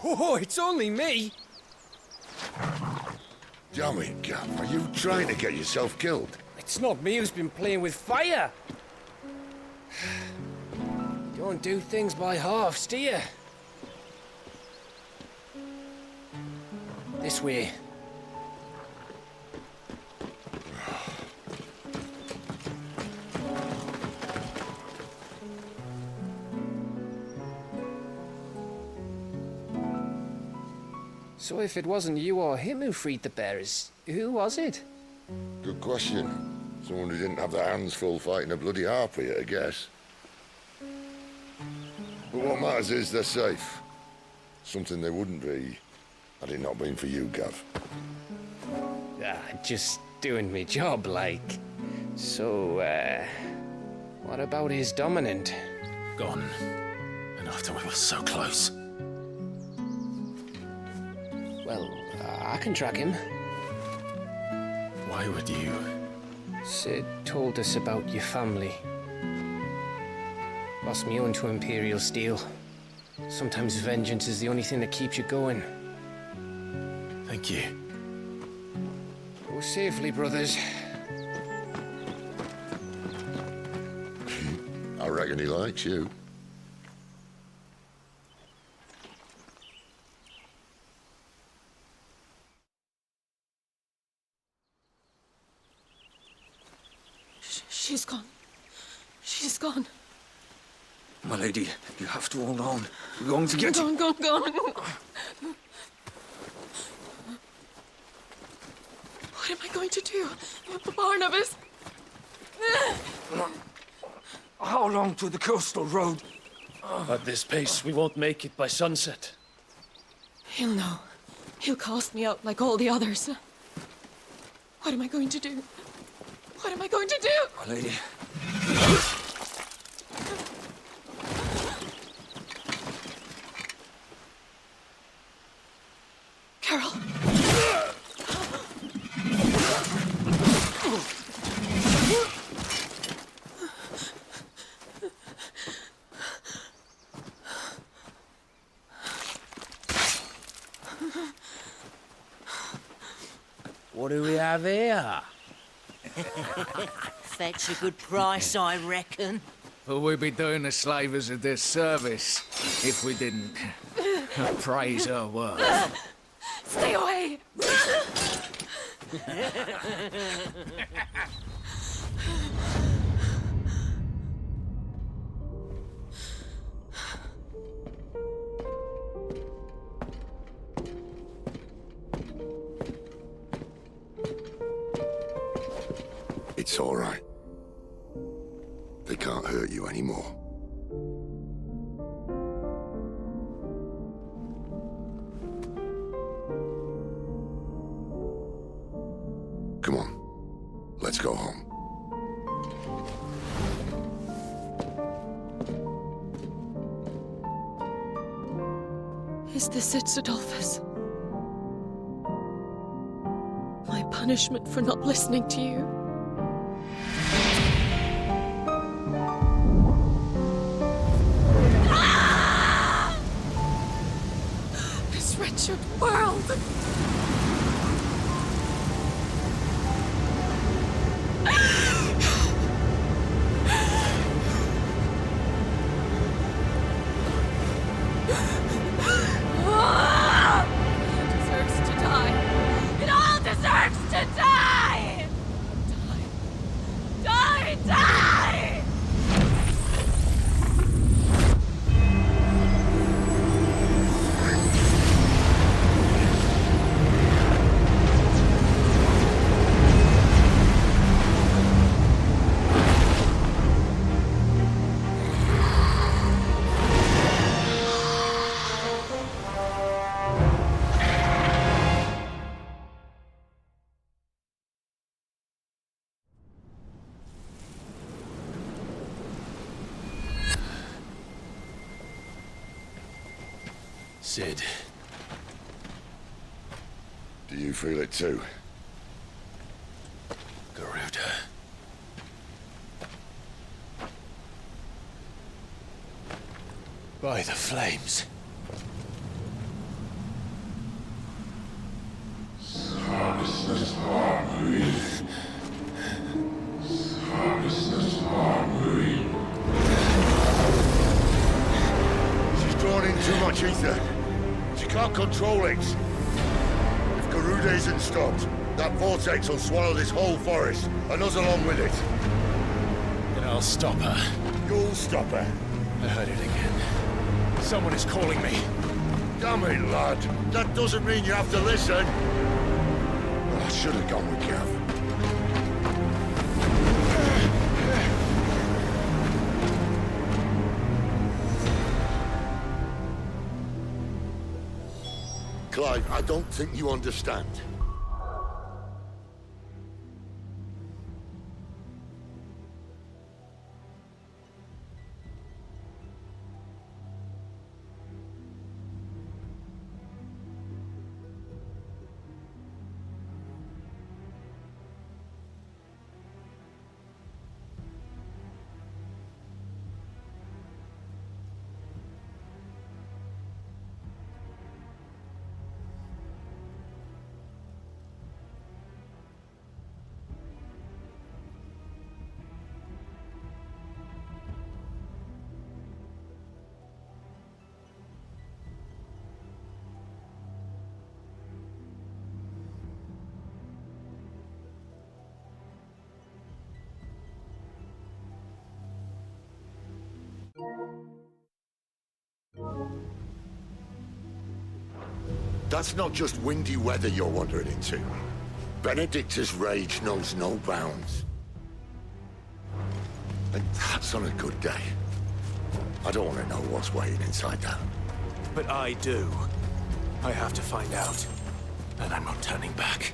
Oh, it's only me. Damn it, Gav, are you trying to get yourself killed? It's not me who's been playing with fire. Don't do things by halves, do you? This way. So if it wasn't you or him who freed the bearers, who was it? Good question. Someone who didn't have their hands full fighting a bloody harpy, I guess. But what matters is they're safe. Something they wouldn't be had it not been for you, Gav. Just doing me job, like. So, what about his dominant? Gone. And after we were so close. Well, I can track him. Why would you? Sid told us about your family. Lost me own to Imperial Steel. Sometimes vengeance is the only thing that keeps you going. Thank you. Go safely, brothers. I reckon he likes you. She's gone. He's gone. My lady, you have to hold on. We're going to get... Gone. What am I going to do? Barnabas! How long to the coastal road? At this pace, we won't make it by sunset. He'll know. He'll cast me out like all the others. What am I going to do? What am I going to do? My lady... Carol! What do we have here? Fetch a good price, I reckon. But we'd be doing the slavers a disservice if we didn't praise her work. Stay away! It's all right. They can't hurt you anymore. Come on. Let's go home. Is this it, Adolphus? My punishment for not listening to you? This wretched world! Deserves to die. It all deserves to die! Die! Die! Sid. Do you feel it too? Garuda. By the flames. She's drawn in too much ether. She can't control it. If Garuda isn't stopped, that vortex will swallow this whole forest, and us along with it. Then I'll stop her. You'll stop her. I heard it again. Someone is calling me. Damn it, lad. That doesn't mean you have to listen. I should have gone with Gav. Clive, I don't think you understand. That's not just windy weather you're wandering into. Benedicta's rage knows no bounds. And that's on a good day. I don't want to know what's waiting inside that. But I do. I have to find out. And I'm not turning back.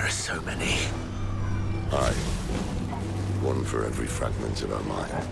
So many. Aye. One for every fragment of our mind.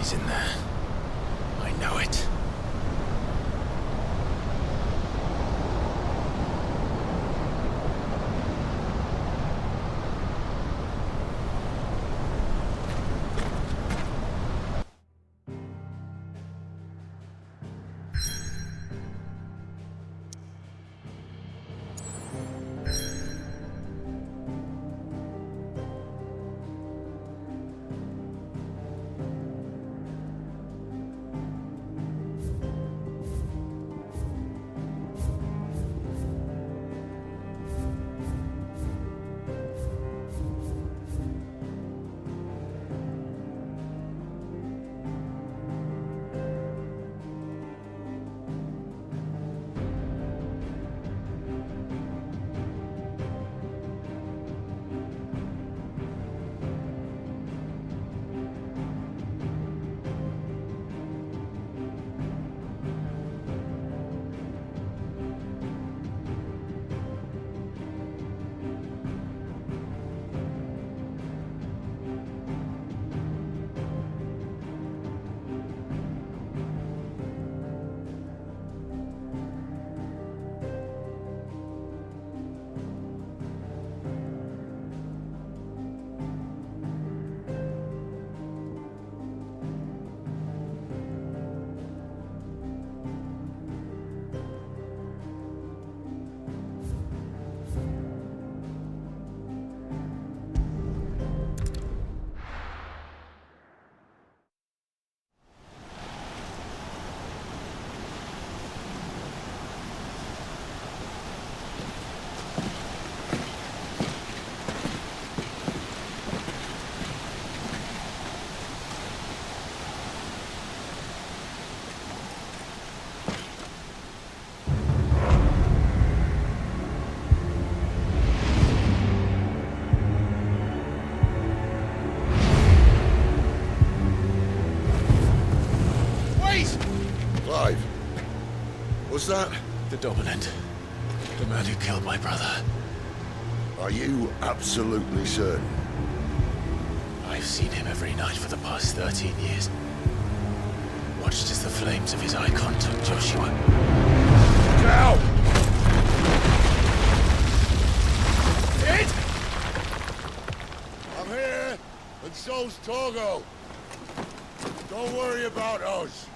He's in there. I know it. Was that? The Dominant. The man who killed my brother. Are you absolutely certain? I've seen him every night for the past 13 years. Watched as the flames of his icon took Joshua. Now! Sid! I'm here, and so's Torgo. Don't worry about us.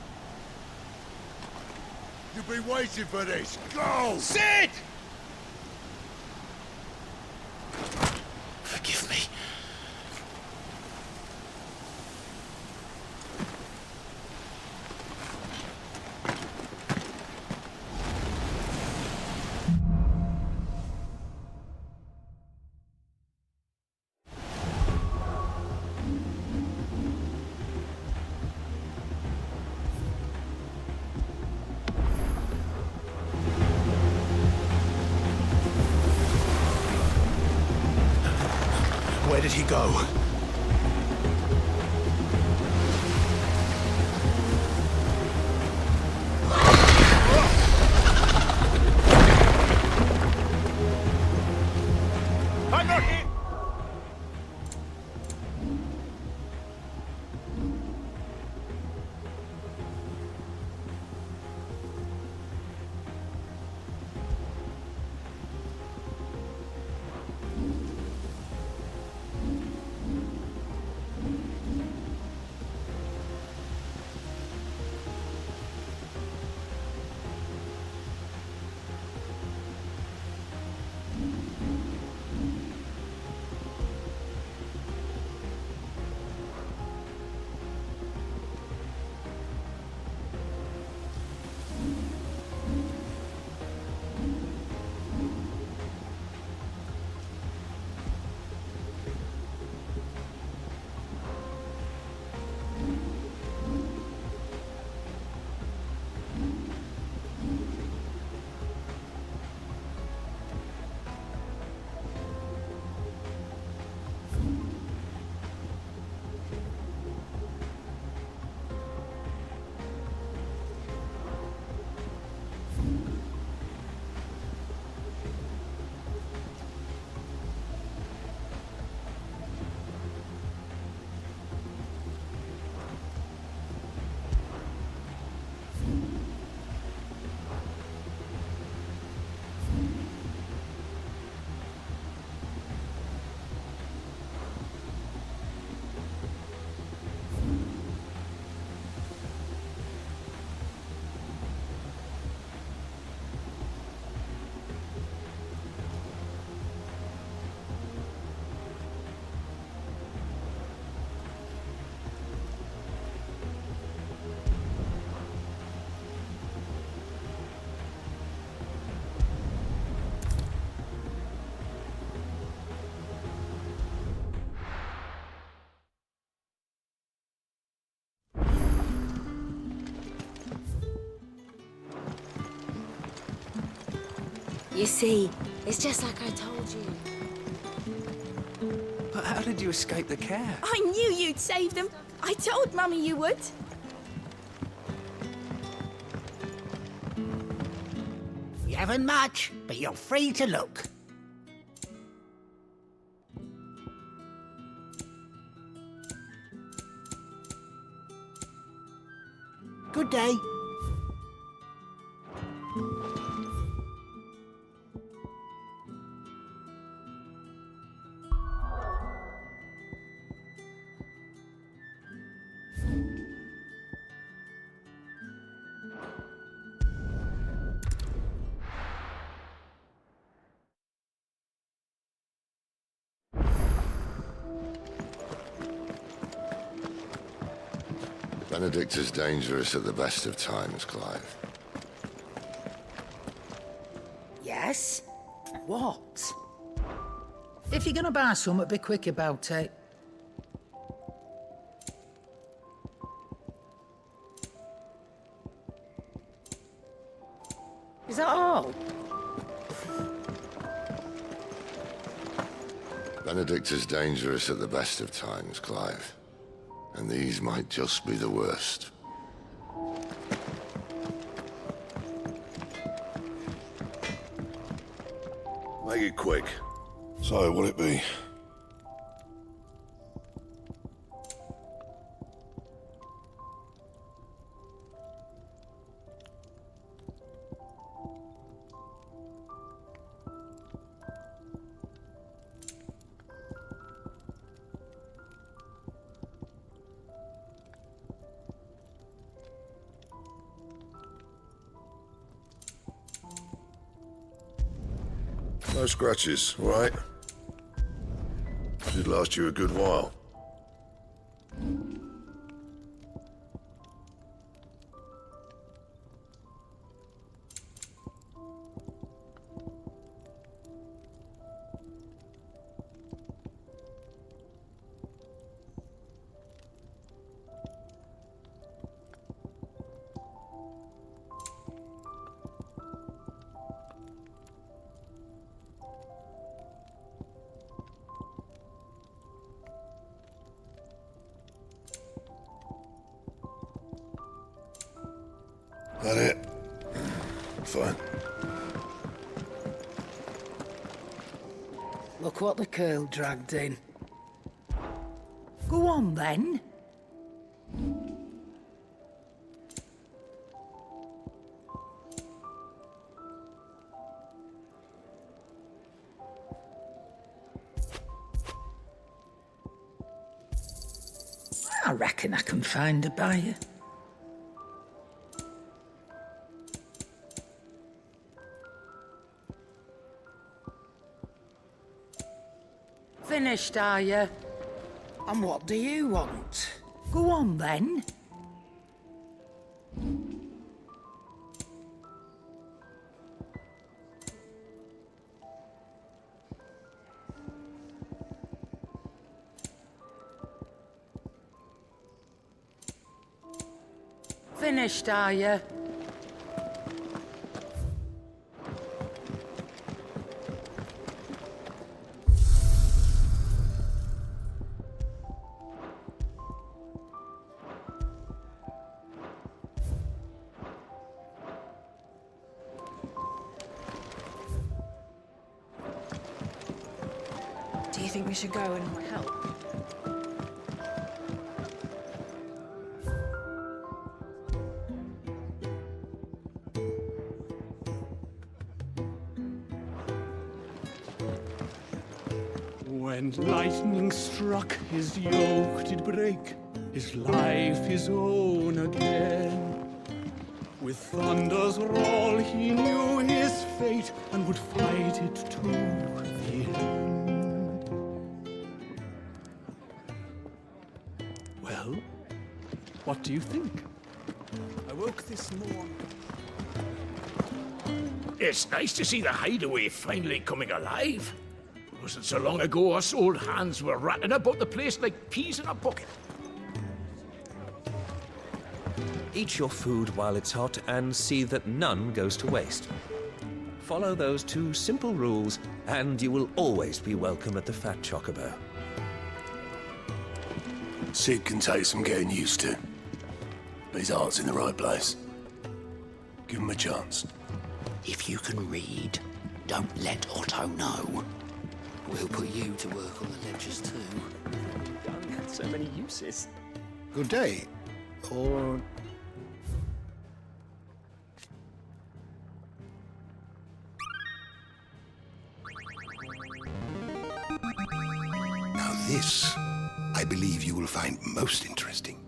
You've been waiting for this. Go! Sid! Forgive me. Where did he go? I'm not here! You see, it's just like I told you. But how did you escape the care? I knew you'd save them. I told Mummy you would. You haven't much, but you're free to look. Good day. Benedict is dangerous at the best of times, Clive. Yes? What? If you're gonna buy something, be quick about it. Is that all? Benedict is dangerous at the best of times, Clive. And these might just be the worst. Make it quick. So, what'll it be? No scratches, all right? Should last you a good while. That it? Fine. Look what the curl dragged in. Go on, then. I reckon I can find a buyer. Finished, are you? And what do you want? Go on, then. Finished, are you? Do you think we should go and help? When lightning struck, his yoke did break, his life his own again. With thunder's roll he knew his fate, and would fight it to the end. Well, what do you think? I woke this morning. It's nice to see the hideaway finally coming alive. It wasn't so long ago us old hands were ratting about the place like peas in a bucket. Eat your food while it's hot and see that none goes to waste. Follow those 2 simple rules and you will always be welcome at the Fat Chocobo. Sid can take some getting used to. But his heart's in the right place. Give him a chance. If you can read, don't let Otto know. We'll put you to work on the ledgers too. So many uses. Good day. Or... Now this, I believe you will find most interesting.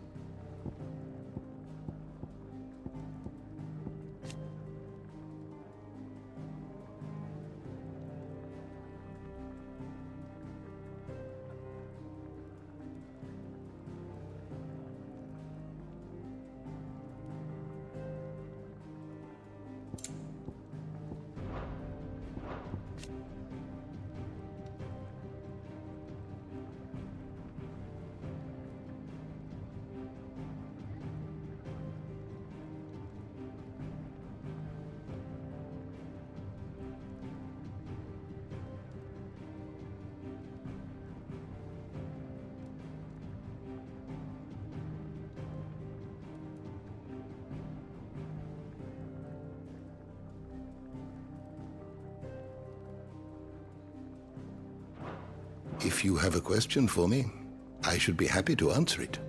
If you have a question for me, I should be happy to answer it.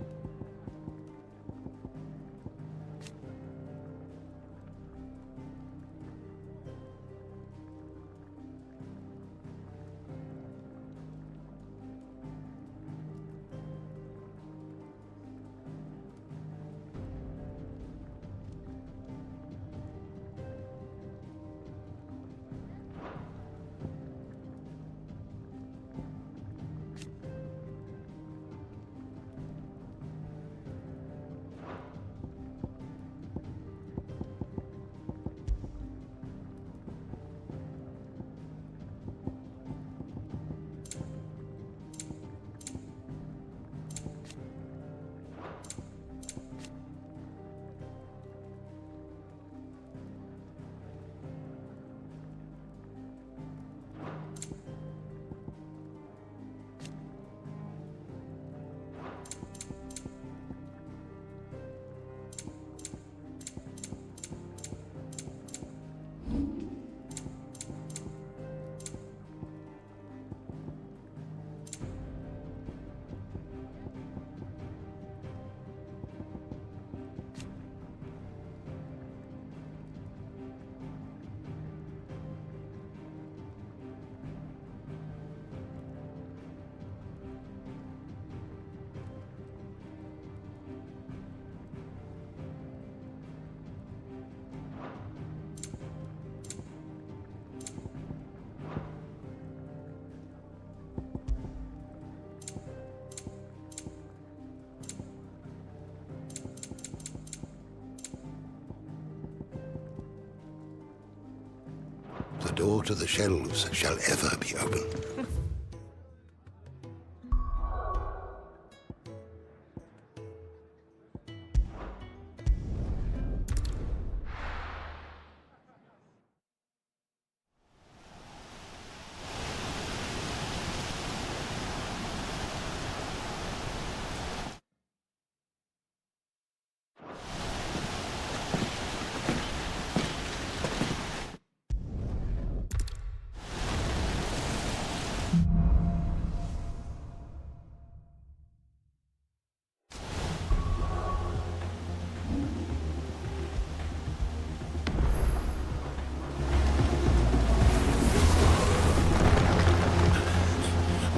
The door to the shelves shall ever be open.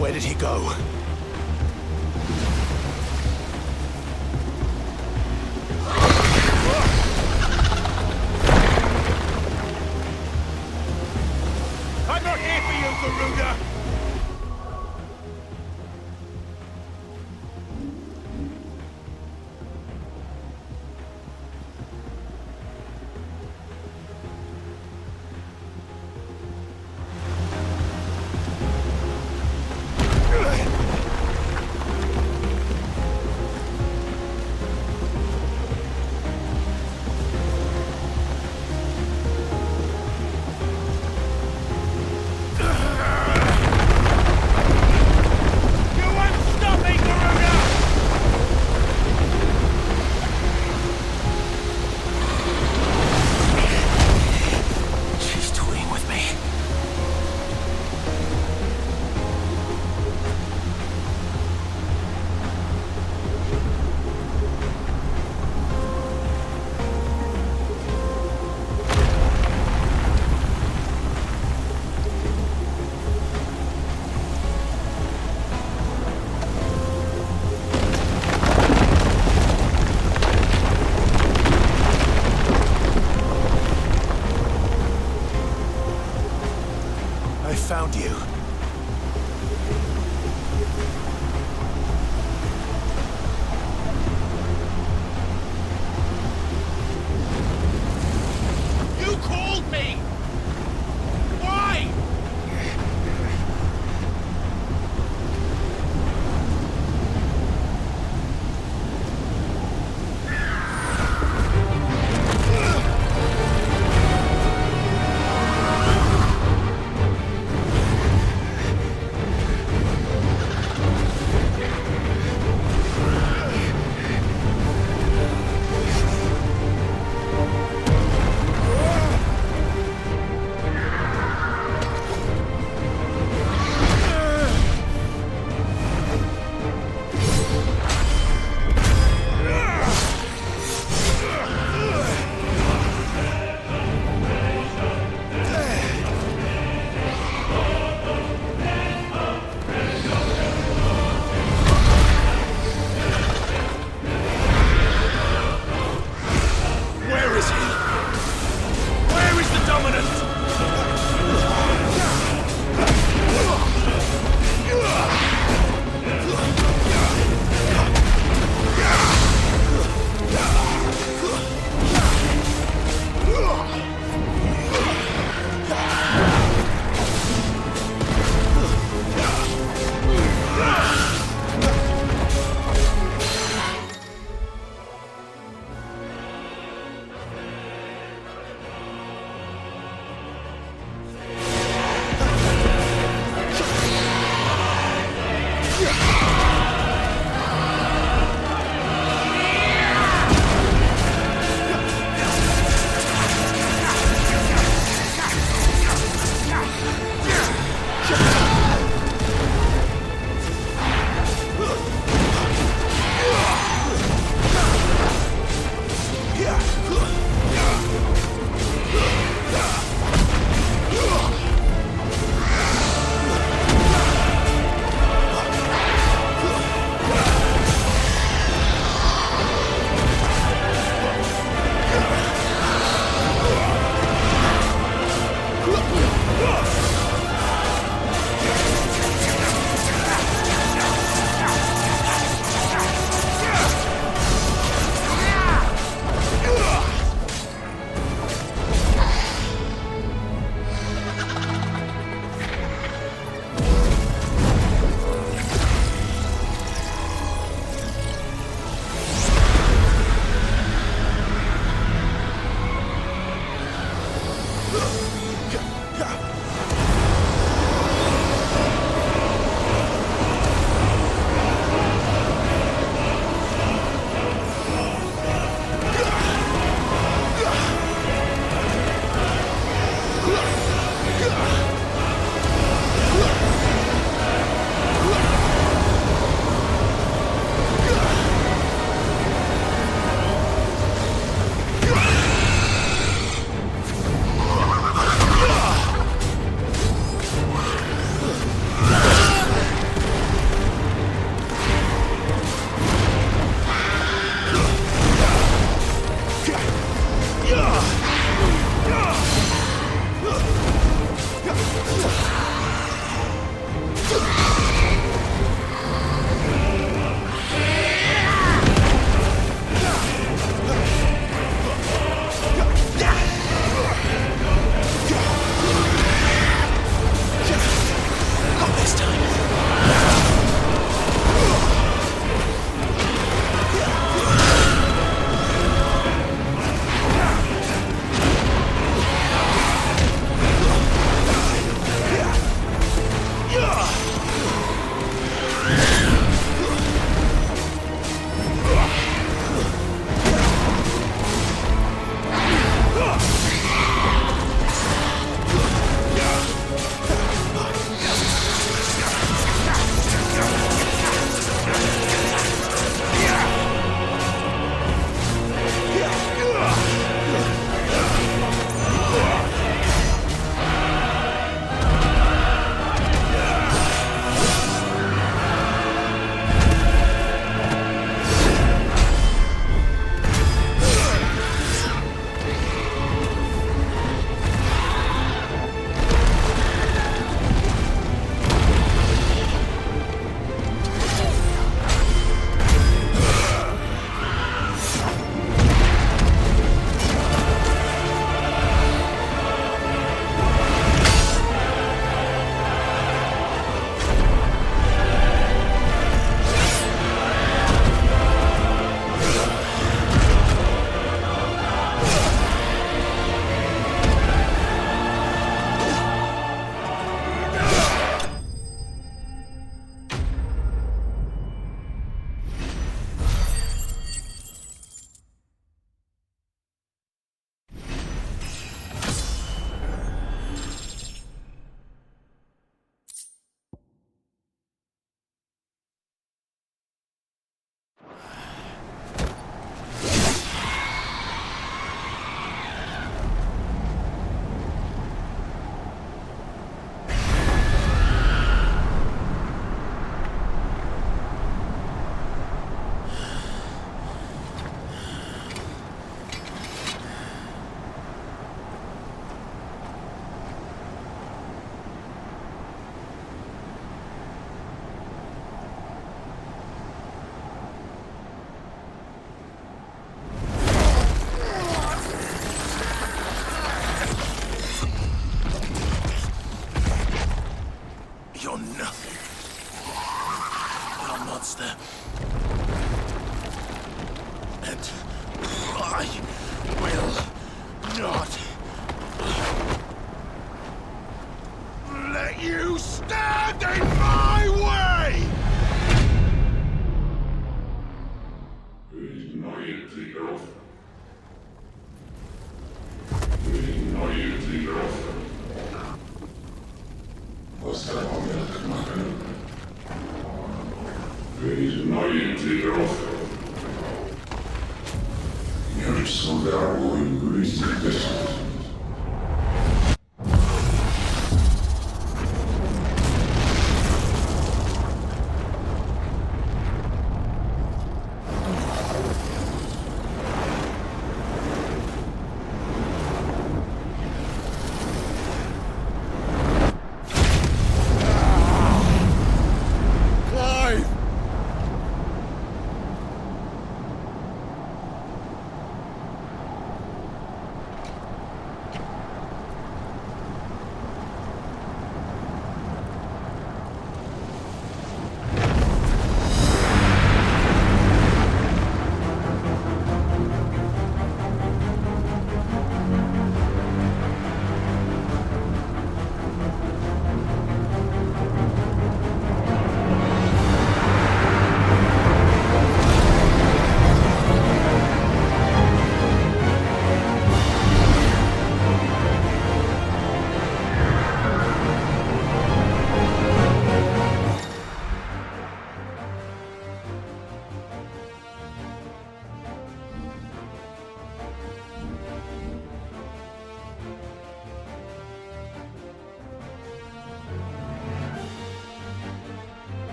Where did he go? I'm not here for you, Garuda!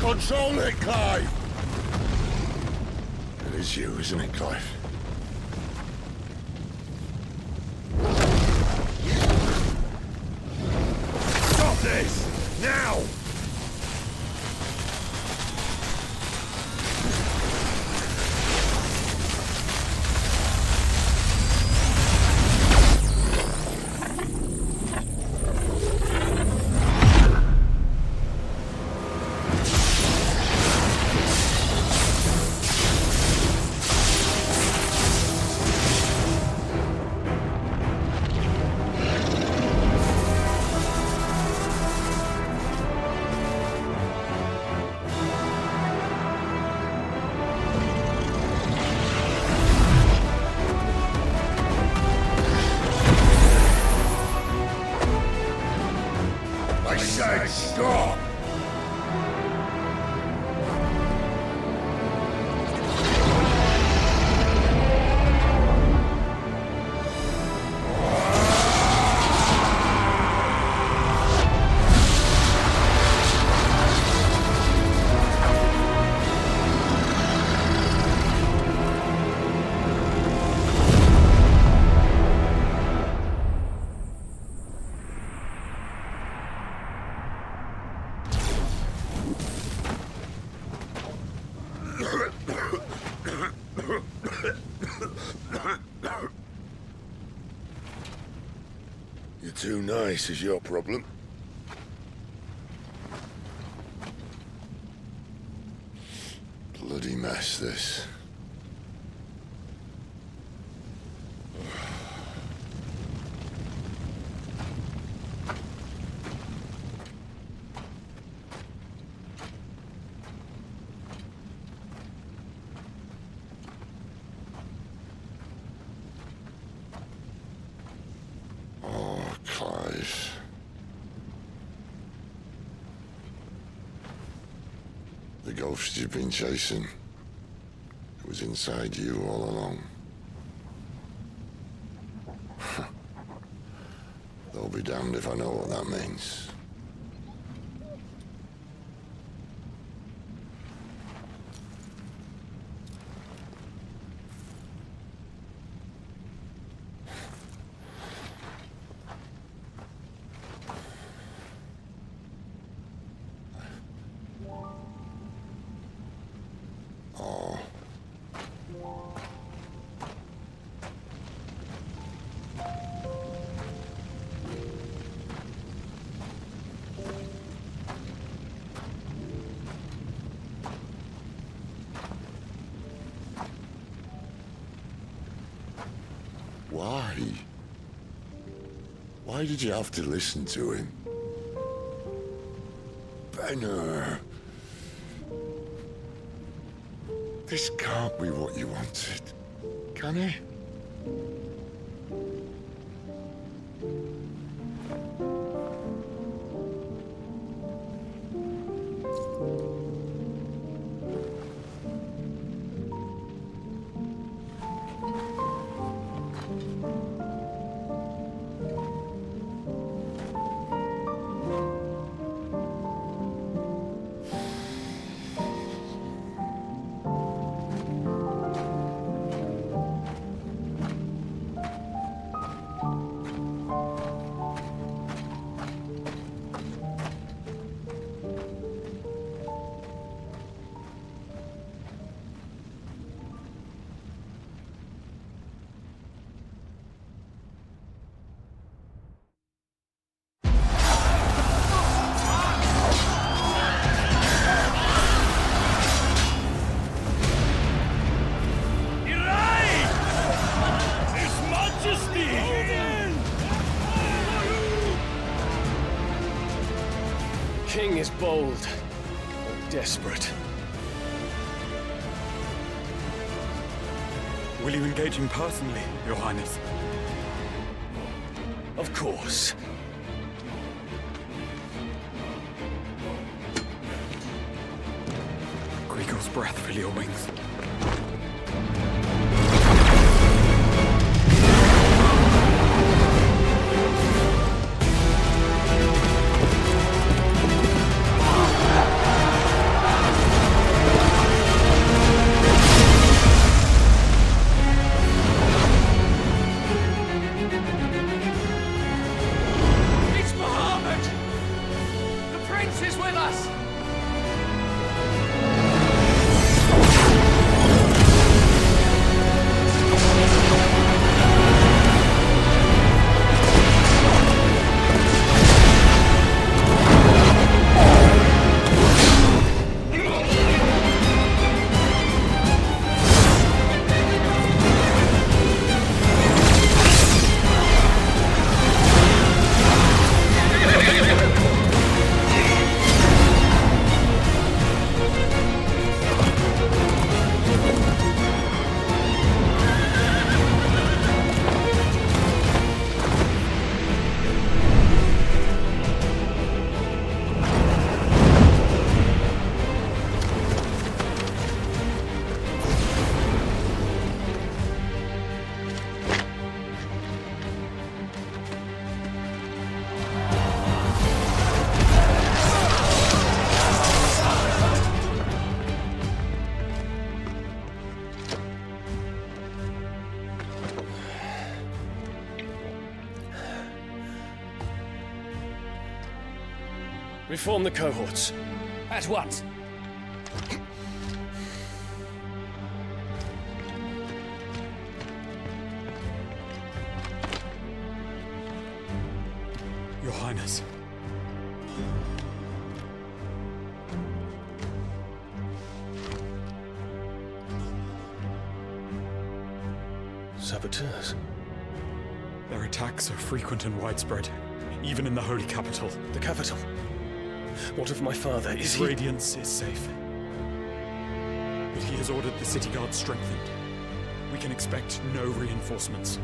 Control it, Clive! It is you, isn't it, Clive? Stop this! Now! I said stop! You're too nice is your problem. Bloody mess, this. Clive. The ghost you've been chasing was inside you all along. They'll be damned if I know what that means. Why? Why did you have to listen to him? Benner. This can't be what you wanted, can it? King is bold, or desperate. Will you engage him personally, Your Highness? Of course. Greagor's breath fill your wings. Reform the cohorts. At once. Your Highness. Saboteurs. Their attacks are frequent and widespread, even in the Holy Capital. The capital? What of my father? Is His Radiance is safe. But he has ordered the city guard strengthened. We can expect no reinforcements.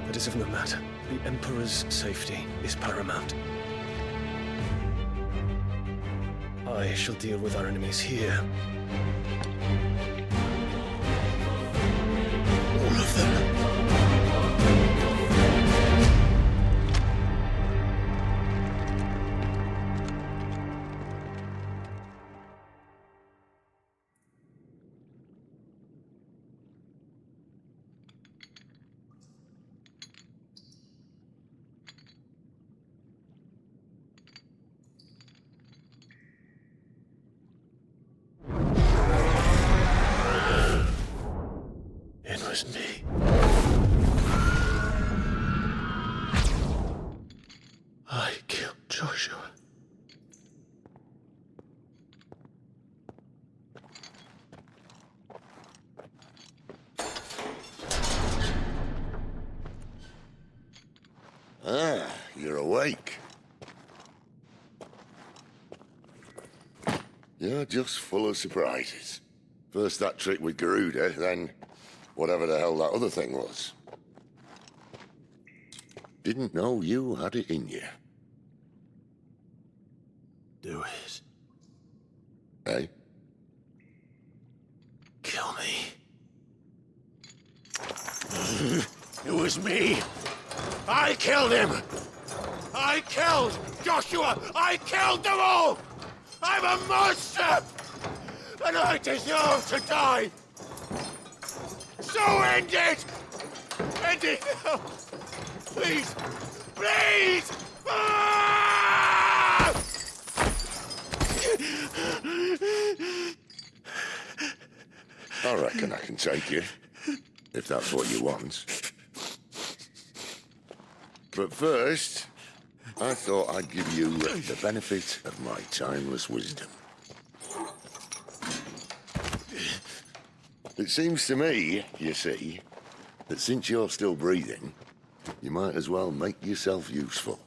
That is of no matter. The Emperor's safety is paramount. I shall deal with our enemies here. All of them. It was me. I killed Joshua. Ah, you're awake. You're just full of surprises. First that trick with Garuda, then whatever the hell that other thing was. Didn't know you had it in you. Do it. Eh? Kill me. It was me. I killed him. I killed Joshua. I killed them all. I'm a monster. And I deserve to die. So end it. End it now. Please. Please. Ah! I reckon I can take you, if that's what you want. But first, I thought I'd give you the benefit of my timeless wisdom. It seems to me, you see, that since you're still breathing, you might as well make yourself useful.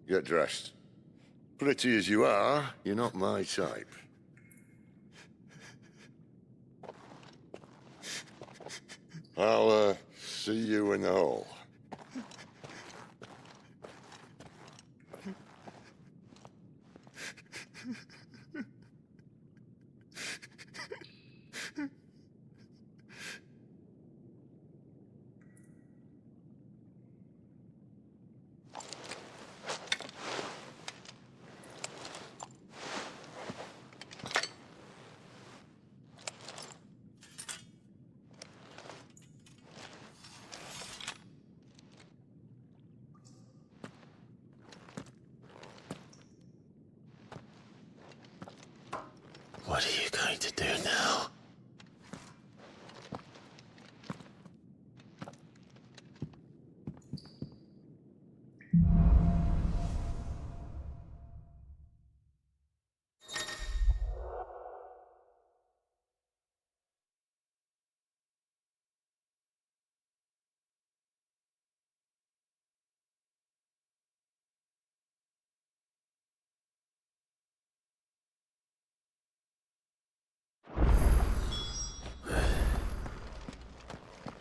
Get dressed. Pretty as you are, you're not my type. I'll, see you in the hall. What are you going to do now?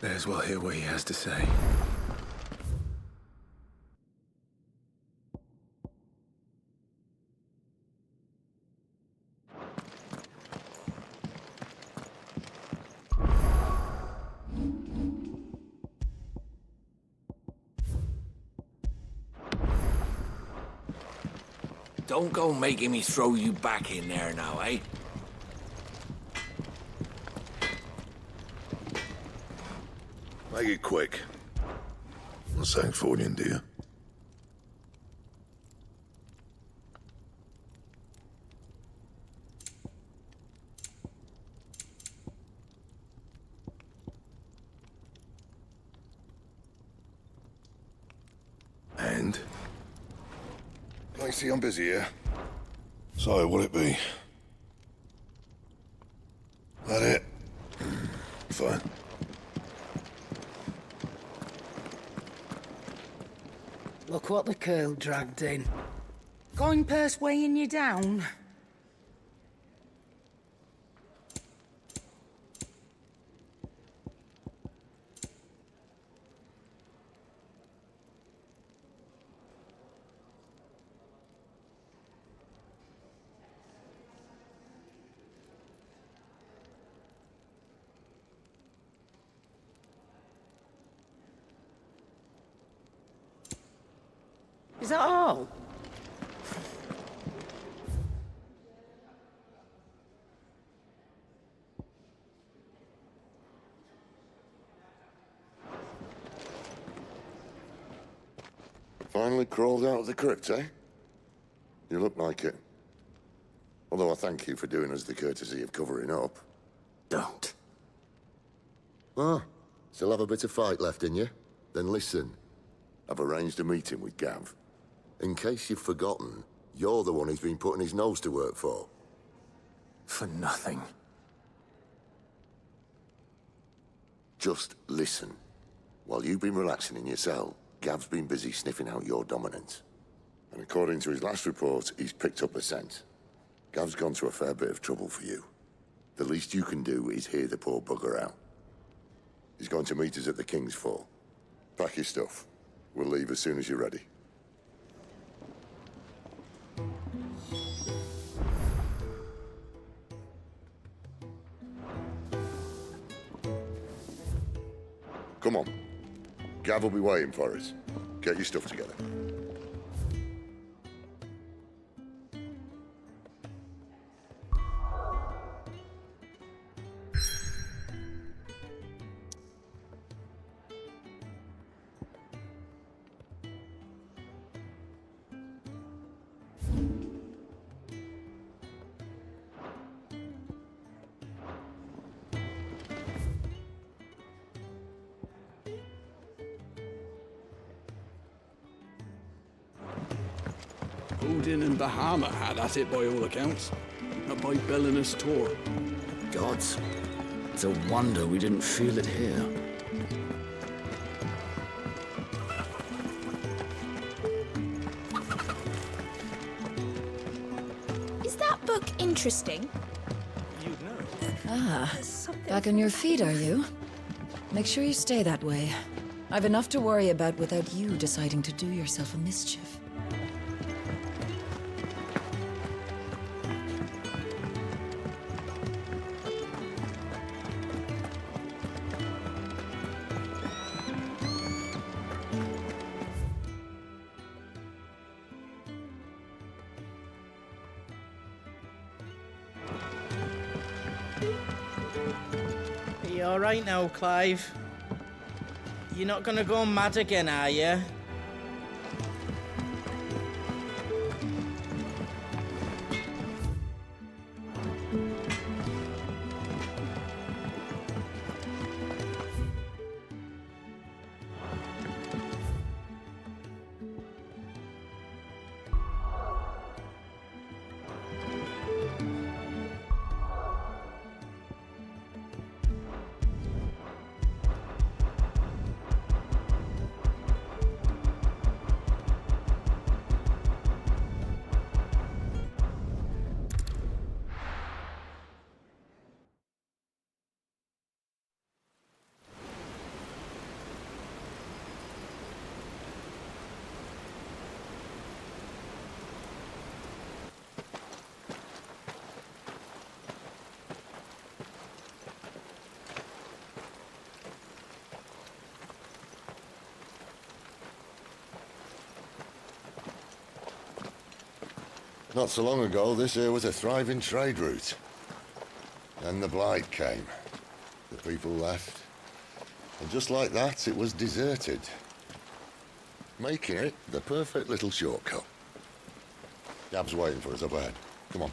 May as well hear what he has to say. Don't go making me throw you back in there now, eh? Make it quick. What's that for you, dear? I see I'm busy here. So, what'll it be? That it? Fine. Look what the curl dragged in. Coin purse weighing you down? Is that all? Finally crawled out of the crypt, eh? You look like it. Although I thank you for doing us the courtesy of covering up. Don't. Ah, still have a bit of fight left in you? Then listen. I've arranged a meeting with Gav. In case you've forgotten, you're the one he's been putting his nose to work for. For nothing. Just listen. While you've been relaxing in your cell, Gav's been busy sniffing out your dominance. And according to his last report, he's picked up a scent. Gav's gone to a fair bit of trouble for you. The least you can do is hear the poor bugger out. He's going to meet us at the King's Fall. Pack your stuff. We'll leave as soon as you're ready. Come on. Gav will be waiting for us. Get your stuff together. Odin and Bahama had at it by all accounts. Not by Belinus Tor. Gods. It's a wonder we didn't feel it here. Is that book interesting? Ah, back on your feet, are you? Make sure you stay that way. I've enough to worry about without you deciding to do yourself a mischief. Are you alright now, Clive? You're not gonna go mad again, are you? Not so long ago, this here was a thriving trade route. Then the Blight came. The people left. And just like that, it was deserted. Making it the perfect little shortcut. Gav's waiting for us up ahead. Come on.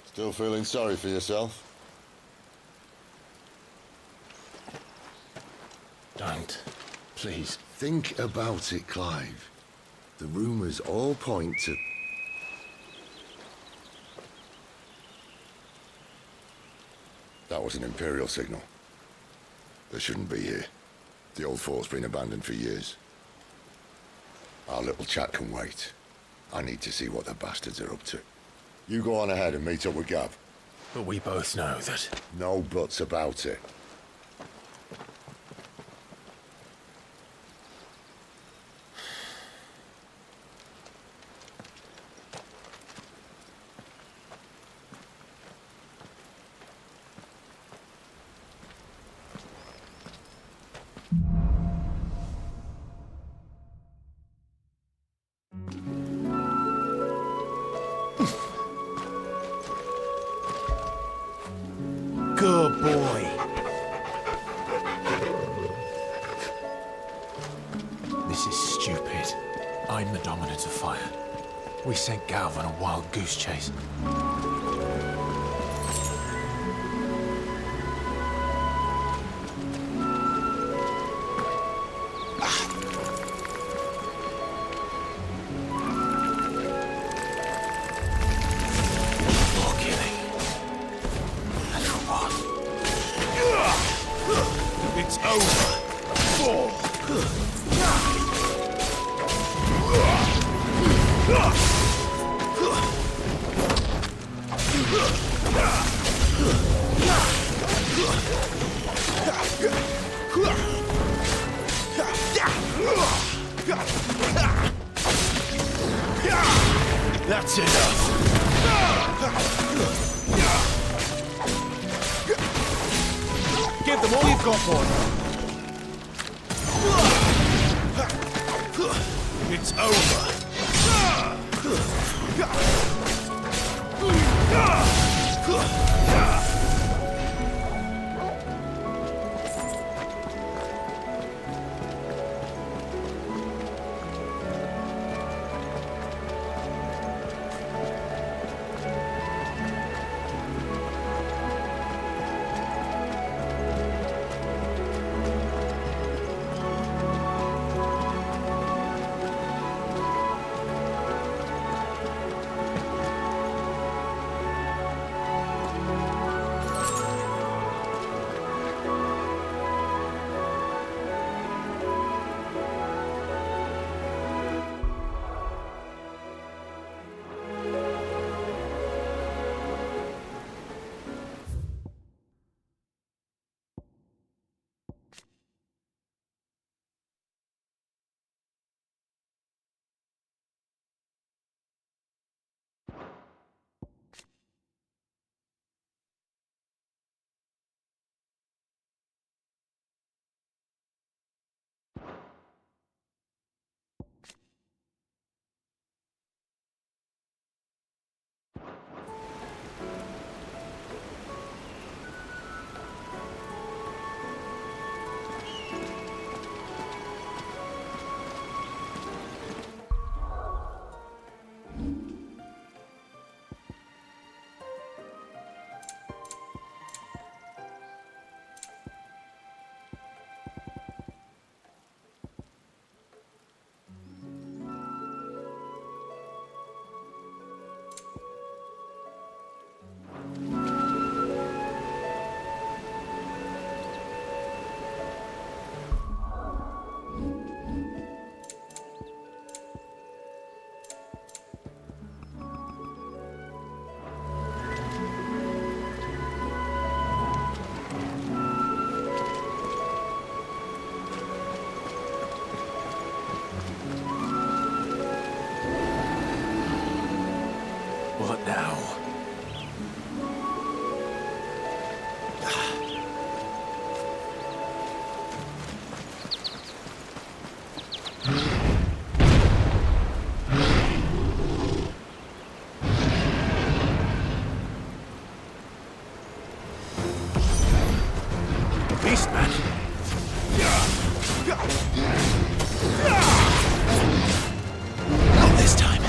Still feeling sorry for yourself? Don't. Please. Think about it, Clive. The rumours all point to... That was an Imperial signal. They shouldn't be here. The old fort's been abandoned for years. Our little chat can wait. I need to see what the bastards are up to. You go on ahead and meet up with Gav. But we both know that... No buts about it. Good boy. This is stupid. I'm the dominant of fire. We sent Gav on a wild goose chase. It's over. That's enough. Give them all you've got, boy. It's over. What now? Beastman. Not this time.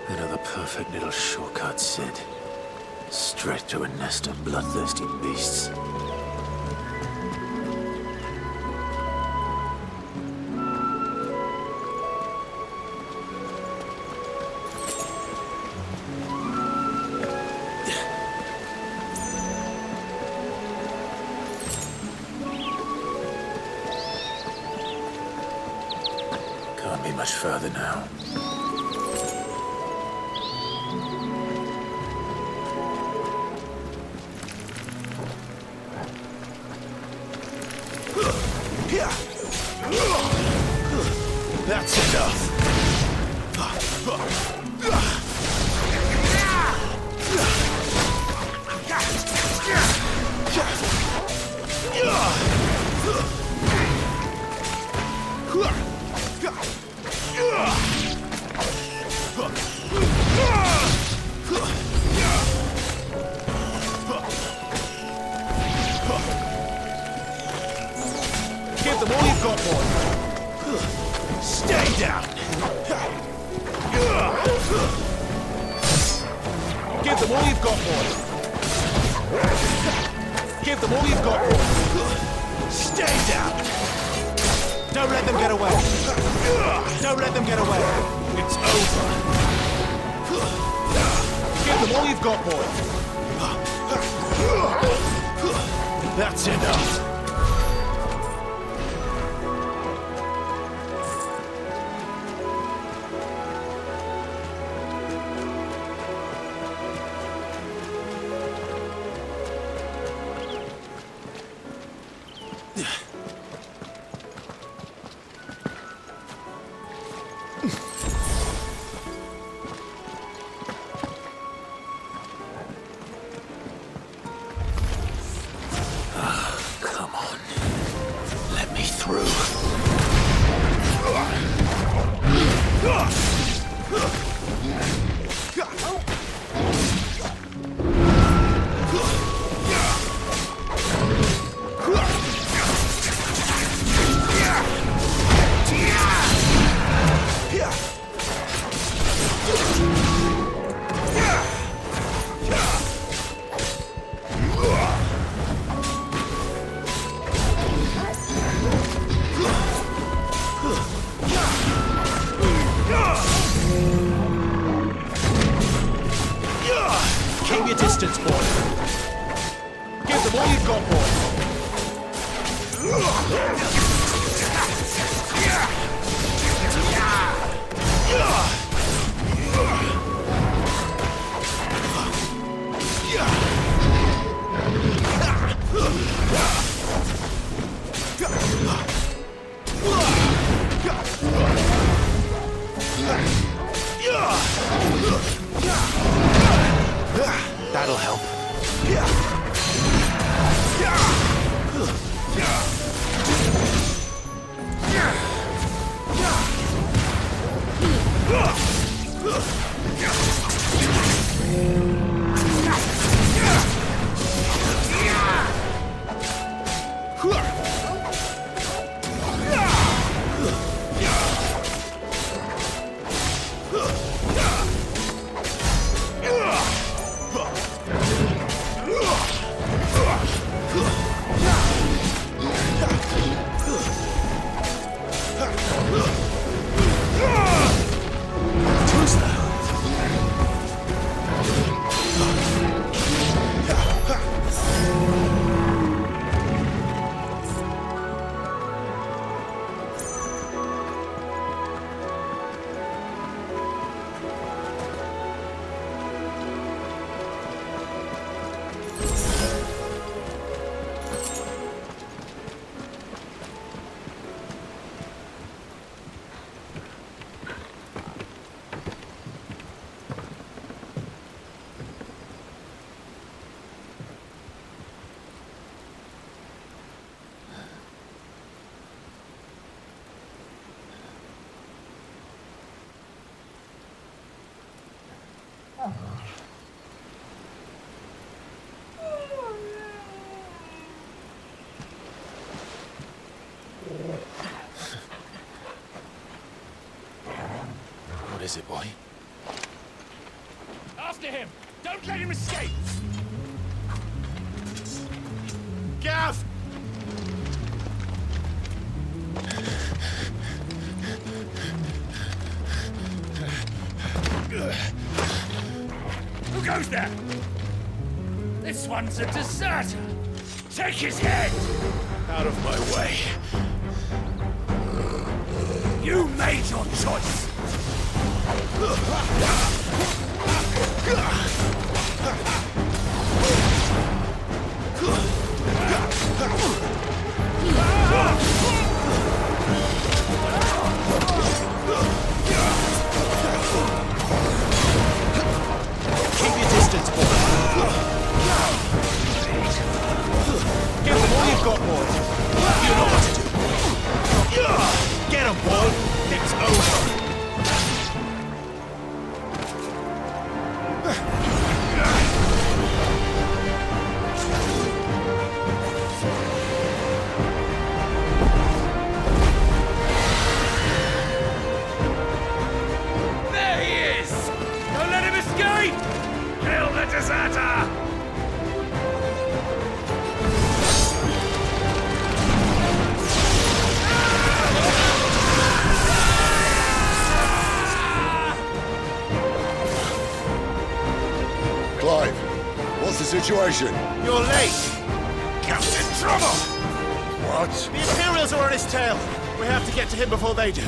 Another perfect little shortcut, Sid. Straight to a nest of bloodthirsty beasts. Can't be much further now. That's enough. Give them all you've got, boy. Stay down. Give them all you've got, boy. Give them all you've got, boy. Stay down. Don't let them get away. Don't let them get away. It's over. Give them all you've got, boy. That's enough. Come on. Let me through. Keep your distance, boy. Give them all you've got, boy. What is it, boy? After him! Don't let him escape! Gav! Who goes there? This one's a deserter! Take his head! Out of my way. You made your choice! Keep your distance, boy. Give them all you've got, boy. You know what to do. Get him, boy. It's over. There he is! Don't let him escape! Kill the deserter! Clive, what's the situation? You're late. Captain Trouble! What? The Imperials are on his tail. We have to get to him before they do.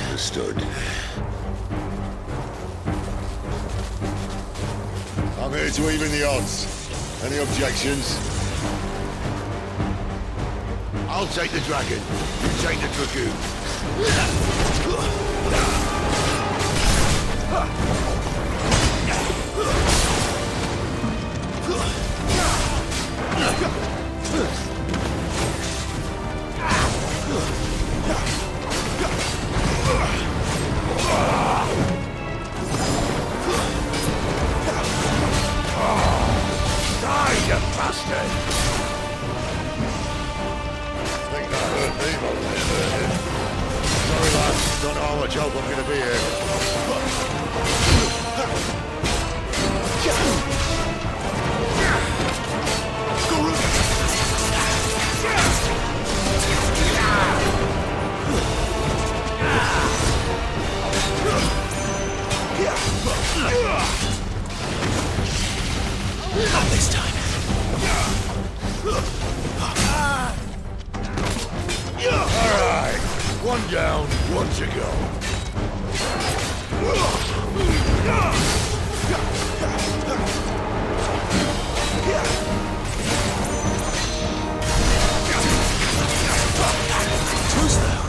Understood. I'm here to even the odds. Any objections? I'll take the dragon. You take the dragoon. Die, you bastard! Think that hurt me, but it hurt him. Sorry, lad. Don't know how much help I'm gonna be here. Not this time. All right. One down, one to go. Too slow.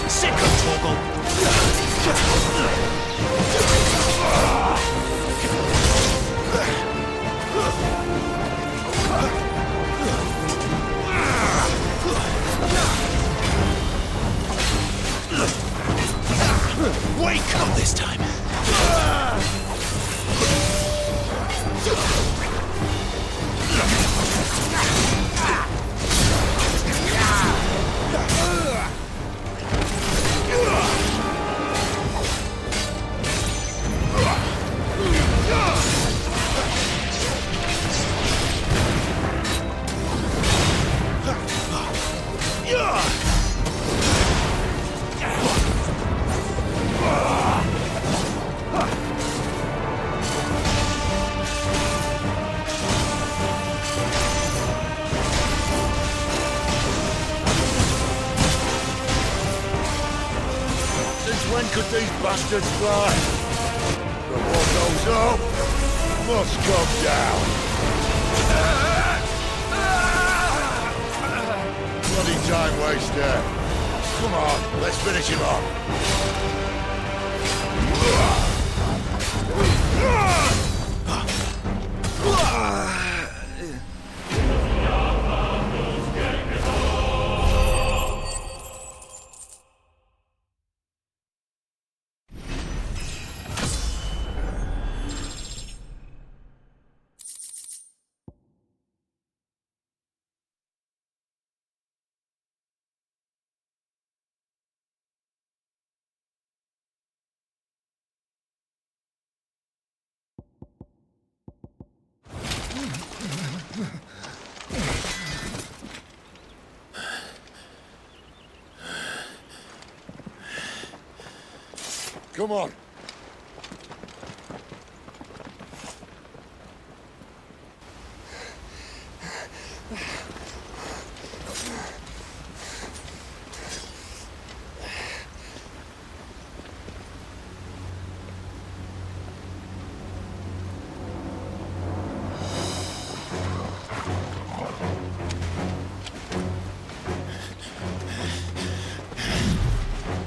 Sick of Torgal. Wake up this time. Since when could these bastards fly? But what goes up must come down. Bloody time waster. Come on, let's finish him off. Come on.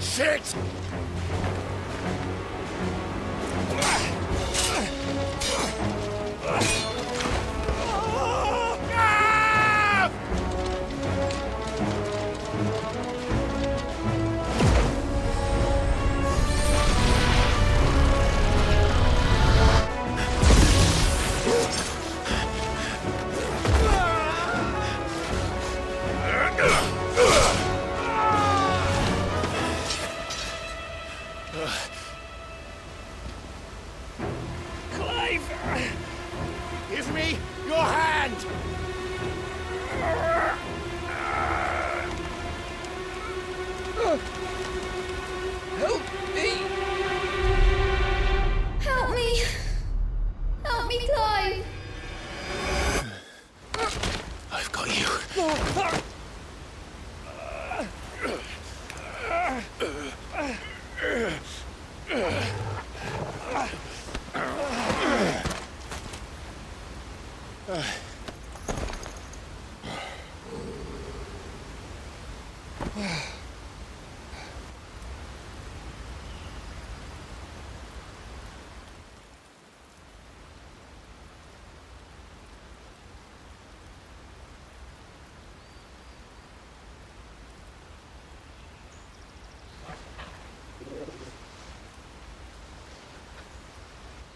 Shit! Give me your hand! Help me! Help me! Help me, Clive! I've got you.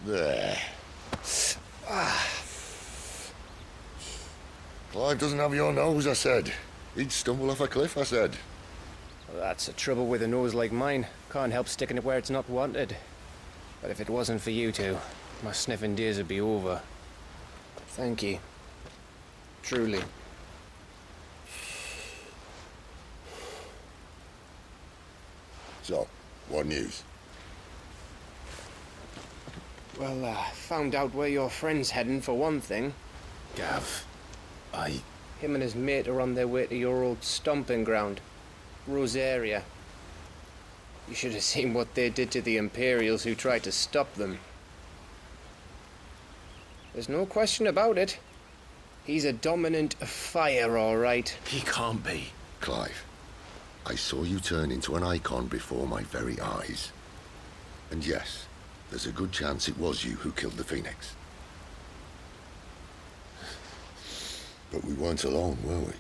There. Clive doesn't have your nose, I said. He'd stumble off a cliff, I said. Well, that's the trouble with a nose like mine. Can't help sticking it where it's not wanted. But if it wasn't for you two, my sniffing days would be over. Thank you. Truly. So, what news? Well, found out where your friend's heading for one thing. Gav, Him and his mate are on their way to your old stomping ground, Rosaria. You should have seen what they did to the Imperials who tried to stop them. There's no question about it. He's a dominant of fire, all right. He can't be. Clive, I saw you turn into an icon before my very eyes. And yes, there's a good chance it was you who killed the Phoenix. But we weren't alone, were we?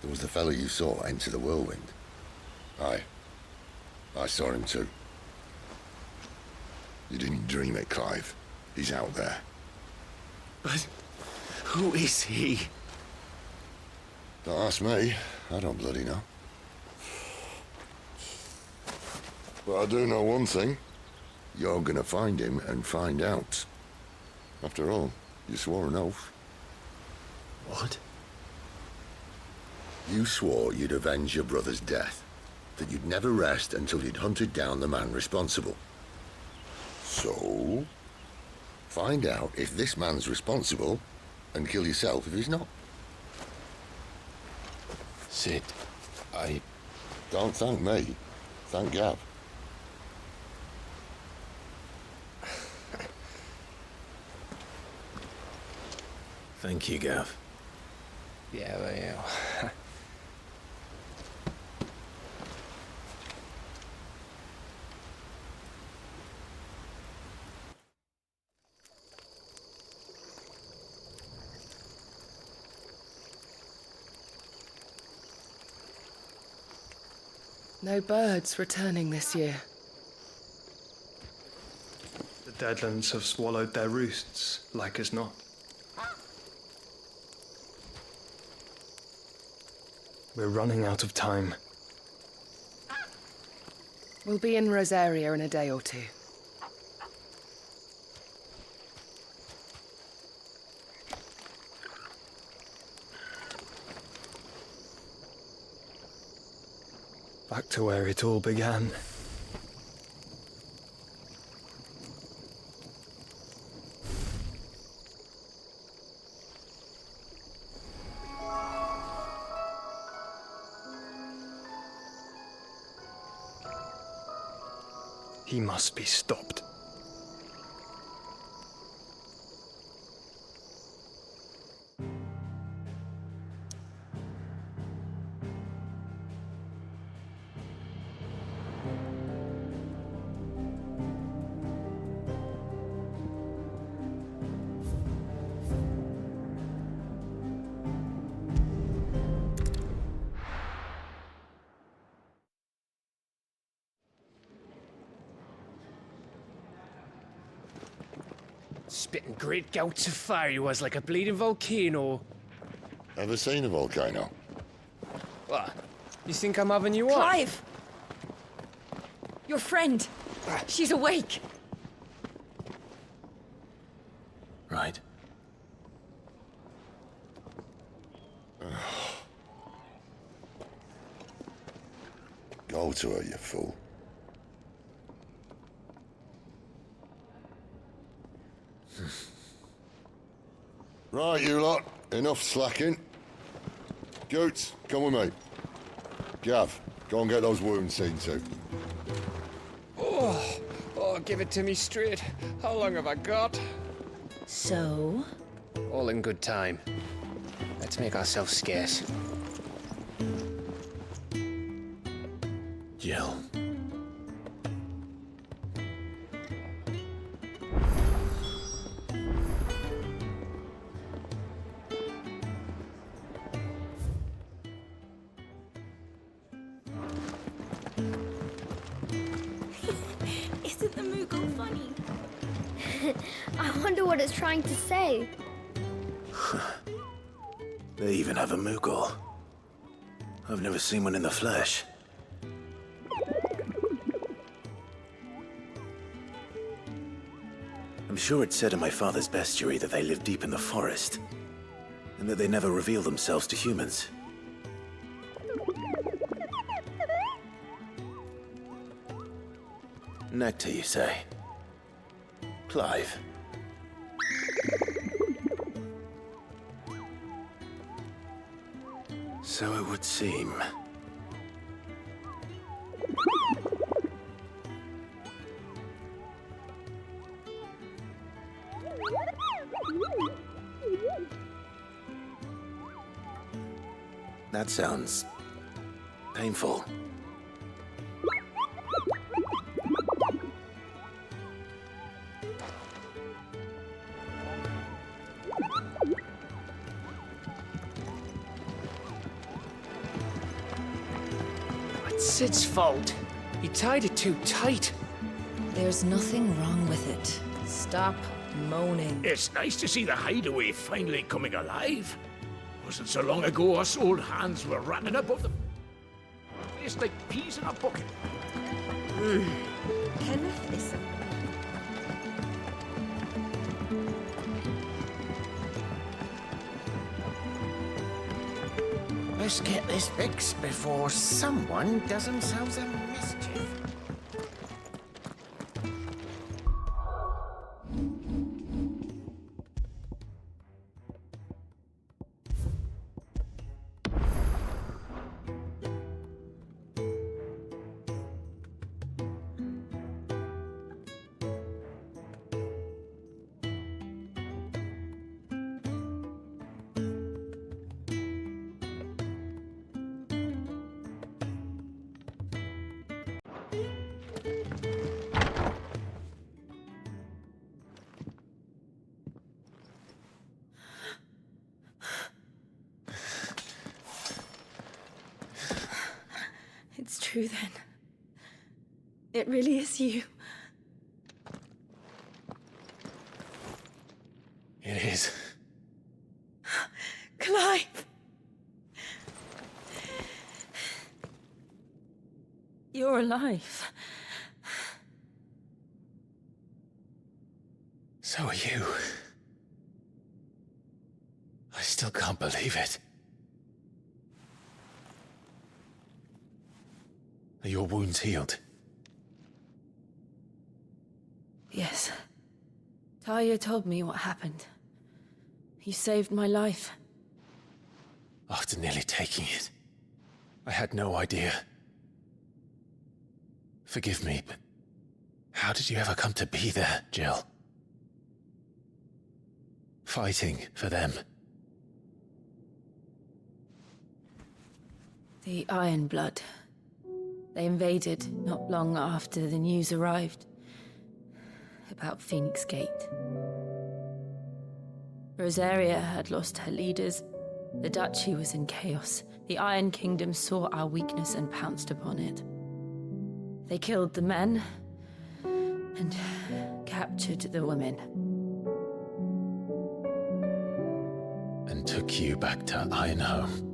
There was the fellow you saw enter the whirlwind. I saw him too. You didn't dream it, Clive. He's out there. But who is he? Don't ask me. I don't bloody know. But I do know one thing. You're gonna find him and find out. After all, you swore an oath. What? You swore you'd avenge your brother's death. That you'd never rest until you'd hunted down the man responsible. So, find out if this man's responsible and kill yourself if he's not. Sid, Don't thank me. Thank Gav. Thank you, Gav. Yeah, well. No birds returning this year. The Deadlands have swallowed their roosts, like as not. We're running out of time. We'll be in Rosaria in a day or two. Back to where it all began. He must be stopped. Spitting great gouts of fire he was, like a bleeding volcano. Ever seen a volcano? What? You think I'm having you on? Clive! Your friend. She's awake. Right. Go to her, you fool. Right, you lot. Enough slacking. Goots, come with me. Gav, go and get those wounds seen to. Oh, give it to me straight. How long have I got? So? All in good time. Let's make ourselves scarce. Jill. Isn't the Moogle funny? I wonder what it's trying to say. They even have a Moogle. I've never seen one in the flesh. I'm sure it said in my father's bestiary that they live deep in the forest, and that they never reveal themselves to humans. Nectar, you say? Clive. So it would seem. That sounds painful. It's Sid's fault. He tied it too tight. There's nothing wrong with it. Stop moaning. It's nice to see the hideaway finally coming alive. Wasn't so long ago us old hands were ratting about the place like peas in a bucket. Kenneth is... Let's get this fixed before someone does themselves a mischief. true then. It really is you. It is. Clive! You're alive. So are you. I still can't believe it. Are your wounds healed? Yes. Talia told me what happened. You saved my life. After nearly taking it, I had no idea. Forgive me, but how did you ever come to be there, Jill? Fighting for them. The Iron Blood. They invaded not long after the news arrived about Phoenix Gate. Rosaria had lost her leaders. The Duchy was in chaos. The Iron Kingdom saw our weakness and pounced upon it. They killed the men and captured the women. And took you back to Ironhome.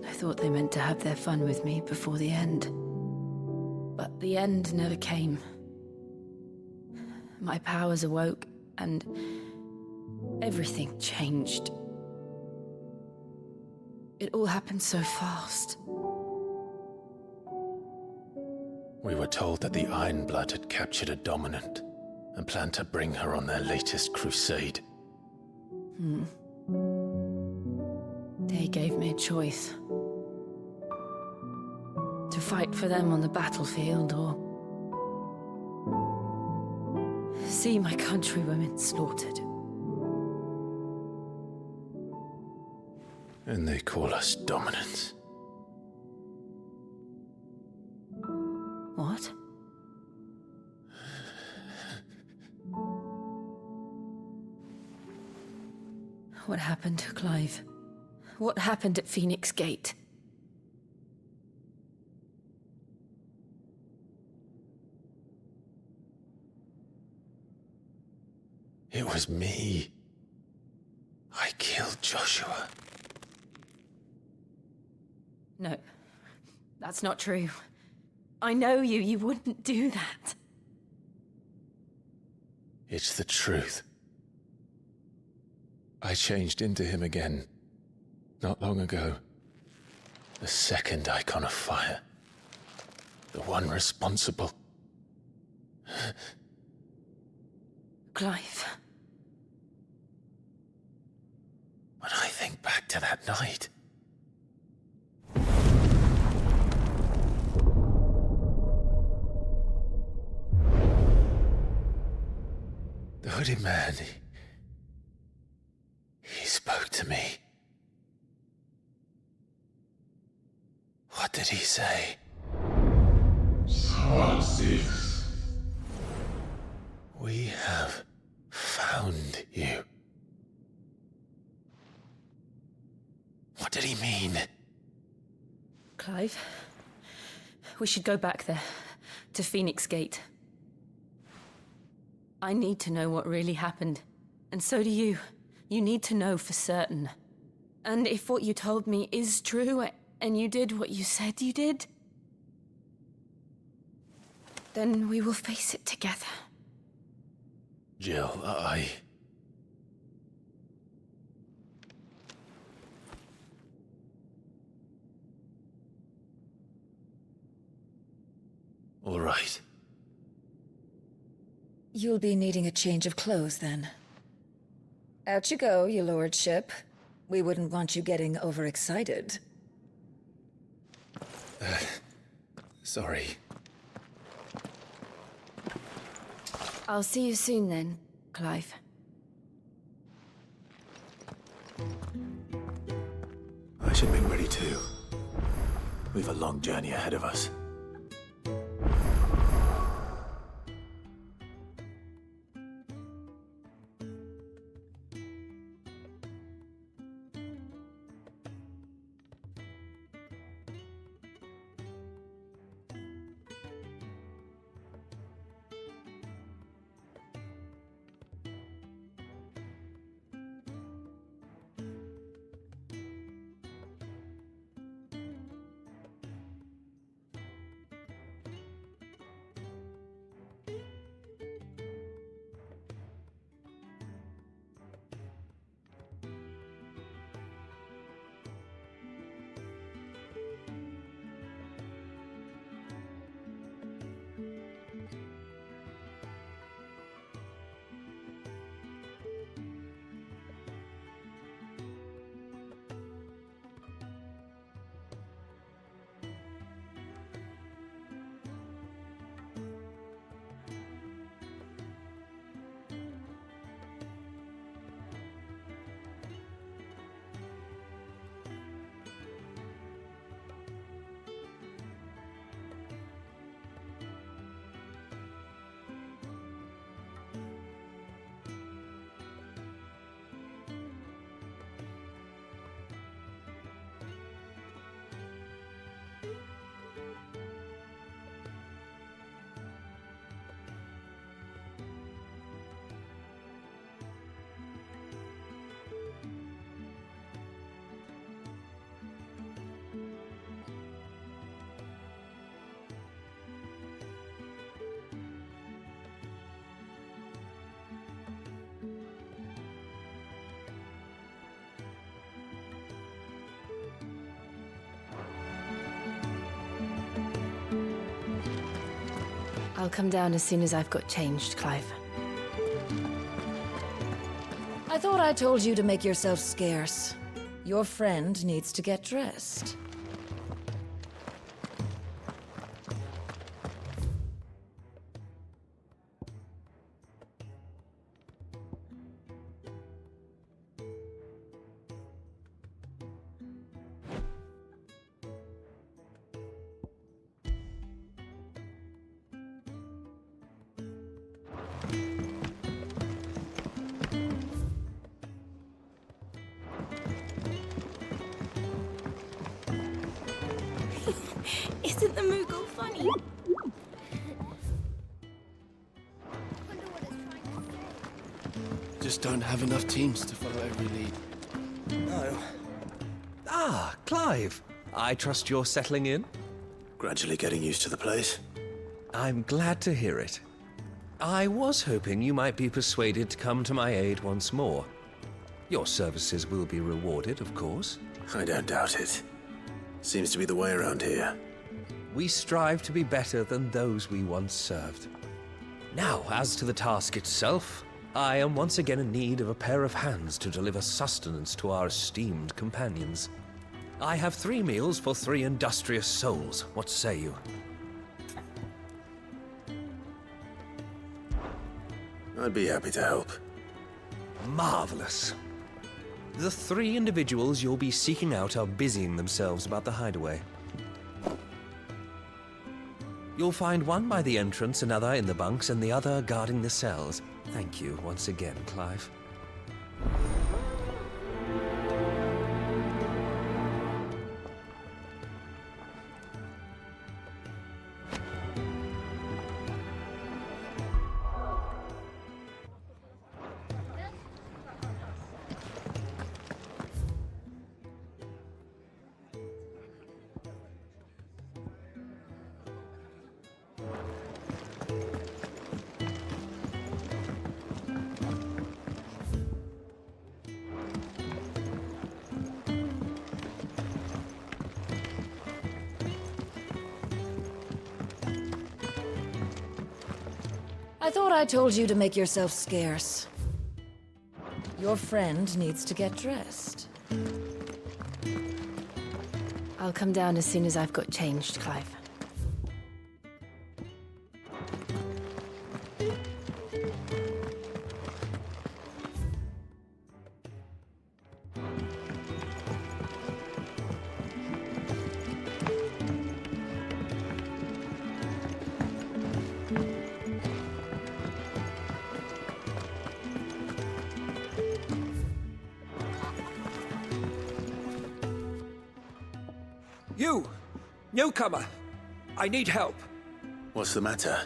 I thought they meant to have their fun with me before the end. But the end never came. My powers awoke, and everything changed. It all happened so fast. We were told that the Iron Blood had captured a dominant and planned to bring her on their latest crusade. They gave me a choice. To fight for them on the battlefield, or see my countrywomen slaughtered. And they call us dominants. What? What happened to Clive? What happened at Phoenix Gate? It was me. I killed Joshua. No, that's not true. I know you. You wouldn't do that. It's the truth. I changed into him again, not long ago. The second icon of fire. The one responsible. Clive. When I think back to that night... The hooded man, he spoke to me. What did he say? Francis. We have found you. What did he mean? Clive, we should go back there, to Phoenix Gate. I need to know what really happened. And so do you. You need to know for certain. And if what you told me is true, and you did what you said you did, then we will face it together. Jill, All right. You'll be needing a change of clothes, then. Out you go, your lordship. We wouldn't want you getting overexcited. Sorry. I'll see you soon then, Clive. I should be ready too. We've a long journey ahead of us. I'll come down as soon as I've got changed, Clive. I thought I told you to make yourself scarce. Your friend needs to get dressed. Isn't the Moogle funny? Just don't have enough teams to follow every lead. No. Ah, Clive. I trust you're settling in? Gradually getting used to the place. I'm glad to hear it. I was hoping you might be persuaded to come to my aid once more. Your services will be rewarded, of course. I don't doubt it. Seems to be the way around here. We strive to be better than those we once served. Now, as to the task itself, I am once again in need of a pair of hands to deliver sustenance to our esteemed companions. I have 3 meals for 3 industrious souls. What say you? I'd be happy to help. Marvelous. The 3 individuals you'll be seeking out are busying themselves about the hideaway. You'll find one by the entrance, another in the bunks, and the other guarding the cells. Thank you once again, Clive. I thought I told you to make yourself scarce. Your friend needs to get dressed. I'll come down as soon as I've got changed, Clive. You! Newcomer! I need help. What's the matter?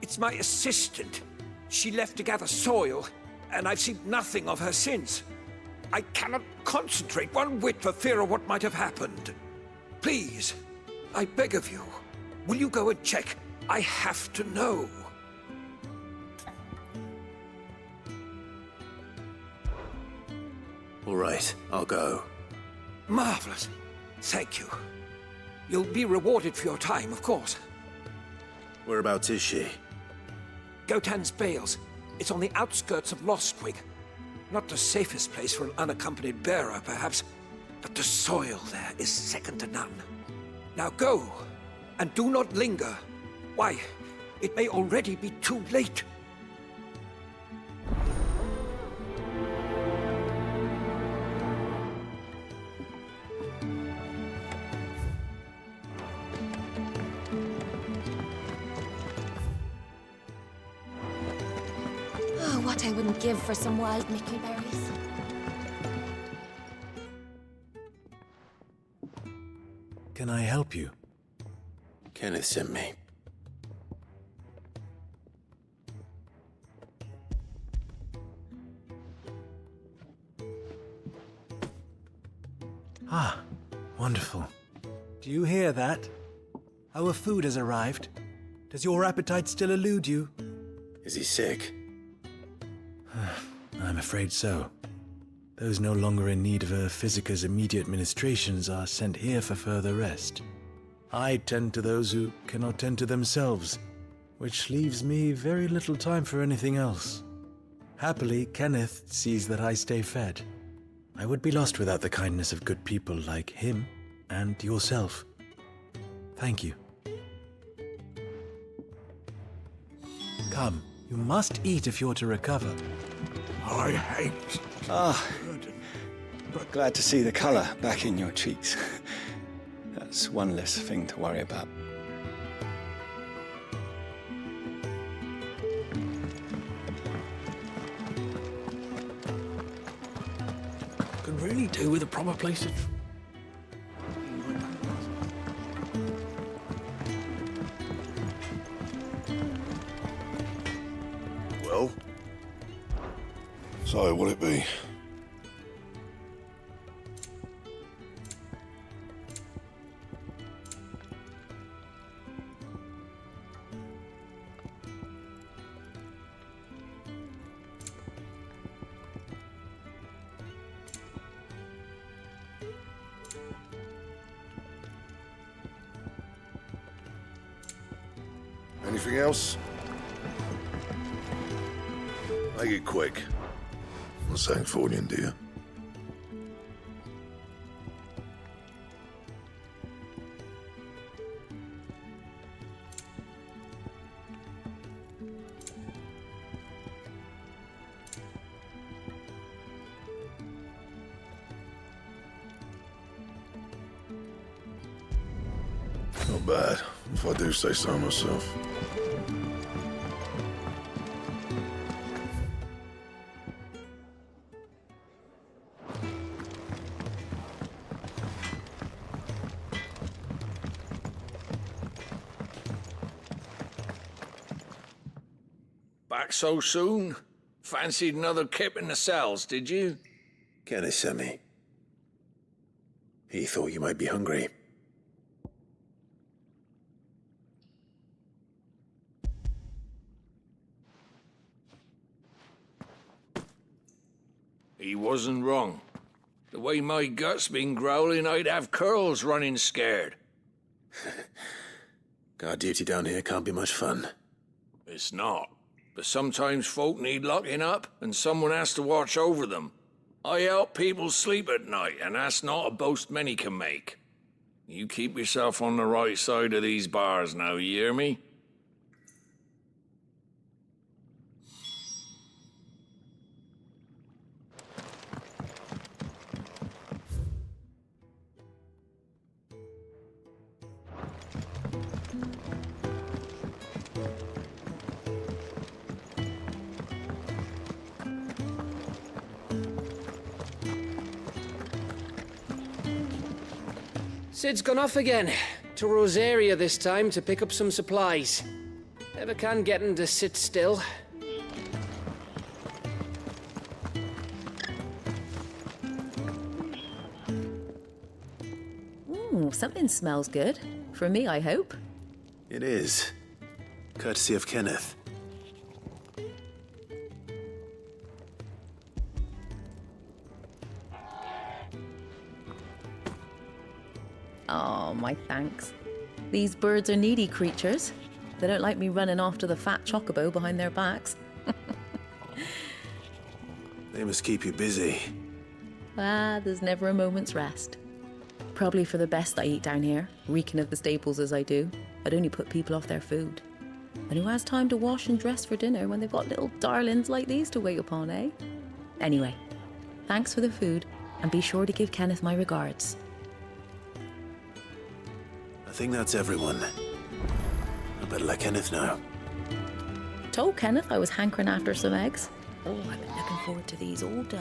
It's my assistant. She left to gather soil, and I've seen nothing of her since. I cannot concentrate one whit for fear of what might have happened. Please, I beg of you, will you go and check? I have to know. All right, I'll go. Marvelous. Thank you. You'll be rewarded for your time, of course. Whereabouts is she? Gotan's Bales. It's on the outskirts of Lostwing. Not the safest place for an unaccompanied bearer, perhaps, but the soil there is second to none. Now go, and do not linger. Why, it may already be too late. What I wouldn't give for some wild mickleberries. Can I help you? Kenneth sent me. Ah, wonderful. Do you hear that? Our food has arrived. Does your appetite still elude you? Is he sick? I'm afraid so. Those no longer in need of a Physica's immediate ministrations are sent here for further rest. I tend to those who cannot tend to themselves, which leaves me very little time for anything else. Happily, Kenneth sees that I stay fed. I would be lost without the kindness of good people like him and yourself. Thank you. Come, you must eat if you're to recover. I hate. But glad to see the colour back in your cheeks. That's one less thing to worry about. Could really do with a proper place of. Well? So, what'll it be? Anything else? Make it quick. Not Sancfordian, do you? Not bad, if I do say so myself. Back so soon? Fancied another kip in the cells, did you? Kenneth sent me. He thought you might be hungry. He wasn't wrong. The way my gut's been growling, I'd have curls running scared. Guard duty down here can't be much fun. It's not. But sometimes folk need locking up, and someone has to watch over them. I help people sleep at night, and that's not a boast many can make. You keep yourself on the right side of these bars now, you hear me? Sid's gone off again. To Rosaria this time to pick up some supplies. Never can get him to sit still. Ooh, something smells good. For me, I hope. It is. Courtesy of Kenneth. Oh, my thanks. These birds are needy creatures. They don't like me running after the fat chocobo behind their backs. They must keep you busy. There's never a moment's rest. Probably for the best I eat down here, reeking of the staples as I do. I'd only put people off their food. And who has time to wash and dress for dinner when they've got little darlings like these to wait upon, eh? Anyway, thanks for the food, and be sure to give Kenneth my regards. I think that's everyone. I better let Kenneth know. Told Kenneth I was hankering after some eggs. Oh, I've been looking forward to these all day.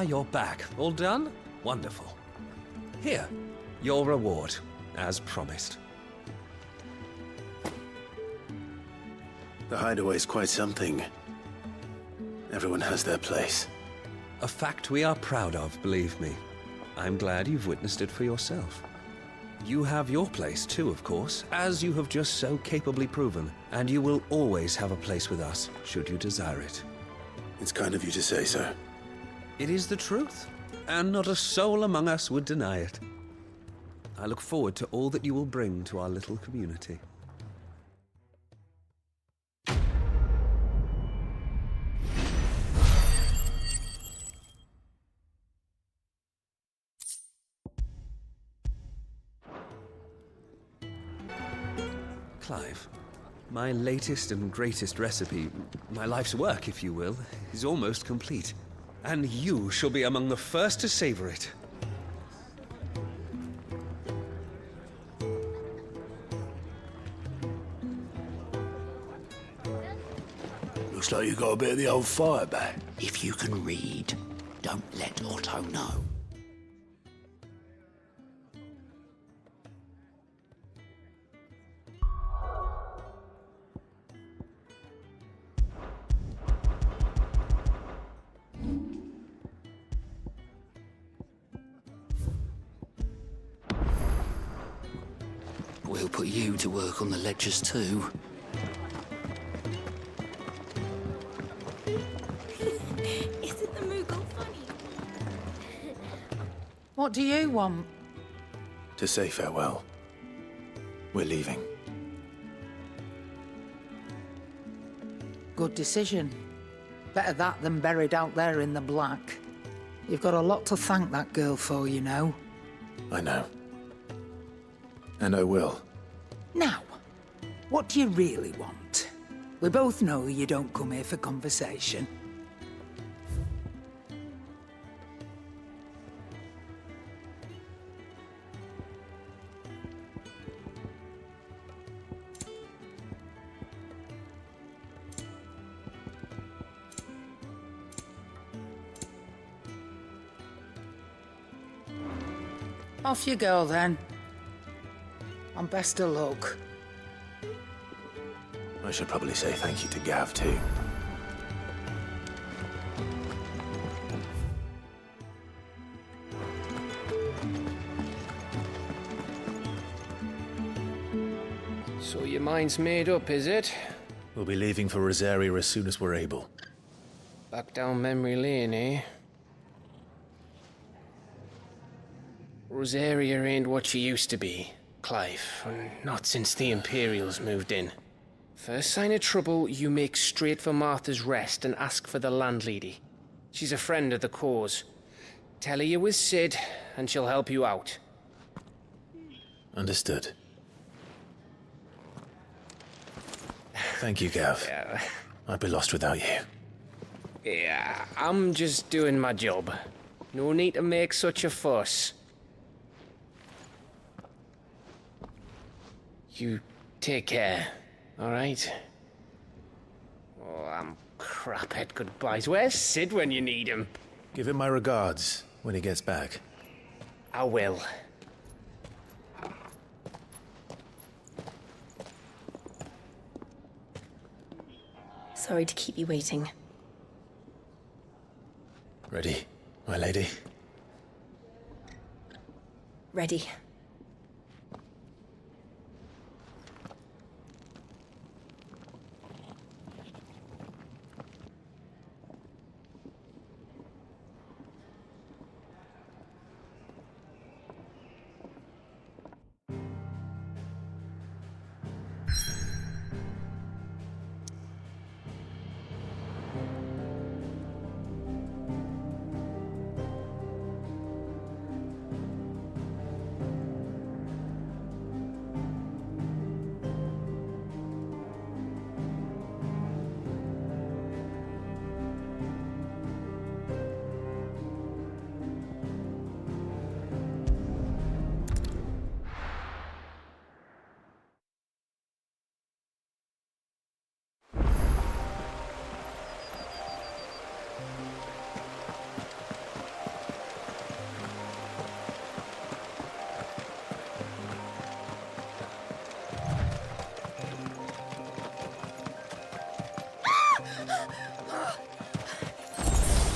You're back. All done? Wonderful. Here, your reward, as promised. The hideaway's quite something. Everyone has their place. A fact we are proud of, believe me. I'm glad you've witnessed it for yourself. You have your place too, of course, as you have just so capably proven, and you will always have a place with us, should you desire it. It's kind of you to say so. It is the truth, and not a soul among us would deny it. I look forward to all that you will bring to our little community. Clive, my latest and greatest recipe, my life's work, if you will, is almost complete. And you shall be among the first to savor it. Looks like you got a bit of the old fire back. If you can read, don't let Otto know. We'll put you to work on the lectures too. Isn't the Moogle funny? What do you want? To say farewell. We're leaving. Good decision. Better that than buried out there in the black. You've got a lot to thank that girl for, you know. I know. And I will. Now, what do you really want? We both know you don't come here for conversation. Off you go, then. And best of luck. I should probably say thank you to Gav, too. So your mind's made up, is it? We'll be leaving for Rosaria as soon as we're able. Back down memory lane, eh? Rosaria ain't what she used to be, Clive. Not since the Imperials moved in. First sign of trouble, you make straight for Martha's Rest and ask for the landlady. She's a friend of the cause. Tell her you was Sid, and she'll help you out. Understood. Thank you, Gav. I'd be lost without you. Yeah, I'm just doing my job. No need to make such a fuss. You take care, all right? Oh, I'm crap at goodbyes. Where's Sid when you need him? Give him my regards when he gets back. I will. Sorry to keep you waiting. Ready, my lady? Ready.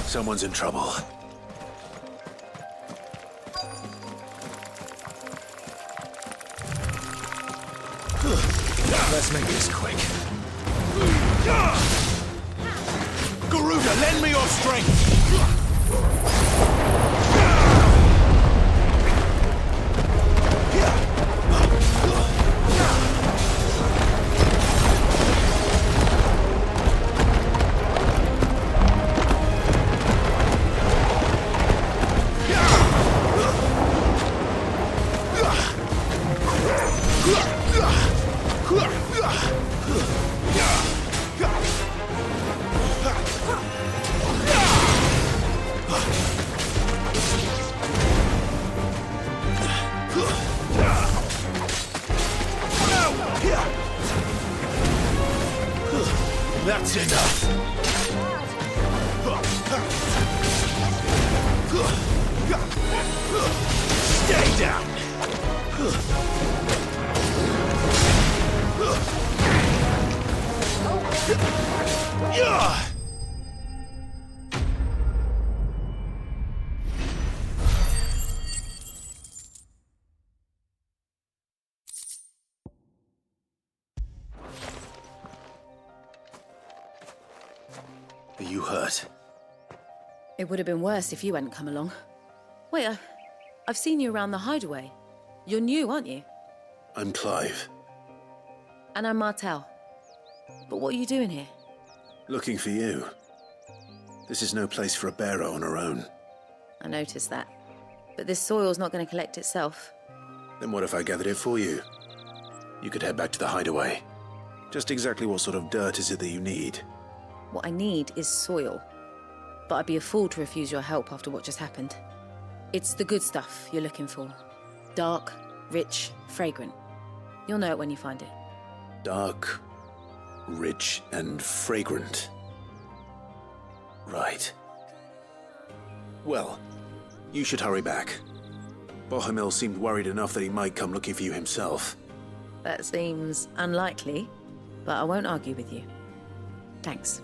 Someone's in trouble. Let's make this quick. Garuda, lend me your strength! That's enough. Stay down. Are you hurt? It would have been worse if you hadn't come along. Wait, I've seen you around the hideaway. You're new, aren't you? I'm Clive. And I'm Martel. But what are you doing here? Looking for you. This is no place for a bearer on her own. I noticed that. But this soil's not going to collect itself. Then what if I gathered it for you? You could head back to the hideaway. Just exactly what sort of dirt is it that you need? What I need is soil. But I'd be a fool to refuse your help after what just happened. It's the good stuff you're looking for. Dark, rich, fragrant. You'll know it when you find it. Dark, rich, and fragrant. Right. Well, you should hurry back. Bohemil seemed worried enough that he might come looking for you himself. That seems unlikely, but I won't argue with you. Thanks.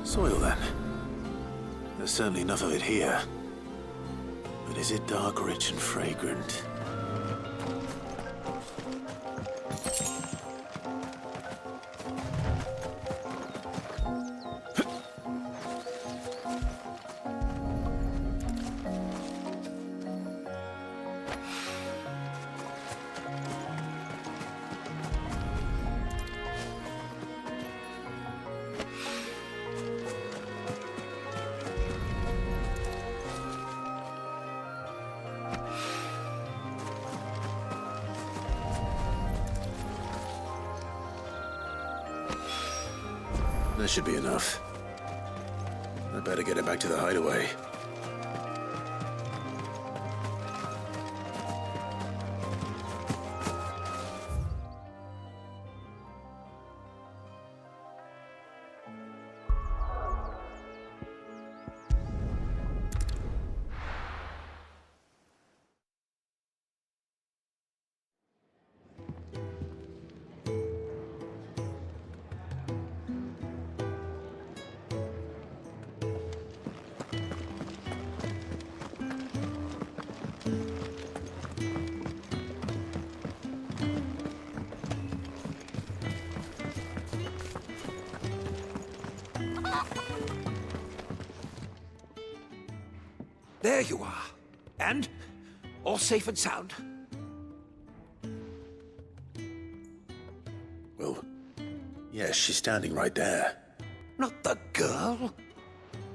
Soil, then. There's certainly enough of it here. But is it dark, rich, and fragrant? That should be enough. I better get it back to the hideaway. There you are. And? All safe and sound? Well, yes, she's standing right there. Not the girl.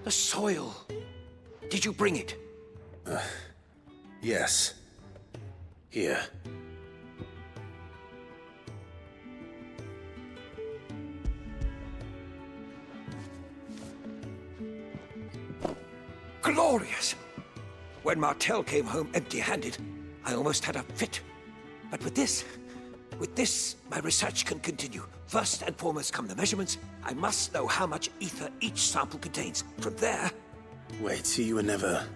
The soil. Did you bring it? Yes. Here. Glorious! When Martel came home empty-handed, I almost had a fit. But with this, my research can continue. First and foremost come the measurements. I must know how much ether each sample contains. From there... Wait, so you were never...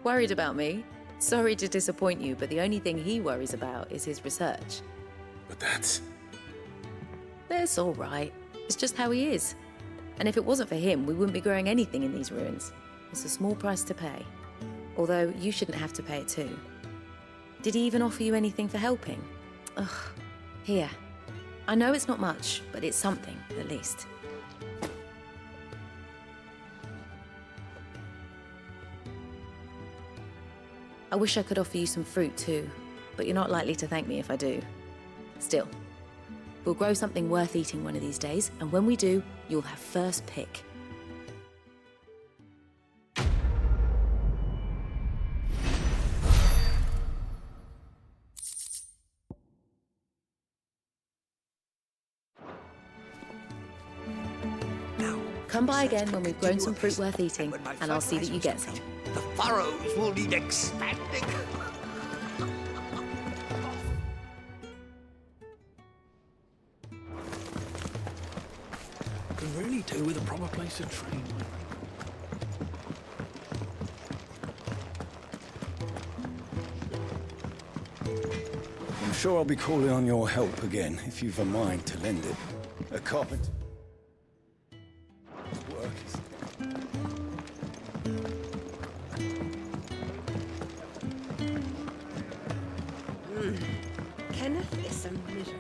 Worried about me? Sorry to disappoint you, but the only thing he worries about is his research. But that's all right. It's just how he is. And if it wasn't for him, we wouldn't be growing anything in these ruins. It's a small price to pay. Although you shouldn't have to pay it too. Did he even offer you anything for helping? Ugh. Here. I know it's not much, but it's something, at least. I wish I could offer you some fruit too, but you're not likely to thank me if I do. Still, we'll grow something worth eating one of these days, and when we do, you'll have first pick. Come by again when we've grown some fruit worth eating, and I'll see that you get some. The furrows will need expanding. Could really do with a proper place to train. I'm sure I'll be calling on your help again if you've a mind to lend it. A carpenter. Work is... Kenneth is a miracle.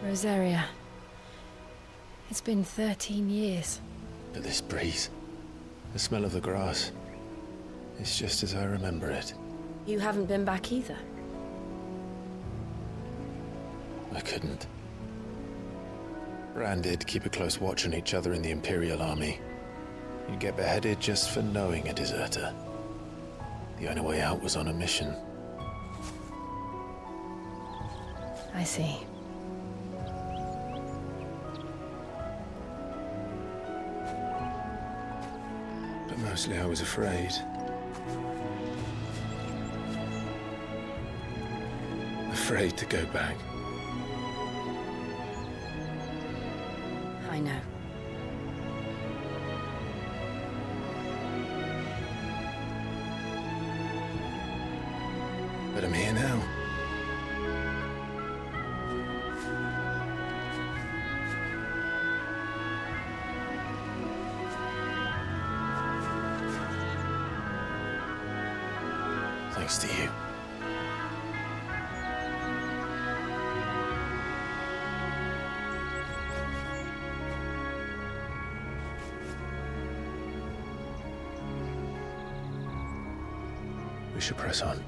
Rosaria. It's been 13 years. But this breeze, the smell of the grass, it's just as I remember it. You haven't been back either. I couldn't. Branded, keep a close watch on each other in the Imperial Army. You'd get beheaded just for knowing a deserter. The only way out was on a mission. I see. But mostly I was afraid. Afraid to go back. I know. But I'm here now. Thanks to you. We should press on.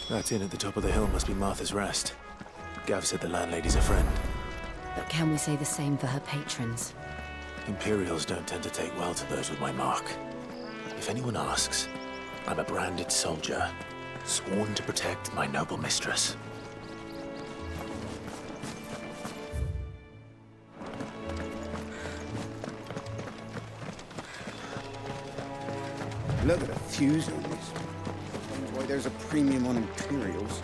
That inn at the top of the hill must be Martha's Rest. Gav said the landlady's a friend. But can we say the same for her patrons? Imperials don't tend to take well to those with my mark. If anyone asks, I'm a branded soldier, sworn to protect my noble mistress. Look at the fuse on this. That's why there's a premium on Imperials.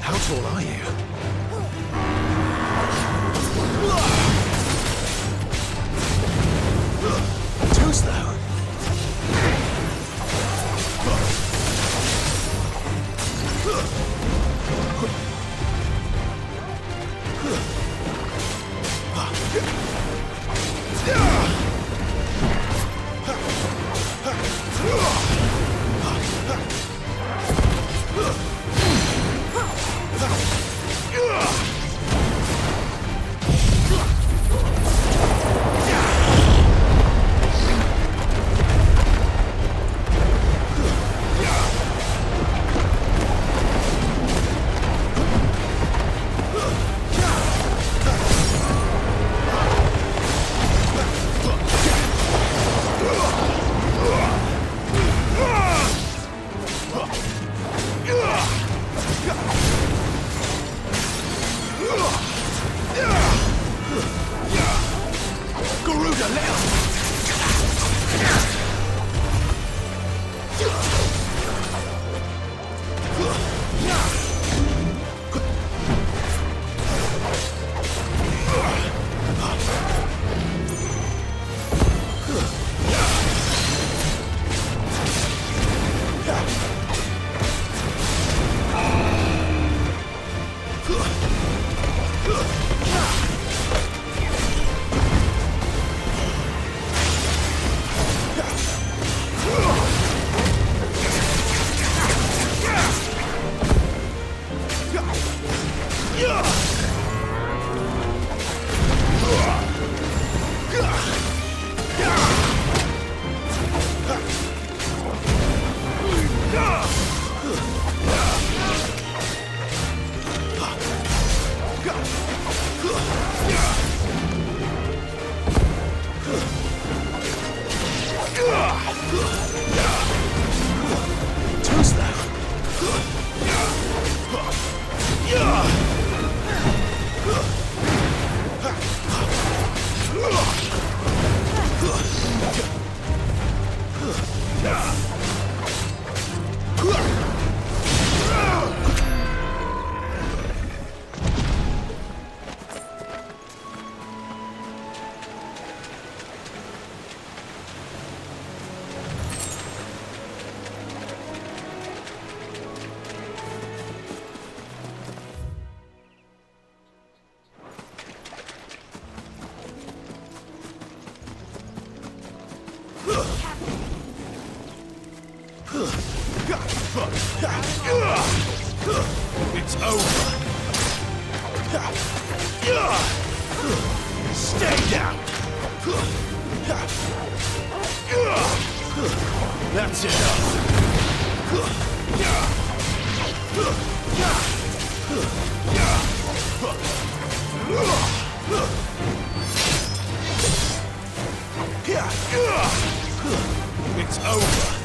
How tall are you? Too slow. It's over. Stay down. That's enough. It's over.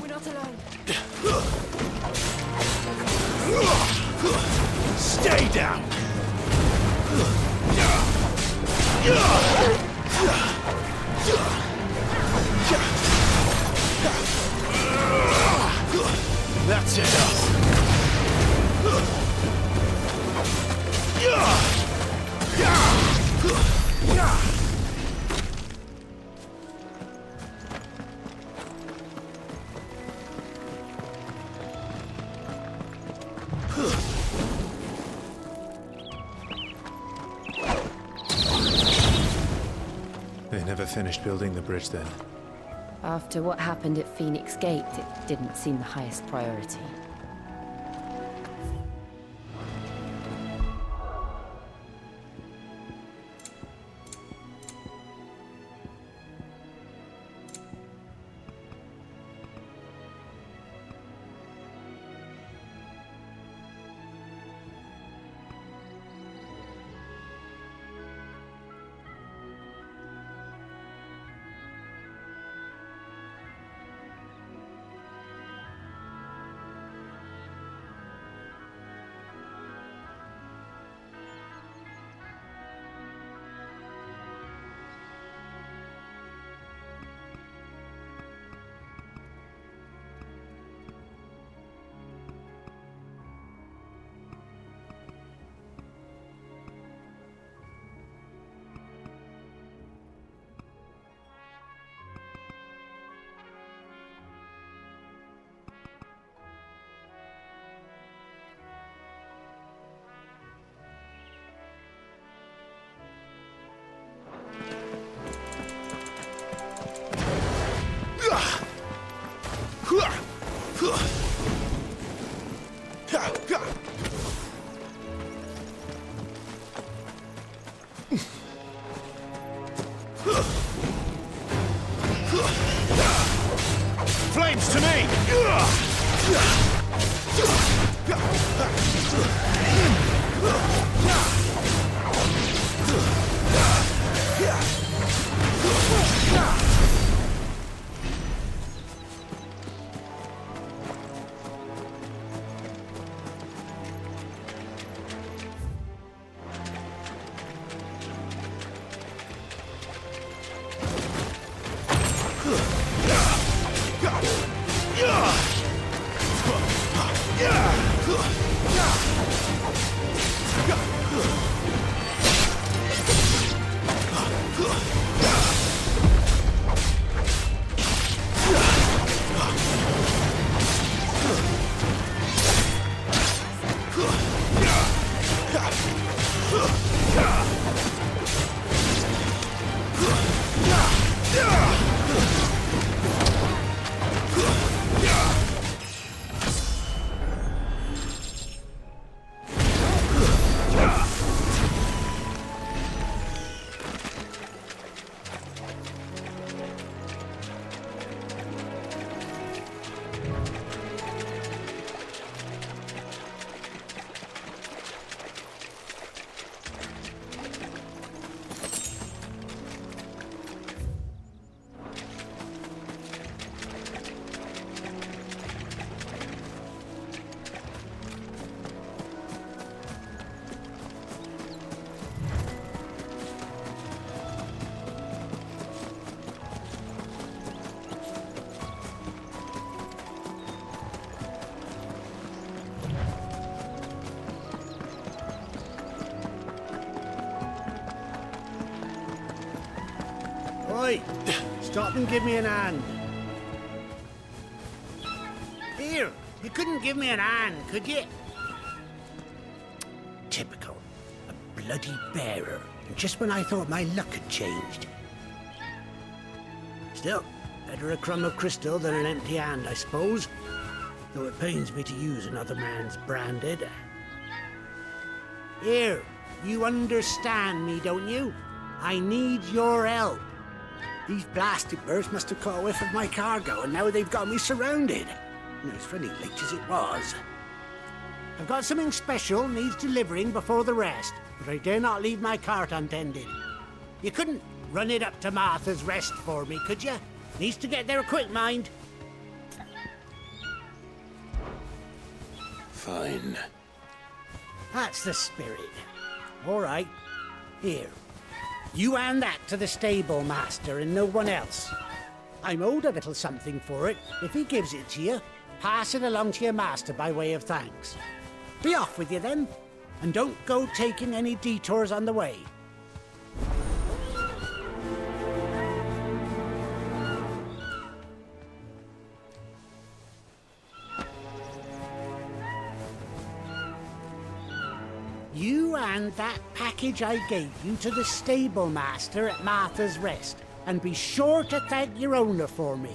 We're not alone. Stay down. That's enough. They never finished building the bridge then. After what happened at Phoenix Gate, it didn't seem the highest priority. Flames to me! Oi! Stop and give me an hand. Here, you couldn't give me an hand, could you? Typical. A bloody bearer. And just when I thought my luck had changed. Still, better a crumb of crystal than an empty hand, I suppose. Though it pains me to use another man's branded. Here, you understand me, don't you? I need your help. These blasted birds must have caught a whiff of my cargo, and now they've got me surrounded. And it's funny late as it was. I've got something special needs delivering before the rest, but I dare not leave my cart untended. You couldn't run it up to Martha's Rest for me, could you? Needs to get there quick, mind. Fine. That's the spirit. All right. Here. You hand that to the stable master and no one else. I'm owed a little something for it. If he gives it to you, pass it along to your master by way of thanks. Be off with you then, and don't go taking any detours on the way. You hand that package I gave you to the stable master at Martha's Rest, and be sure to thank your owner for me.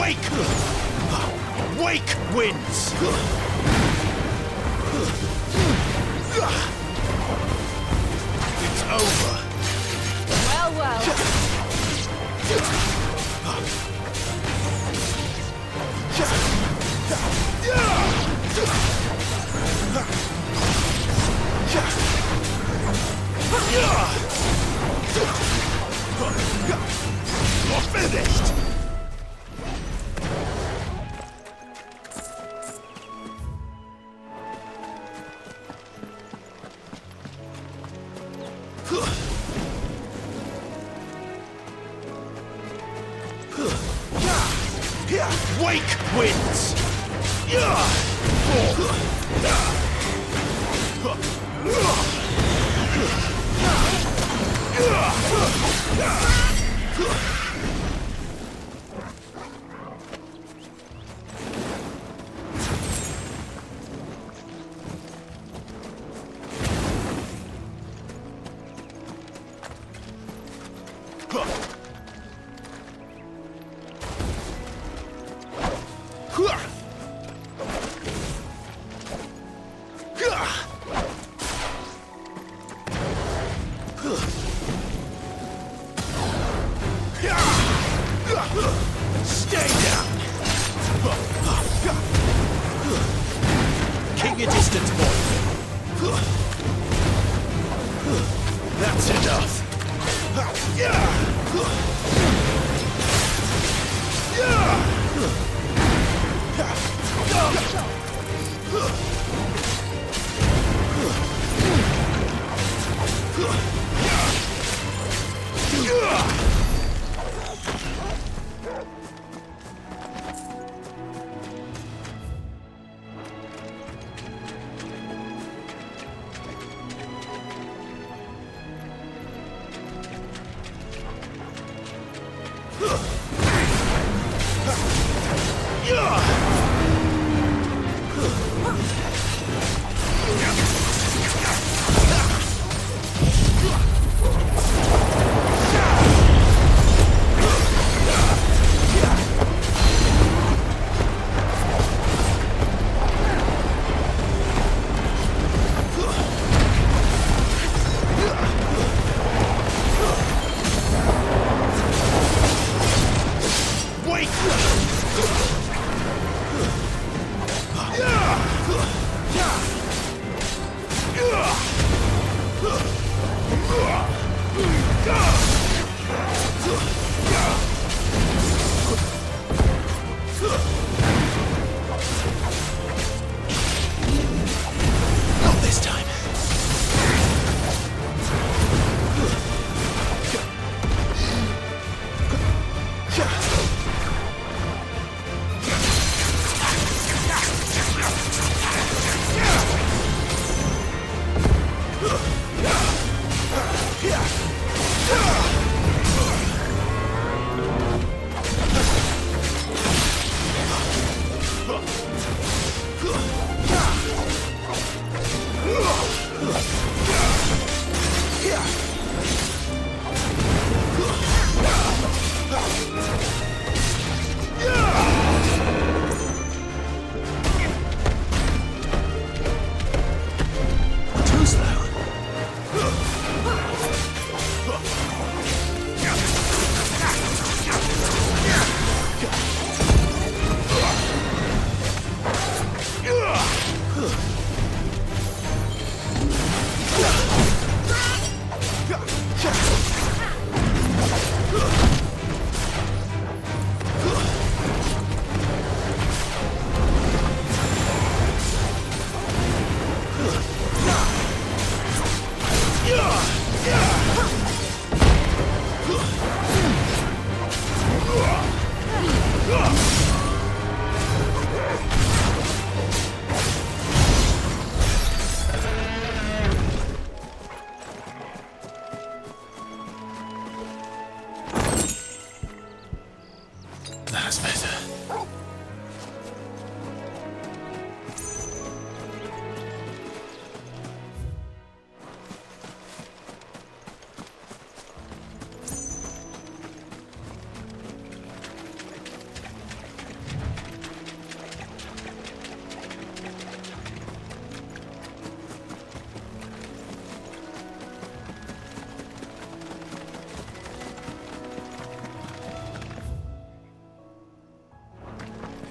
Wake! Wake wins! It's over. Well, well. You're finished! Wake wins! Stay down! Keep your distance, boy. That's enough.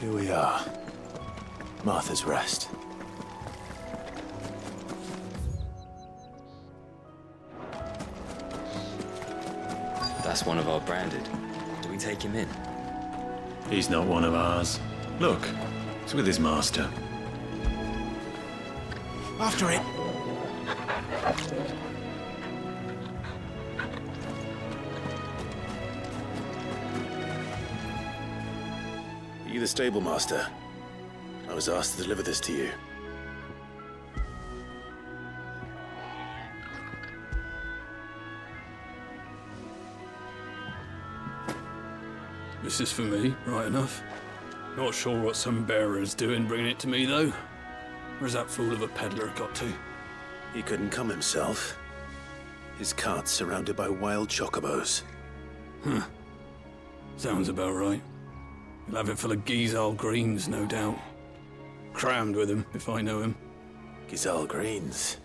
Here we are. Martha's Rest. That's one of our branded. Do we take him in? He's not one of ours. Look, he's with his master. After it. Are you the stable master? I was asked to deliver this to you. This is for me, right enough. Not sure what some bearer's doing bringing it to me, though. Where's that fool of a peddler got to? He couldn't come himself. His cart's surrounded by wild chocobos. Huh. Sounds about right. He'll have it full of Gizal greens, no doubt. Crammed with him, if I know him. Gizal greens?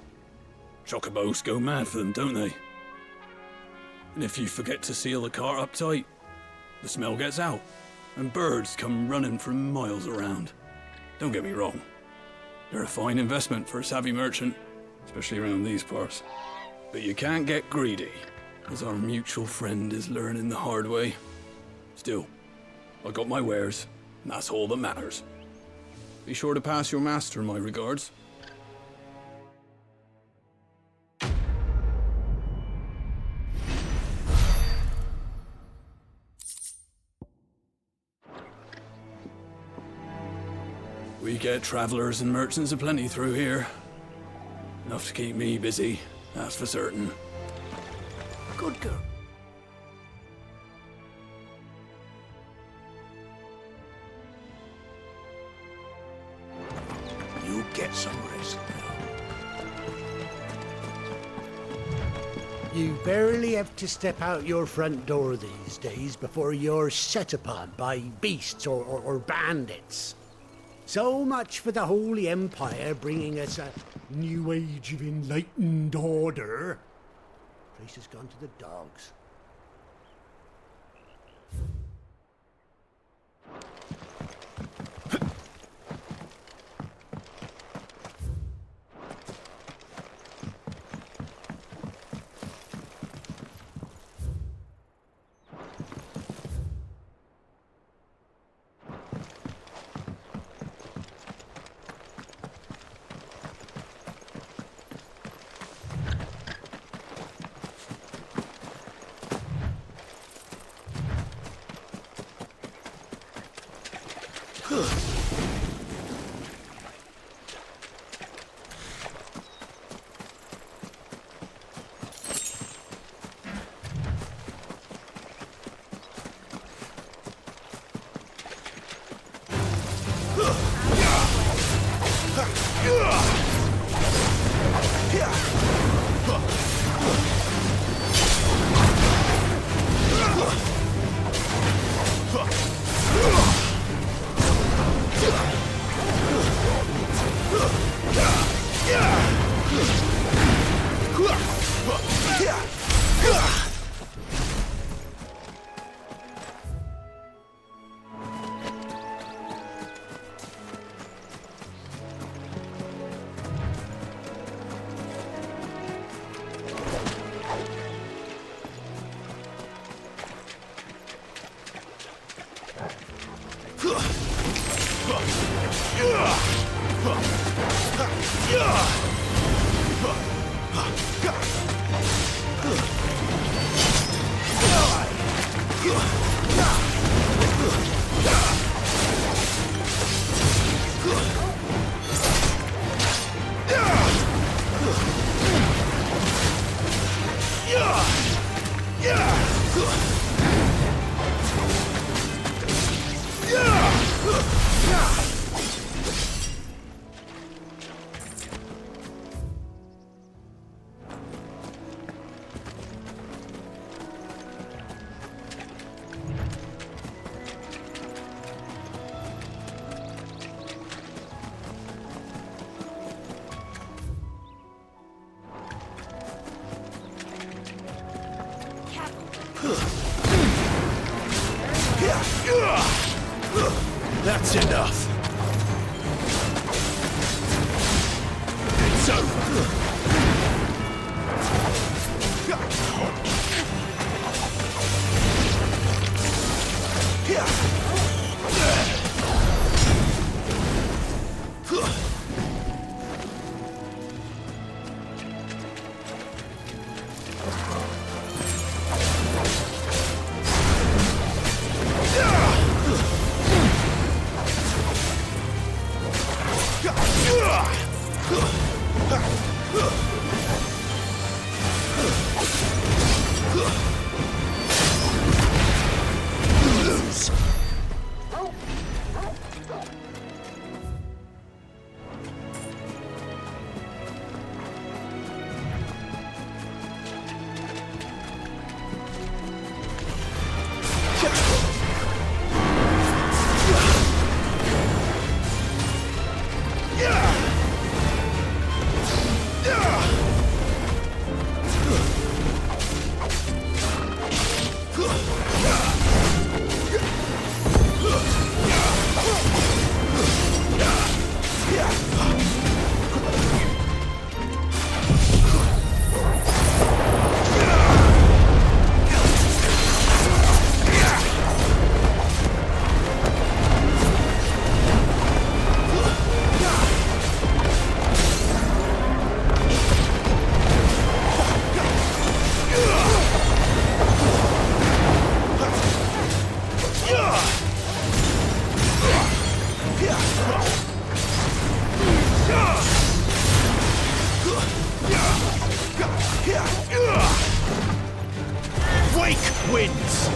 Chocobos go mad for them, don't they? And if you forget to seal the cart up tight, the smell gets out, and birds come running from miles around. Don't get me wrong. They're a fine investment for a savvy merchant, especially around these parts. But you can't get greedy, as our mutual friend is learning the hard way. Still, I got my wares, and that's all that matters. Be sure to pass your master my regards. We get travelers and merchants aplenty through here. Enough to keep me busy, that's for certain. Good girl. You get some rest now. You barely have to step out your front door these days before you're set upon by beasts or bandits. So much for the Holy Empire bringing us a new age of enlightened order. Place has gone to the dogs. That's enough. It's over. Wake wins!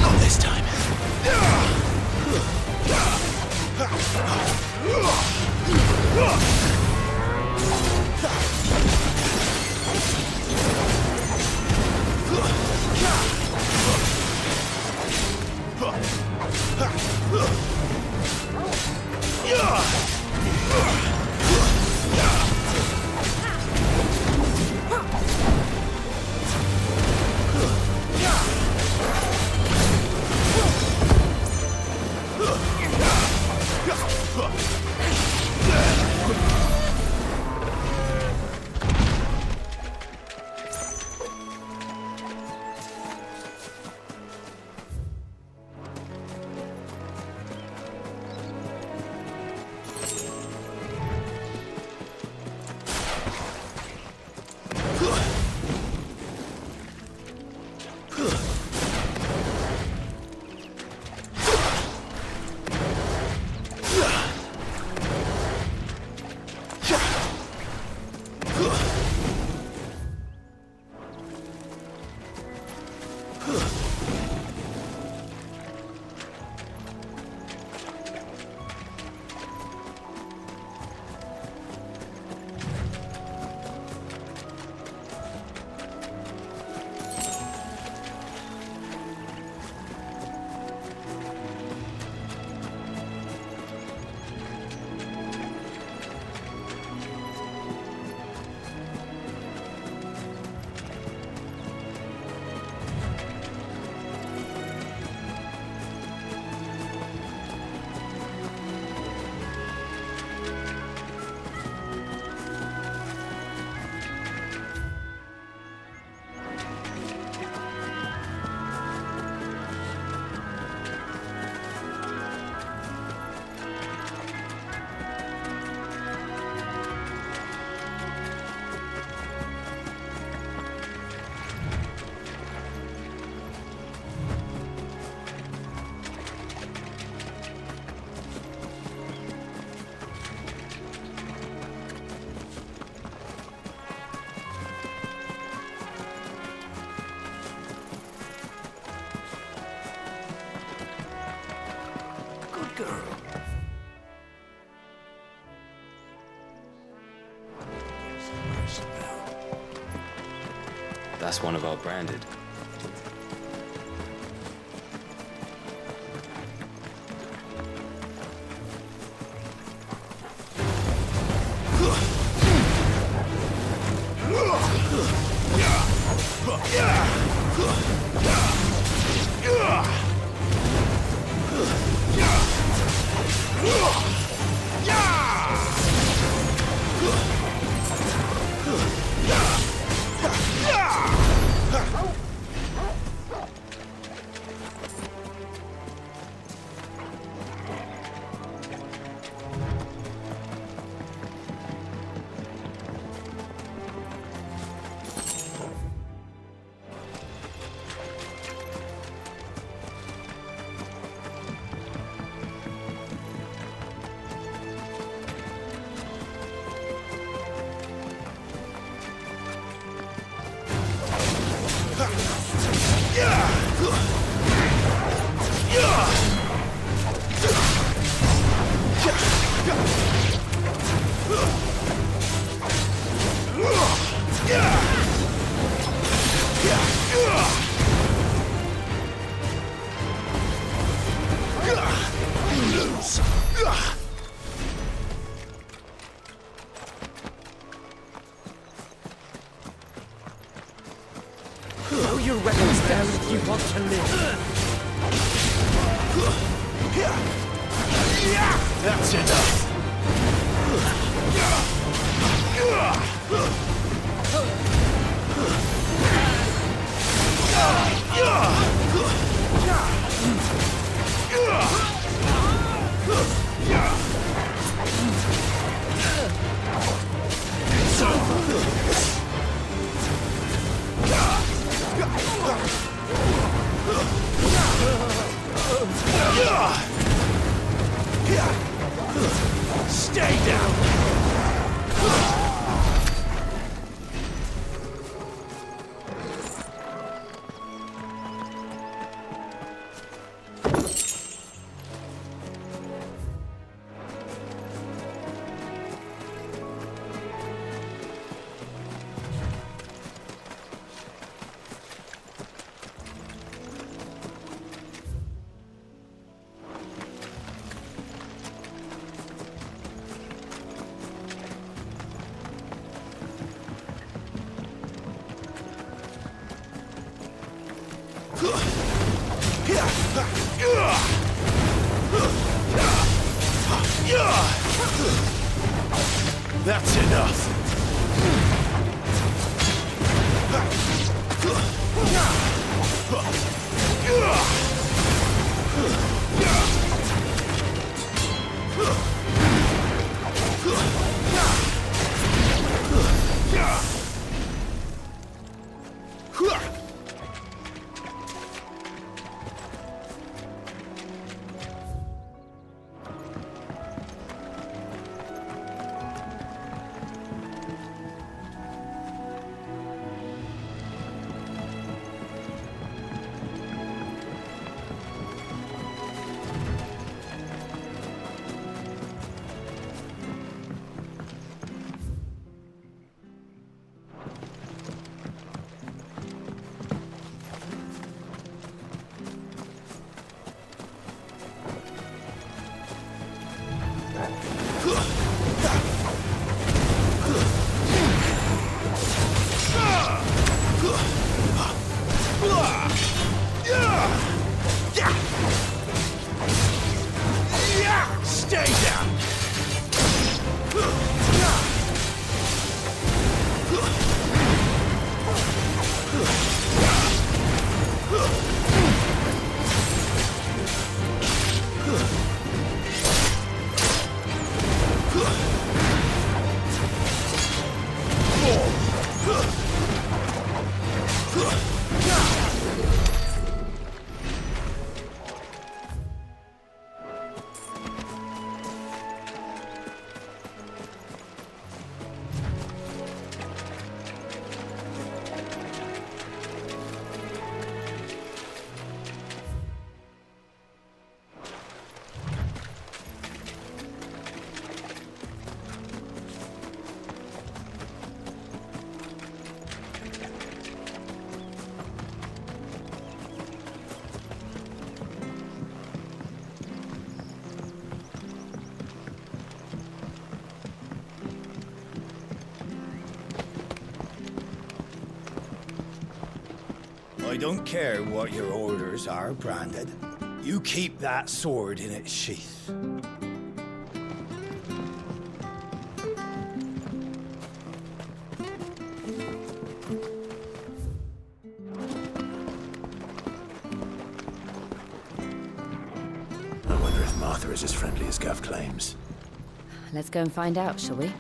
Not this time. That's one of our branded. Throw your weapons down if you want to live. That's enough. Stay down! That's enough. Stay down! I don't care what your orders are, Branded. You keep that sword in its sheath. I wonder if Martha is as friendly as Gav claims. Let's go and find out, shall we?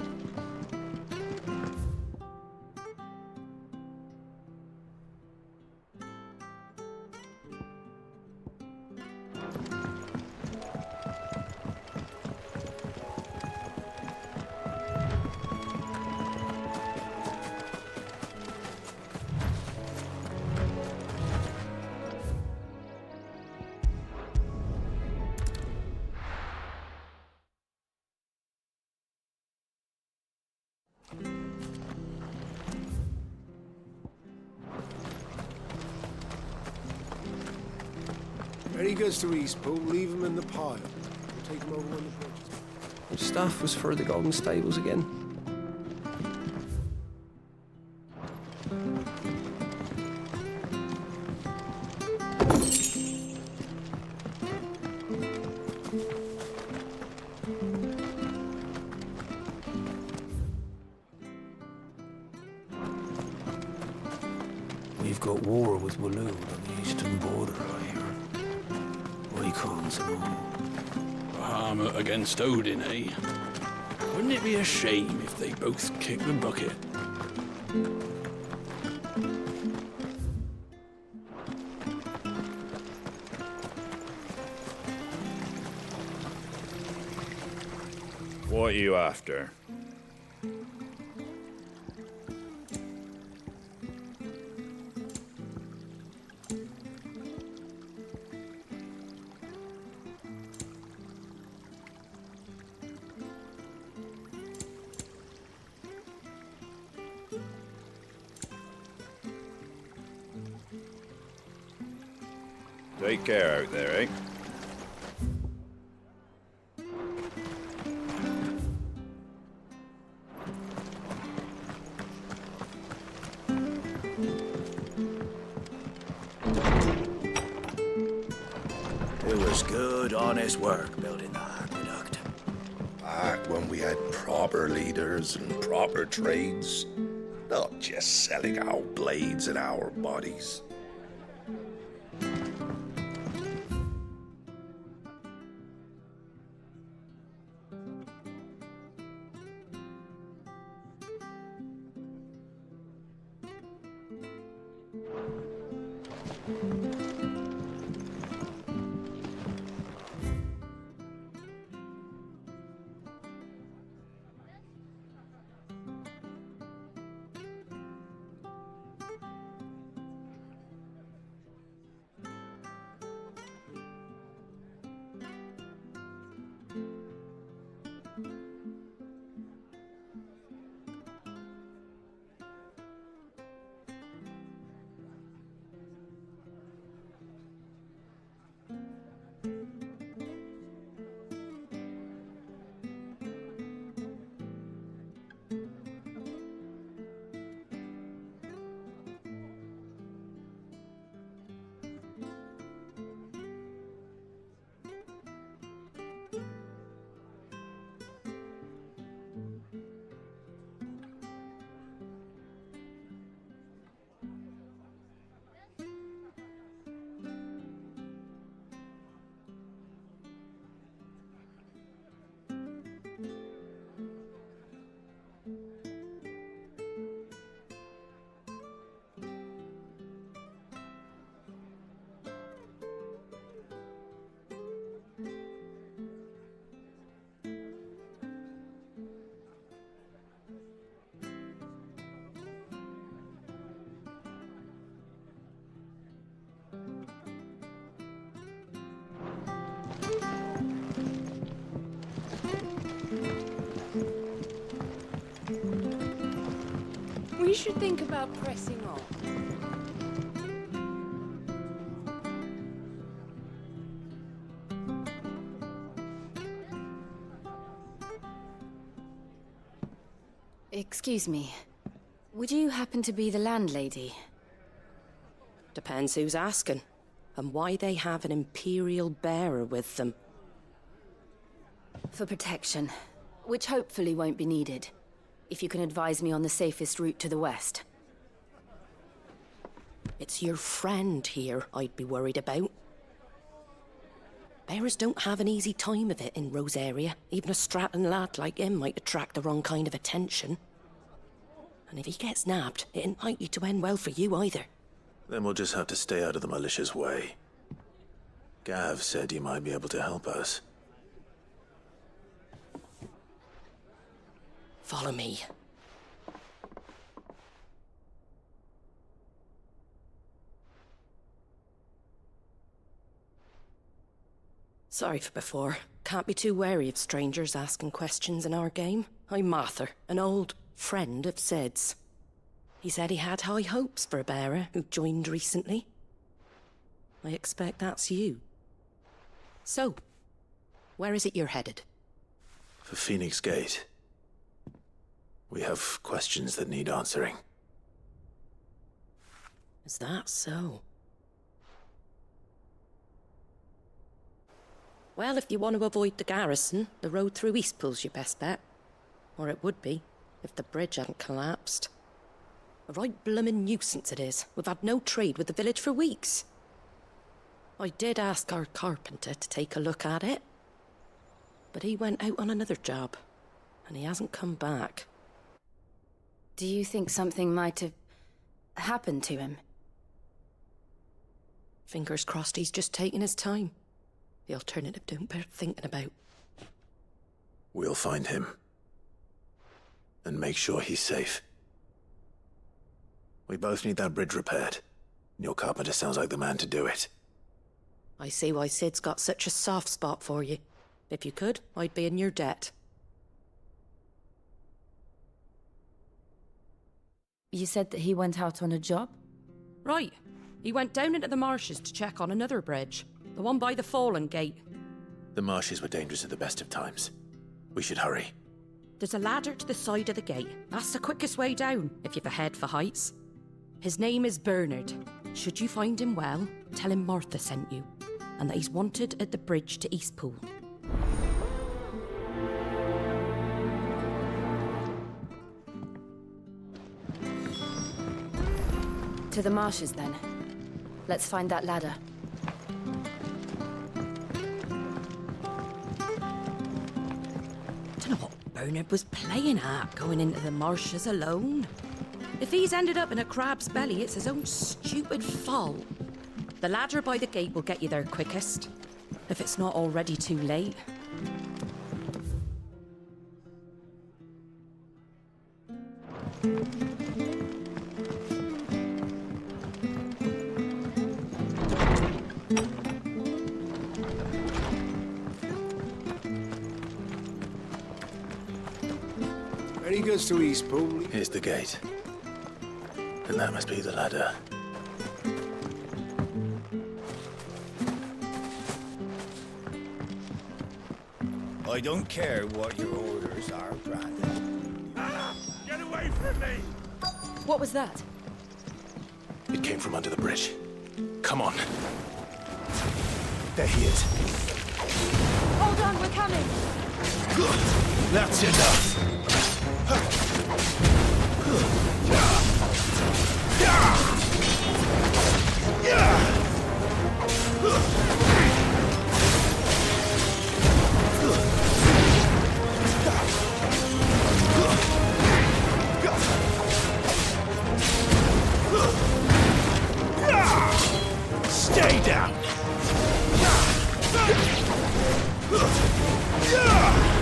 When he gets to Eastpool, leave him in the pile. We'll take him over when the bridge is... Which staff was for the Golden Stables again? We've got war with Waloed on the eastern border, I hear. Icons and all. Bahamut against Odin, eh? Wouldn't it be a shame if they both kicked the bucket? What are you after? Take care out there, eh? It was good, honest work building the aqueduct. Back when we had proper leaders and proper trades, not just selling our blades and our bodies. We should think about pressing on. Excuse me. Would you happen to be the landlady? Depends who's asking, and why they have an Imperial bearer with them. For protection, which hopefully won't be needed. If you can advise me on the safest route to the west. It's your friend here I'd be worried about. Bearers don't have an easy time of it in Rose area. Even a Stratton lad like him might attract the wrong kind of attention. And if he gets nabbed, it ain't likely to end well for you either. Then we'll just have to stay out of the malicious way. Gav said you might be able to help us. Follow me. Sorry for before. Can't be too wary of strangers asking questions in our game. I'm Martha, an old friend of Sid's. He said he had high hopes for a bearer who joined recently. I expect that's you. So, where is it you're headed? For Phoenix Gate. We have questions that need answering. Is that so? Well, if you want to avoid the garrison, the road through Eastpool's your best bet. Or it would be, if the bridge hadn't collapsed. A right bloomin' nuisance it is. We've had no trade with the village for weeks. I did ask our carpenter to take a look at it. But he went out on another job, and he hasn't come back. Do you think something might have happened to him? Fingers crossed he's just taking his time. The alternative don't bear thinking about. We'll find him. And make sure he's safe. We both need that bridge repaired. Your carpenter sounds like the man to do it. I see why Sid's got such a soft spot for you. If you could, I'd be in your debt. You said that he went out on a job? Right. He went down into the marshes to check on another bridge. The one by the Fallen Gate. The marshes were dangerous at the best of times. We should hurry. There's a ladder to the side of the gate. That's the quickest way down, if you've a head for heights. His name is Bernard. Should you find him well, tell him Martha sent you, and that he's wanted at the bridge to Eastpool. To the marshes, then. Let's find that ladder. Don't know what Bernard was playing at, going into the marshes alone. If he's ended up in a crab's belly, it's his own stupid fault. The ladder by the gate will get you there quickest, if it's not already too late. He goes to Eastpool. Here's the gate. And that must be the ladder. I don't care what your orders are, Brandon. Get away from me! What was that? It came from under the bridge. Come on. There he is. Hold on, we're coming! Good. That's enough. Stay down.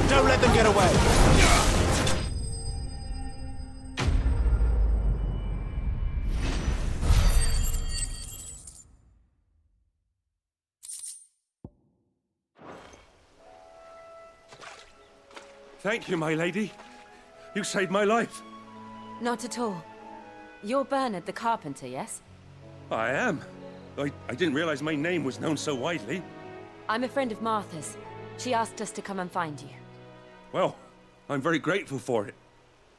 Don't let them get away. Thank you, my lady. You saved my life. Not at all. You're Bernard the carpenter, yes? I am. I didn't realize my name was known so widely. I'm a friend of Martha's. She asked us to come and find you. Well, I'm very grateful for it.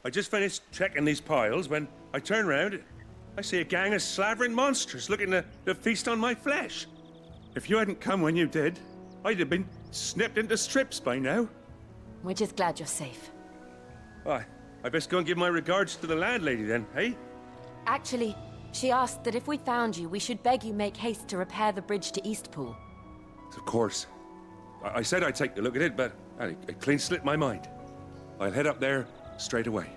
I just finished checking these piles when I turned round I see a gang of slavering monsters looking to feast on my flesh. If you hadn't come when you did, I'd have been snipped into strips by now. We're just glad you're safe. Why, I best go and give my regards to the landlady then, hey? Actually, she asked that if we found you, we should beg you make haste to repair the bridge to Eastpool. Of course. I said I'd take a look at it, but it clean slipped my mind. I'll head up there straight away.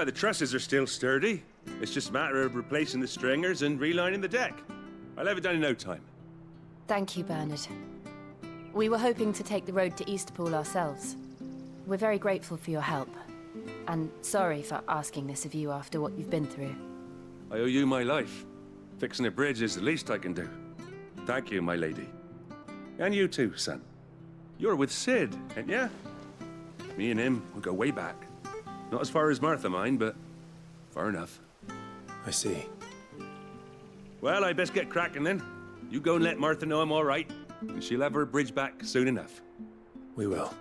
The trusses are still sturdy. It's just a matter of replacing the stringers and relining the deck. I'll have it done in no time. Thank you, Bernard. We were hoping to take the road to Eastpool ourselves. We're very grateful for your help. And sorry for asking this of you after what you've been through. I owe you my life. Fixing a bridge is the least I can do. Thank you, my lady. And you too, son. You're with Sid, ain't ya? Me and him will go way back. Not as far as Martha, mind, but far enough. I see. Well, I best get cracking then. You go and let Martha know I'm all right, and she'll have her bridge back soon enough. We will.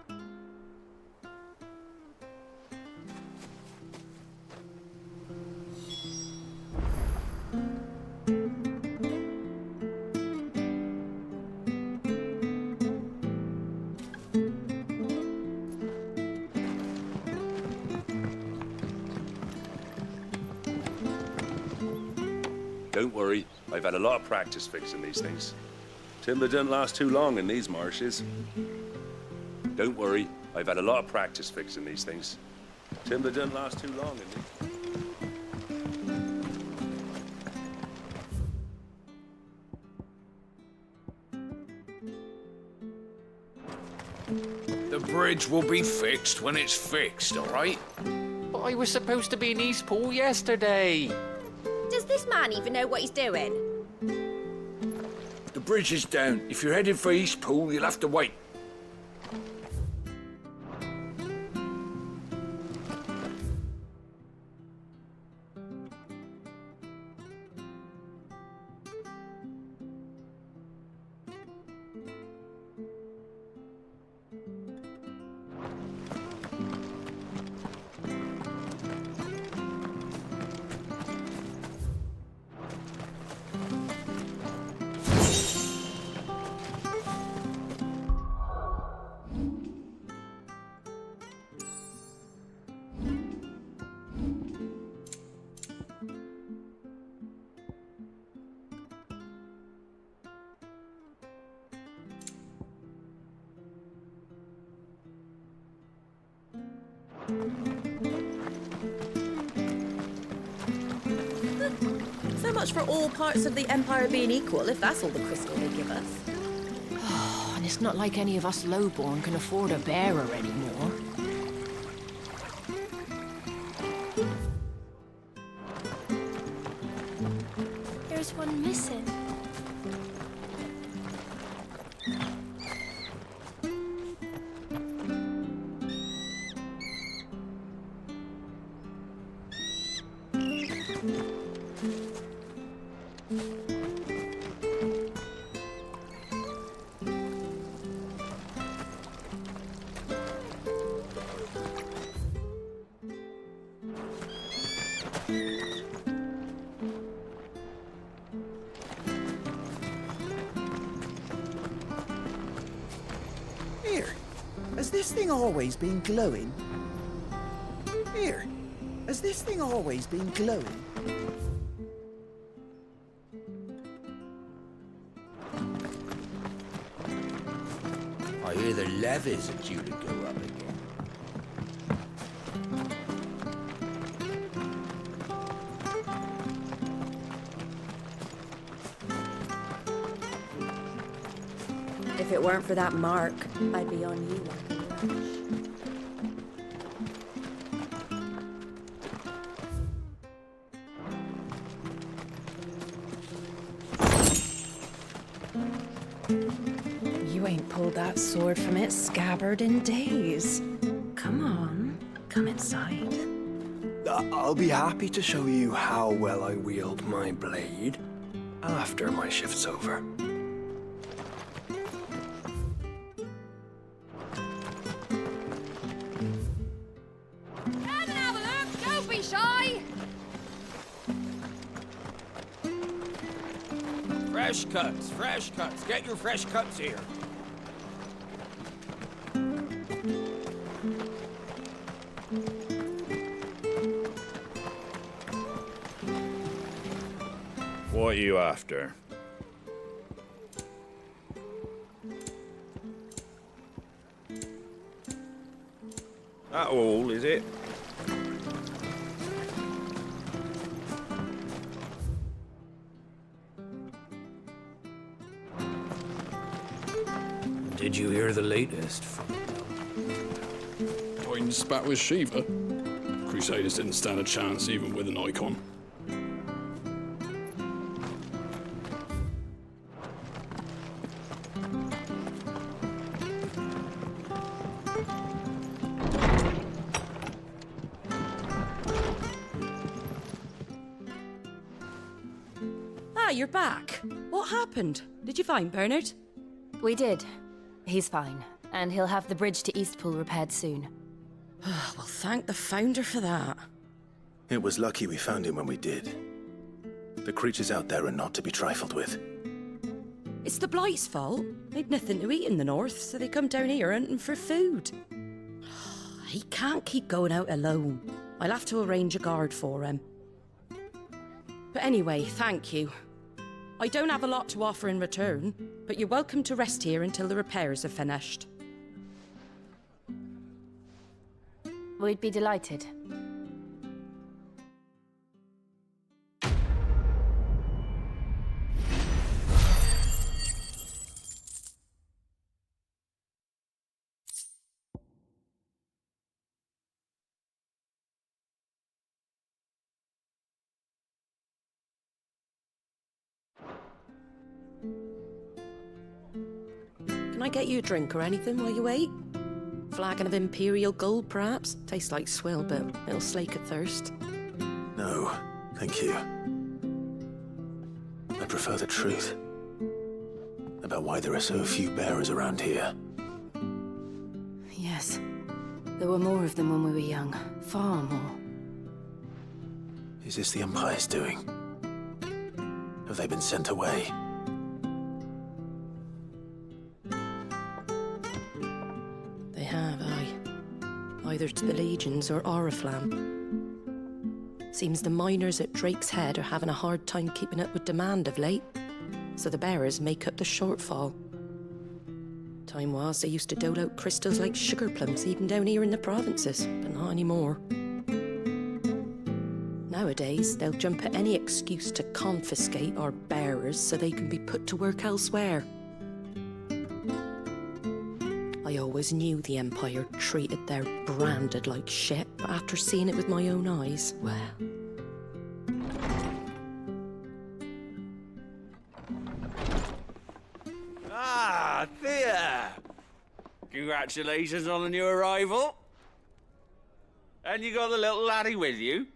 Don't worry, I've had a lot of practice fixing these things. Timber doesn't last too long in these marshes. Don't worry, I've had a lot of practice fixing these things. Timber doesn't last too long in these. The bridge will be fixed when it's fixed, all right? But I was supposed to be in Eastpool yesterday. Does this man even know what he's doing? The bridge is down. If you're headed for Eastpool, you'll have to wait. So much for all parts of the Empire being equal, if that's all the crystal they give us. Oh, and it's not like any of us lowborn can afford a bearer anymore. There's one missing. Here, has this thing always been glowing? Here, has this thing always been glowing? I hear the levies are due to go up again. If it weren't for that mark, I'd be on you like a rush. You ain't pulled that sword from its scabbard in days. Come on, come inside. I'll be happy to show you how well I wield my blade after my shift's over. Come and have a look! Don't be shy! Fresh cuts, fresh cuts. Get your fresh cuts here. What are you after? That all, is it? Did you hear the latest from Titan spat with Shiva. Crusaders didn't stand a chance even with an icon. Ah, you're back. What happened? Did you find Bernard? We did. He's fine, and he'll have the bridge to Eastpool repaired soon. Well, thank the Founder for that. It was lucky we found him when we did. The creatures out there are not to be trifled with. It's the Blight's fault. They'd nothing to eat in the north, so they come down here hunting for food. He can't keep going out alone. I'll have to arrange a guard for him. But anyway, thank you. I don't have a lot to offer in return, but you're welcome to rest here until the repairs are finished. We'd be delighted. Can I get you a drink or anything while you wait? Flagon of Imperial Gold, perhaps? Tastes like swill, but it'll slake a thirst. No, thank you. I prefer the truth about why there are so few bearers around here. Yes. There were more of them when we were young. Far more. Is this the Empire's doing? Have they been sent away? They have, aye. Either to the Legions or Oriflamme. Seems the miners at Drake's Head are having a hard time keeping up with demand of late, so the bearers make up the shortfall. Time was, they used to dole out crystals like sugar plums even down here in the provinces, but not anymore. Nowadays, they'll jump at any excuse to confiscate our bearers so they can be put to work elsewhere. I always knew the Empire treated their branded like shit, but after seeing it with my own eyes, well... Ah, Thea! Congratulations on the new arrival. And you got the little laddie with you?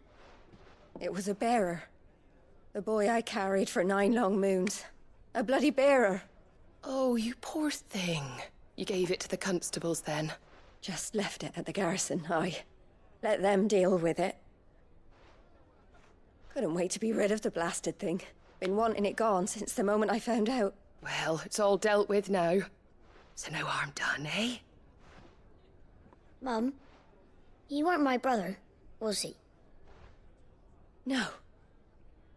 It was a bearer. The boy I carried for 9 long moons. A bloody bearer. Oh, you poor thing. You gave it to the constables then? Just left it at the garrison, aye. Let them deal with it. Couldn't wait to be rid of the blasted thing. Been wanting it gone since the moment I found out. Well, it's all dealt with now. So no harm done, eh? Mum, you weren't my brother, was he? No.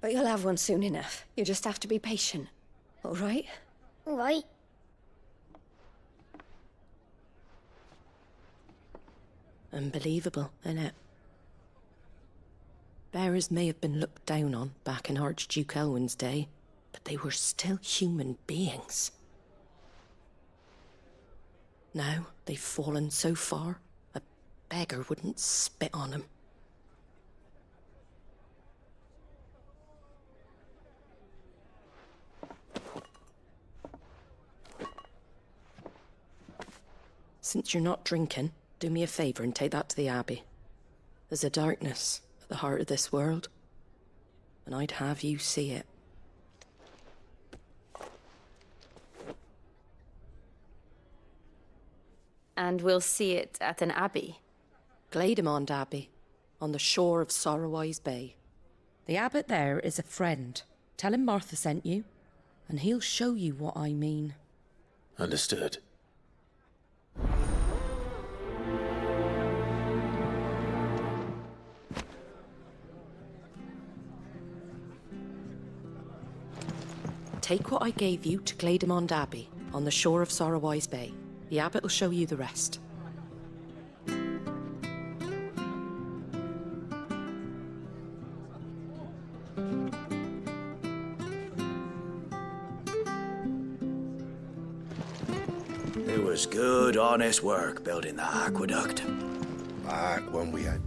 But you'll have one soon enough. You just have to be patient. All right? All right. Unbelievable, innit? Bearers may have been looked down on back in Archduke Elwin's day, but they were still human beings. Now they've fallen so far, a beggar wouldn't spit on them. Since you're not drinking, do me a favour and take that to the Abbey. There's a darkness, the heart of this world. And I'd have you see it. And we'll see it at an abbey. Glademond Abbey, on the shore of Sorrowwise Bay. The abbot there is a friend. Tell him Martha sent you, and he'll show you what I mean. Understood. Take what I gave you to Glademond Abbey, on the shore of Sorrowwise Bay. The abbot will show you the rest. It was good, honest work building that aqueduct. Back when we had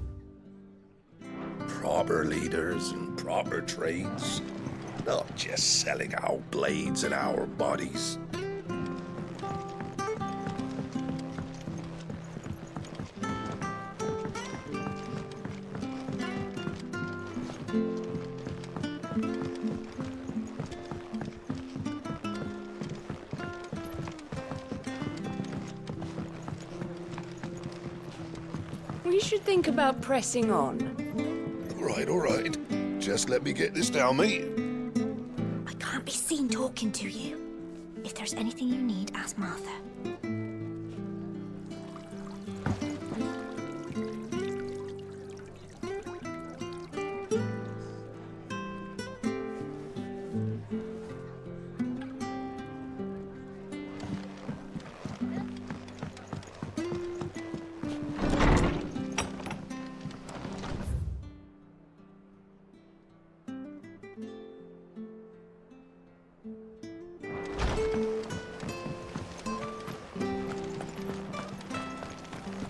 proper leaders and proper trades. Not just selling our blades and our bodies. We should think about pressing on. All right. Just let me get this down, mate. I can't be seen talking to you. If there's anything you need, ask Martha.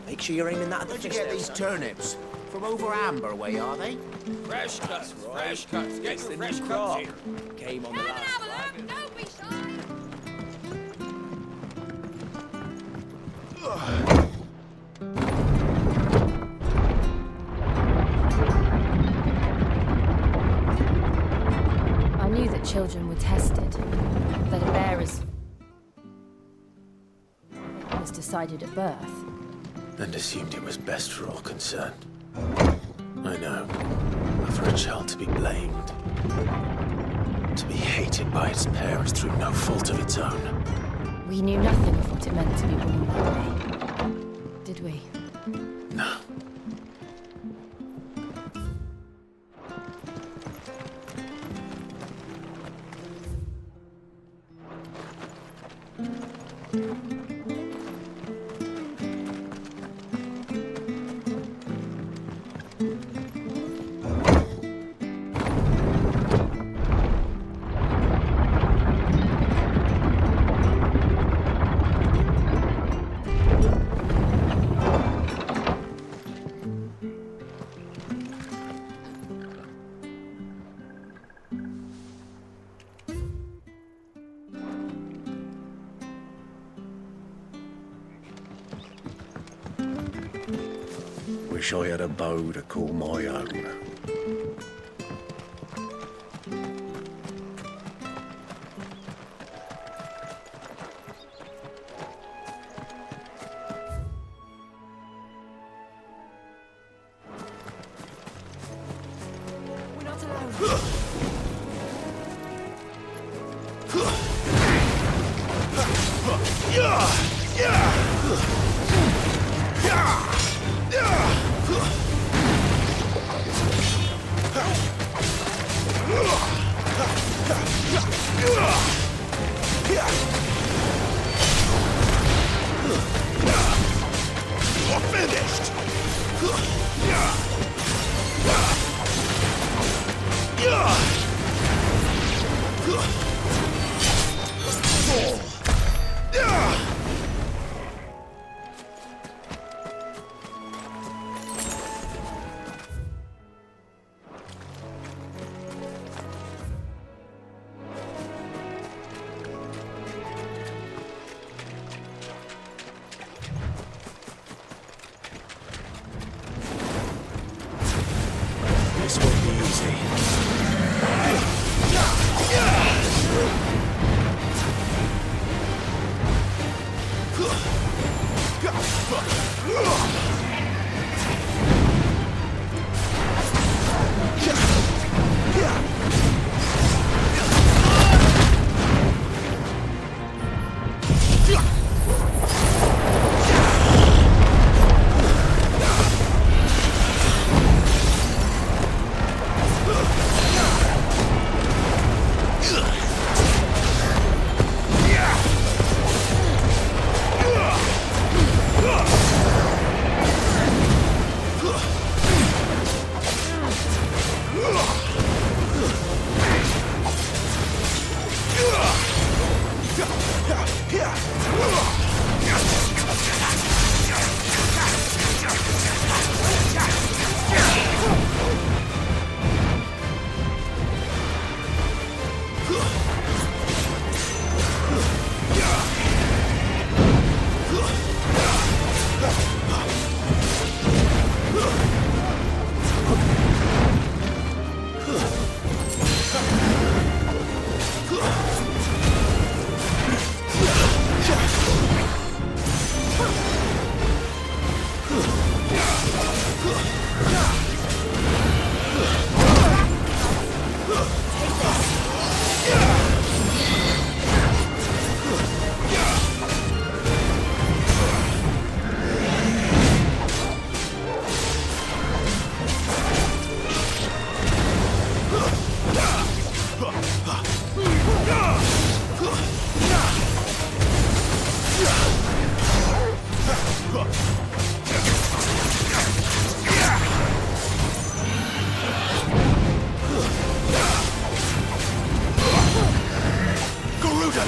Make sure you're aiming that at the Where'd you fish get there, these son. turnips? From over Amber way, are they? Fresh cuts, fresh cuts. Get It's your the fresh new cuts crop. here. Came on the Come and last have a wagon. look. Don't be shy. I knew that children were tested, that a bear was decided at birth. And assumed it was best for all concerned. I know. But for a child to be blamed, to be hated by its parents through no fault of its own. We knew nothing of what it meant to be born that way, did we? No. Wish I had a bow to call my own. We're not alone.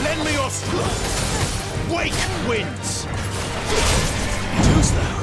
Lend me your Wake wins! Choose thou.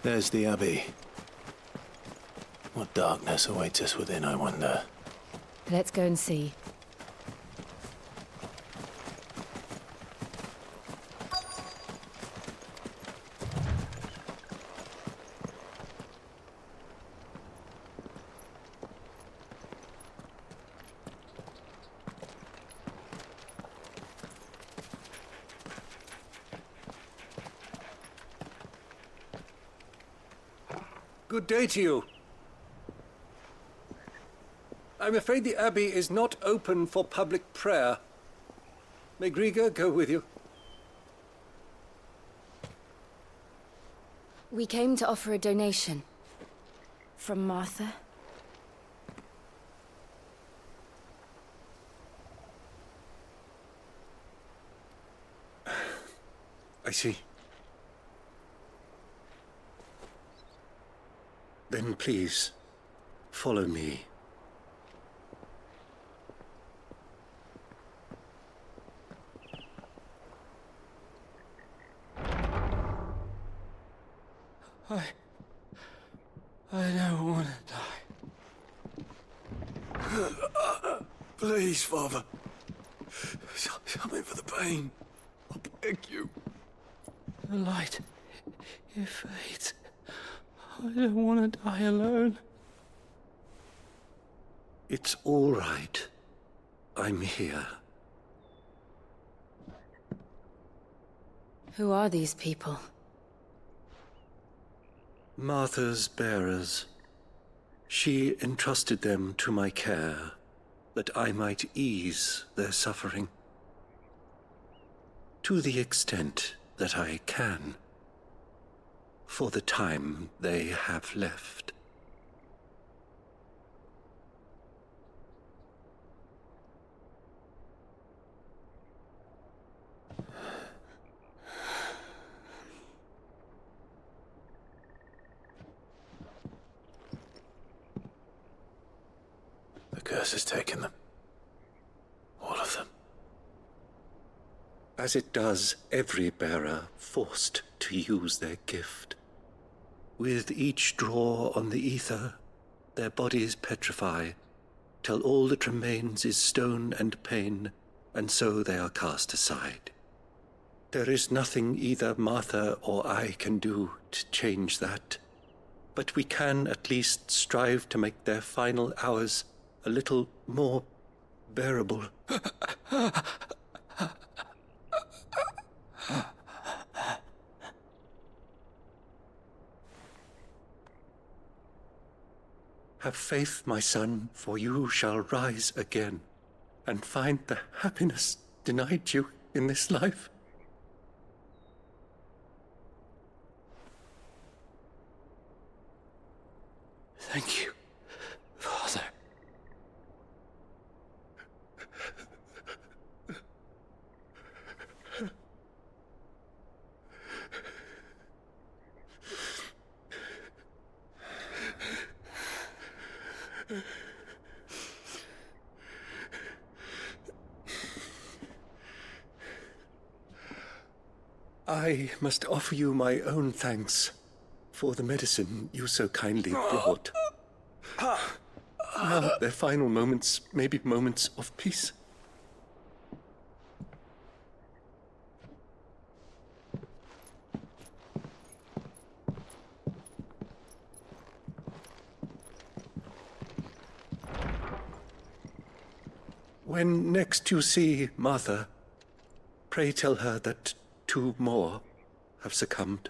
There's the Abbey. What darkness awaits us within, I wonder? Let's go and see. Good day to you. I'm afraid the Abbey is not open for public prayer. May Griga go with you? We came to offer a donation. From Martha. I see. Then please, follow me. I don't want to die. Please, Father. Something for the pain. I beg you. The light, it fades. I don't want to die alone. It's all right. I'm here. Who are these people? Martha's bearers. She entrusted them to my care, that I might ease their suffering. To the extent that I can, for the time they have left. The curse has taken them. All of them. As it does every bearer forced to use their gift. With each draw on the ether, their bodies petrify, till all that remains is stone and pain, and so they are cast aside. There is nothing either Martha or I can do to change that, but we can at least strive to make their final hours a little more bearable. Have faith, my son, for you shall rise again and find the happiness denied you in this life. Thank you, Father. I must offer you my own thanks for the medicine you so kindly brought. Now their final moments may be moments of peace. When next you see Martha, pray tell her that 2 more have succumbed.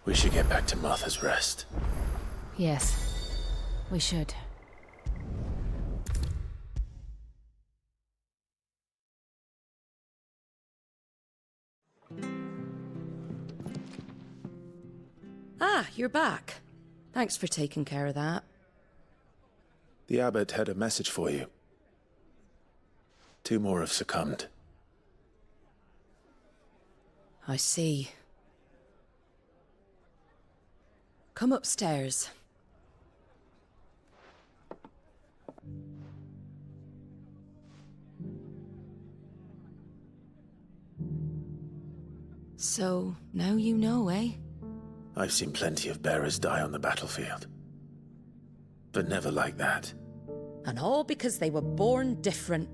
We should get back to Martha's Rest. Yes, we should. Ah, you're back. Thanks for taking care of that. The abbot had a message for you. 2 more have succumbed. I see. Come upstairs. So, now you know, eh? I've seen plenty of bearers die on the battlefield. But never like that. And all because they were born different.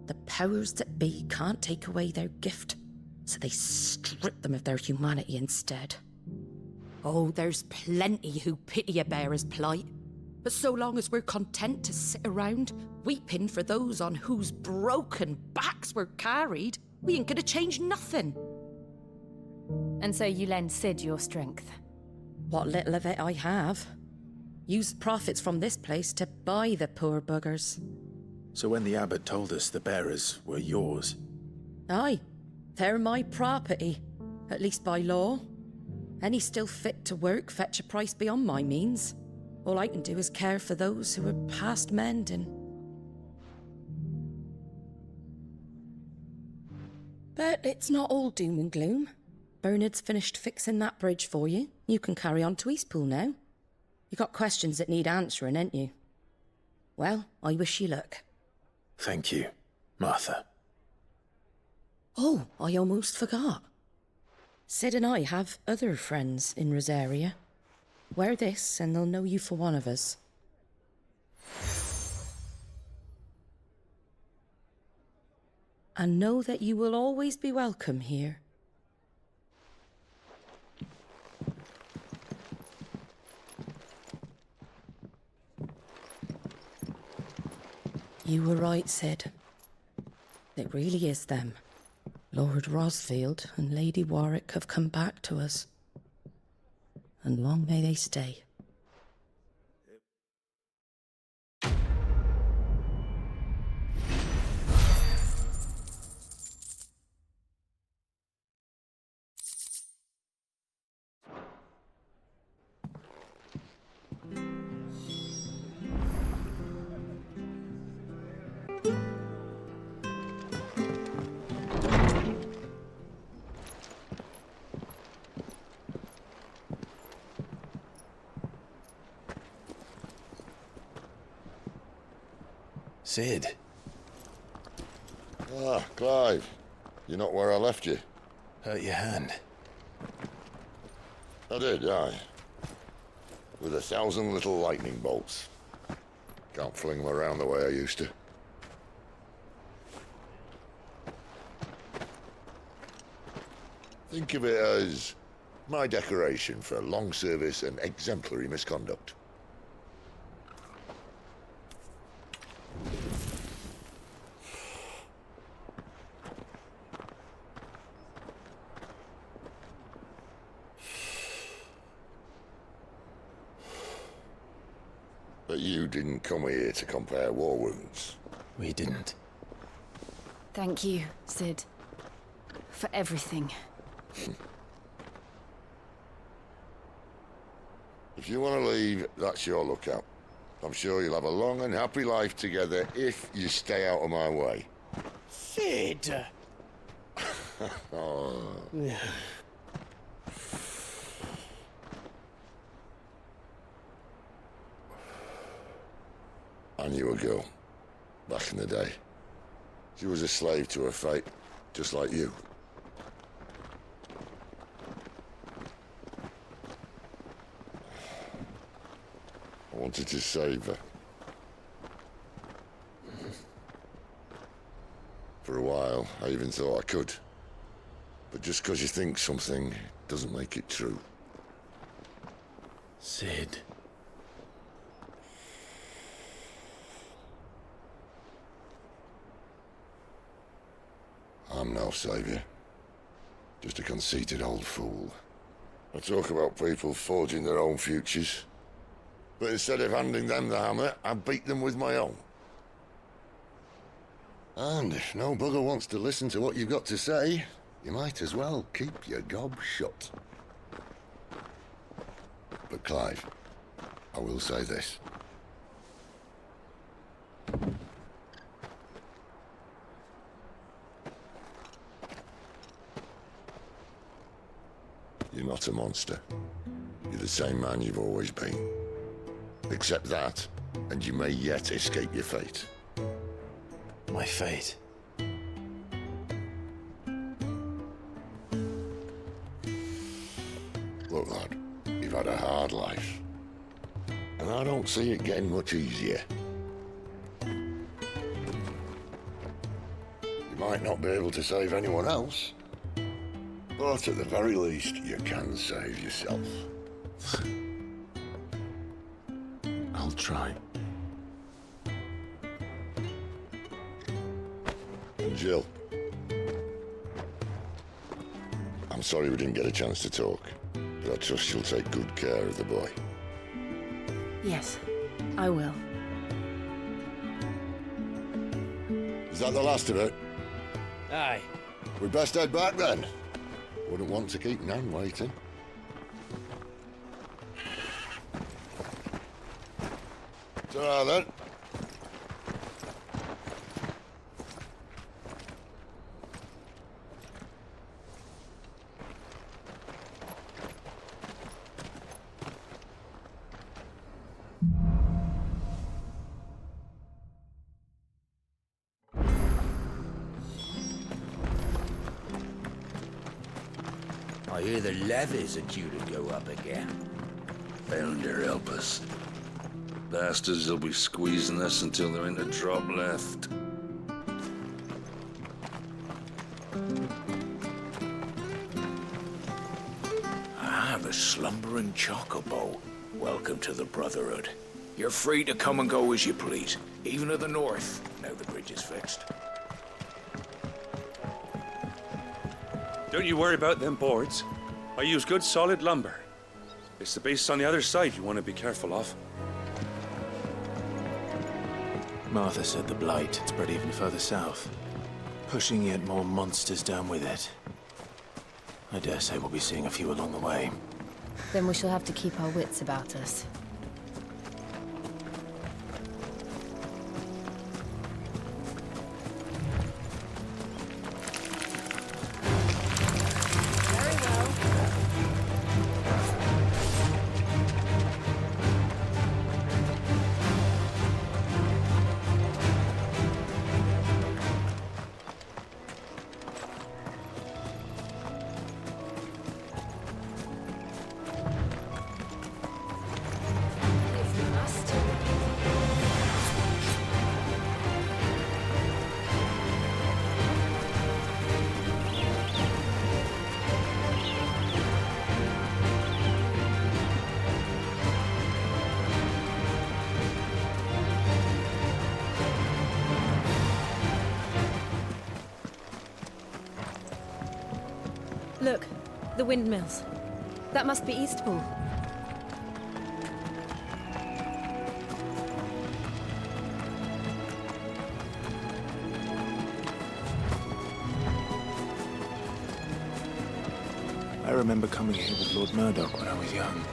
The powers that be can't take away their gift, so they strip them of their humanity instead. Oh, there's plenty who pity a bearer's plight. But so long as we're content to sit around, weeping for those on whose broken backs we're carried, we ain't gonna change nothing. And so you lend Sid your strength? What little of it I have. Use profits from this place to buy the poor buggers. So when the abbot told us the bearers were yours... Aye, they're my property, at least by law. Any still fit to work fetch a price beyond my means. All I can do is care for those who are past mending. But it's not all doom and gloom. Bernard's finished fixing that bridge for you. You can carry on to Eastpool now. You got questions that need answering, ain't you? Well, I wish you luck. Thank you, Martha. Oh, I almost forgot. Sid and I have other friends in Rosaria. Wear this and they'll know you for one of us. And know that you will always be welcome here. You were right, Sid. It really is them. Lord Rosfield and Lady Warwick have come back to us. And long may they stay. Sid. Ah, Clive. You're not where I left you. Hurt your hand. I did, aye. With 1,000 little lightning bolts. Can't fling them around the way I used to. Think of it as my decoration for long service and exemplary misconduct. But you didn't come here to compare war wounds. We didn't. Thank you, Sid. For everything. If you want to leave, that's your lookout. I'm sure you'll have a long and happy life together if you stay out of my way. Sid! Oh. I knew a girl, back in the day. She was a slave to her fate, just like you. I wanted to save her. For a while, I even thought I could. But just because you think something doesn't make it true. Sid. I'm no savior. Just a conceited old fool. I talk about people forging their own futures. But instead of handing them the hammer, I beat them with my own. And if no bugger wants to listen to what you've got to say, you might as well keep your gob shut. But Clive, I will say this. You're not a monster. You're the same man you've always been. Accept that, and you may yet escape your fate. My fate? Look, lad, you've had a hard life. And I don't see it getting much easier. You might not be able to save anyone else, but at the very least, you can save yourself. I'll try. And Jill, I'm sorry we didn't get a chance to talk, but I trust she'll take good care of the boy. Yes, I will. Is that the last of it? Aye. We best head back then. Wouldn't want to keep Nan waiting. Ta-ra then. I hear the levies are due to go up again. Founder help us. Bastards will be squeezing us until there ain't a drop left. The slumbering chocobo. Welcome to the Brotherhood. You're free to come and go as you please, even to the north, now the bridge is fixed. Don't you worry about them boards. I use good solid lumber. It's the beasts on the other side you want to be careful of. Martha said the blight had spread even further south, pushing yet more monsters down with it. I dare say we'll be seeing a few along the way. Then we shall have to keep our wits about us. Look, the windmills. That must be Eastpool. I remember coming here with Lord Murdoch when I was young.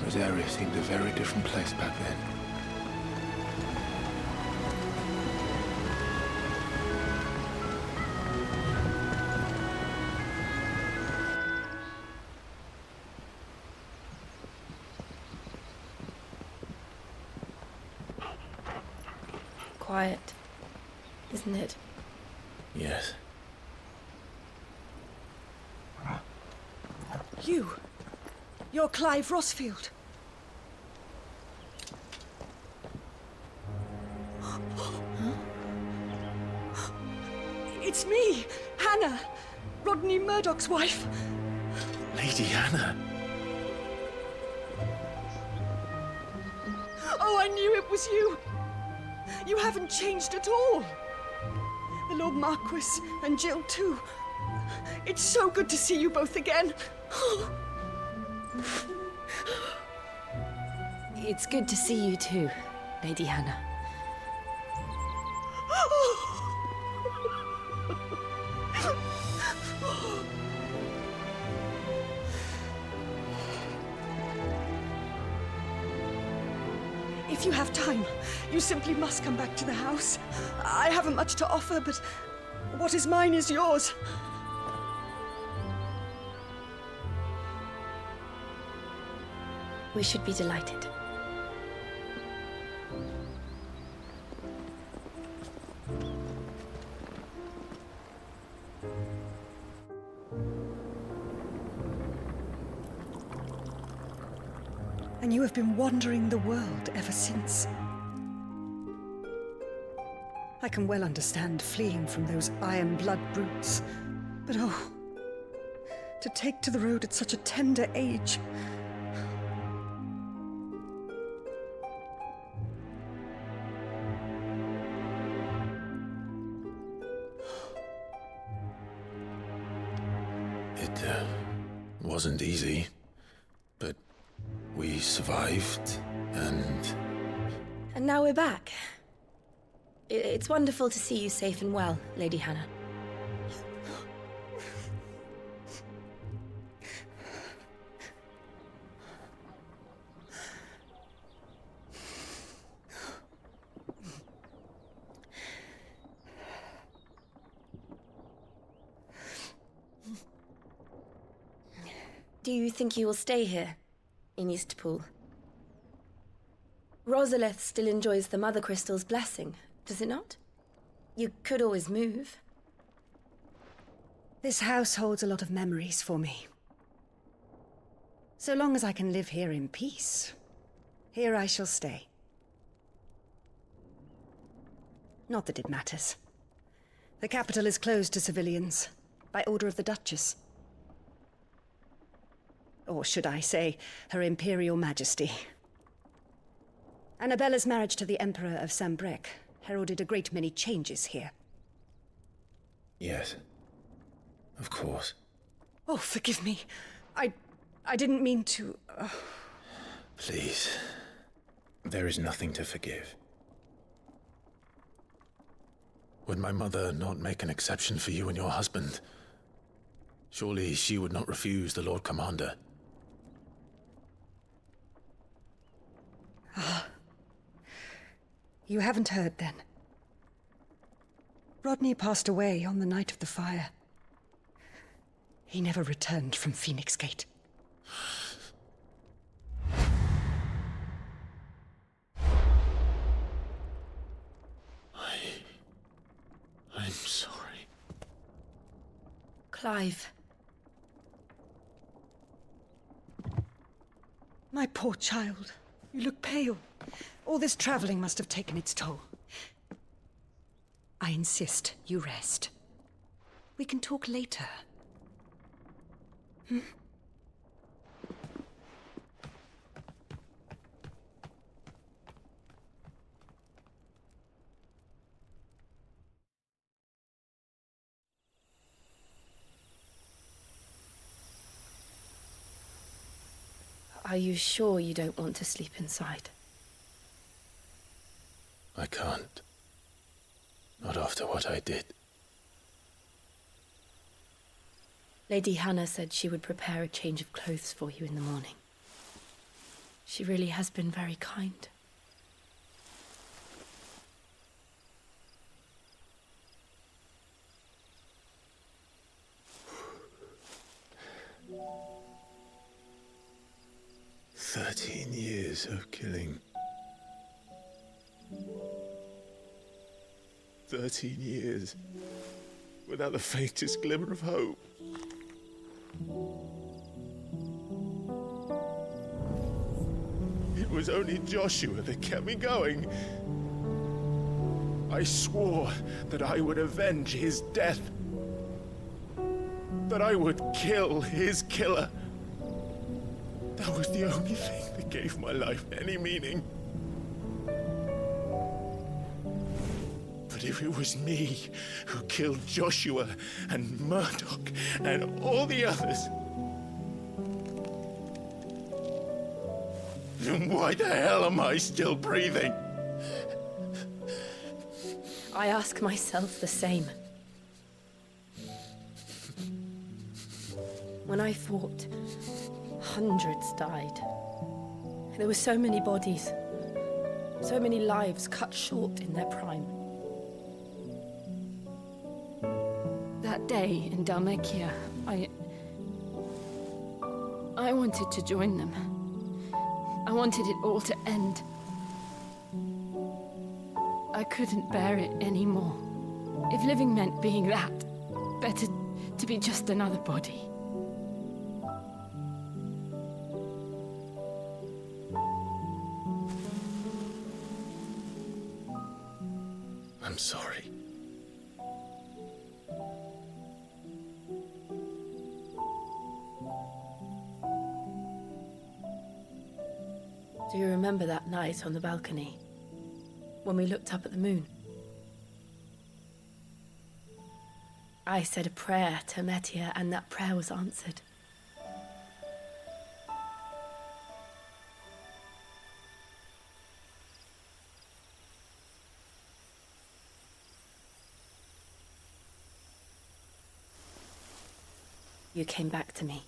Rosaria seemed a very different place back then. Quiet, isn't it? Yes. You're Clive Rossfield. It's me, Hannah, Rodney Murdoch's wife. Lady Hannah. Oh, I knew it was you. You haven't changed at all. The Lord Marquis and Jill too. It's so good to see you both again. It's good to see you too, Lady Hannah. If you have time, you simply must come back to the house. I haven't much to offer, but what is mine is yours. We should be delighted. And you have been wandering the world ever since. I can well understand fleeing from those iron blood brutes, but oh, to take to the road at such a tender age. It wasn't easy, but we survived, and... And now we're back. It's wonderful to see you safe and well, Lady Hannah. Do you think you will stay here, in Eastpool? Rosalith still enjoys the Mother Crystal's blessing, does it not? You could always move. This house holds a lot of memories for me. So long as I can live here in peace, here I shall stay. Not that it matters. The capital is closed to civilians, by order of the Duchess. Or should I say, Her Imperial Majesty. Annabella's marriage to the Emperor of Sambrec heralded a great many changes here. Yes. Of course. Oh, forgive me. I didn't mean to... Please. There is nothing to forgive. Would my mother not make an exception for you and your husband? Surely she would not refuse the Lord Commander. Ah. You haven't heard, then. Rodney passed away on the night of the fire. He never returned from Phoenix Gate. I'm sorry. Clive. My poor child. You look pale. All this traveling must have taken its toll. I insist you rest. We can talk later. Hmm? Are you sure you don't want to sleep inside? I can't. Not after what I did. Lady Hannah said she would prepare a change of clothes for you in the morning. She really has been very kind. "13 years of killing. 13 years without the faintest glimmer of hope. It was only Joshua that kept me going. I swore that I would avenge his death. That I would kill his killer. That was the only thing that gave my life any meaning. But if it was me who killed Joshua and Murdoch and all the others, then why the hell am I still breathing? I ask myself the same. When I fought, hundreds died. There were so many bodies, so many lives cut short in their prime. That day in Dalmekia, I wanted to join them. I wanted it all to end. I couldn't bear it anymore. If living meant being that, better to be just another body. I'm sorry. Do you remember that night on the balcony, when we looked up at the moon? I said a prayer to Metia, and that prayer was answered. You came back to me.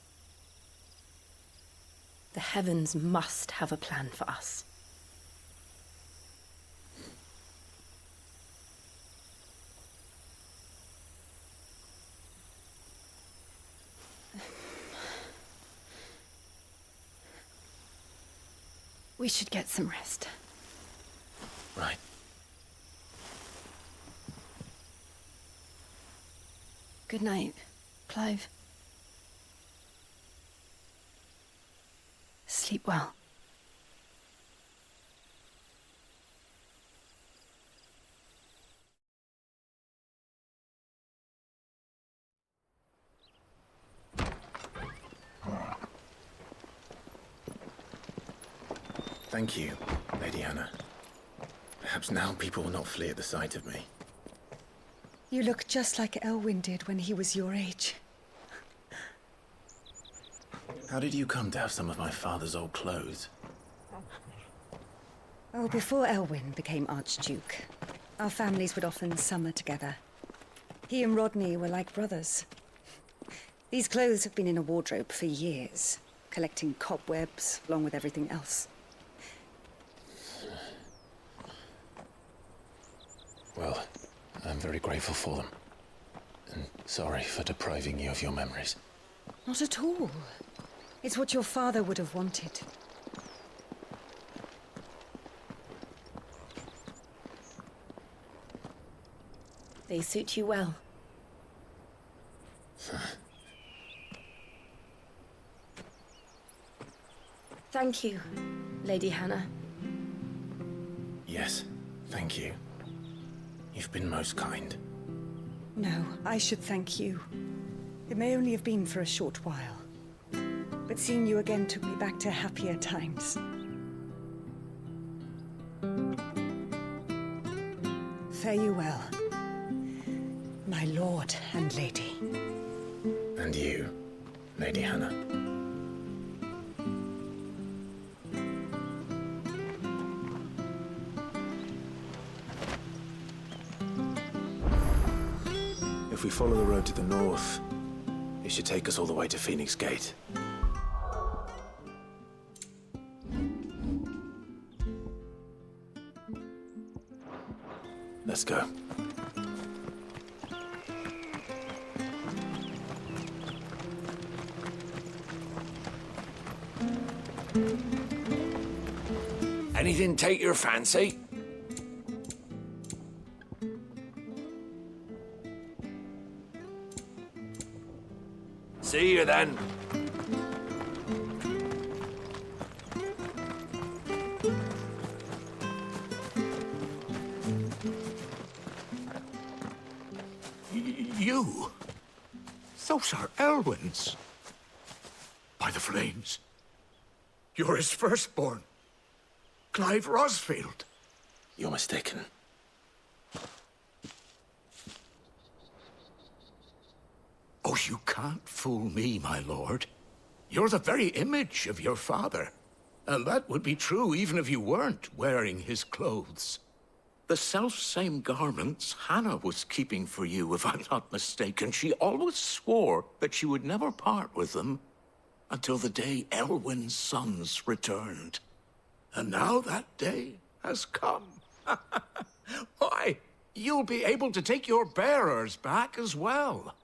The heavens must have a plan for us. We should get some rest. Right. Good night, Clive. Sleep well. Thank you, Lady Hannah. Perhaps now people will not flee at the sight of me. You look just like Elwyn did when he was your age. How did you come to have some of my father's old clothes? Oh, before Elwyn became Archduke, our families would often summer together. He and Rodney were like brothers. These clothes have been in a wardrobe for years, collecting cobwebs along with everything else. Well, I'm very grateful for them. And sorry for depriving you of your memories. Not at all. It's what your father would have wanted. They suit you well. Thank you, Lady Hannah. Yes, thank you. You've been most kind. No, I should thank you. It may only have been for a short while, but seeing you again took me back to happier times. Fare you well, my lord and lady. And you, Lady Hannah. If we follow the road to the north, it should take us all the way to Phoenix Gate. Let's go. Anything take your fancy? See you then. You? Those are Elwyn's. By the flames. You're his firstborn. Clive Rosfield. You're mistaken. Oh, you can't fool me, my lord. You're the very image of your father. And that would be true even if you weren't wearing his clothes. The self-same garments Hannah was keeping for you, if I'm not mistaken. She always swore that she would never part with them until the day Elwyn's sons returned. And now that day has come. Why, you'll be able to take your bearers back as well.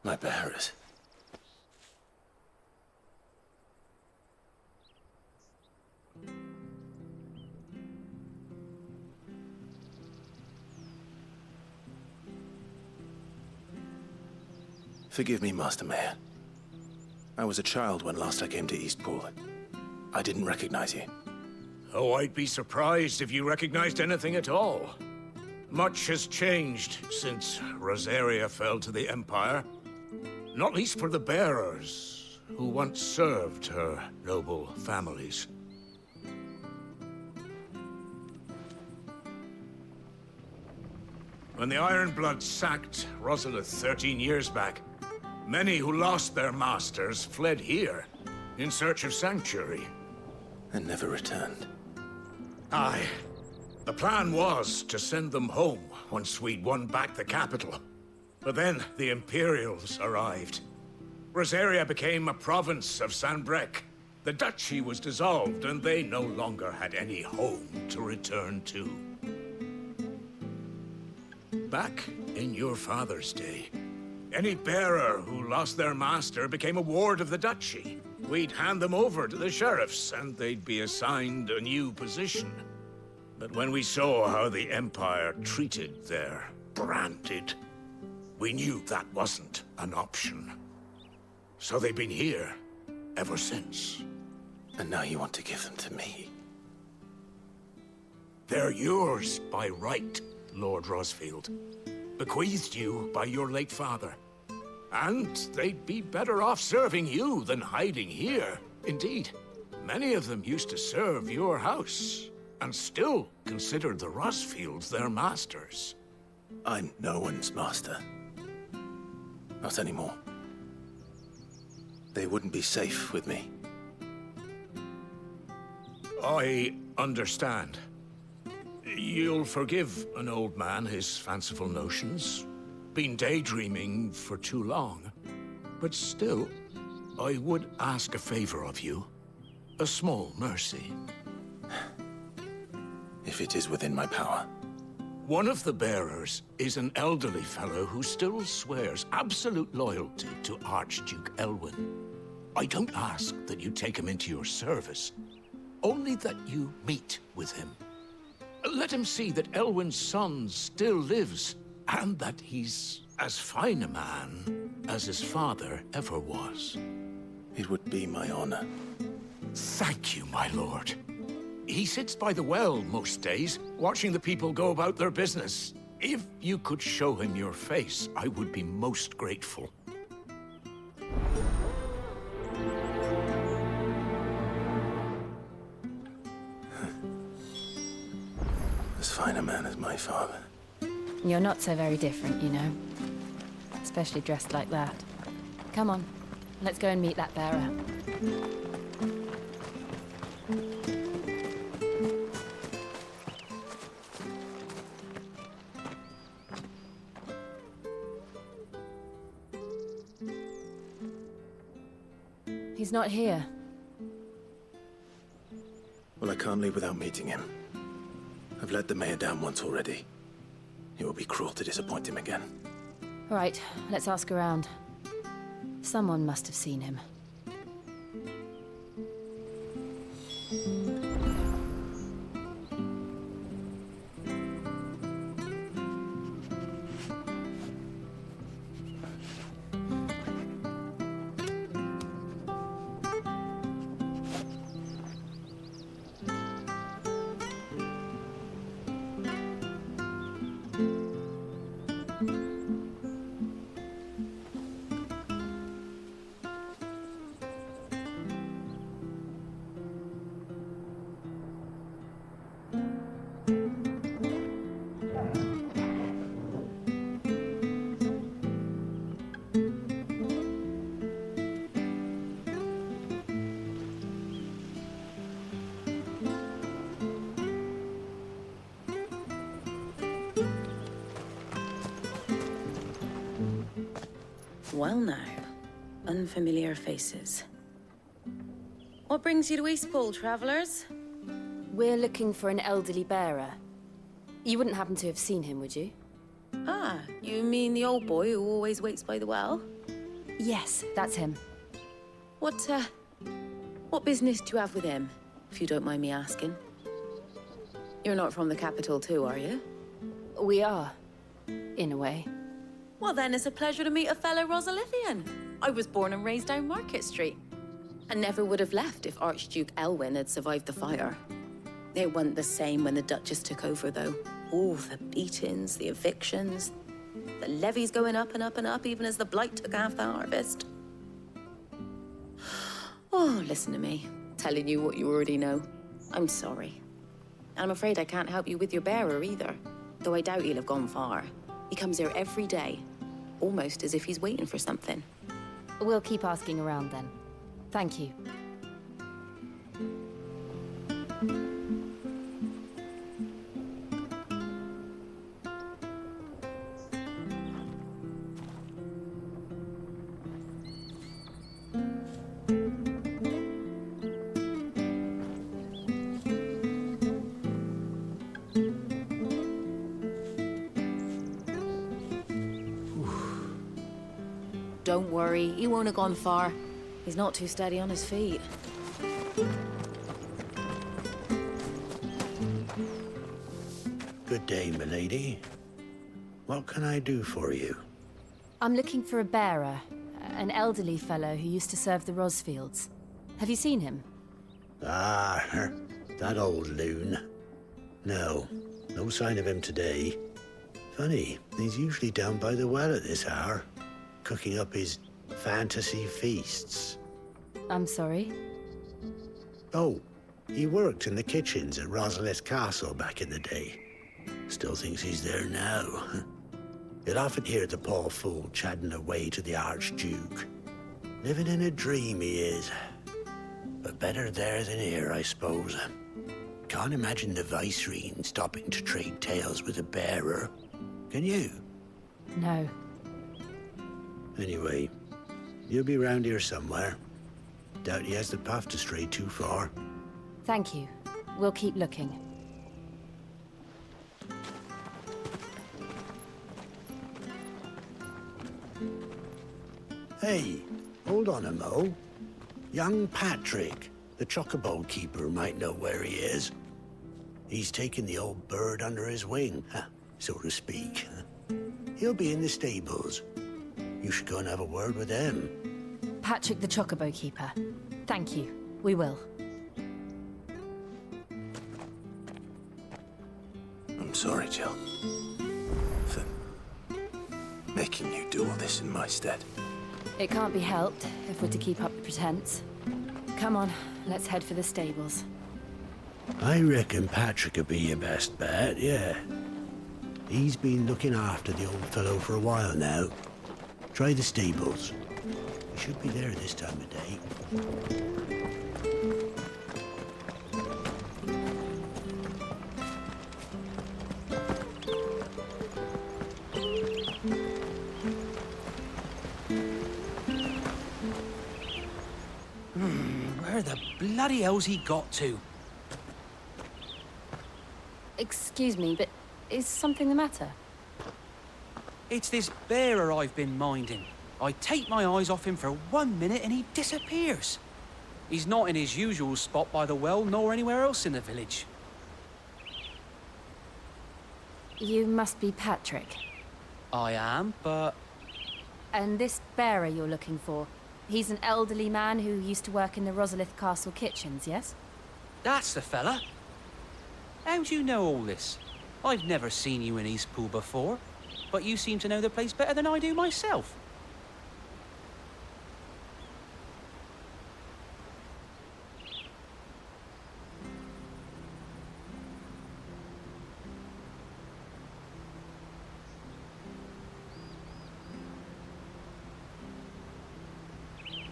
My bearers? Forgive me, Master Mayor. I was a child when last I came to Eastpool. I didn't recognize you. Oh, I'd be surprised if you recognized anything at all. Much has changed since Rosaria fell to the Empire. Not least for the bearers, who once served her noble families. When the Ironbloods sacked Rosalith 13 years back, many who lost their masters fled here in search of sanctuary. And never returned. Aye. The plan was to send them home once we'd won back the capital. But then the Imperials arrived. Rosaria became a province of Sanbreque. The duchy was dissolved, and they no longer had any home to return to. Back in your father's day, any bearer who lost their master became a ward of the duchy. We'd hand them over to the sheriffs, and they'd be assigned a new position. But when we saw how the Empire treated their branded, we knew that wasn't an option. So they've been here, ever since. And now you want to give them to me? They're yours by right, Lord Rosfield. Bequeathed you by your late father. And they'd be better off serving you than hiding here. Indeed, many of them used to serve your house, and still considered the Rosfields their masters. I'm no one's master. Not anymore. They wouldn't be safe with me. I understand. You'll forgive an old man his fanciful notions. Been daydreaming for too long. But still, I would ask a favor of you. A small mercy. If it is within my power. One of the bearers is an elderly fellow who still swears absolute loyalty to Archduke Elwyn. I don't ask that you take him into your service, only that you meet with him. Let him see that Elwyn's son still lives, and that he's as fine a man as his father ever was. It would be my honor. Thank you, my lord. He sits by the well most days, watching the people go about their business. If you could show him your face, I would be most grateful. As fine a man as my father. You're not so very different, you know. Especially dressed like that. Come on, let's go and meet that bearer. He's not here. Well, I can't leave without meeting him. I've let the mayor down once already. It would be cruel to disappoint him again. All right, let's ask around. Someone must have seen him. Well now, unfamiliar faces. What brings you to Eastpool, travelers? We're looking for an elderly bearer. You wouldn't happen to have seen him, would you? Ah, you mean the old boy who always waits by the well? Yes, that's him. What business do you have with him, if you don't mind me asking? You're not from the capital too, are you? We are, in a way. Well then, it's a pleasure to meet a fellow Rosalithian. I was born and raised down Market Street. And never would have left if Archduke Elwyn had survived the fire. It wasn't the same when the Duchess took over, though. Oh, the beatings, the evictions, the levies going up and up and up, even as the blight took half the harvest. Oh, listen to me, telling you what you already know. I'm sorry. And I'm afraid I can't help you with your bearer either, though I doubt he'll have gone far. He comes here every day, almost as if he's waiting for something. We'll keep asking around then. Thank you. Don't worry, he won't have gone far. He's not too steady on his feet. Good day, milady. What can I do for you? I'm looking for a bearer, an elderly fellow who used to serve the Rosfields. Have you seen him? Ah, that old loon. No sign of him today. Funny, he's usually down by the well at this hour, cooking up his fantasy feasts. I'm sorry? Oh, he worked in the kitchens at Rosalith Castle back in the day. Still thinks he's there now. You'd often hear the poor fool chatting away to the Archduke. Living in a dream he is. But better there than here, I suppose. Can't imagine the Viceroy stopping to trade tales with a bearer. Can you? No. Anyway, you'll be round here somewhere. Doubt he has the path to stray too far. Thank you. We'll keep looking. Hey, hold on a mo. Young Patrick, the chocobo keeper, might know where he is. He's taken the old bird under his wing, so to speak. He'll be in the stables. You should go and have a word with him. Patrick the Chocobo Keeper. Thank you. We will. I'm sorry, Jill, for making you do all this in my stead. It can't be helped if we're to keep up the pretense. Come on, let's head for the stables. I reckon Patrick would be your best bet, yeah. He's been looking after the old fellow for a while now. Try the stables. He should be there this time of day. Where the bloody hell's he got to? Excuse me, but is something the matter? It's this bearer I've been minding. I take my eyes off him for 1 minute and he disappears. He's not in his usual spot by the well, nor anywhere else in the village. You must be Patrick. I am, but... And this bearer you're looking for, he's an elderly man who used to work in the Rosalith Castle kitchens, yes? That's the fella. How do you know all this? I've never seen you in Eastpool before, but you seem to know the place better than I do myself.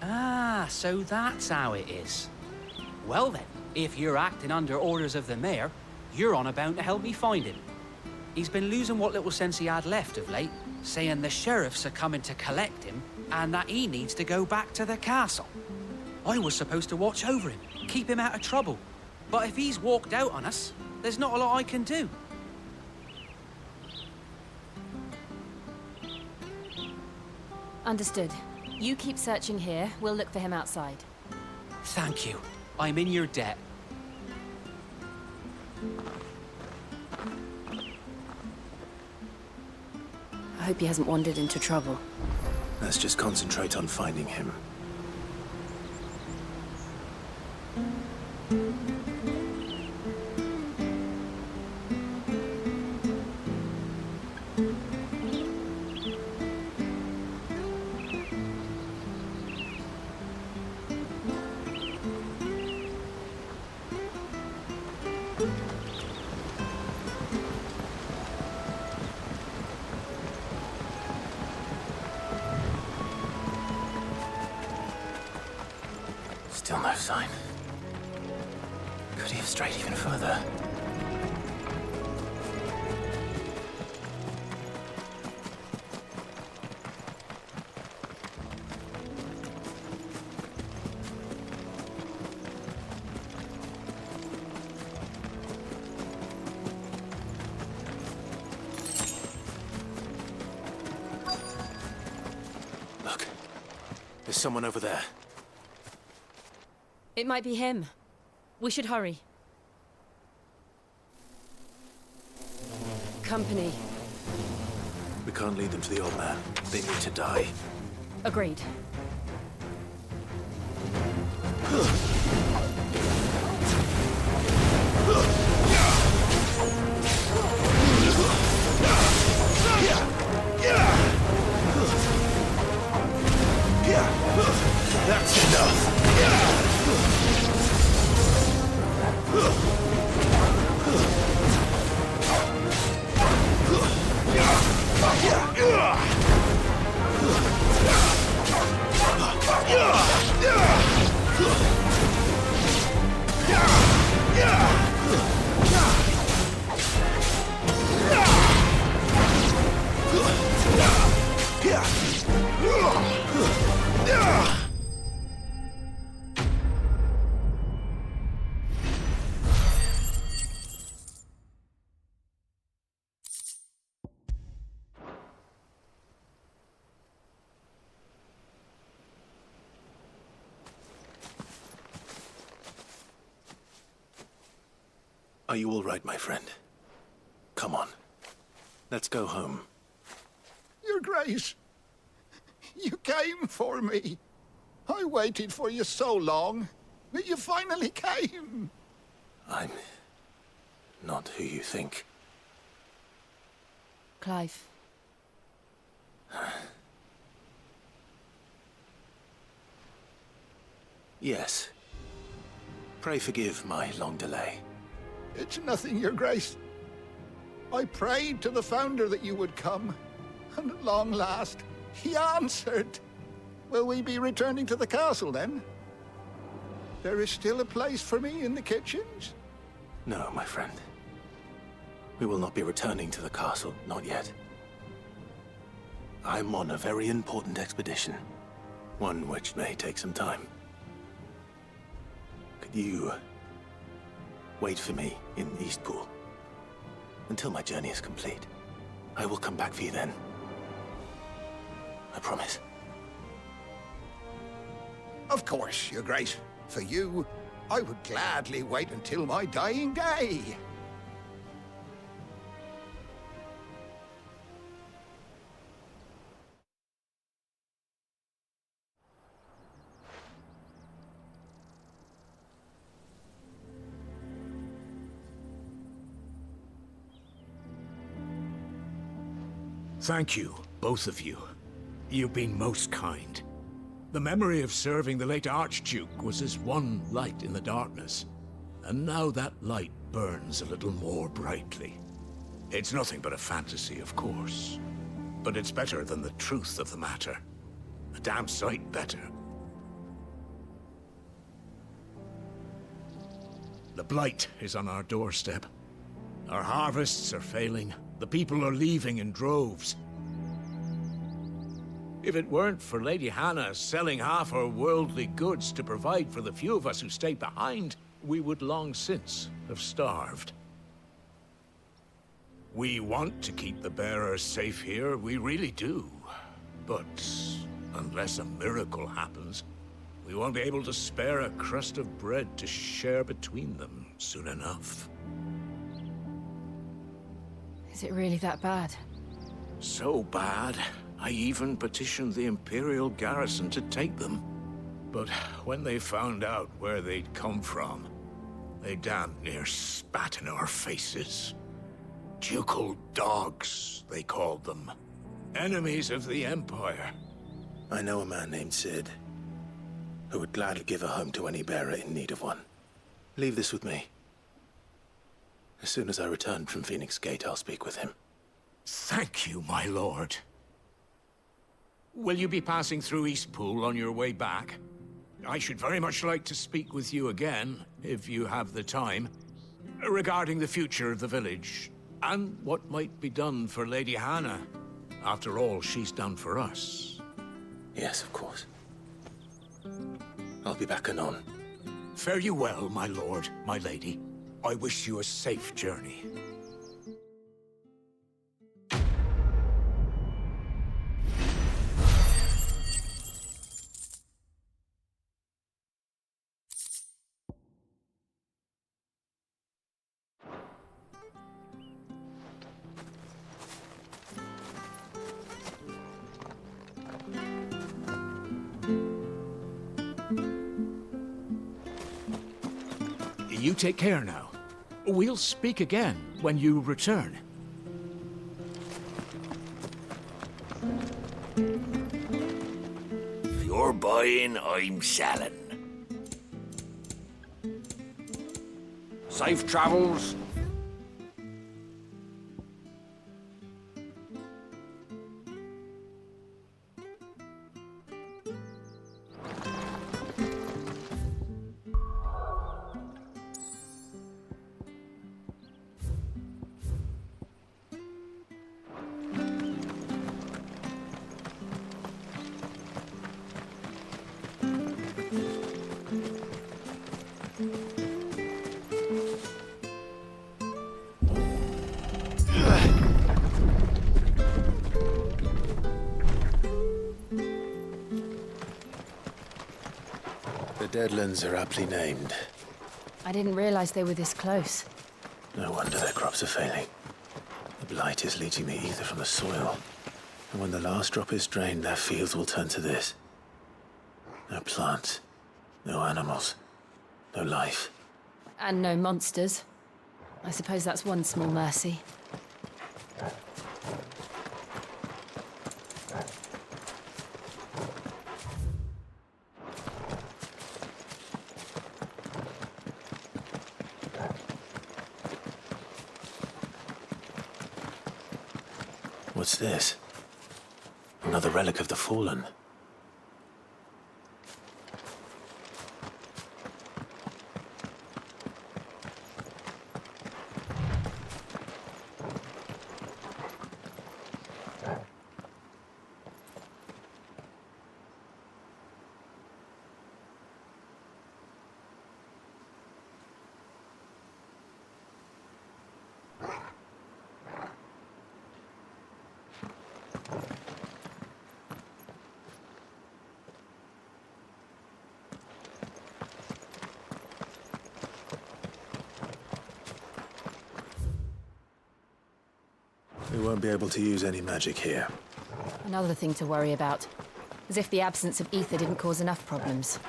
Ah, so that's how it is. Well then, if you're acting under orders of the mayor, you're on about to help me find him. He's been losing what little sense he had left of late, saying the sheriffs are coming to collect him and that he needs to go back to the castle. I was supposed to watch over him, keep him out of trouble. But if he's walked out on us, there's not a lot I can do. Understood. You keep searching here, we'll look for him outside. Thank you. I'm in your debt. I hope he hasn't wandered into trouble. Let's just concentrate on finding him. Still no sign. Could he have strayed even further? Look, there's someone over there. It might be him. We should hurry. Company. We can't lead them to the old man. They need to die. Agreed. That's enough. Are you all right, my friend? Come on. Let's go home. Your Grace, you came for me. I waited for you so long, but you finally came. I'm not who you think. Clive. Yes. Pray forgive my long delay. It's nothing, Your Grace. I prayed to the Founder that you would come, and at long last, he answered. Will we be returning to the castle, then? There is still a place for me in the kitchens? No, my friend. We will not be returning to the castle, not yet. I'm on a very important expedition, one which may take some time. Could you wait for me in Eastpool until my journey is complete? I will come back for you then. I promise. Of course, Your Grace. For you, I would gladly wait until my dying day. Thank you, both of you. You've been most kind. The memory of serving the late Archduke was as one light in the darkness, and now that light burns a little more brightly. It's nothing but a fantasy, of course, but it's better than the truth of the matter. A damn sight better. The blight is on our doorstep. Our harvests are failing. The people are leaving in droves. If it weren't for Lady Hannah selling half her worldly goods to provide for the few of us who stayed behind, we would long since have starved. We want to keep the bearers safe here, we really do. But unless a miracle happens, we won't be able to spare a crust of bread to share between them soon enough. Is it really that bad? So bad, I even petitioned the Imperial garrison to take them. But when they found out where they'd come from, they damn near spat in our faces. Ducal dogs, they called them. Enemies of the Empire. I know a man named Sid, who would gladly give a home to any bearer in need of one. Leave this with me. As soon as I return from Phoenix Gate, I'll speak with him. Thank you, my lord. Will you be passing through Eastpool on your way back? I should very much like to speak with you again, if you have the time, regarding the future of the village, and what might be done for Lady Hannah. After all she's done for us. Yes, of course. I'll be back anon. Fare you well, my lord, my lady. I wish you a safe journey. You take care now. We'll speak again when you return. If you're buying, I'm selling. Safe travels. The Deadlands are aptly named. I didn't realize they were this close. No wonder their crops are failing. The blight is leaching the ether from the soil. And when the last drop is drained, their fields will turn to this. No plants, no animals, no life. And no monsters. I suppose that's one small mercy. What's this? Another relic of the Fallen. We won't be able to use any magic here. Another thing to worry about. As if the absence of ether didn't cause enough problems.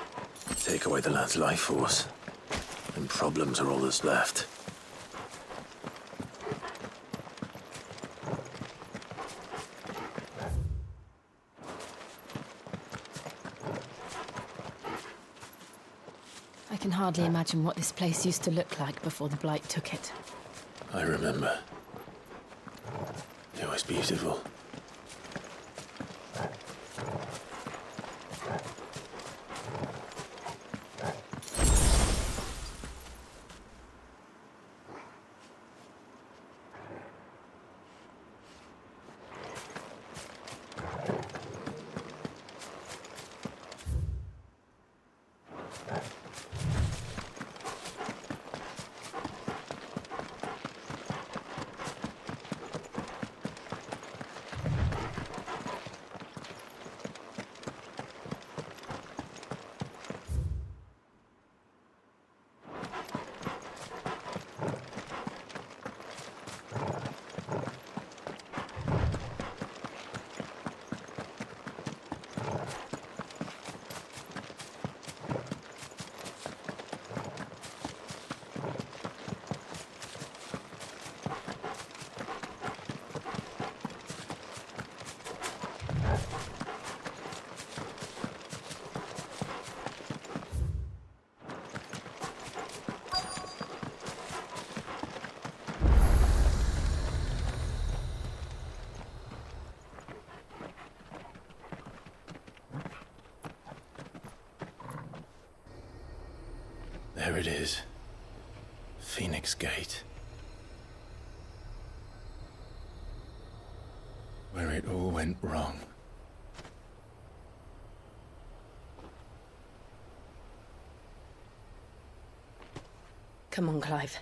Take away the land's life force, and problems are all that's left. I can hardly imagine what this place used to look like before the Blight took it. I remember. It was beautiful. There it is. Phoenix Gate. Where it all went wrong. Come on, Clive.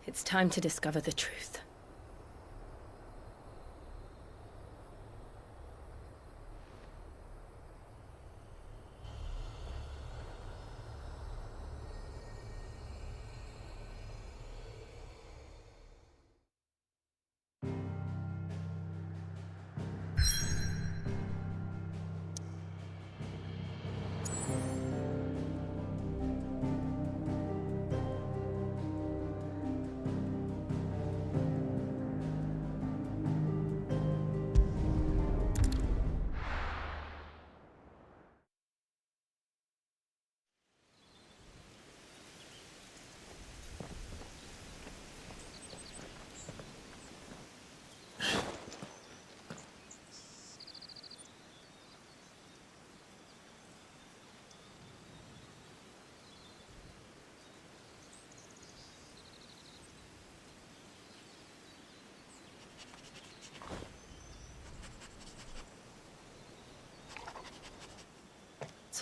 It's time to discover the truth.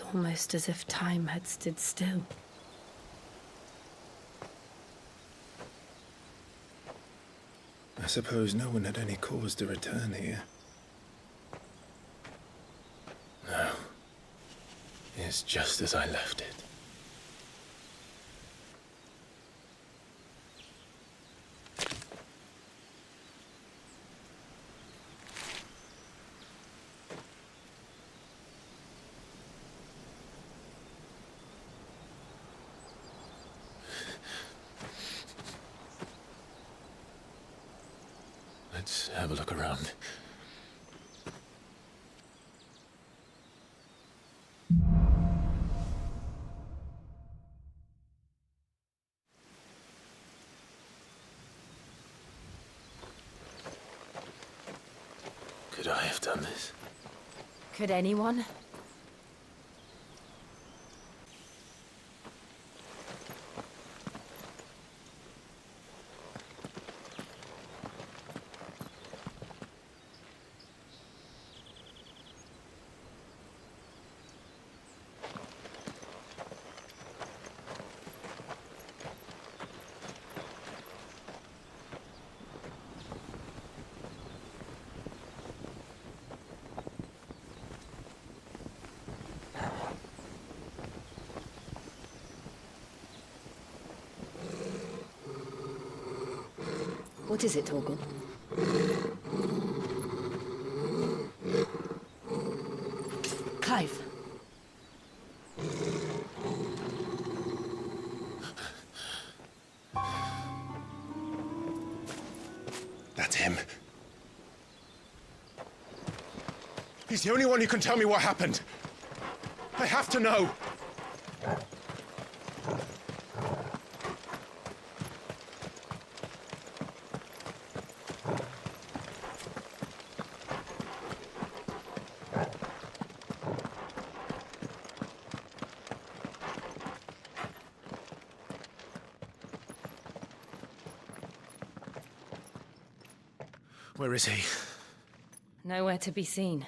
It's almost as if time had stood still. I suppose no one had any cause to return here. No. It's just as I left it. Let's have a look around. Could I have done this? Could anyone? What is it, Torgal? Clive. That's him. He's the only one who can tell me what happened. I have to know. Where is he? Nowhere to be seen.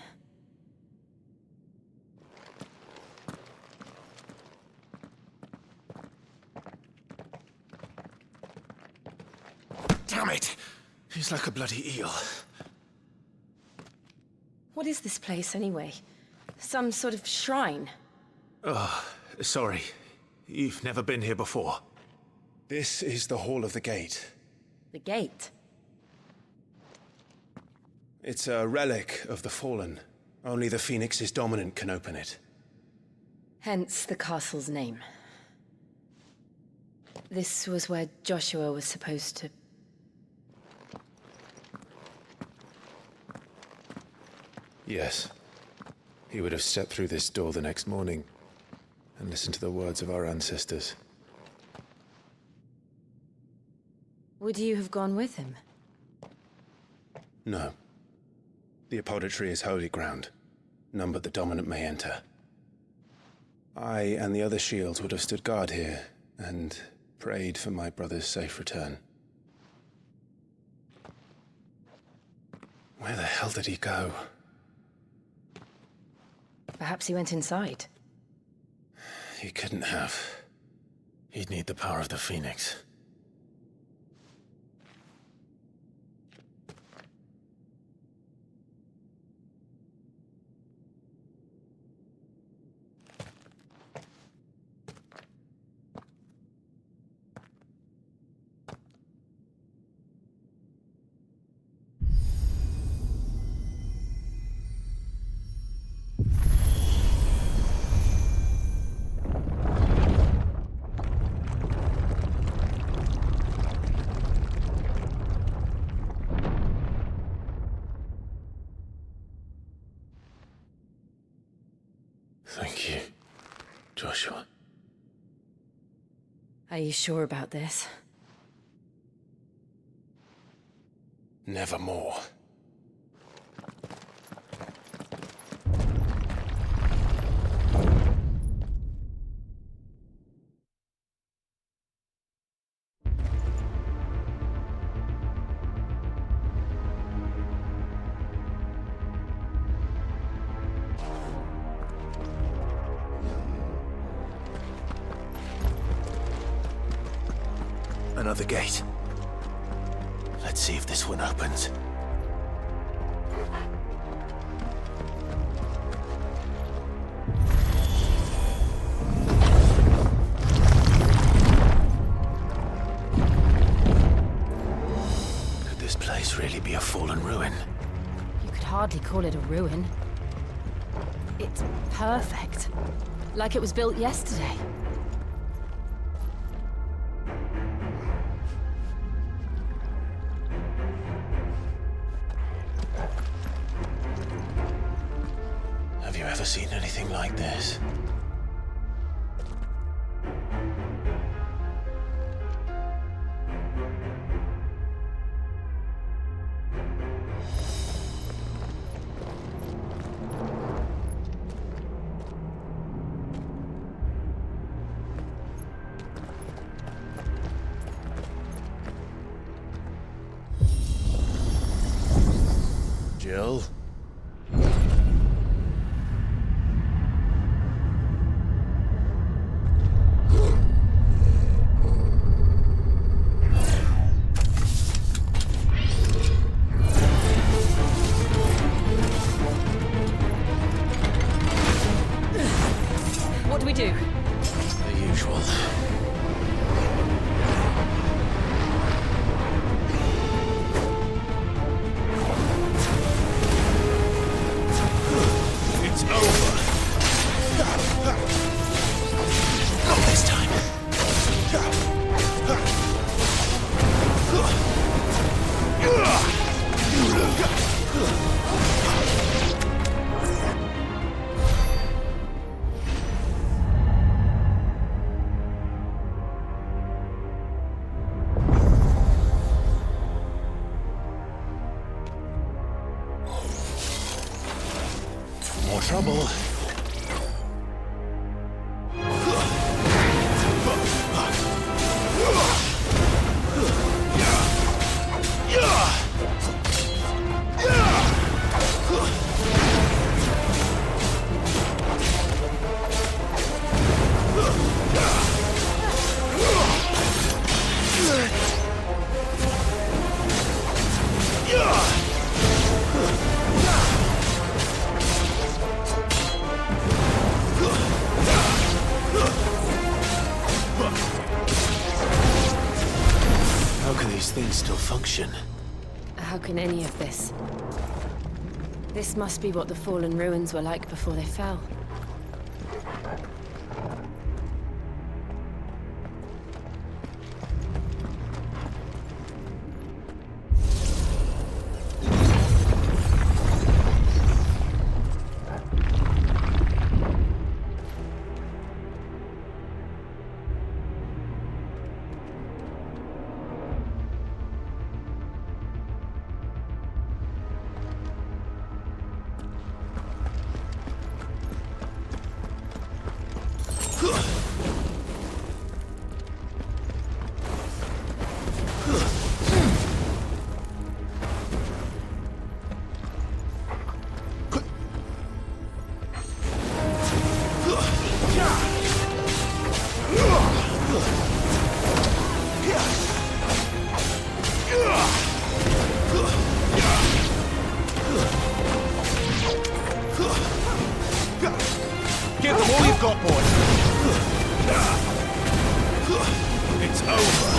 Damn it! He's like a bloody eel. What is this place, anyway? Some sort of shrine? Oh, sorry. You've never been here before. This is the Hall of the Gate. The gate? It's a relic of the Fallen. Only the Phoenix's dominant can open it. Hence the castle's name. This was where Joshua was supposed to... Yes. He would have stepped through this door the next morning and listened to the words of our ancestors. Would you have gone with him? No. The apodatory is holy ground. None but the dominant may enter. I and the other shields would have stood guard here and prayed for my brother's safe return. Where the hell did he go? Perhaps he went inside. He couldn't have. He'd need the power of the Phoenix. Thank you, Joshua. Are you sure about this? Nevermore. Another gate. Let's see if this one opens. Could this place really be a fallen ruin? You could hardly call it a ruin. It's perfect. Like it was built yesterday. Have you ever seen anything like this? Jill? What do we do? The usual. It's over. Not this time. More trouble. How can these things still function? How can any of this? This must be what the fallen ruins were like before they fell. Give them all you've got, boys. It's over.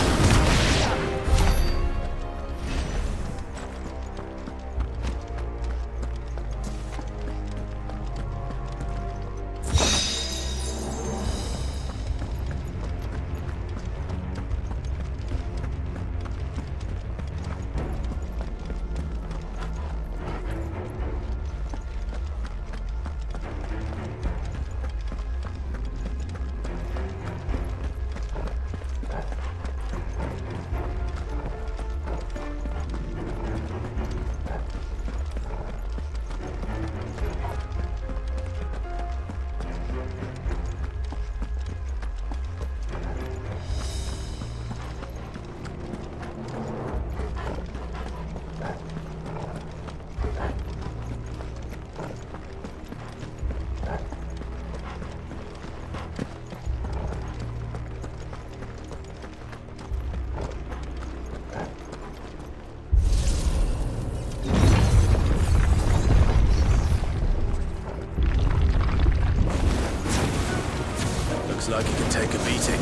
Looks like he can take a beating.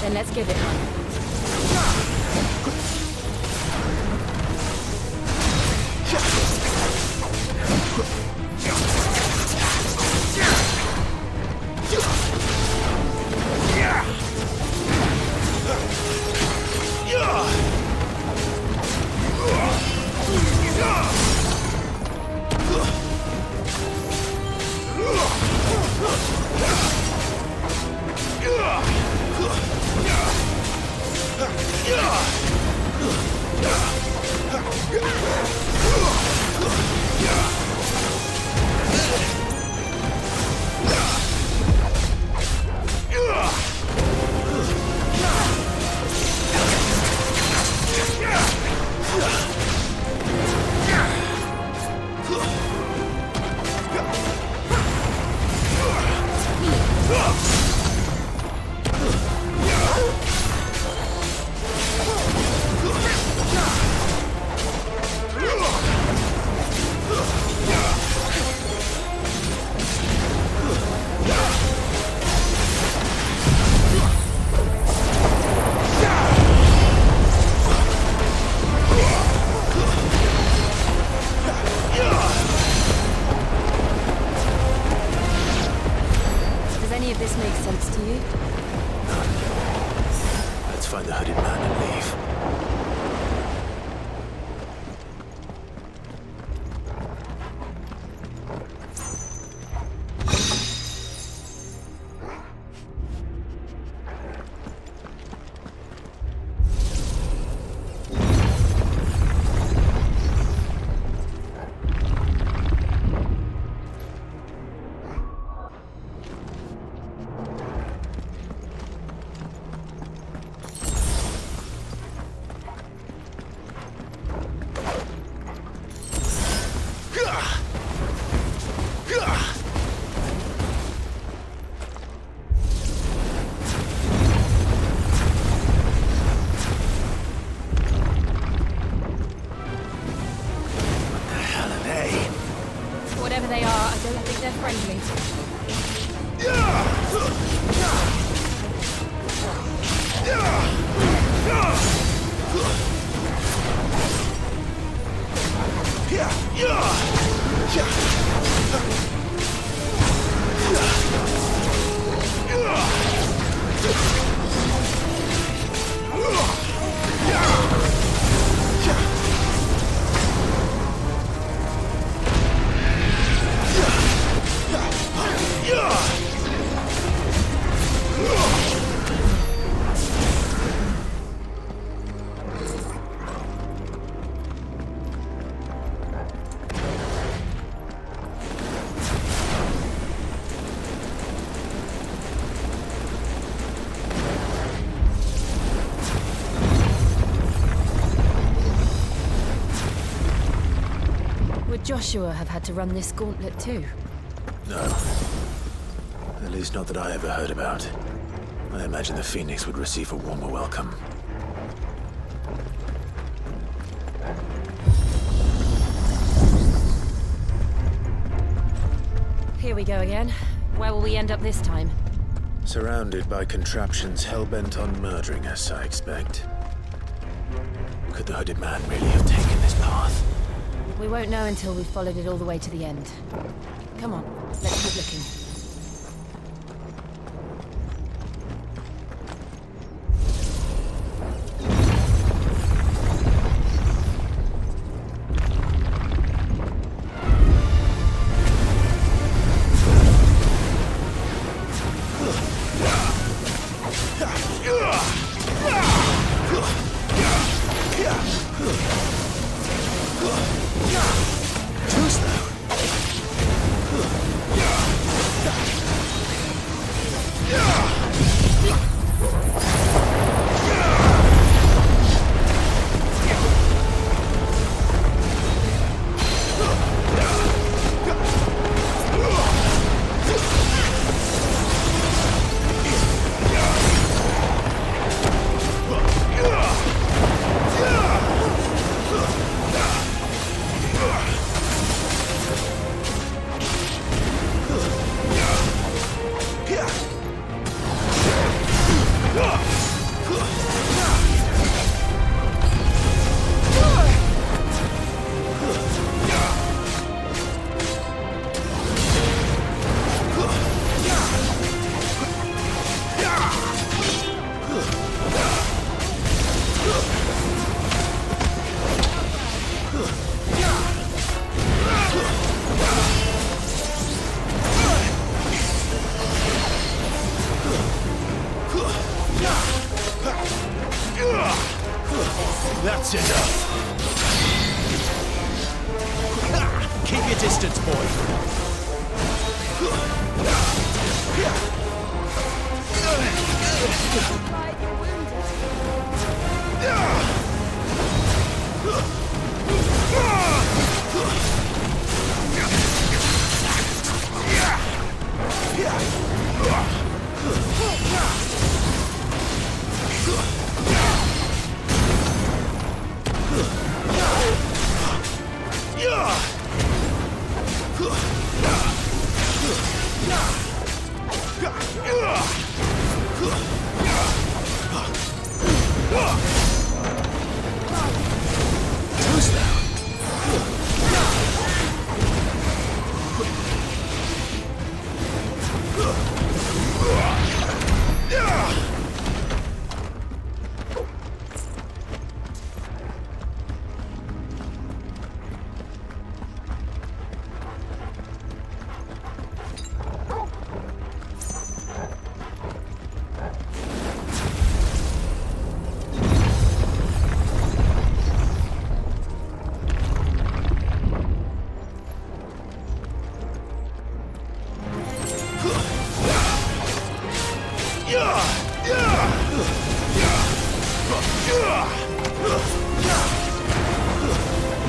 Then let's give it one. Does any of this make sense to you? Let's find the hooded man and leave. Whatever they are, I don't think they're friendly. Would Joshua have had to run this gauntlet too? No. At least not that I ever heard about. I imagine the Phoenix would receive a warmer welcome. Here we go again. Where will we end up this time? Surrounded by contraptions hell-bent on murdering us, I expect. Could the hooded man really have taken this path? We won't know until we've followed it all the way to the end. Come on, let's keep looking. That's enough. Keep your distance, boy.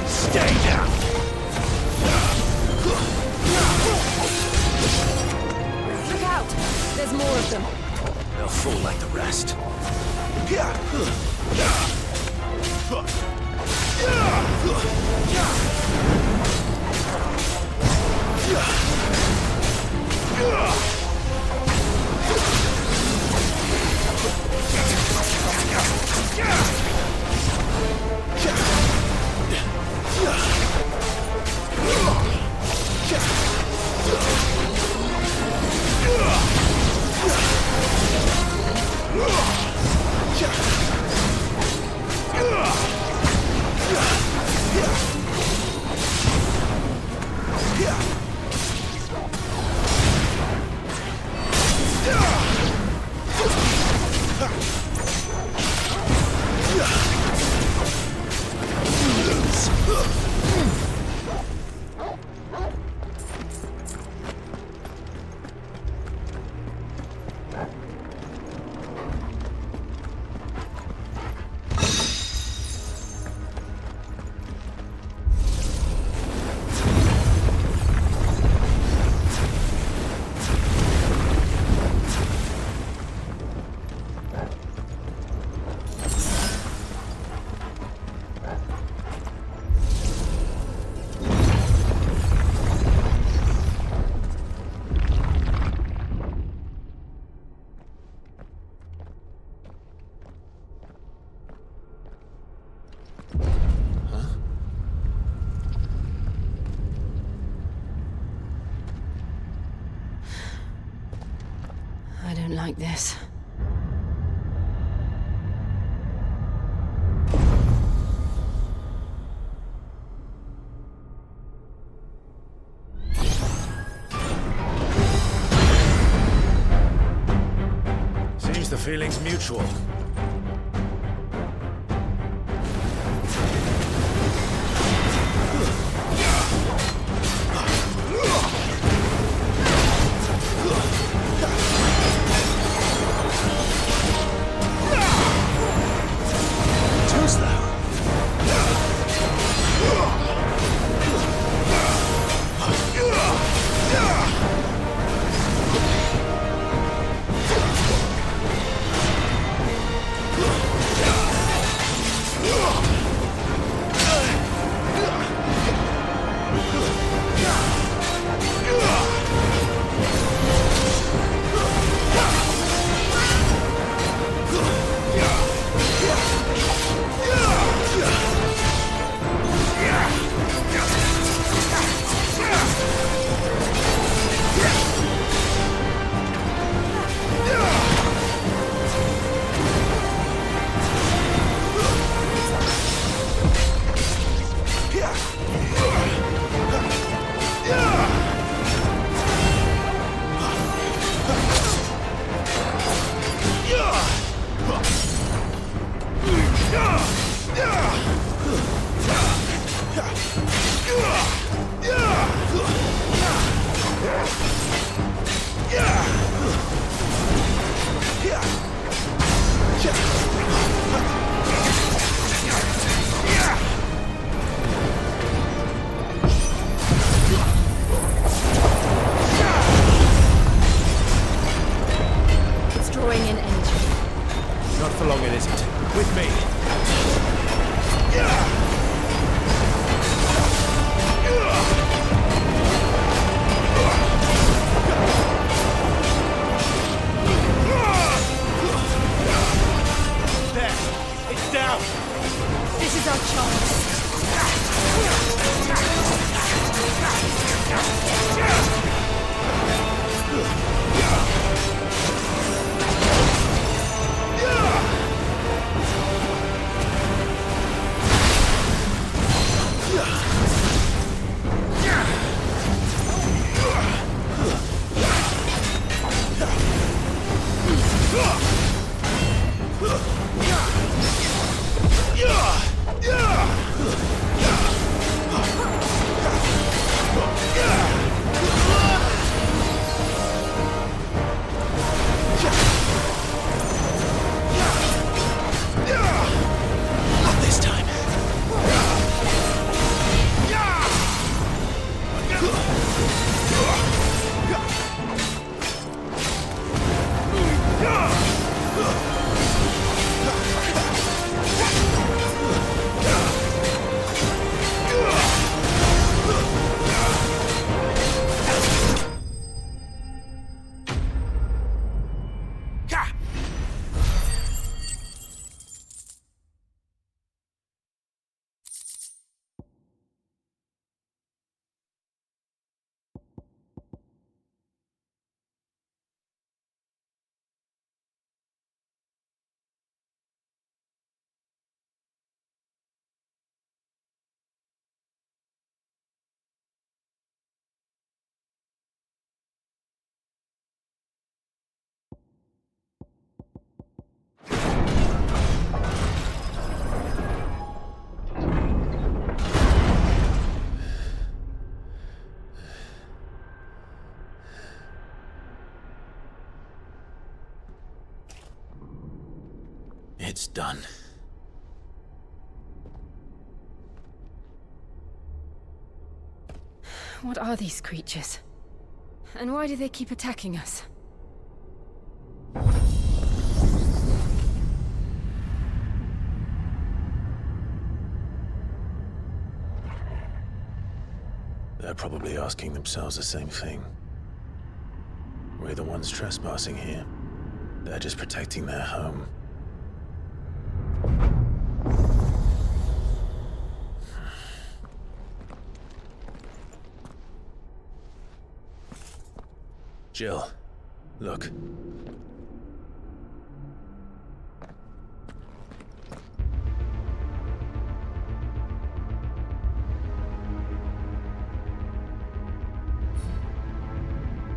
Stay down. Look out! There's more of them. They'll fall like the rest. I don't like this. Seems the feeling's mutual. pouring in energy. Not for long, it isn't. With me. There! It's down! This is our chance. Not this time. It's done. What are these creatures? And why do they keep attacking us? They're probably asking themselves the same thing. We're the ones trespassing here. They're just protecting their home. Jill, look.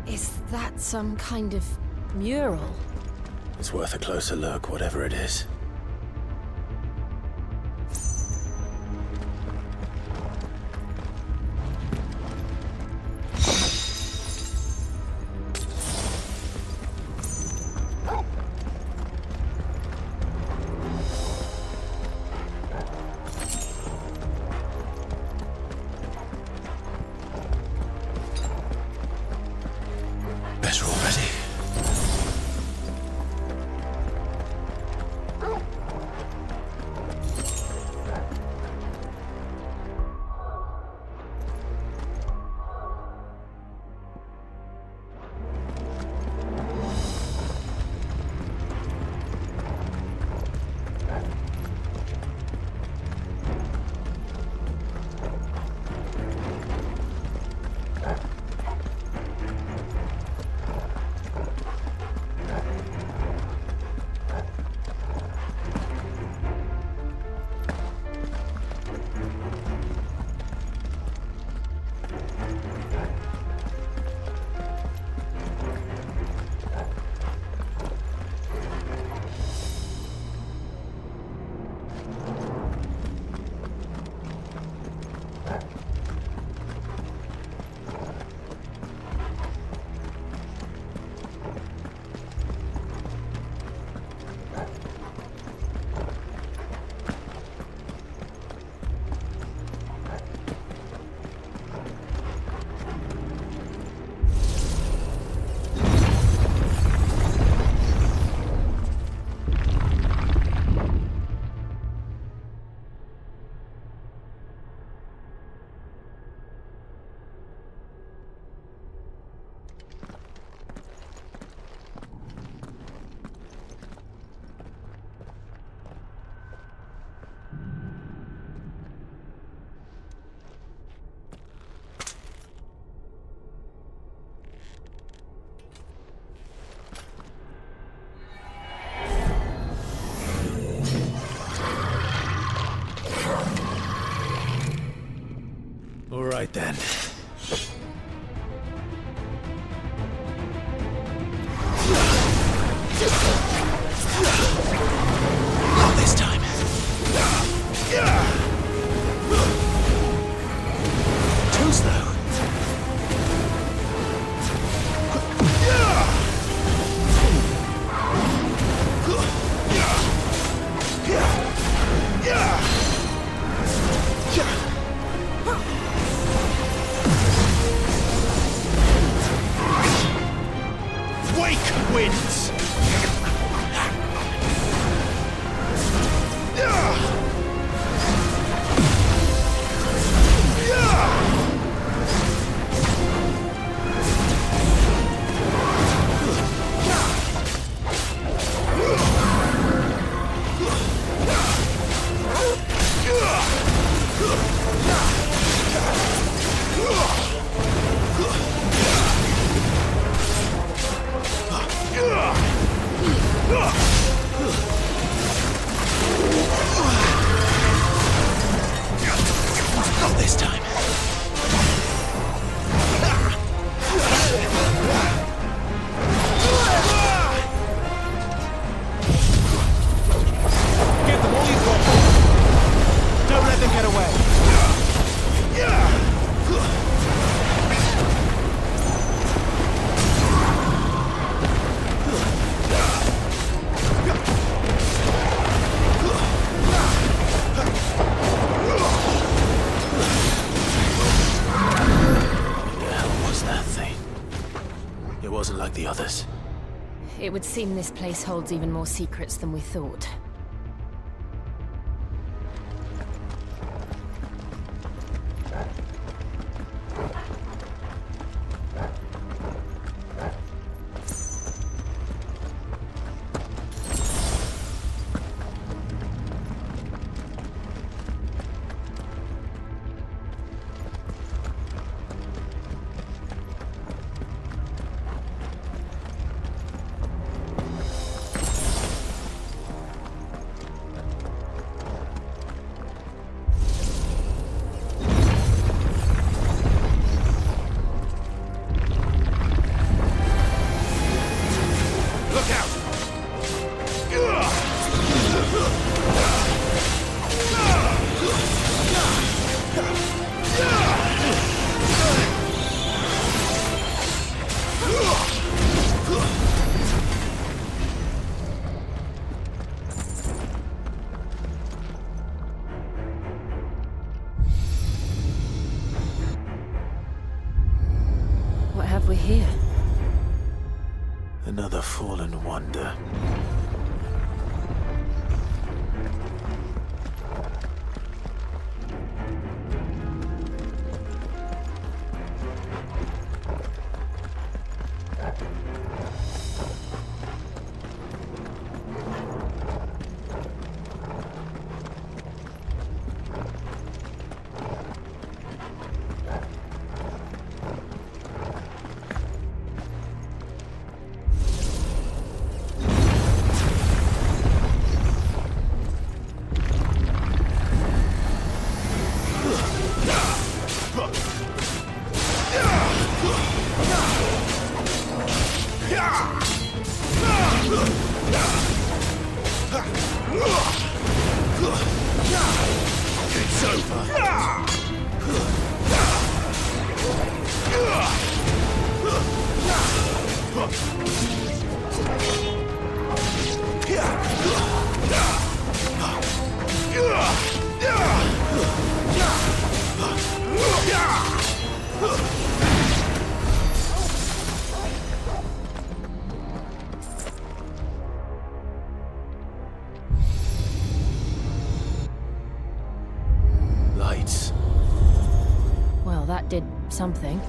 Is that some kind of mural? It's worth a closer look, whatever it is. Better already. right then. Not this time. Too slow. Wake winds! Not this time. Get them all you've got. Don't let them get away. What the hell was that thing? It wasn't like the others. It would seem this place holds even more secrets than we thought. What have we here? Another fallen wonder. It's Lights. Well, that did something.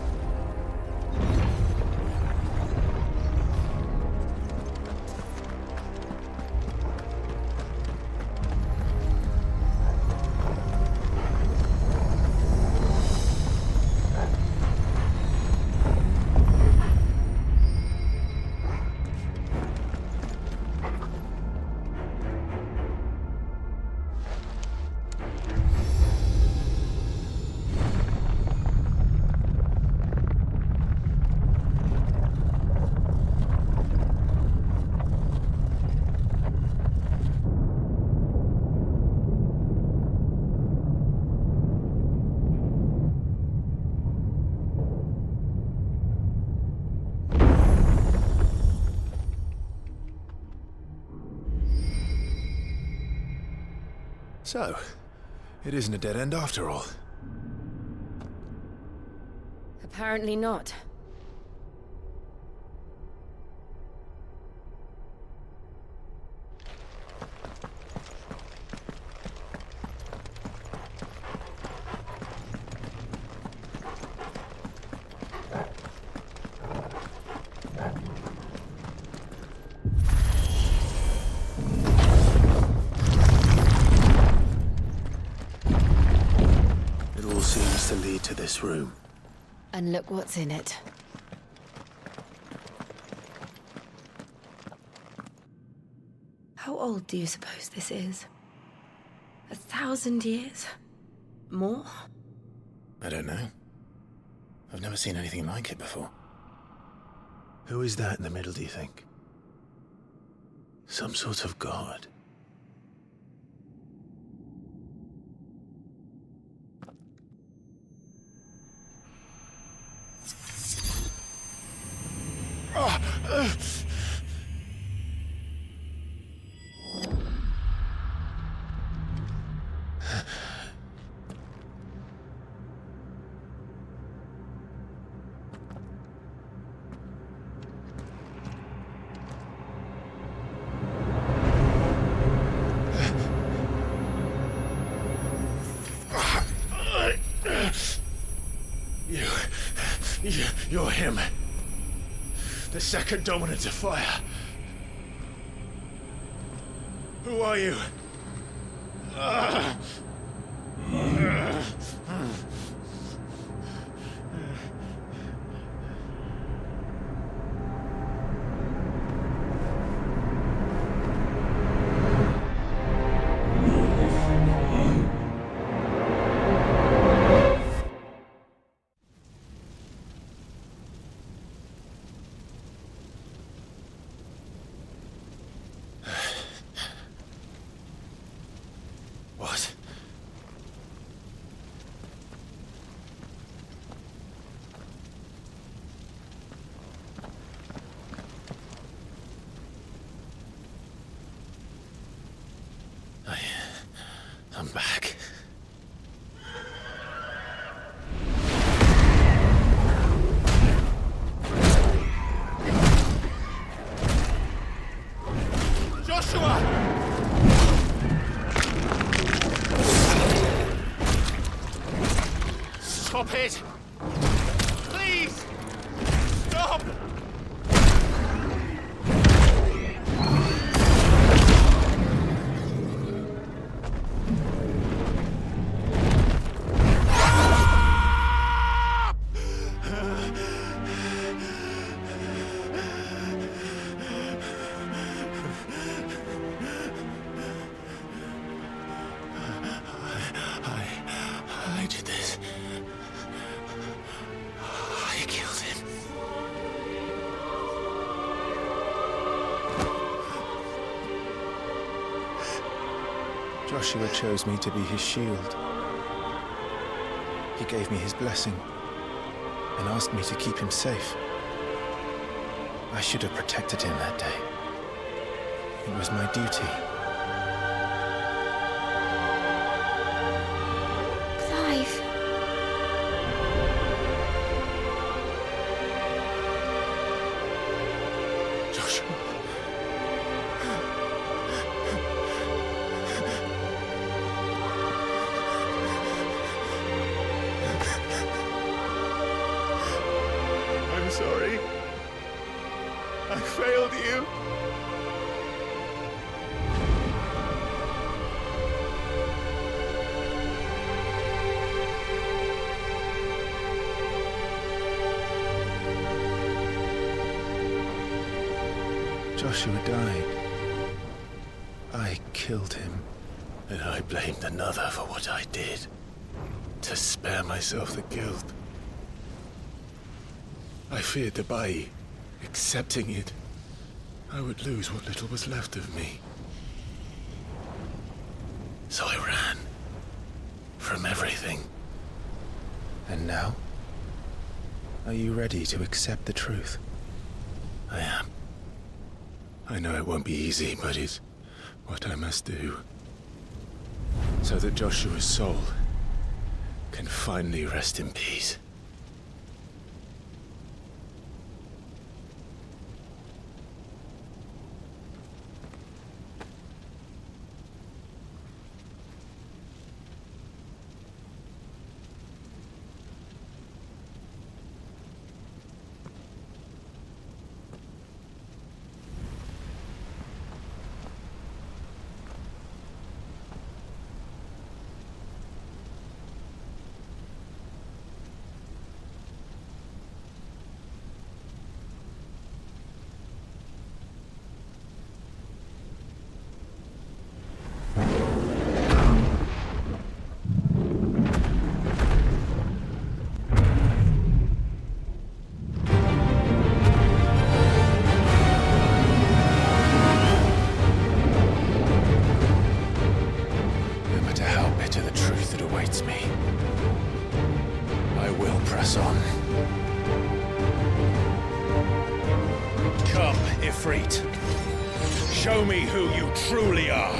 So, it isn't a dead end after all. Apparently not. It all seems to lead to this room. And look what's in it. How old do you suppose this is? 1,000 years? More? I don't know. I've never seen anything like it before. Who is that in the middle, do you think? Some sort of god? You're him. The second dominant of fire. Who are you? What? I'm back. Joshua! Stop it! Please! Stop! I did this. I killed him. Joshua chose me to be his shield. He gave me his blessing and asked me to keep him safe. I should have protected him that day. It was my duty. Clive. Joshua. I'm sorry. I failed you. Joshua died. I killed him, and I blamed another for what I did, to spare myself the guilt. I feared that by accepting it, I would lose what little was left of me. So I ran from everything. And now? Are you ready to accept the truth? I am. I know it won't be easy, but it's what I must do. so that Joshua's soul can finally rest in peace. Show me who you truly are.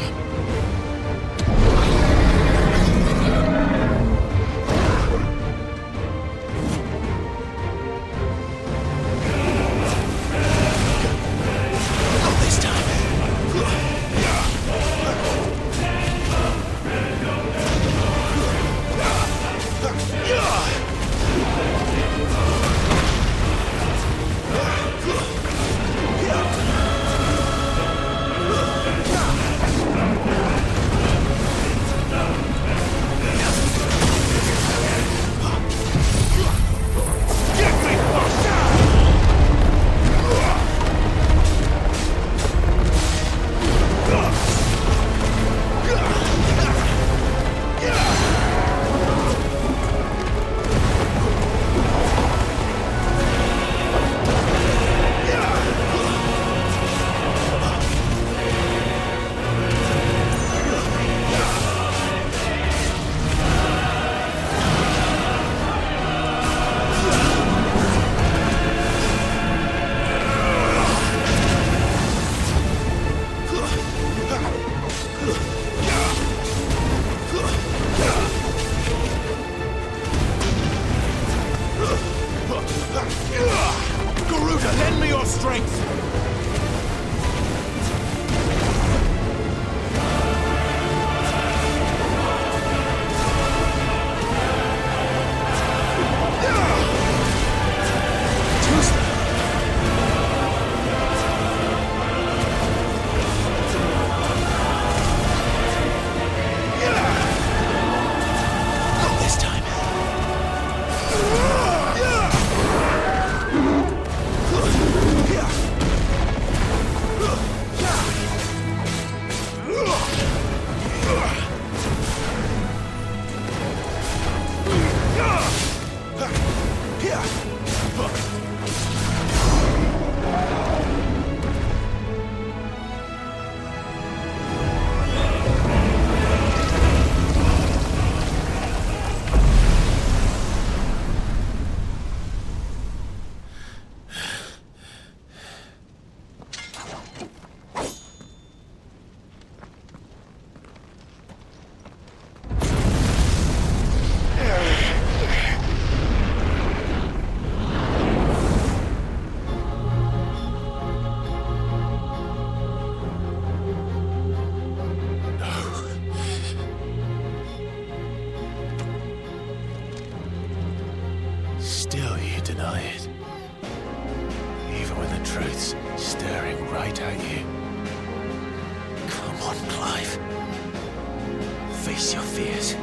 Still you deny it. Even when the truth's staring right at you. Come on, Clive. Face your fears.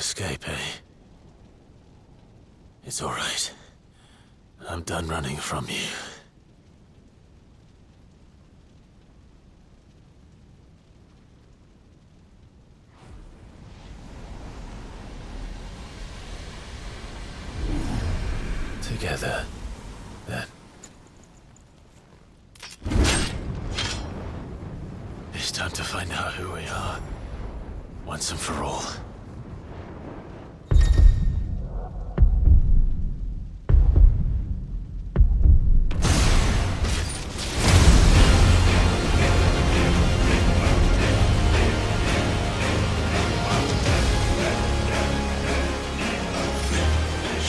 escape, eh? It's all right. I'm done running from you. Together, then. It's time to find out who we are, once and for all.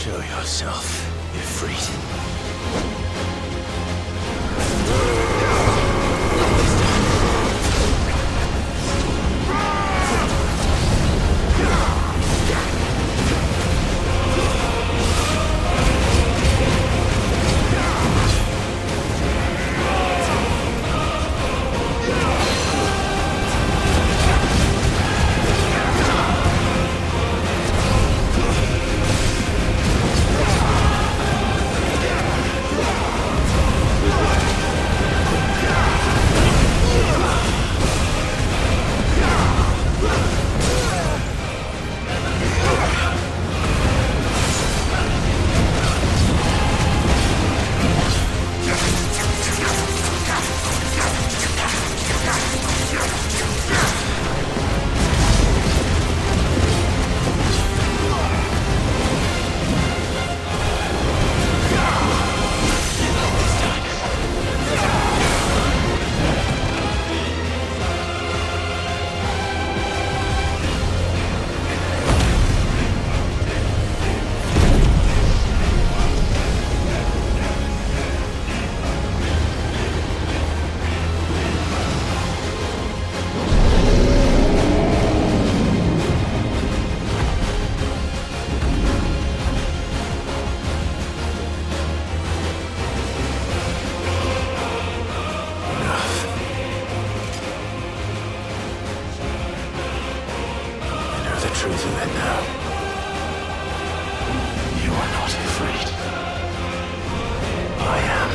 Show yourself, Ifrit. Truth of it now. You are not afraid. I am.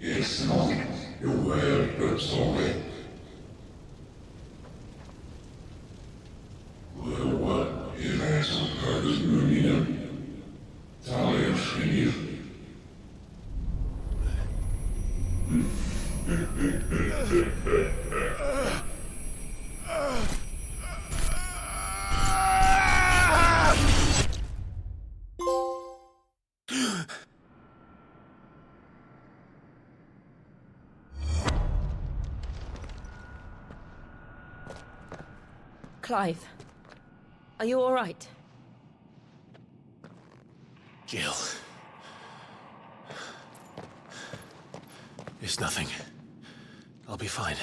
It's not your word, but solid. What is that purpose moving? Talia Shreya. Clive, are you all right? Jill. It's nothing. I'll be fine.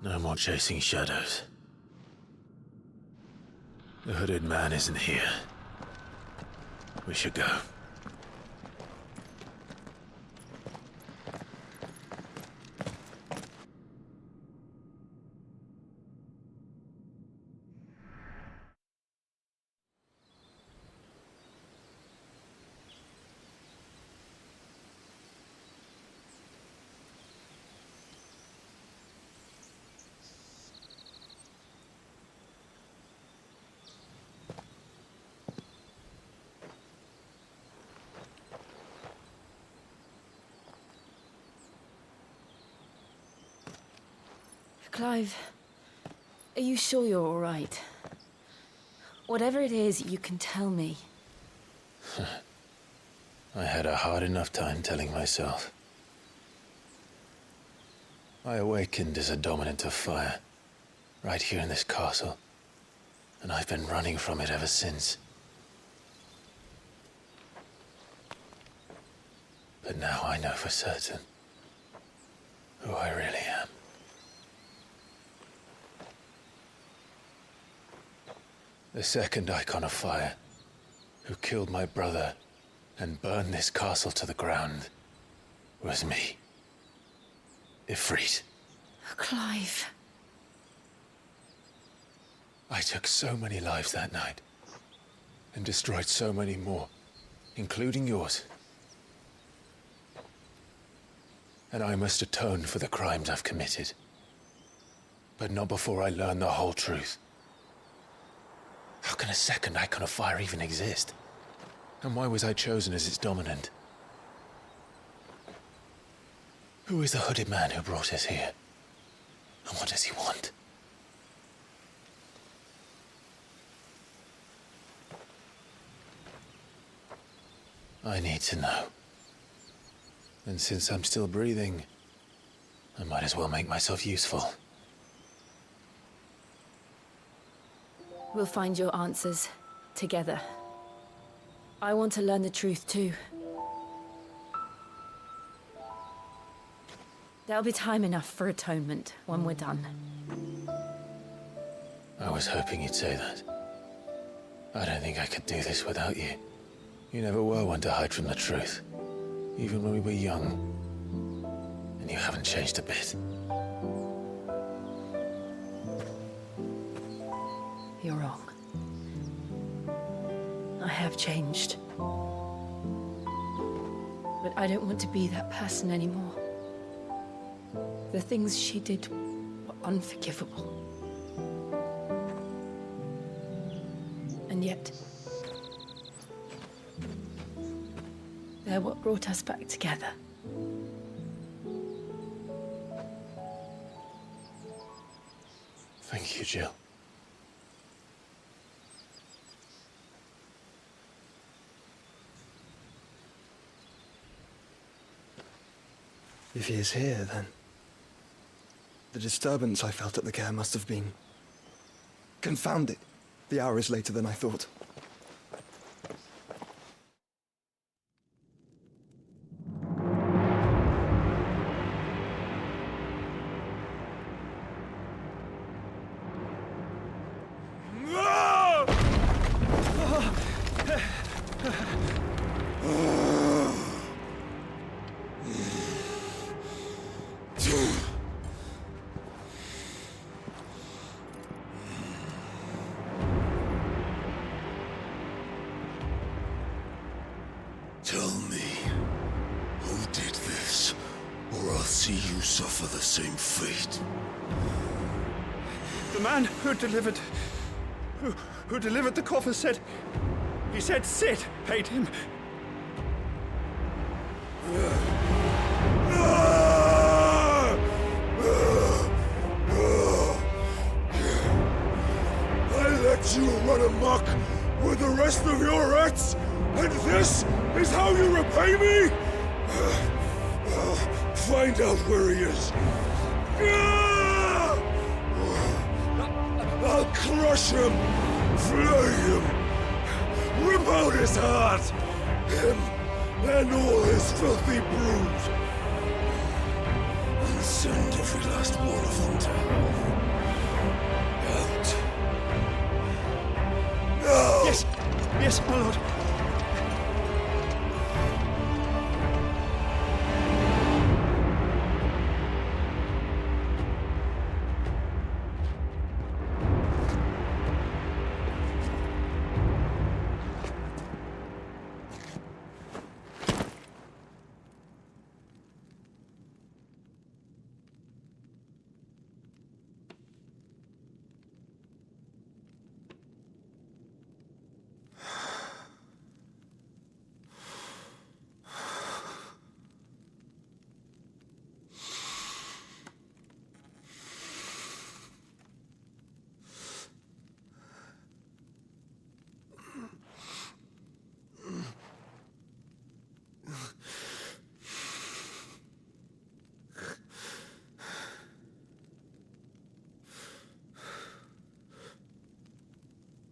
No more chasing shadows. The hooded man isn't here. We should go. Clive, are you sure you're all right? Whatever it is, you can tell me. I had a hard enough time telling myself. I awakened as a dominant of fire, right here in this castle, and I've been running from it ever since. But now I know for certain who I really am. The second icon of fire, who killed my brother and burned this castle to the ground, was me. Ifrit. Clive. I took so many lives that night, and destroyed so many more, including yours. And I must atone for the crimes I've committed. But not before I learn the whole truth. How can a second icon of fire even exist? And why was I chosen as its dominant? Who is the hooded man who brought us here? And what does he want? I need to know. And since I'm still breathing, I might as well make myself useful. We'll find your answers together. I want to learn the truth too. There'll be time enough for atonement when we're done. I was hoping you'd say that. I don't think I could do this without you. You never were one to hide from the truth, even when we were young. And you haven't changed a bit. You're wrong. I have changed. But I don't want to be that person anymore. The things she did were unforgivable. And yet, they're what brought us back together. Thank you, Jill. If he is here, then the disturbance I felt at the care must have been... Confound it! The hour is later than I thought. Tell me, who did this, or I'll see you suffer the same fate. The man who delivered the coffer said... He said Sid paid him. let you run amok with the rest of your rats, and this is how you repay me? Find out where he is. I'll crush him, flay him, rip out his heart, him and all his filthy brood, and send every last one of them to hell. Out. No! Yes! Yes, my lord.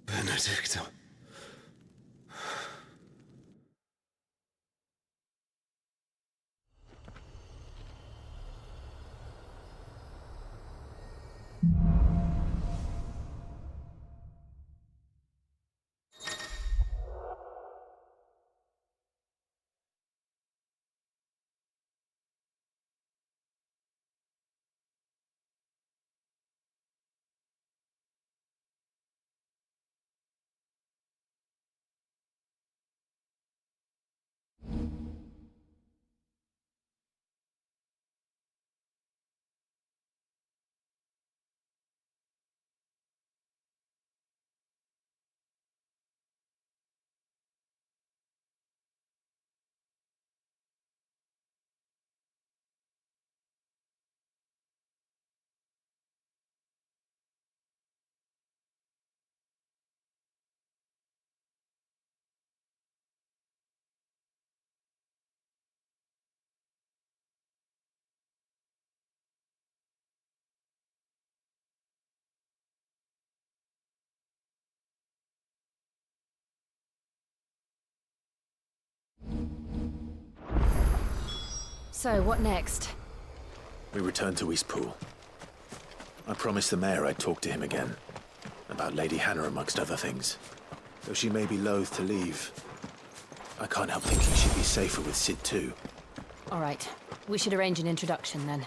Benedicta. So, what next? We return to Eastpool. I promised the mayor I'd talk to him again. About Lady Hannah, amongst other things. Though she may be loath to leave, I can't help thinking she'd be safer with Sid too. All right. We should arrange an introduction then.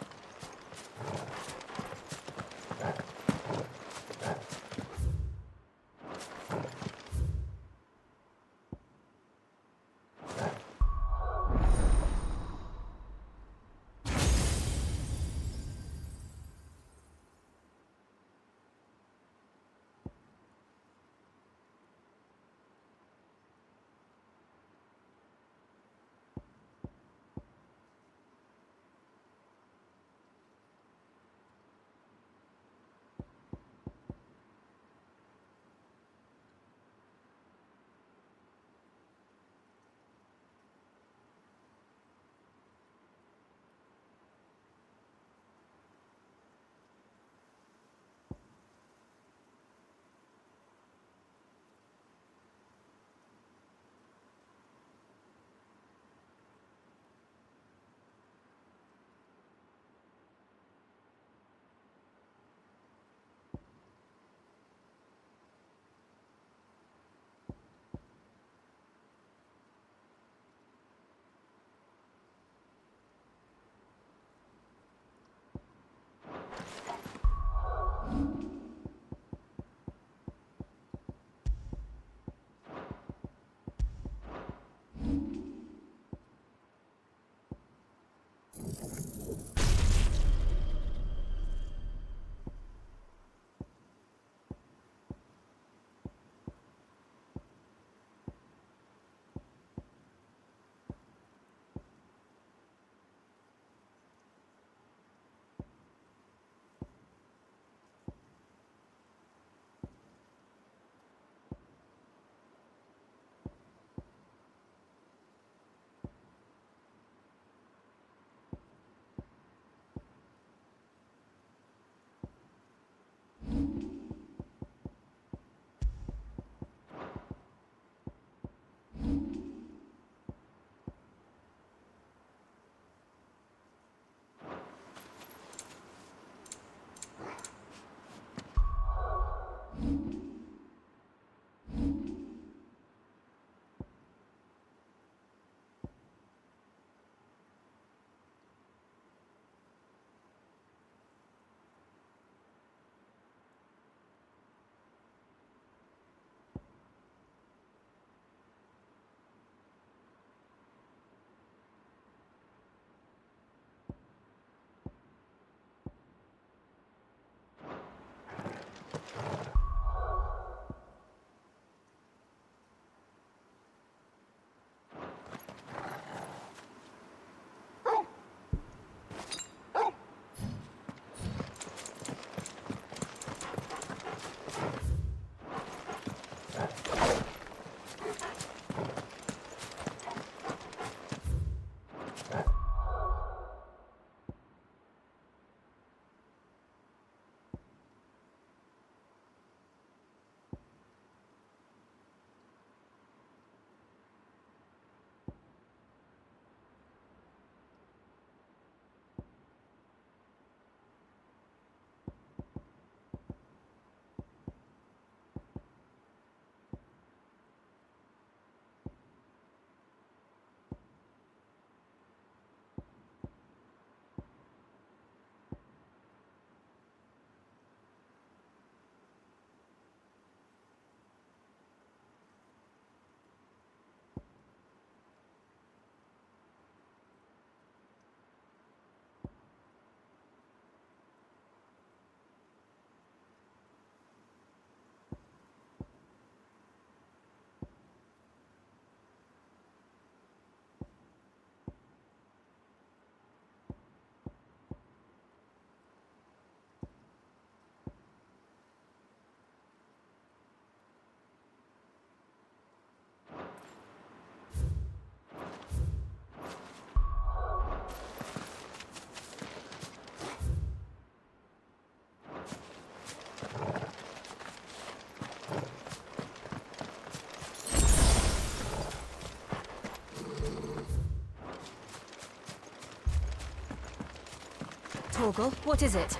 Torgal, what is it?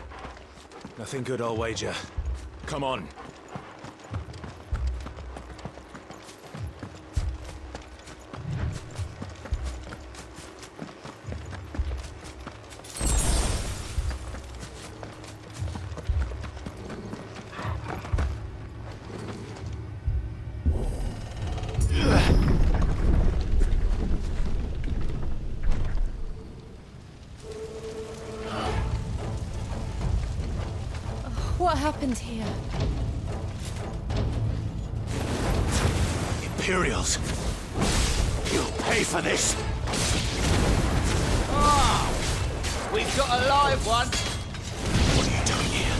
Nothing good, I'll wager. Come on. What happened here? Imperials! You'll pay for this! Ah! We've got a live one! What are you doing here?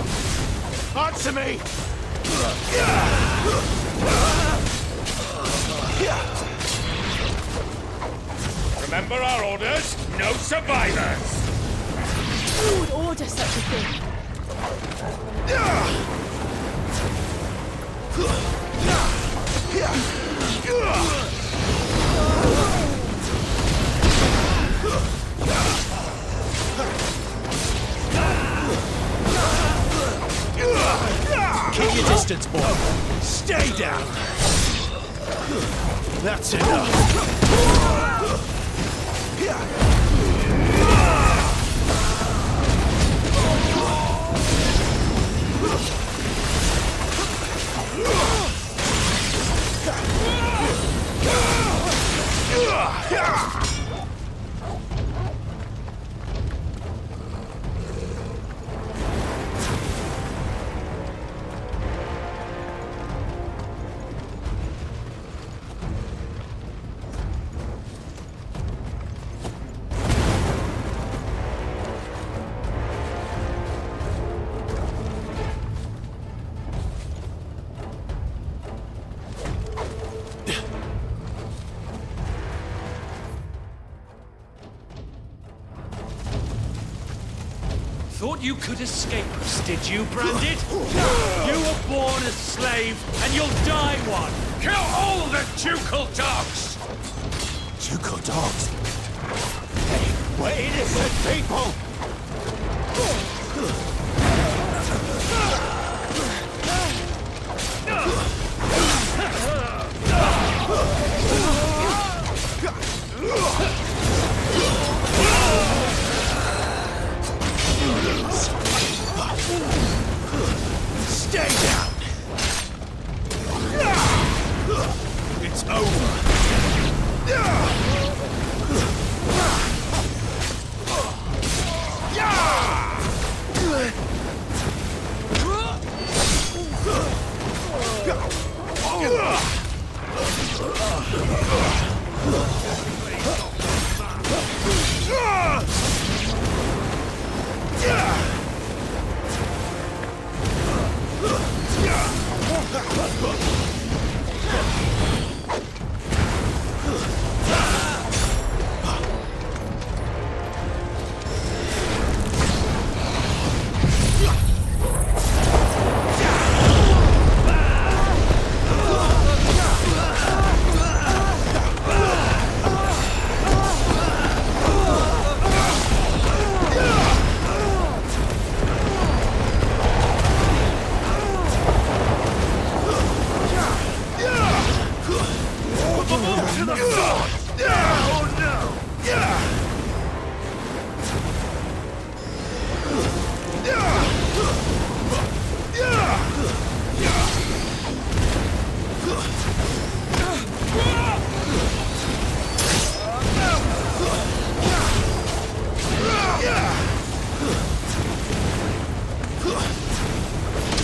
Answer me! Remember our orders? No survivors! Who would order such a thing? Keep your distance, boy. Stay down. That's enough. Thought you could escape us, did you, Branded? You were born a slave, and you'll die one! Kill all the ducal dogs! Ducal dogs? Hey, we're innocent people! Stay down! It's over!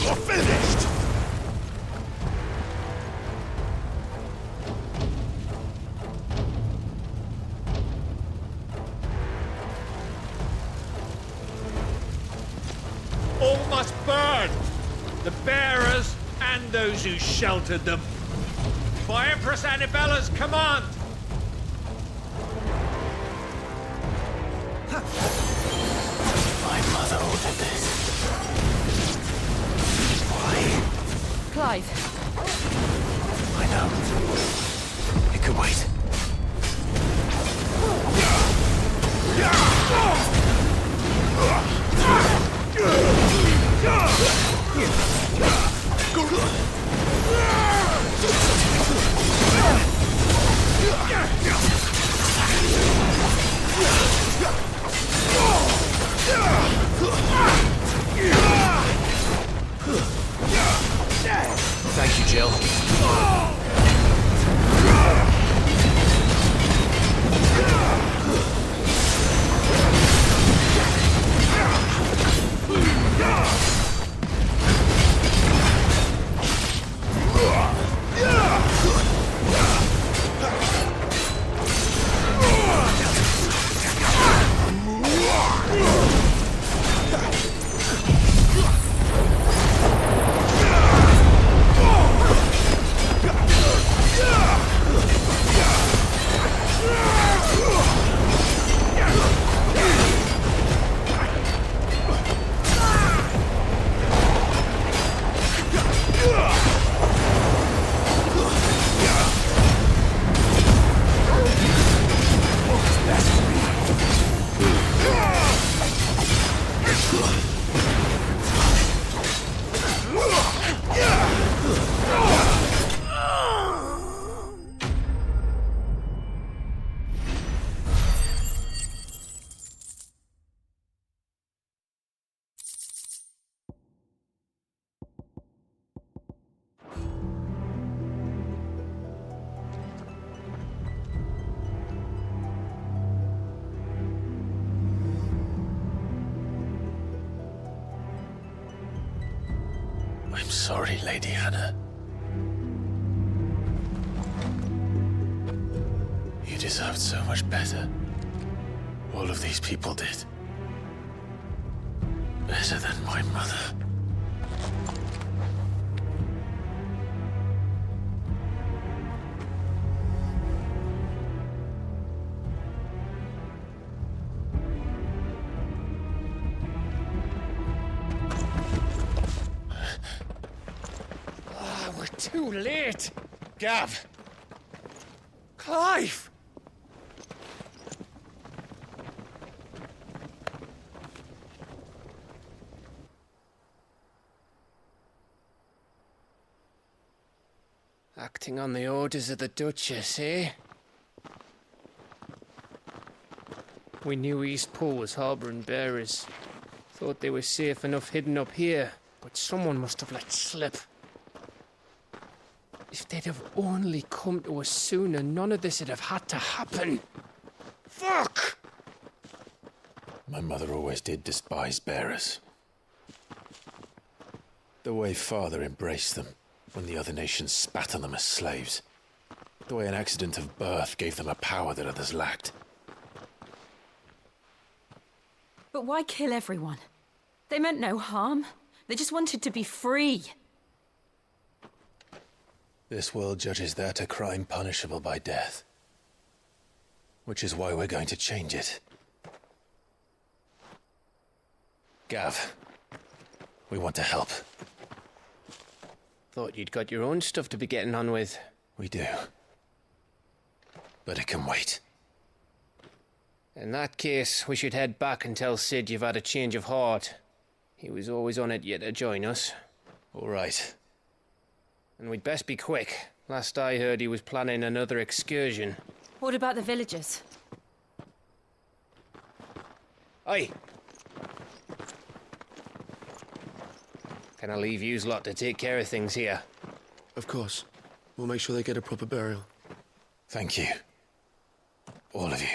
You're finished! All must burn! The bearers and those who sheltered them. By Empress Annabella's command! My mother ordered this. Why? Clive. I know. It could wait. Thank you, Jill. I'm sorry, Lady Hannah. You deserved so much better. All of these people did. Better than my mother. Too late! Gav! Clive! Acting on the orders of the Duchess, eh? We knew East Pool was harbouring bearers. Thought they were safe enough hidden up here, but someone must have let slip. If they'd have only come to us sooner, none of this would have had to happen. Fuck! My mother always did despise bearers. The way Father embraced them when the other nations spat on them as slaves. The way an accident of birth gave them a power that others lacked. But why kill everyone? They meant no harm. They just wanted to be free. This world judges that a crime punishable by death. Which is why we're going to change it. Gav, we want to help. Thought you'd got your own stuff to be getting on with. We do. But it can wait. In that case, we should head back and tell Sid you've had a change of heart. He was always on it yet to join us. All right. And we'd best be quick. Last I heard, he was planning another excursion. What about the villagers? Aye. Can I leave yous lot to take care of things here? Of course. We'll make sure they get a proper burial. Thank you. All of you.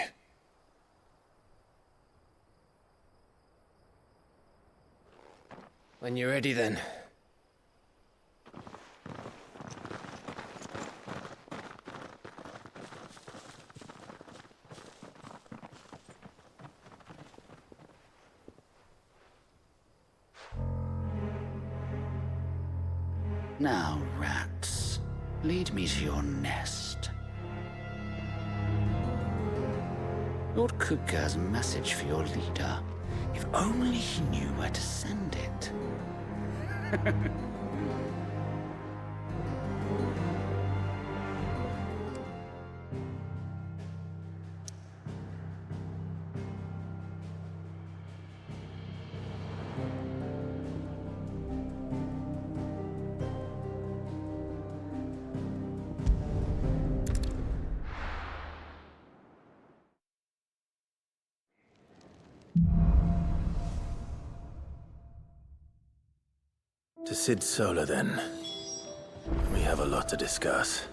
When you're ready, then. Now, rats, lead me to your nest. Lord Kuka has a message for your leader. If only he knew where to send it. To Sid Solar, then. have a lot to discuss.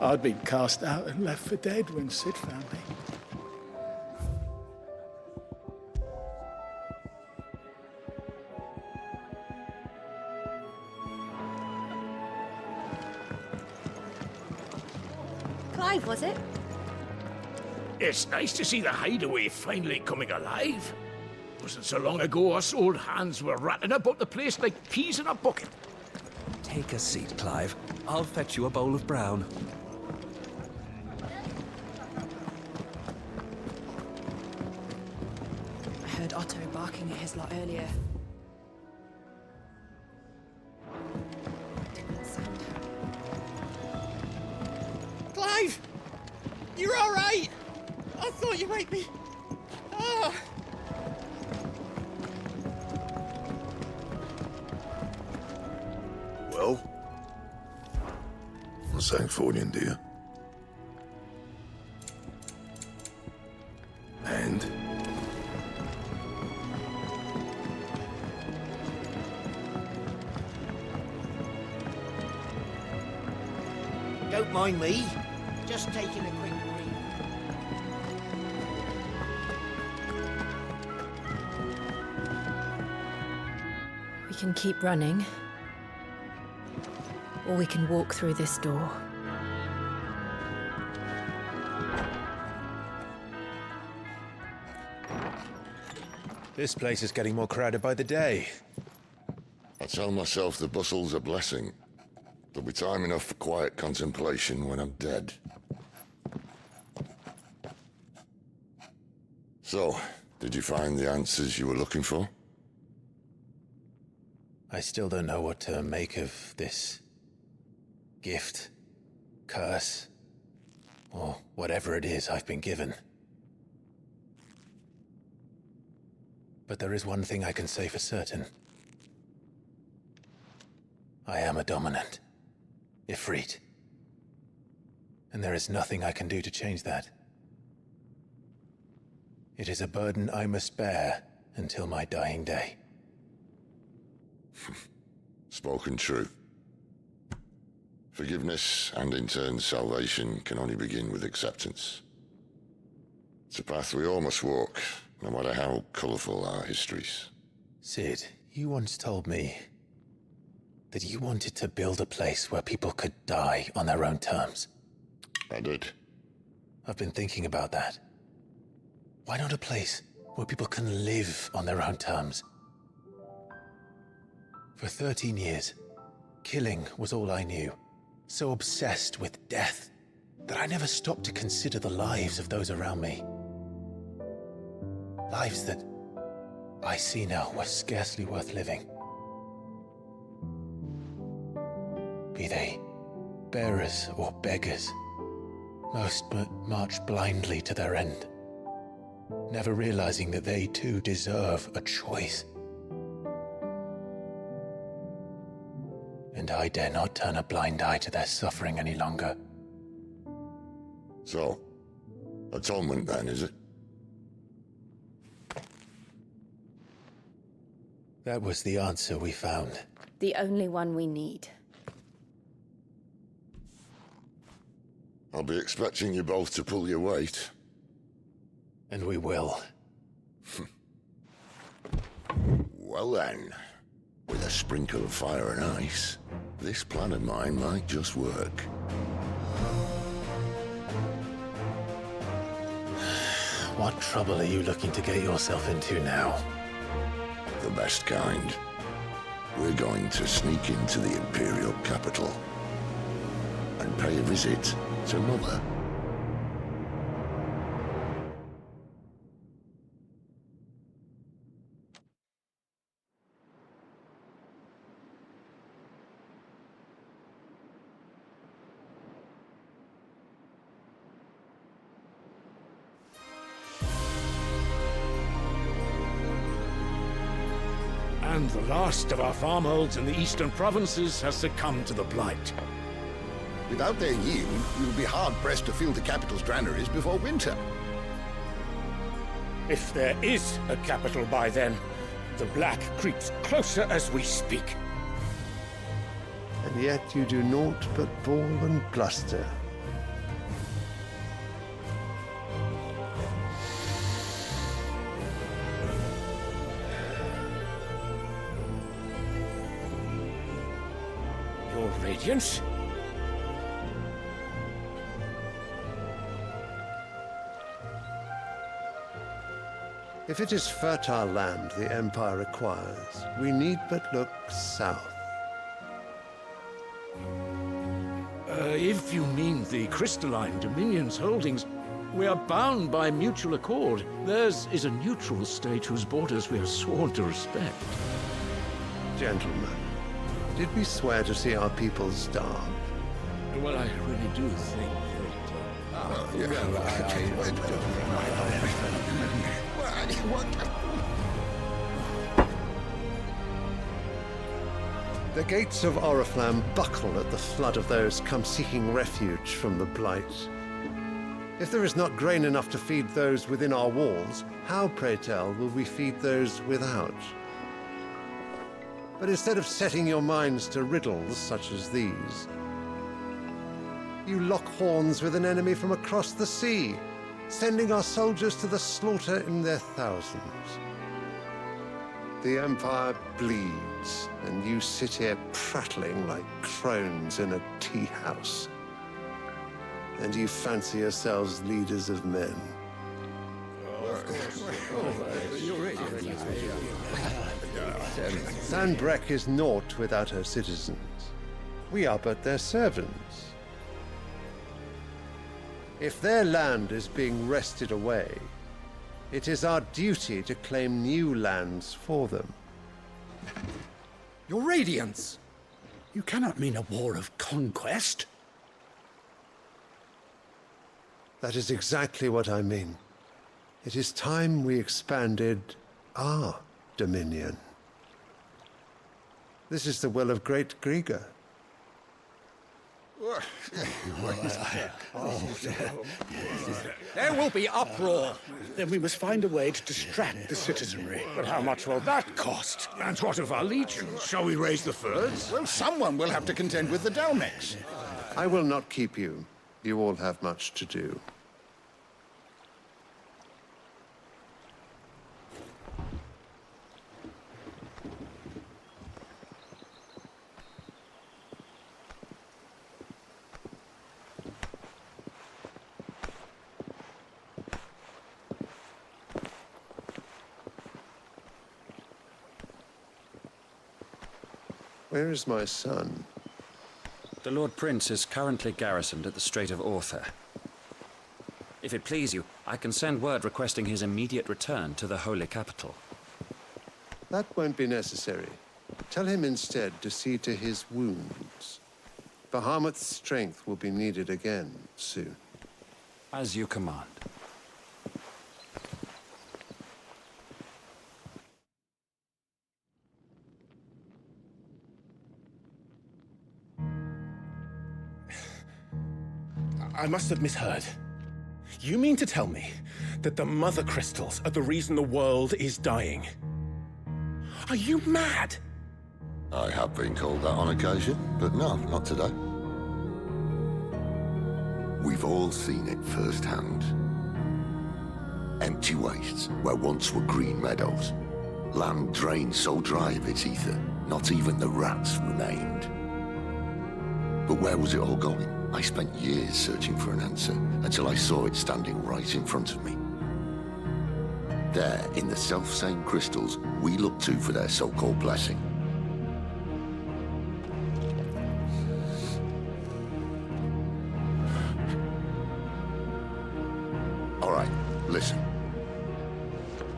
I'd been cast out and left for dead when Sid found me. Clive, was it? It's nice to see the hideaway finally coming alive. Wasn't so long ago us old hands were ratting about the place like peas in a bucket. Take a seat, Clive. I'll fetch you a bowl of brown. I heard Otto barking at his lot earlier. Clive! You're all right! I thought you might be... Ah! Well? Sanfordine, dear. And? Don't mind me. Just taking a quick breathe. We can keep running, or we can walk through this door. This place is getting more crowded by the day. I tell myself the bustle's a blessing. There'll be time enough for quiet contemplation when I'm dead. So, did you find the answers you were looking for? I still don't know what to make of this gift, curse, or whatever it is I've been given. But there is one thing I can say for certain. I am a dominant, Ifrit. And there is nothing I can do to change that. It is a burden I must bear until my dying day. Spoken true. Forgiveness and in turn salvation can only begin with acceptance. It's a path we all must walk, no matter how colourful our histories. Sid, you once told me that you wanted to build a place where people could die on their own terms. I did. I've been thinking about that. Why not a place where people can live on their own terms? For 13 years, killing was all I knew. So obsessed with death that I never stopped to consider the lives of those around me. Lives that I see now were scarcely worth living. Be they bearers or beggars, most march blindly to their end, never realizing that they too deserve a choice. And I dare not turn a blind eye to their suffering any longer. So, atonement then, is it? That was the answer we found. The only one we need. I'll be expecting you both to pull your weight. And we will. Well then, with a sprinkle of fire and ice, this plan of mine might just work. What trouble are you looking to get yourself into now? The best kind. We're going to sneak into the Imperial capital and pay a visit to Mother. And the last of our farmholds in the eastern provinces has succumbed to the blight. Without their yield, you'll be hard-pressed to fill the capital's granaries before winter. If there is a capital by then, the Black creeps closer as we speak. And yet you do naught but bawl and bluster. Your Radiance? If it is fertile land the Empire requires, we need but look south. If you mean the crystalline Dominion's holdings, we are bound by mutual accord. Theirs is a neutral state whose borders we are sworn to respect. Gentlemen, did we swear to see our people starve? Well, I really do think The gates of Oriflamme buckle at the flood of those come seeking refuge from the Blight. If there is not grain enough to feed those within our walls, how, pray tell, will we feed those without? But instead of setting your minds to riddles such as these, you lock horns with an enemy from across the sea, sending our soldiers to the slaughter in their thousands. The Empire bleeds, and you sit here prattling like crones in a tea house. And you fancy yourselves leaders of men. Sanbreque is naught without her citizens. We are but their servants. If their land is being wrested away, it is our duty to claim new lands for them. Your Radiance! You cannot mean a war of conquest. That is exactly what I mean. It is time we expanded our dominion. This is the will of great Grieger. There will be uproar. Then we must find a way to distract the citizenry. But how much will that cost? And what of our legions? Shall we raise the furs? Well, someone will have to contend with the Dalmex. I will not keep you. You all have much to do. Where is my son? The Lord Prince is currently garrisoned at the Strait of Orther. If it please you, I can send word requesting his immediate return to the Holy Capital. That won't be necessary. Tell him instead to see to his wounds. Bahamut's strength will be needed again soon. As you command. I must have misheard. You mean to tell me that the Mother Crystals are the reason the world is dying? Are you mad? I have been called that on occasion, but no, not today. We've all seen it firsthand. Empty wastes where once were green meadows. Land drained so dry of its ether, not even the rats remained. But where was it all going? I spent years searching for an answer, until I saw it standing right in front of me. There, in the self-same crystals we look to for their so-called blessing. All right, listen.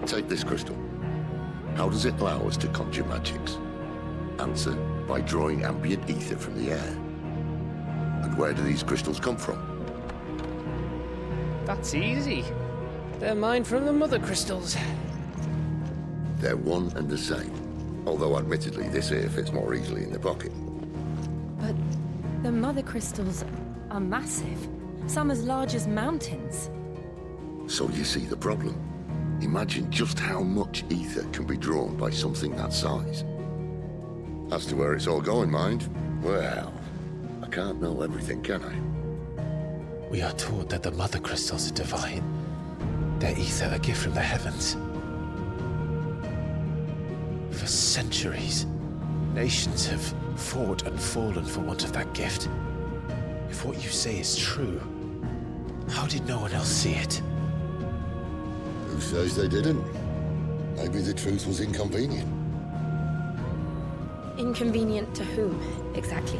Take this crystal. How does it allow us to conjure magics? Answer, by drawing ambient ether from the air. And where do these crystals come from? That's easy. They're mine from the Mother Crystals. They're one and the same. Although admittedly this here fits more easily in the pocket. But The mother crystals are massive. Some as large as mountains. So you see the problem. Imagine just how much ether can be drawn by something that size. As to where it's all going, mind, well, I can't know everything, can I? We are taught that the mother crystals are divine. Their ether a gift from the heavens. For centuries, nations have fought and fallen for want of that gift. If what you say is true, how did no one else see it? Who says they didn't? Maybe the truth was inconvenient. Inconvenient to whom, exactly?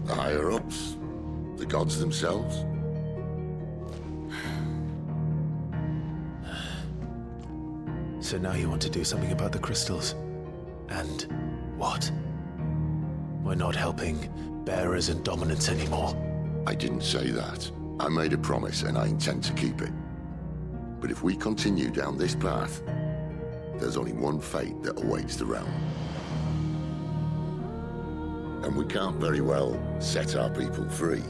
The higher-ups? The gods themselves? So now you want to do something about the crystals? And what? We're not helping bearers and dominants anymore. I didn't say that. I made a promise and I intend to keep it. But if we continue down this path, there's only one fate that awaits the realm. And we can't very well set our people free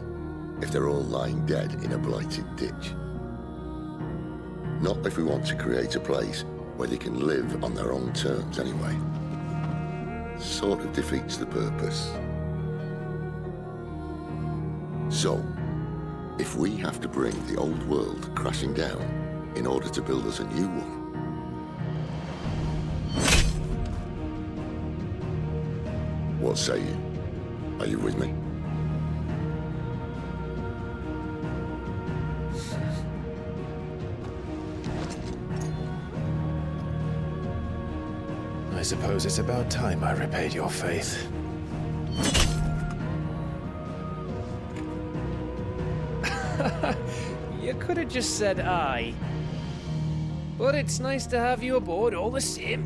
if they're all lying dead in a blighted ditch. Not if we want to create a place where they can live on their own terms anyway. Sort of defeats the purpose. So, if we have to bring the old world crashing down in order to build us a new one, what say you? Are you with me? I suppose it's about time I repaid your faith. You could have just said aye. But it's nice to have you aboard all the same.